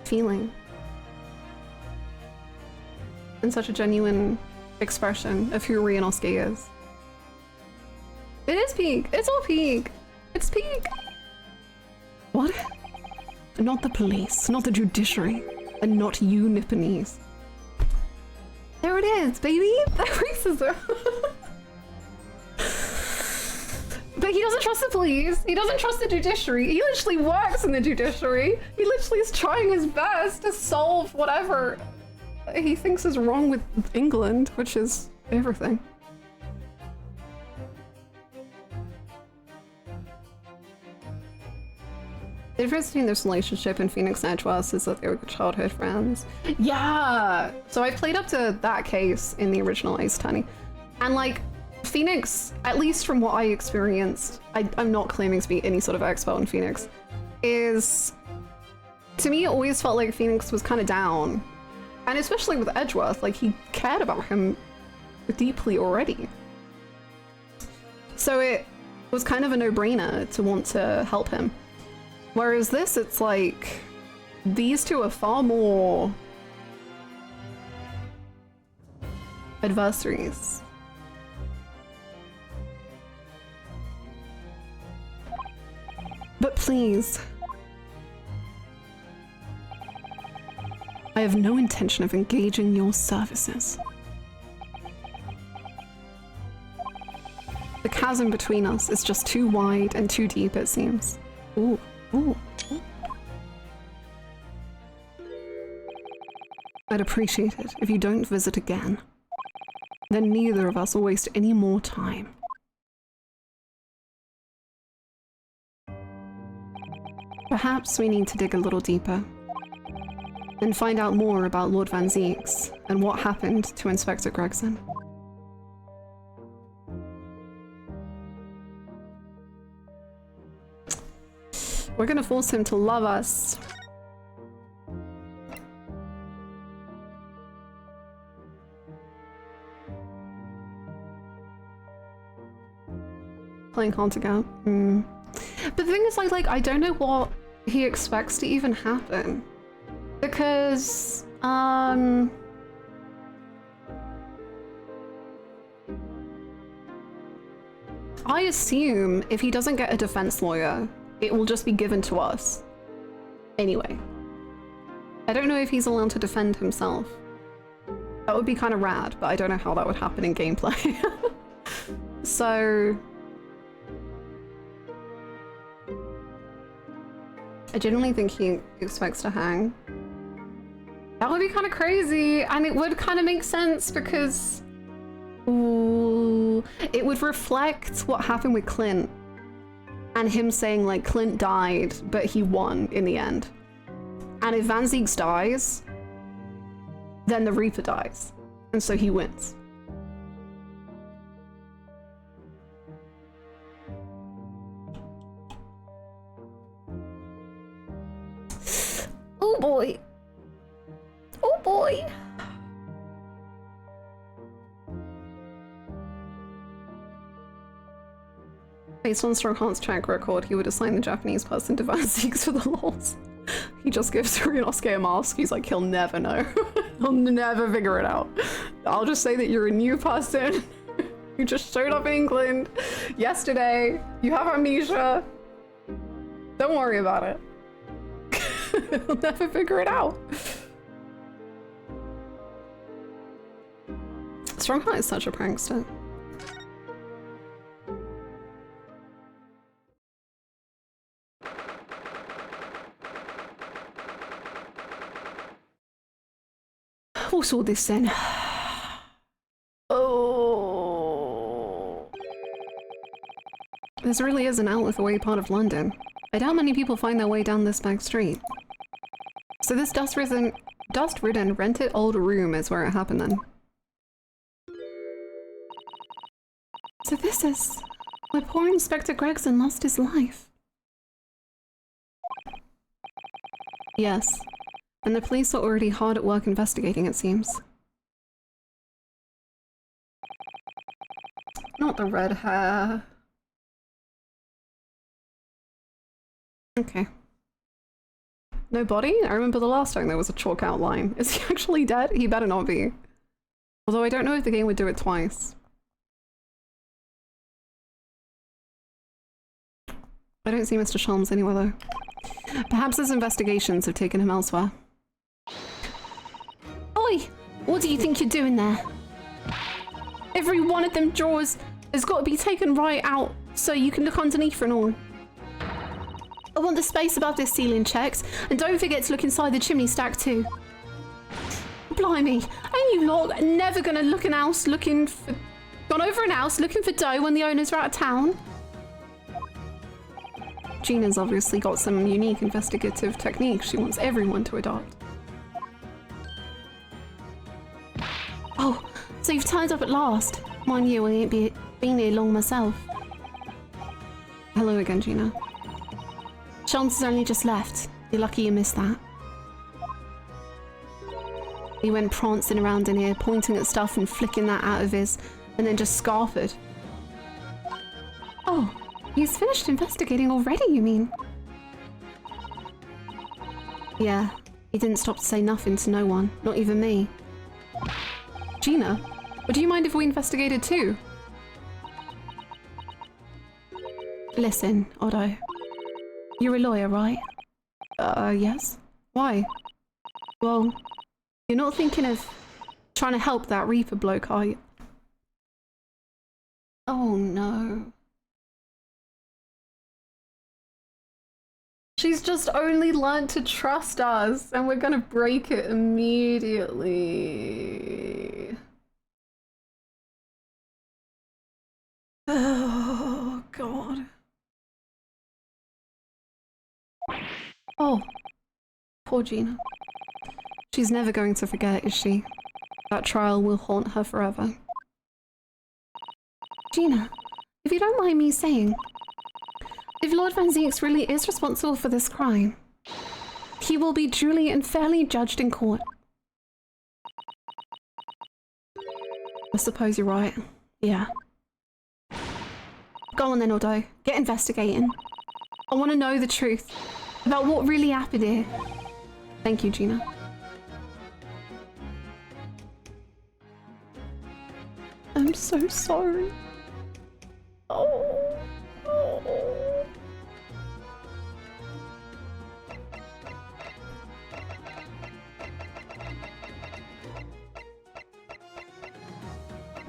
K: feeling. And such a genuine expression of who Ryunosuke is. It is peak. It's all peak. It's peak. What? Not the police, not the judiciary, and not you Nipponese. There it is, baby. That racism. But he doesn't trust the police. He doesn't trust the judiciary. He literally works in the judiciary. He literally is trying his best to solve whatever he thinks is wrong with England, which is everything. The difference between this relationship and Phoenix and Edgeworth is that they were childhood friends. Yeah! So I played up to that case in the original Ace Attorney. And like, Phoenix, at least from what I experienced, I'm not claiming to be any sort of expert on Phoenix, is, to me it always felt like Phoenix was kind of down. And especially with Edgeworth, like he cared about him deeply already. So it was kind of a no-brainer to want to help him. Whereas this, it's like, these two are far more adversaries. But please, I have no intention of engaging your services. The chasm between us is just too wide and too deep, it seems. Ooh, ooh. I'd appreciate it if you don't visit again. Then neither of us will waste any more time. Perhaps we need to dig a little deeper and find out more about Lord Van Zieks and what happened to Inspector Gregson. We're gonna force him to love us. Playing hard to get. But the thing is, like, I don't know what he expects to even happen. Because, I assume if he doesn't get a defense lawyer, it will just be given to us. Anyway. I don't know if he's allowed to defend himself. That would be kind of rad, but I don't know how that would happen in gameplay. So I genuinely think he expects to hang. That would be kind of crazy, and it would kind of make sense because, ooh, it would reflect what happened with Clint and him saying like Clint died, but he won in the end. And if Van Zieks dies, then the Reaper dies, and so he wins.
L: Oh boy. Oh boy. Based on Strongheart's track record, he would assign the Japanese person to Vanseeks for the lols. He just gives Ryunosuke a mask. He's like, he'll never know. He'll never figure it out. I'll just say that you're a new person. You just showed up in England yesterday. You have amnesia. Don't worry about it. He'll never figure it out. Strongheart is such a prankster. What's all this then? Oh. This really is an out-of-the-way part of London. I doubt many people find their way down this back street. So this dust-ridden rented old room is where it happened then. So this is where poor Inspector Gregson lost his life. Yes. And the police are already hard at work investigating, it seems. Not the red hair. Okay. No body? I remember the last time there was a chalk outline. Is he actually dead? He better not be. Although I don't know if the game would do it twice. I don't see Mr. Sholmes anywhere though. Perhaps his investigations have taken him elsewhere. Oi! What do you think you're doing there? Every one of them drawers has got to be taken right out so you can look underneath and all. I want the space above this ceiling checked, and don't forget to look inside the chimney stack too. Blimey, ain't you lot never gonna look an house looking for... gone over an house looking for dough when the owners are out of town? Gina's obviously got some unique investigative techniques she wants everyone to adopt. Oh, so you've turned up at last. Mind you, I ain't been here long myself. Hello again, Gina. Sholmes has only just left. You're lucky you missed that. He went prancing around in here, pointing at stuff and flicking that out of his, and then just scarfed. Oh, he's finished investigating already, you mean? Yeah, he didn't stop to say nothing to no one, not even me. Gina, would you mind if we investigated too? Listen, Otto. You're a lawyer, right? Yes. Why? Well, you're not thinking of trying to help that Reaper bloke, are you? Oh no. She's just only learned to trust us, and we're gonna break it immediately. Oh, God. Oh, poor Gina. She's never going to forget, is she? That trial will haunt her forever. Gina, if you don't mind me saying, if Lord Vanseeks really is responsible for this crime, he will be duly and fairly judged in court. I suppose you're right. Yeah. Go on then, Otto. Get investigating. I want to know the truth about what really happened here. Thank you, Gina. I'm so sorry. Oh. Oh.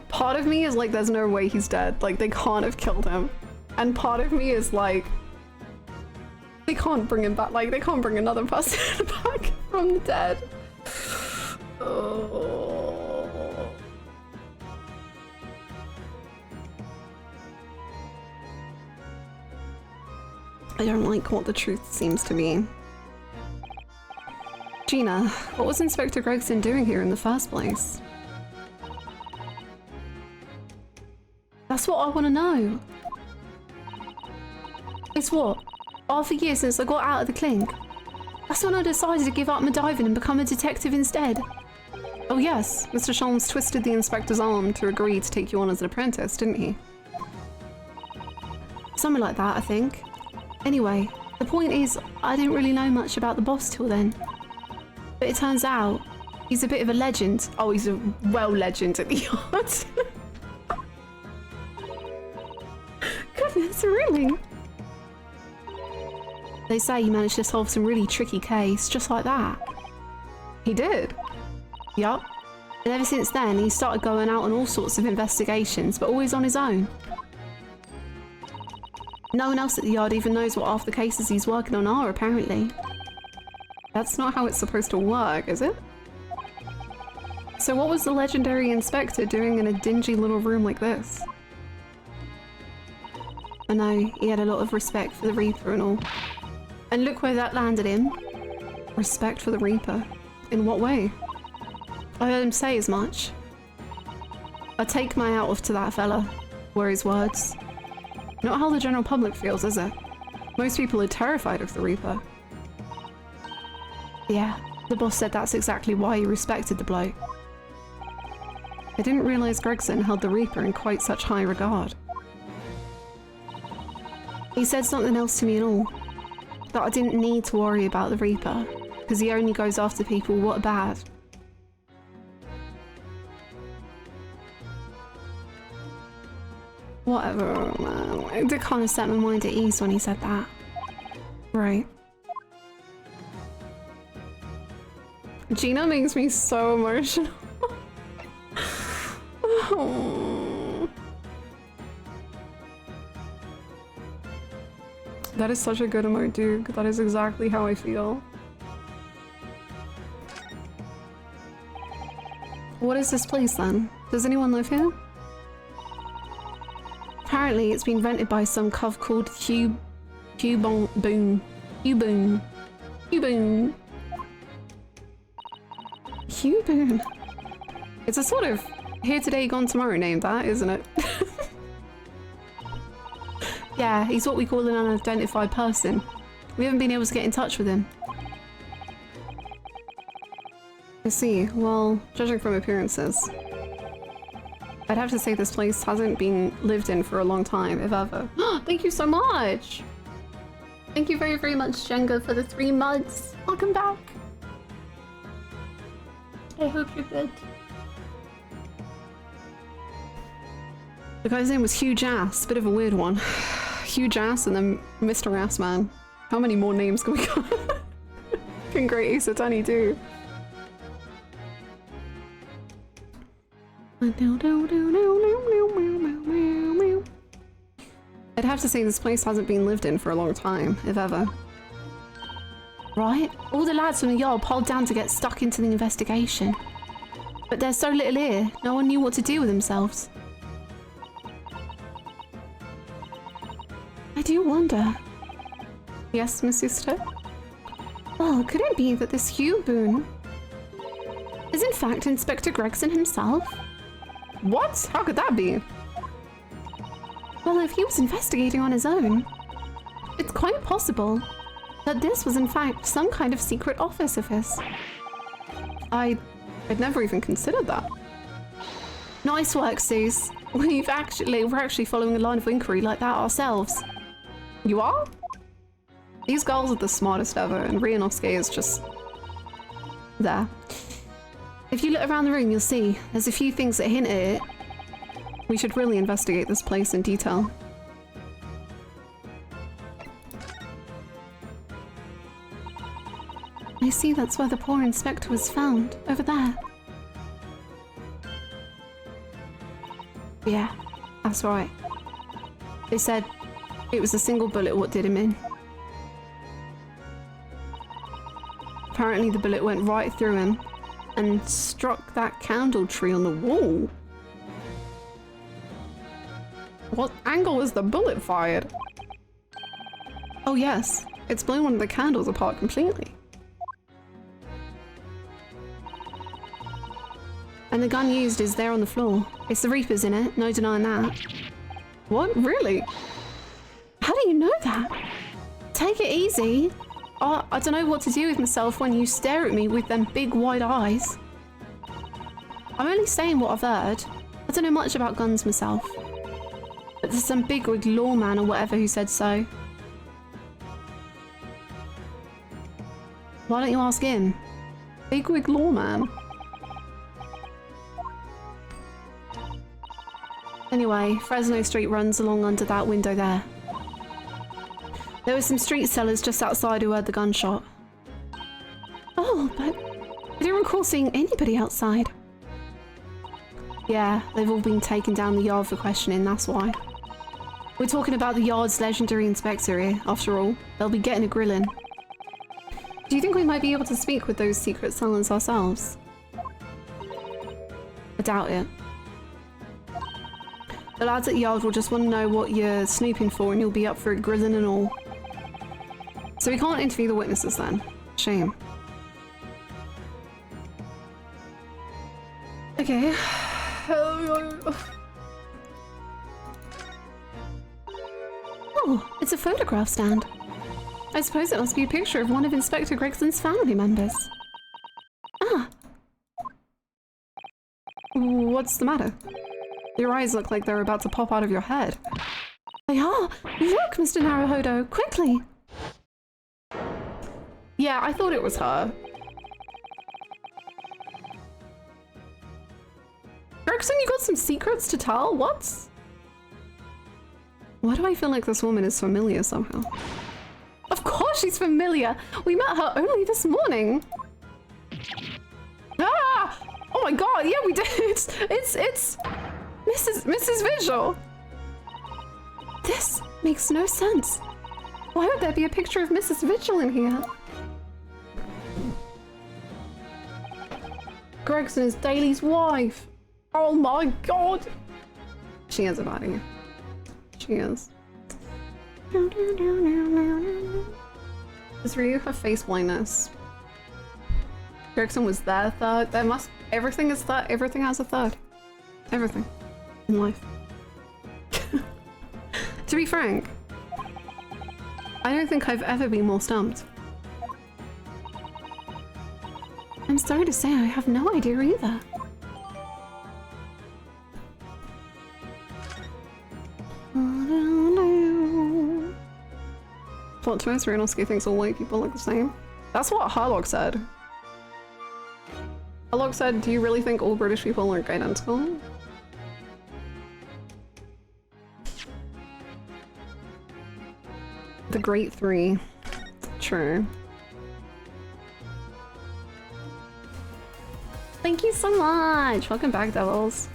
L: Part of me is like, there's no way he's dead. Like, they can't have killed him. And part of me is like, they can't bring him back. Like, they can't bring another person back from the dead. Oh. I don't like what the truth seems to be. Gina, what was Inspector Gregson doing here in the first place? That's what I want to know. It's what? Half a year since I got out of the clink. That's when I decided to give up my diving and become a detective instead. Oh yes, Mr. Sholmes twisted the inspector's arm to agree to take you on as an apprentice, didn't he? Something like that, I think. Anyway, the point is, I didn't really know much about the boss till then. But it turns out, he's a bit of a legend. Oh, he's a legend at the yard. Goodness, really? They say he managed to solve some really tricky case, just like that. He did? Yup. And ever since then, he started going out on all sorts of investigations, but always on his own. No one else at the yard even knows what half the cases he's working on are, apparently. That's not how it's supposed to work, is it? So what was the legendary inspector doing in a dingy little room like this? I know, he had a lot of respect for the Reaper and all. And look where that landed him. Respect for the Reaper. In what way? I heard him say as much. I take my hat off to that fella, were his words. Not how the general public feels, is it? Most people are terrified of the Reaper. Yeah, the boss said that's exactly why he respected the bloke. I didn't realise Gregson held the Reaper in quite such high regard. He said something else to me and all. That I didn't need to worry about the Reaper, because he only goes after people what are bad. Whatever, man. It did kind of set my mind at ease when he said that. Right. Gina makes me so emotional. Oh. That is such a good emote, dude. That is exactly how I feel. What is this place then? Does anyone live here? Apparently it's been rented by some cov called Hugh Boone. It's a sort of here today, gone tomorrow name, that, isn't it? Yeah, he's what we call an unidentified person. We haven't been able to get in touch with him. I see. Well, judging from appearances, I'd have to say this place hasn't been lived in for a long time, if ever. Thank you so much! Thank you very, very much, Jenga, for the 3 months. Welcome back. I hope you're good. The guy's name was Huge Ass, bit of a weird one. Huge Ass and then Mr. Ass Man. How many more names can we got? Can Great Ace Attorney do? I'd have to say this place hasn't been lived in for a long time, if ever. Right? All the lads from the yard piled down to get stuck into the investigation. But there's so little here, no one knew what to do with themselves. I do wonder. Yes, Miss Sister? Well, could it be that this Hugh Boone is in fact Inspector Gregson himself? What? How could that be? Well, if he was investigating on his own, it's quite possible that this was in fact some kind of secret office of his. I'd never even considered that. Nice work, Suze. We're actually following a line of inquiry like that ourselves. You are? These girls are the smartest ever, and Rianovsky is just there. If you look around the room, you'll see there's a few things that hint at it. We should really investigate this place in detail. I see that's where the poor inspector was found, over there. Yeah, that's right. They said it was a single bullet what did him in. Apparently the bullet went right through him and struck that candle tree on the wall. What angle was the bullet fired? Oh yes, it's blown one of the candles apart completely. And the gun used is there on the floor. It's the Reaper's in it, no denying that. What? Really? How do you know that? Take it easy.
K: I don't know what to do with myself when you stare at me with them big wide eyes. I'm only saying what I've heard. I don't know much about guns myself. But there's some bigwig lawman or whatever who said so. Why don't you ask him? Bigwig lawman. Anyway, Fresno Street runs along under that window there. There were some street sellers just outside who heard the gunshot. Oh, but I don't recall seeing anybody outside. Yeah, they've all been taken down the yard for questioning, that's why. We're talking about the yard's legendary inspector here, after all. They'll be getting a grilling. Do you think we might be able to speak with those secret sellers ourselves? I doubt it. The lads at the yard will just want to know what you're snooping for and you'll be up for a grilling and all. So we can't interview the witnesses then. Shame. Okay. Oh, it's a photograph stand. I suppose it must be a picture of one of Inspector Gregson's family members. Ah. What's the matter? Your eyes look like they're about to pop out of your head. They are! Look, Mr. Naruhodo, quickly! Yeah, I thought it was her. Gregson, you got some secrets to tell? What? Why do I feel like this woman is familiar somehow? Of course she's familiar! We met her only this morning! Ah! Oh my god, yeah we did! It's Mrs. Vigil! This makes no sense. Why would there be a picture of Mrs. Vigil in here? Gregson is Daly's wife! Oh my god! She is a body. She is. Does Ryu have face blindness? Gregson was their third. There must. Everything is third. Everything has a third. Everything in life. To be frank, I don't think I've ever been more stumped. I'm sorry to say I have no idea either. Plot twist, Renoski thinks all white people look the same. That's what Harlock said. Harlock said, do you really think all British people look identical? The Great Three. True. Thank you so much! Welcome back, Devils.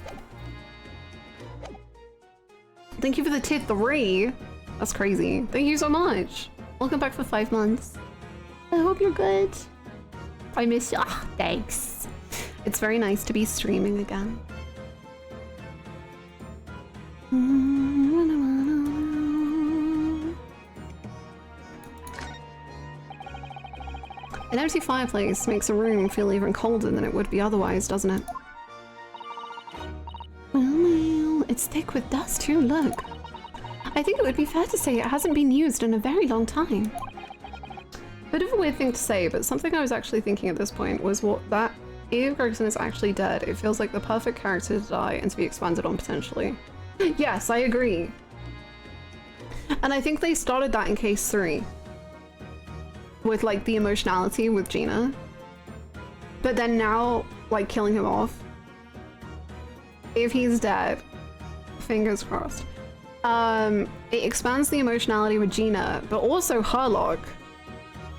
K: Thank you for the tier 3! That's crazy. Thank you so much! Welcome back for 5 months. I hope you're good. I miss you. Ah, thanks. It's very nice to be streaming again. An empty fireplace makes a room feel even colder than it would be otherwise, doesn't it? Well, it's thick with dust too, look. I think it would be fair to say it hasn't been used in a very long time. Bit of a weird thing to say, but something I was actually thinking at this point was if Gregson is actually dead, it feels like the perfect character to die and to be expanded on potentially. Yes, I agree. And I think they started that in case 3. With like the emotionality with Gina. But then now, like killing him off. If he's dead, fingers crossed. It expands the emotionality with Gina, but also Harlock.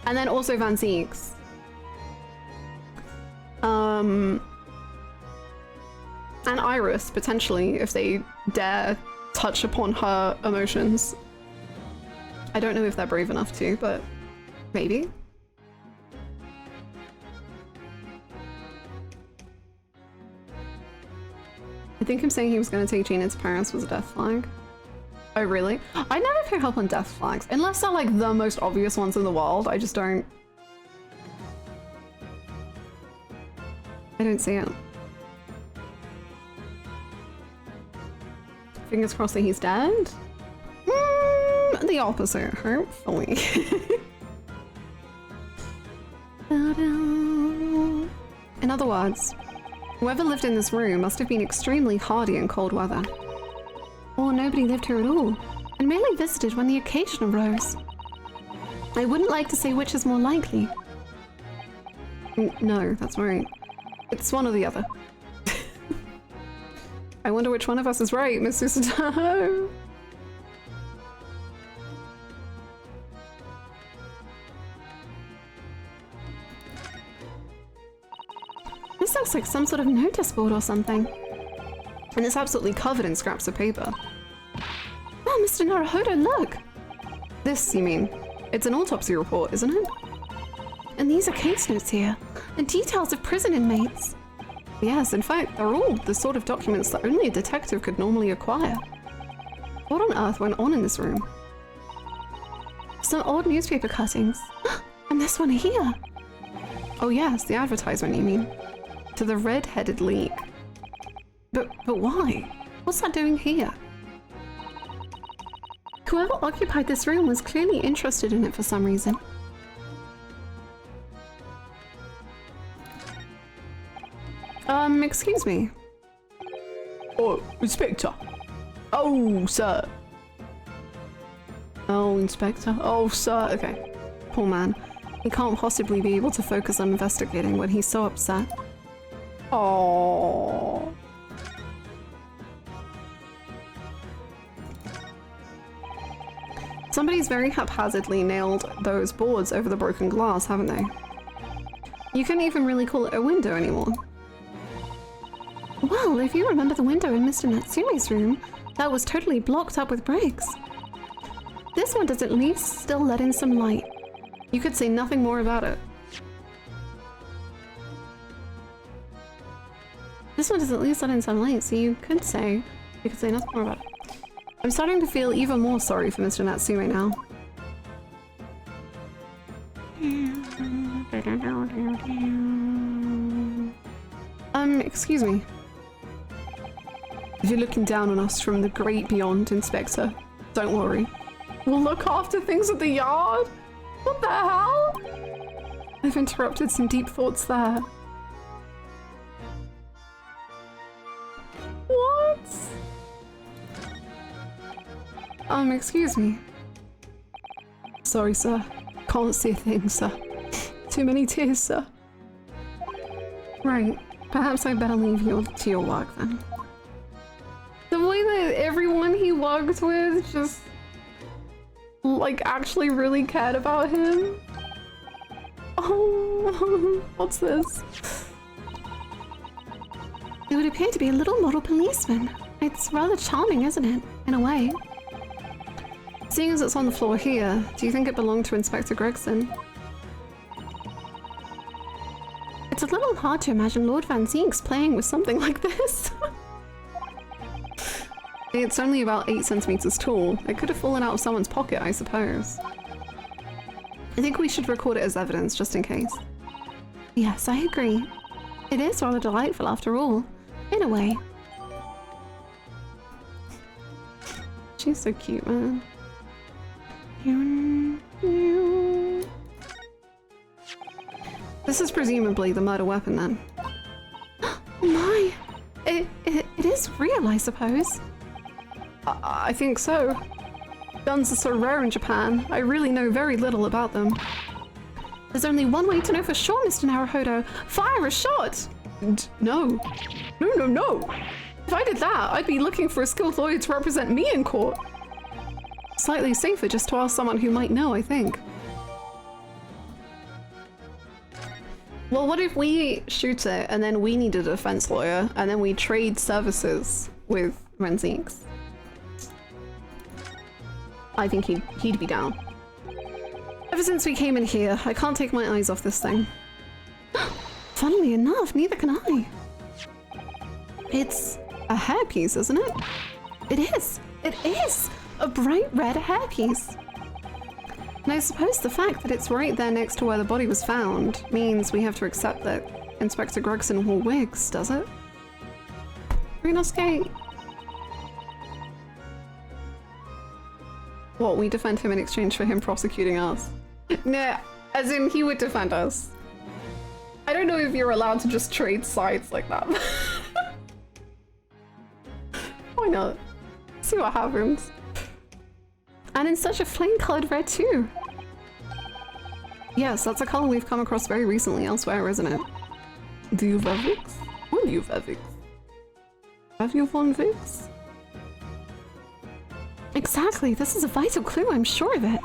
K: And then also Van Zieks. And Iris, potentially, if they dare touch upon her emotions. I don't know if they're brave enough to, but maybe. I think him saying he was going to take Gina to Paris was a death flag. Oh, really? I never pick up on death flags, unless they're like the most obvious ones in the world. I just don't... I don't see it. Fingers crossed that he's dead? The opposite, hopefully. In other words, whoever lived in this room must have been extremely hardy in cold weather. Or nobody lived here at all, and merely visited when the occasion arose. I wouldn't like to say which is more likely. No, that's right. It's one or the other. I wonder which one of us is right, Miss Susanoo. This looks like some sort of notice board or something. And it's absolutely covered in scraps of paper. Oh, Mr. Naruhodo, look! This, you mean? It's an autopsy report, isn't it? And these are case notes here, and details of prison inmates. Yes, in fact, they're all the sort of documents that only a detective could normally acquire. What on earth went on in this room? Some old newspaper cuttings. And this one here. Oh yes, the advertisement, you mean? To the Red-Headed League. But why? What's that doing here? Whoever occupied this room was clearly interested in it for some reason. Excuse me.
B: Oh, Inspector. Oh, sir.
K: Oh, Inspector. Oh, sir. Okay. Poor man. He can't possibly be able to focus on investigating when he's so upset.
B: Oh.
K: Somebody's very haphazardly nailed those boards over the broken glass, haven't they? You couldn't even really call it a window anymore. Well, if you remember the window in Mr. Natsume's room, that was totally blocked up with bricks. This one does at least still let in some light. You could say nothing more about it. This one does at least let in some light, so you could say nothing more about it. I'm starting to feel even more sorry for Mr. Natsume now. Excuse me. If you're looking down on us from the great beyond, Inspector, don't worry. We'll look after things at the yard. What the hell? I've interrupted some deep thoughts there. What? Excuse me. Sorry, sir. Can't see a thing, sir. Too many tears, sir. Right. Perhaps I'd better leave you to your work then. The way that everyone he worked with just, like, actually really cared about him. Oh, what's this? It would appear to be a little model policeman. It's rather charming, isn't it? In a way. Seeing as it's on the floor here, do you think it belonged to Inspector Gregson? It's a little hard to imagine Lord Van Zieks playing with something like this. It's only about 8 centimeters tall. It could have fallen out of someone's pocket, I suppose. I think we should record it as evidence, just in case. Yes, I agree. It is rather delightful after all, in a way. She's so cute, man. This is presumably the murder weapon then. My! It is real, I suppose. I think so. Guns are so rare in Japan, I really know very little about them. There's only one way to know for sure, Mr. Naruhodo. Fire a shot! No. No. If I did that, I'd be looking for a skilled lawyer to represent me in court. Slightly safer just to ask someone who might know, I think. Well, what if we shoot it and then we need a defense lawyer and then we trade services with Van Zieks? I think he'd be down. Ever since we came in here, I can't take my eyes off this thing. Funnily enough, neither can I. It's a hairpiece, isn't it? It is! It is! A bright red hairpiece! And I suppose the fact that it's right there next to where the body was found means we have to accept that Inspector Gregson wore wigs, does it? Renosuke! What, we defend him in exchange for him prosecuting us? Nah, as in he would defend us. don't know if you're allowed to just trade sides like that. Why not? See what happens. And in such a flame-colored red too. Yes, that's a color we've come across very recently elsewhere, isn't it? Do you have Vix? Will you have Vix? Have you one Vix? Exactly, this is a vital clue, I'm sure of it.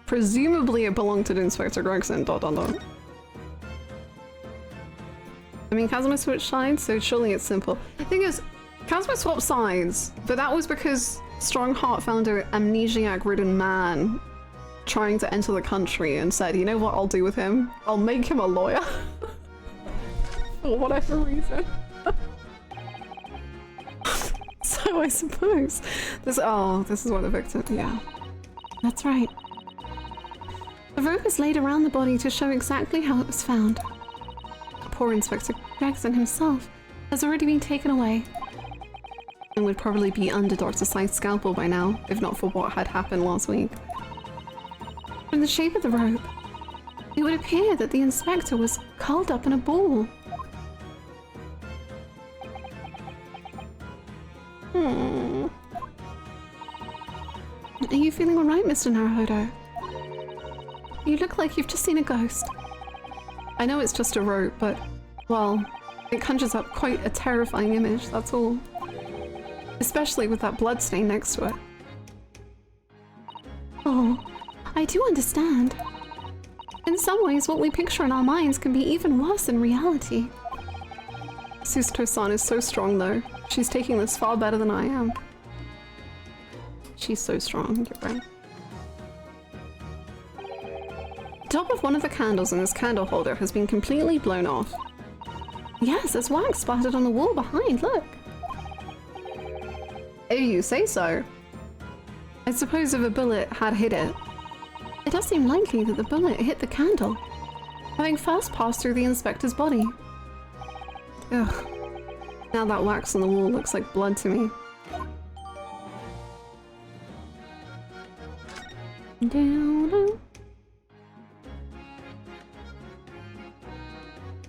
K: Presumably it belonged to Inspector Gregson, ... I mean, Kazuma switched sides, so surely it's simple. The thing is, Kazuma swapped sides, but that was because Strongheart found an amnesiac-ridden man trying to enter the country and said, you know what I'll do with him? I'll make him a lawyer. For whatever reason. So I suppose this is what the victim, yeah. That's right. The rope is laid around the body to show exactly how it was found. Poor Inspector Gregson himself has already been taken away. And would probably be under Dr. Scythe's scalpel by now, if not for what had happened last week. From the shape of the rope, it would appear that the inspector was curled up in a ball. Are you feeling alright, Mr. Naruhodo? You look like you've just seen a ghost. I know it's just a rope, but, well, it conjures up quite a terrifying image, that's all. Especially with that bloodstain next to it. Oh, I do understand. In some ways, what we picture in our minds can be even worse in reality. Suzuto-san is so strong, though. She's taking this far better than I am. She's so strong, you're right. The top of one of the candles in this candle holder has been completely blown off. Yes, there's wax splattered on the wall behind, look. If you say so. I suppose if a bullet had hit it. It does seem likely that the bullet hit the candle, having first passed through the inspector's body. Ugh. Now that wax on the wall looks like blood to me.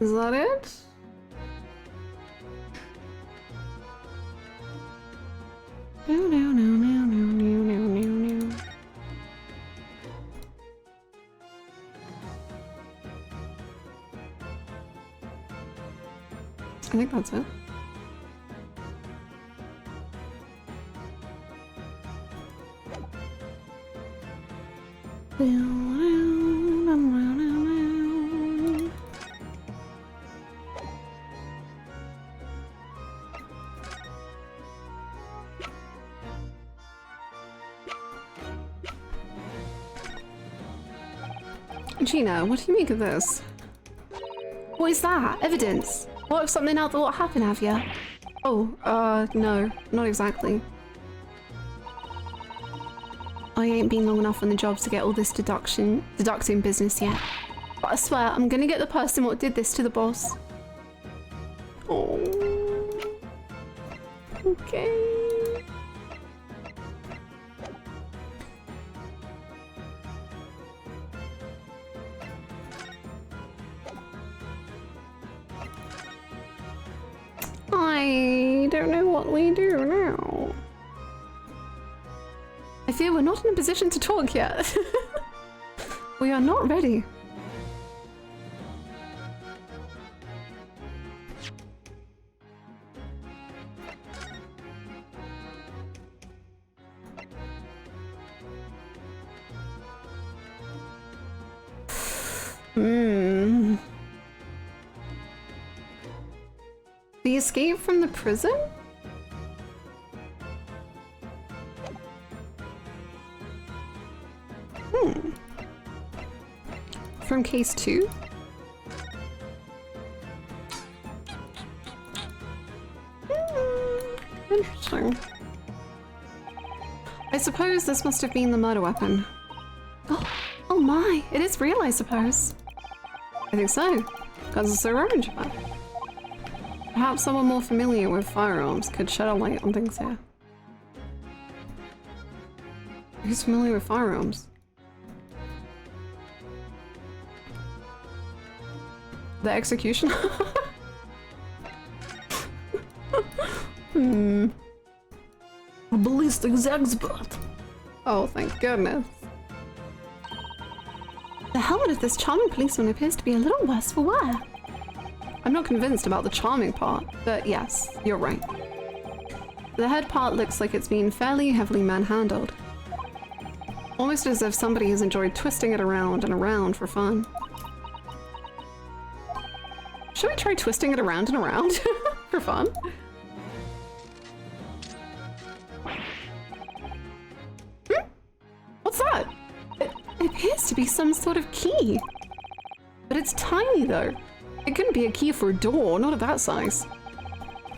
K: Is that it? No. I think that's it. Gina, what do you make of this? What is that? Evidence? What if something out there what happened, have ya? Oh, no, not exactly. I ain't been long enough on the jobs to get all this deducting business yet. But I swear, I'm gonna get the person what did this to the boss. Oh. Okay. I don't know what we do now. I fear we're not in a position to talk yet. We are not ready. The escape from the prison? From case 2? Interesting. I suppose this must have been the murder weapon. Oh my, it is real, I suppose. I think so, because it's so rare in Japan. Perhaps someone more familiar with firearms could shed a light on things here. Who's familiar with firearms? The execution? A ballistics expert. Oh, thank goodness.
L: The helmet of this charming policeman appears to be a little worse for wear.
K: I'm not convinced about the charming part, but yes, you're right. The head part looks like it's been fairly heavily manhandled. Almost as if somebody has enjoyed twisting it around and around for fun. Should we try twisting it around and around for fun? What's that?
L: It appears to be some sort of key.
K: But it's tiny though. It couldn't be a key for a door, not of that size.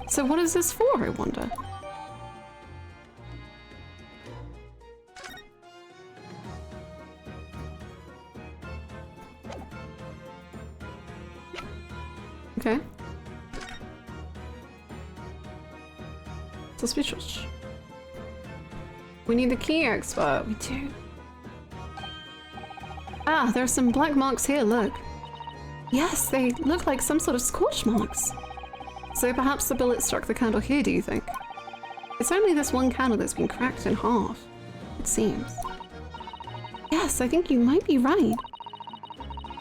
K: So what is this for, I wonder? Okay. Suspicious. We need the key expert.
L: We do.
K: Ah, there are some black marks here, look.
L: Yes, they look like some sort of scorch marks.
K: So perhaps the bullet struck the candle here, do you think? It's only this one candle that's been cracked in half, it seems.
L: Yes, I think you might be right.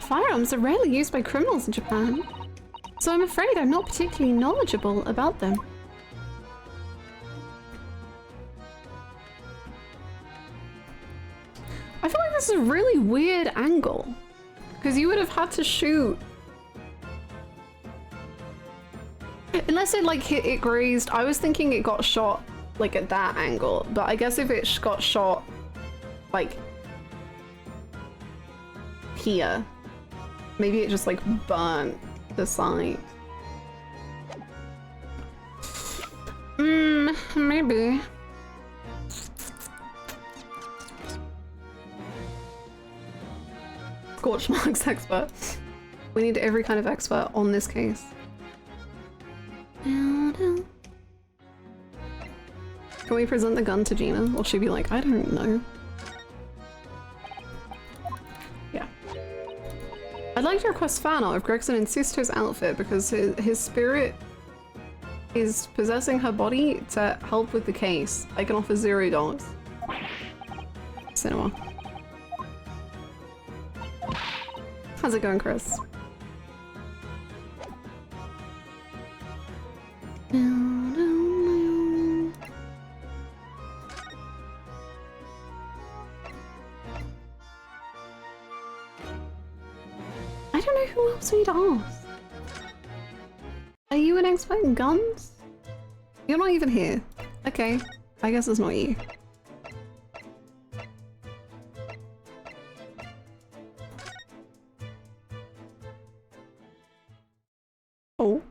L: Firearms are rarely used by criminals in Japan, so I'm afraid I'm not particularly knowledgeable about them.
K: I feel like this is a really weird angle, because you would have had to shoot. Unless it like hit it grazed. I was thinking it got shot like at that angle, but I guess if it got shot like here, maybe it just like burnt the side. Maybe. Scorch marks expert. We need every kind of expert on this case. Can we present the gun to Gina? Will she be like, I don't know? Yeah. I'd like to request fan art of Gregson in Sisto's outfit because his spirit is possessing her body to help with the case. I can offer $0. Cinema. How's it going, Chris? I don't know who else we'd ask. Are you an expert in guns? You're not even here. Okay, I guess it's not you. Oh.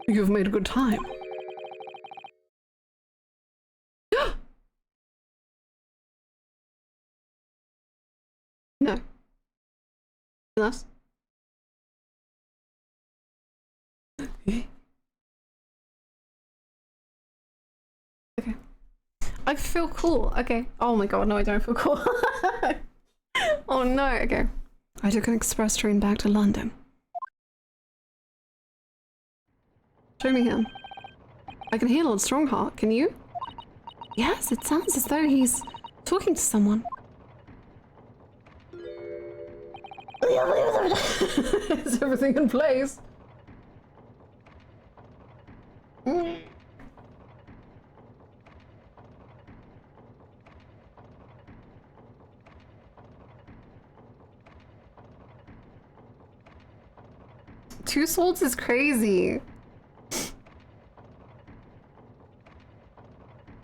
K: You've made a good time. No. Unless. Okay. I feel cool. Okay. Oh my god, no, I don't feel cool. Oh no, okay. I took an express train back to London. Show me him. I can hear Lord Strongheart, can you?
L: Yes, it sounds as though he's talking to someone.
K: Is everything in place? Two swords is crazy.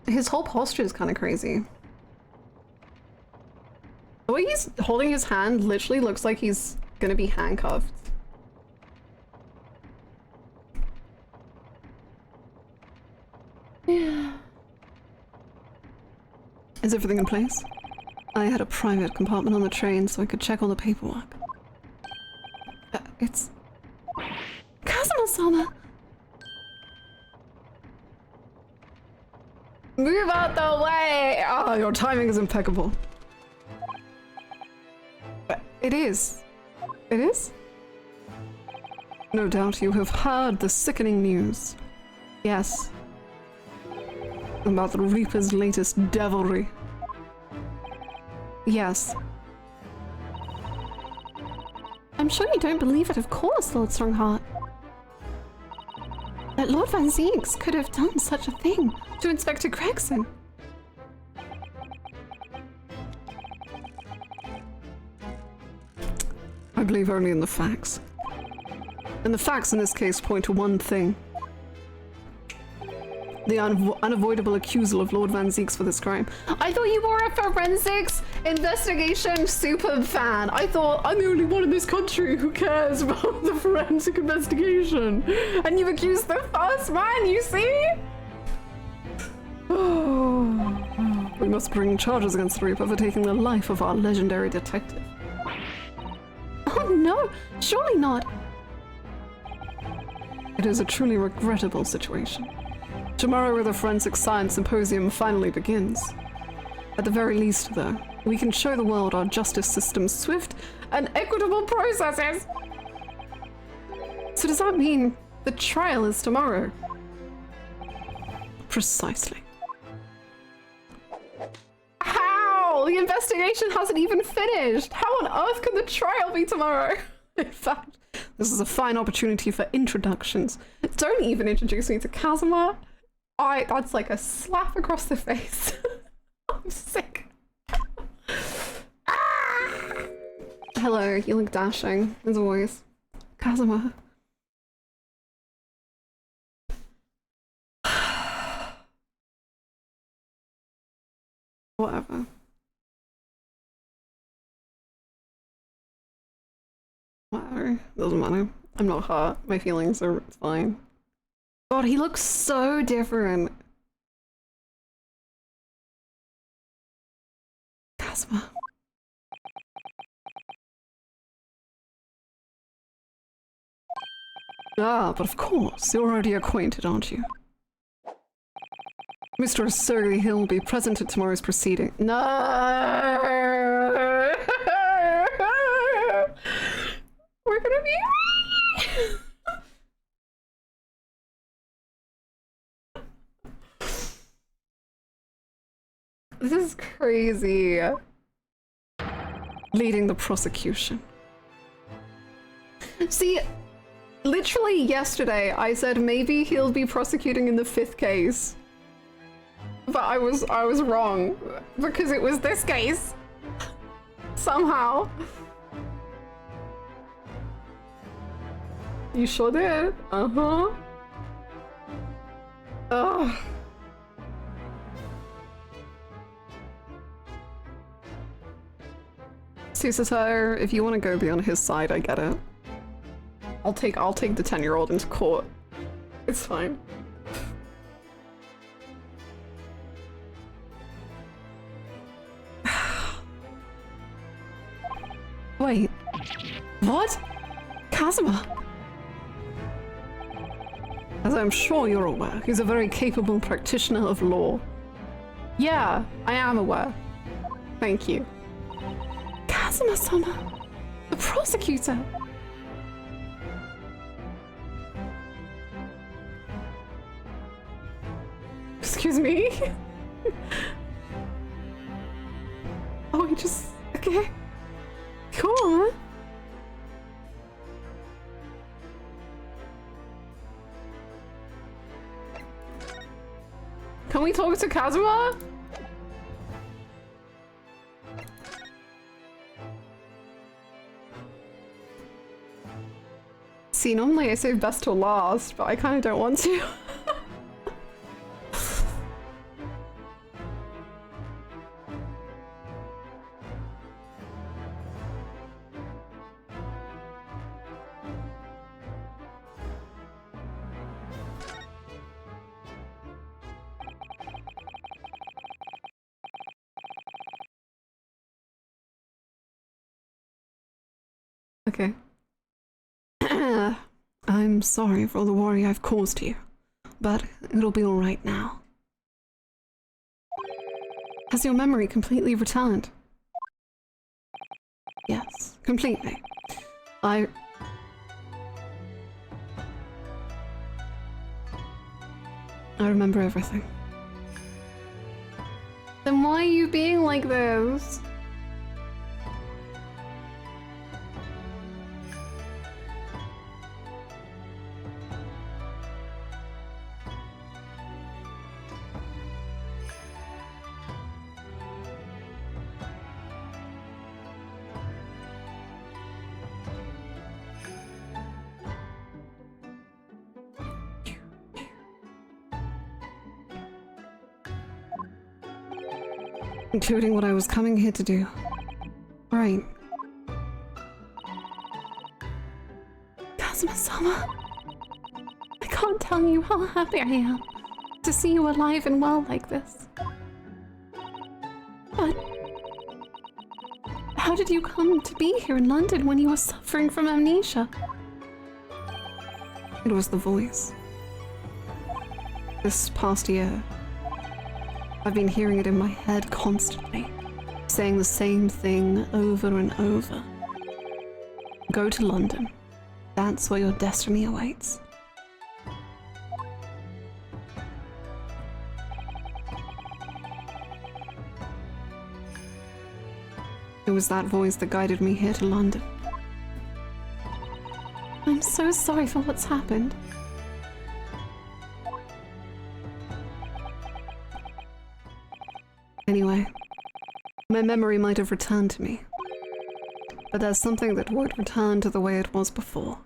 K: His whole posture is kind of crazy. The way he's holding his hand literally looks like he's gonna be handcuffed. Yeah. Is everything in place? I had a private compartment on the train so I could check all the paperwork. It's...
L: Kazuma-sama!
K: Move out the way! Ah, your timing is impeccable. It is. It is? No doubt you have heard the sickening news. Yes. About the Reaper's latest devilry. Yes.
L: I'm sure you don't believe it, of course, Lord Strongheart. That Lord Van Zieks could have done such a thing to Inspector Gregson.
K: I believe only in the facts. And the facts in this case point to one thing. The unavoidable accusal of Lord Van Zieks for this crime.
L: I thought you were a forensics investigation super fan.
K: I thought, I'm the only one in this country who cares about the forensic investigation. And you've accused the first man, you see? We must bring charges against the Reaper for taking the life of our legendary detective.
L: Oh no, surely not.
K: It is a truly regrettable situation. Tomorrow the Forensic Science Symposium finally begins. At the very least, though, we can show the world our justice system's swift and equitable processes. So does that mean the trial is tomorrow? Precisely. How? The investigation hasn't even finished. How on earth can the trial be tomorrow? In fact, this is a fine opportunity for introductions. Don't even introduce me to Kazuma. That's like a slap across the face. I'm sick. Ah! Hello, you look dashing, as always. Kazuma. Whatever. Whatever. Doesn't matter. I'm not hurt. My feelings are fine. God, he looks so different. Kazuma. Ah, but of course, you're already acquainted, aren't you? Mr. Sergey Hill will be present at tomorrow's proceeding. No! We're gonna be... This is crazy. Leading the prosecution. See, literally yesterday I said maybe he'll be prosecuting in the 5th case. But I was wrong because it was this case. Somehow. You sure did. Uh-huh. Ugh. Susato, if you want to go be on his side, I get it. I'll take the 10-year-old into court. It's fine. Wait. What? Kazuma? As I'm sure you're aware, he's a very capable practitioner of law. Yeah, I am aware. Thank you.
L: Kazuma-sama, the prosecutor.
K: Excuse me? Oh, he just... Okay. Cool. Can we talk to Kazuma? See, normally I save best till last, but I kind of don't want to. Okay. I'm sorry for all the worry I've caused you, but it'll be alright now. Has your memory completely returned? Yes, completely. I remember everything. Then why are you being like this? Including what I was coming here to do. Right. Kazuma-sama, I can't tell you how happy I am to see you alive and well like this. But how did you come to be here in London when you were suffering from amnesia? It was the voice. This past year, I've been hearing it in my head constantly, saying the same thing over and over. Go to London. That's where your destiny awaits. It was that voice that guided me here to London. I'm so sorry for what's happened. Anyway, my memory might have returned to me, but there's something that won't return to the way it was before.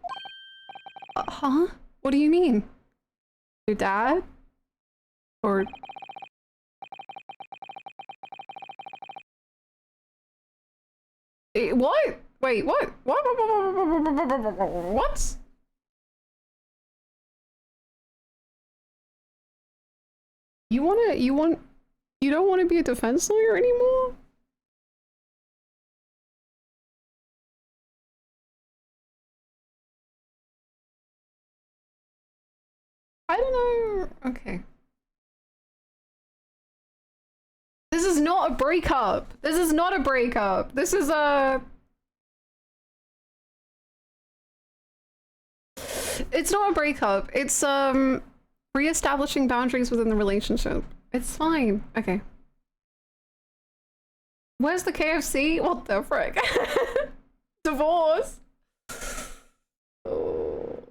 K: Huh? What do you mean? Your dad? Or... What? Wait, what? What? You don't want to be a defense lawyer anymore? I don't know. Okay. This is not a breakup. This is not a breakup. This is a... It's not a breakup. It's, re-establishing boundaries within the relationship. It's fine. Okay. Where's the KFC? What the frick? Divorce. Oh.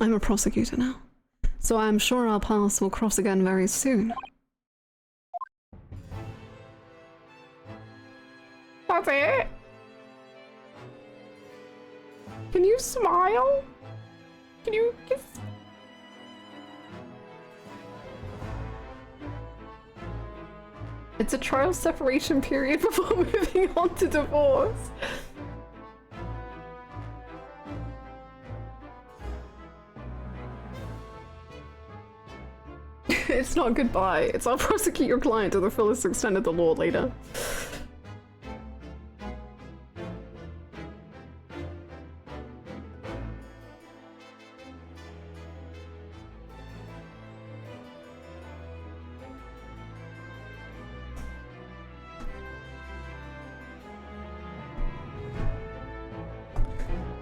K: I'm a prosecutor now, so I'm sure our paths will cross again very soon. That's it? Can you smile? Can you kiss? It's a trial separation period before moving on to divorce. It's not goodbye. It's I'll prosecute your client to the fullest extent of the law later.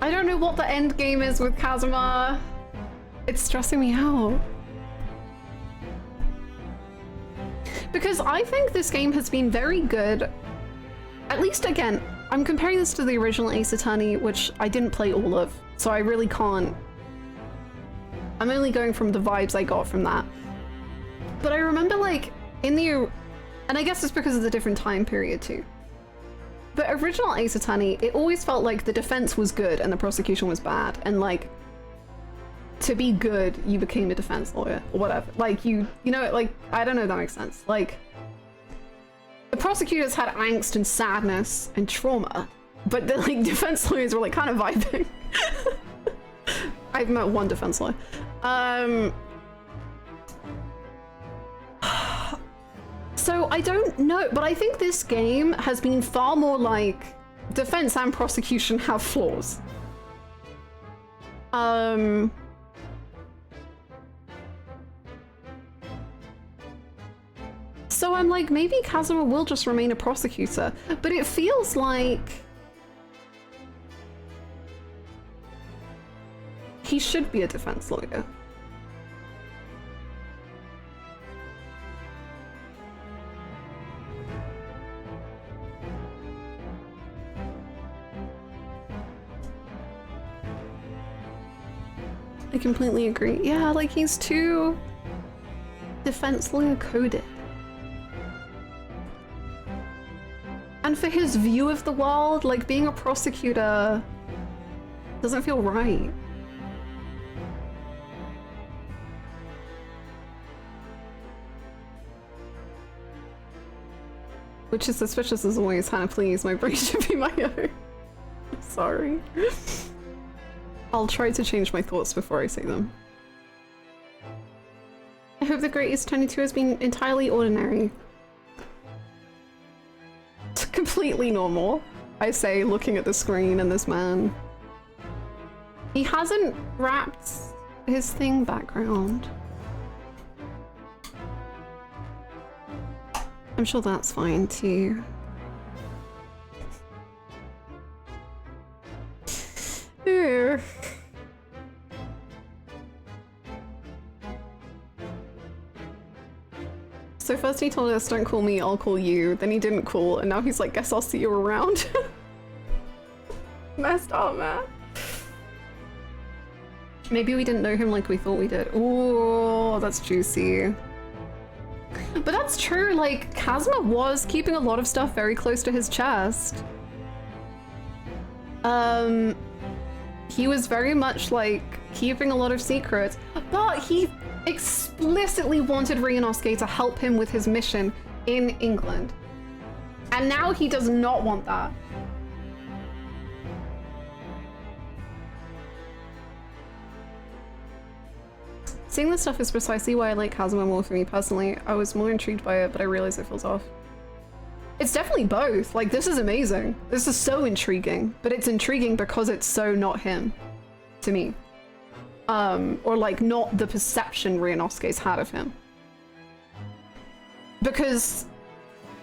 K: I don't know what the end game is with Kazuma. It's stressing me out. Because I think this game has been very good. At least, again, I'm comparing this to the original Ace Attorney, which I didn't play all of, so I really can't. I'm only going from the vibes I got from that. But I remember, like, in the... And I guess it's because of the different time period, too. But original Ace Attorney, it always felt like the defense was good and the prosecution was bad. And, like, to be good, you became a defense lawyer or whatever. Like, you know, like, I don't know if that makes sense. Like, the prosecutors had angst and sadness and trauma, but the, like, defense lawyers were, like, kind of vibing. I've met one defense lawyer. So I don't know, but I think this game has been far more like defense and prosecution have flaws. So I'm like, maybe Kazuma will just remain a prosecutor, but it feels like he should be a defense lawyer. I completely agree. Yeah, like he's too defense lawyer coded. And for his view of the world, like being a prosecutor doesn't feel right. Which is suspicious as always, Hannah, please, my brain should be my own. Sorry. I'll try to change my thoughts before I say them. I hope the Great East 22 has been entirely ordinary. Completely normal, I say, looking at the screen and this man. He hasn't wrapped his thing background. I'm sure that's fine too. Ugh. So first he told us, don't call me, I'll call you. Then he didn't call, and now he's like, guess I'll see you around. Messed up, man. Maybe we didn't know him like we thought we did. Ooh, that's juicy. But that's true, like, Kazuma was keeping a lot of stuff very close to his chest. He was very much, like, keeping a lot of secrets, but he explicitly wanted Ryunosuke to help him with his mission in England. And now he does not want that. Seeing this stuff is precisely why I like Kazuma more for me personally. I was more intrigued by it, but I realize it feels off. It's definitely both. Like, this is amazing. This is so intriguing, but it's intriguing because it's so not him to me. Or like not the perception Ryunosuke's had of him. Because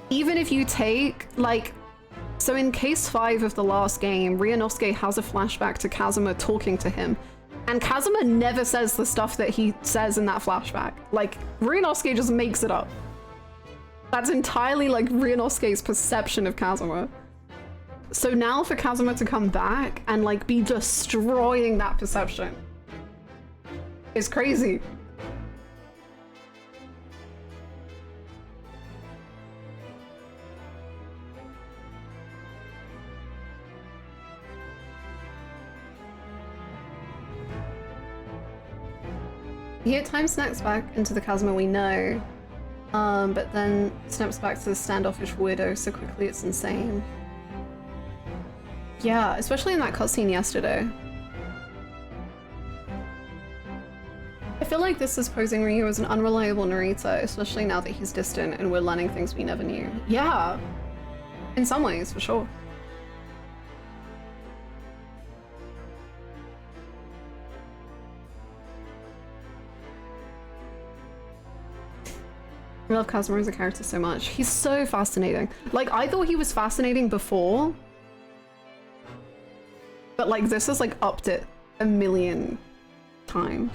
K: even if you take, like, so in case 5 of the last game, Ryunosuke has a flashback to Kazuma talking to him, and Kazuma never says the stuff that he says in that flashback. Like, Ryunosuke just makes it up. That's entirely like Ryunosuke's perception of Kazuma. So now for Kazuma to come back and like be destroying that perception is crazy. He time snaps back into the Kazuma we know, but then snaps back to the standoffish weirdo so quickly it's insane. Yeah, especially in that cutscene yesterday. I feel like this is posing Ryu as an unreliable narrator, especially now that he's distant and we're learning things we never knew. Yeah, in some ways, for sure. I love Kazuma as a character so much. He's so fascinating. Like, I thought he was fascinating before, but like this has like upped it a million times.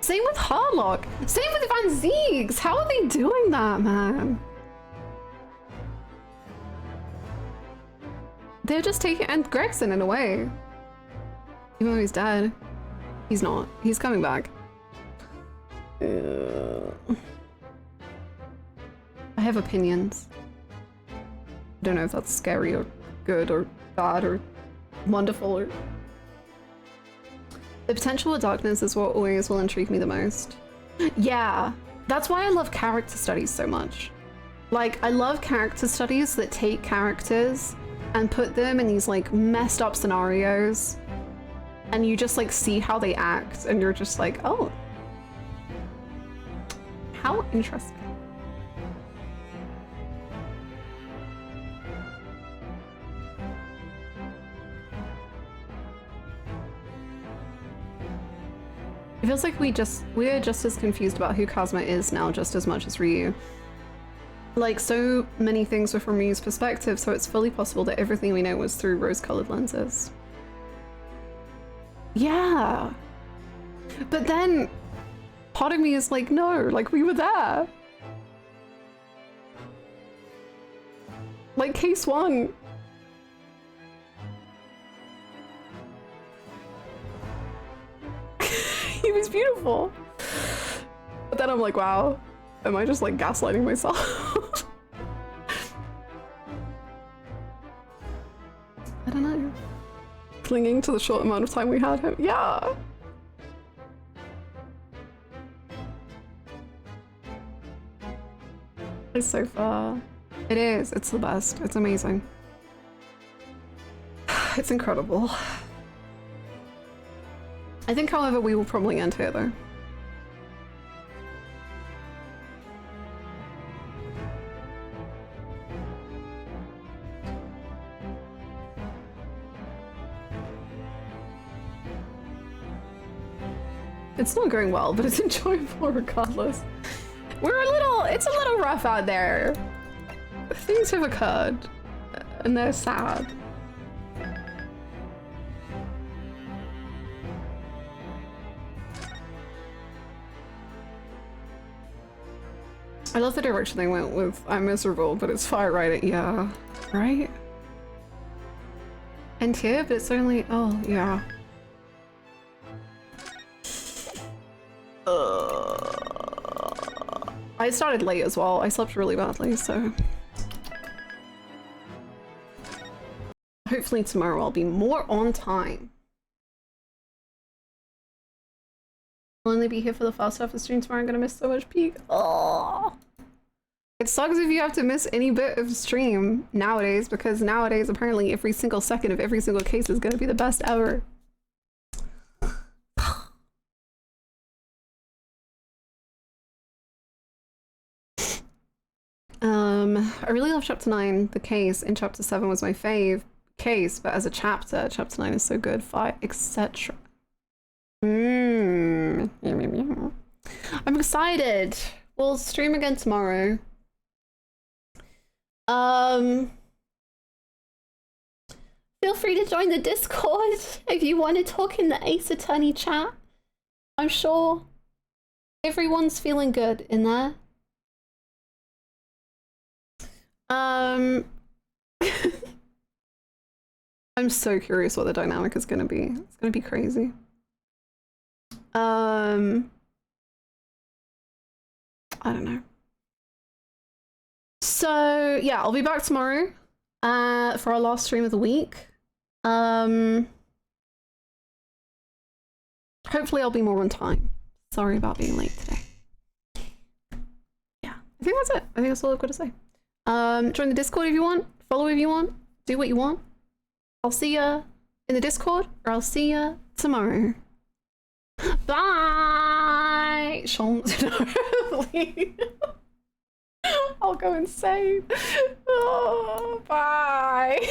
K: Same with Harlock. Same with Van Ziegs. How are they doing that, man? They're just taking, and Gregson in a way. Even though he's dead. He's not. He's coming back. I have opinions. I don't know if that's scary or good or bad or wonderful or... The potential of darkness is what always will intrigue me the most. Yeah, that's why I love character studies so much. Like, I love character studies that take characters and put them in these like messed up scenarios and you just like see how they act and you're just like, oh, how interesting.
B: It feels like we're just as confused about who Kazuma is now just as much as Ryu. Like, so many things were from Ryu's perspective, so it's fully possible that everything we know was through rose-colored lenses. Yeah. But then part of me is like, no, like we were there. Like case one. He was beautiful. But then I'm like, wow, am I just like gaslighting myself? I don't know. Clinging to the short amount of time we had him. Yeah. It's so far. It is. It's the best. It's amazing. It's incredible. I think, however, we will probably end here, though. It's not going well, but it's enjoyable regardless. It's a little rough out there. Things have occurred, and they're sad. I love the direction they went with I'm miserable, but it's fire right at yeah. Right? And here, but it's only oh yeah. I started late as well. I slept really badly, so hopefully tomorrow I'll be more on time. I'll only be here for the first half of the stream tomorrow. I'm gonna miss so much peak. Oh, it sucks if you have to miss any bit of stream nowadays, because nowadays apparently every single second of every single case is gonna be the best ever. I really love chapter 9, the case, and chapter 7 was my fave case, but as a chapter, chapter 9 is so good, fight, etc. I'm excited. We'll stream again tomorrow. Feel free to join the Discord if you want to talk in the Ace Attorney chat. I'm sure everyone's feeling good in there. I'm so curious what the dynamic is going to be. It's going to be crazy. I don't know. So yeah, I'll be back tomorrow for our last stream of the week. Hopefully I'll be more on time. Sorry about being late today. Yeah, I think that's it. I think that's all I've got to say. Join the Discord if you want, follow if you want, do what you want. I'll see ya in the Discord, or I'll see ya tomorrow. Bye! I'll go insane. Oh, bye!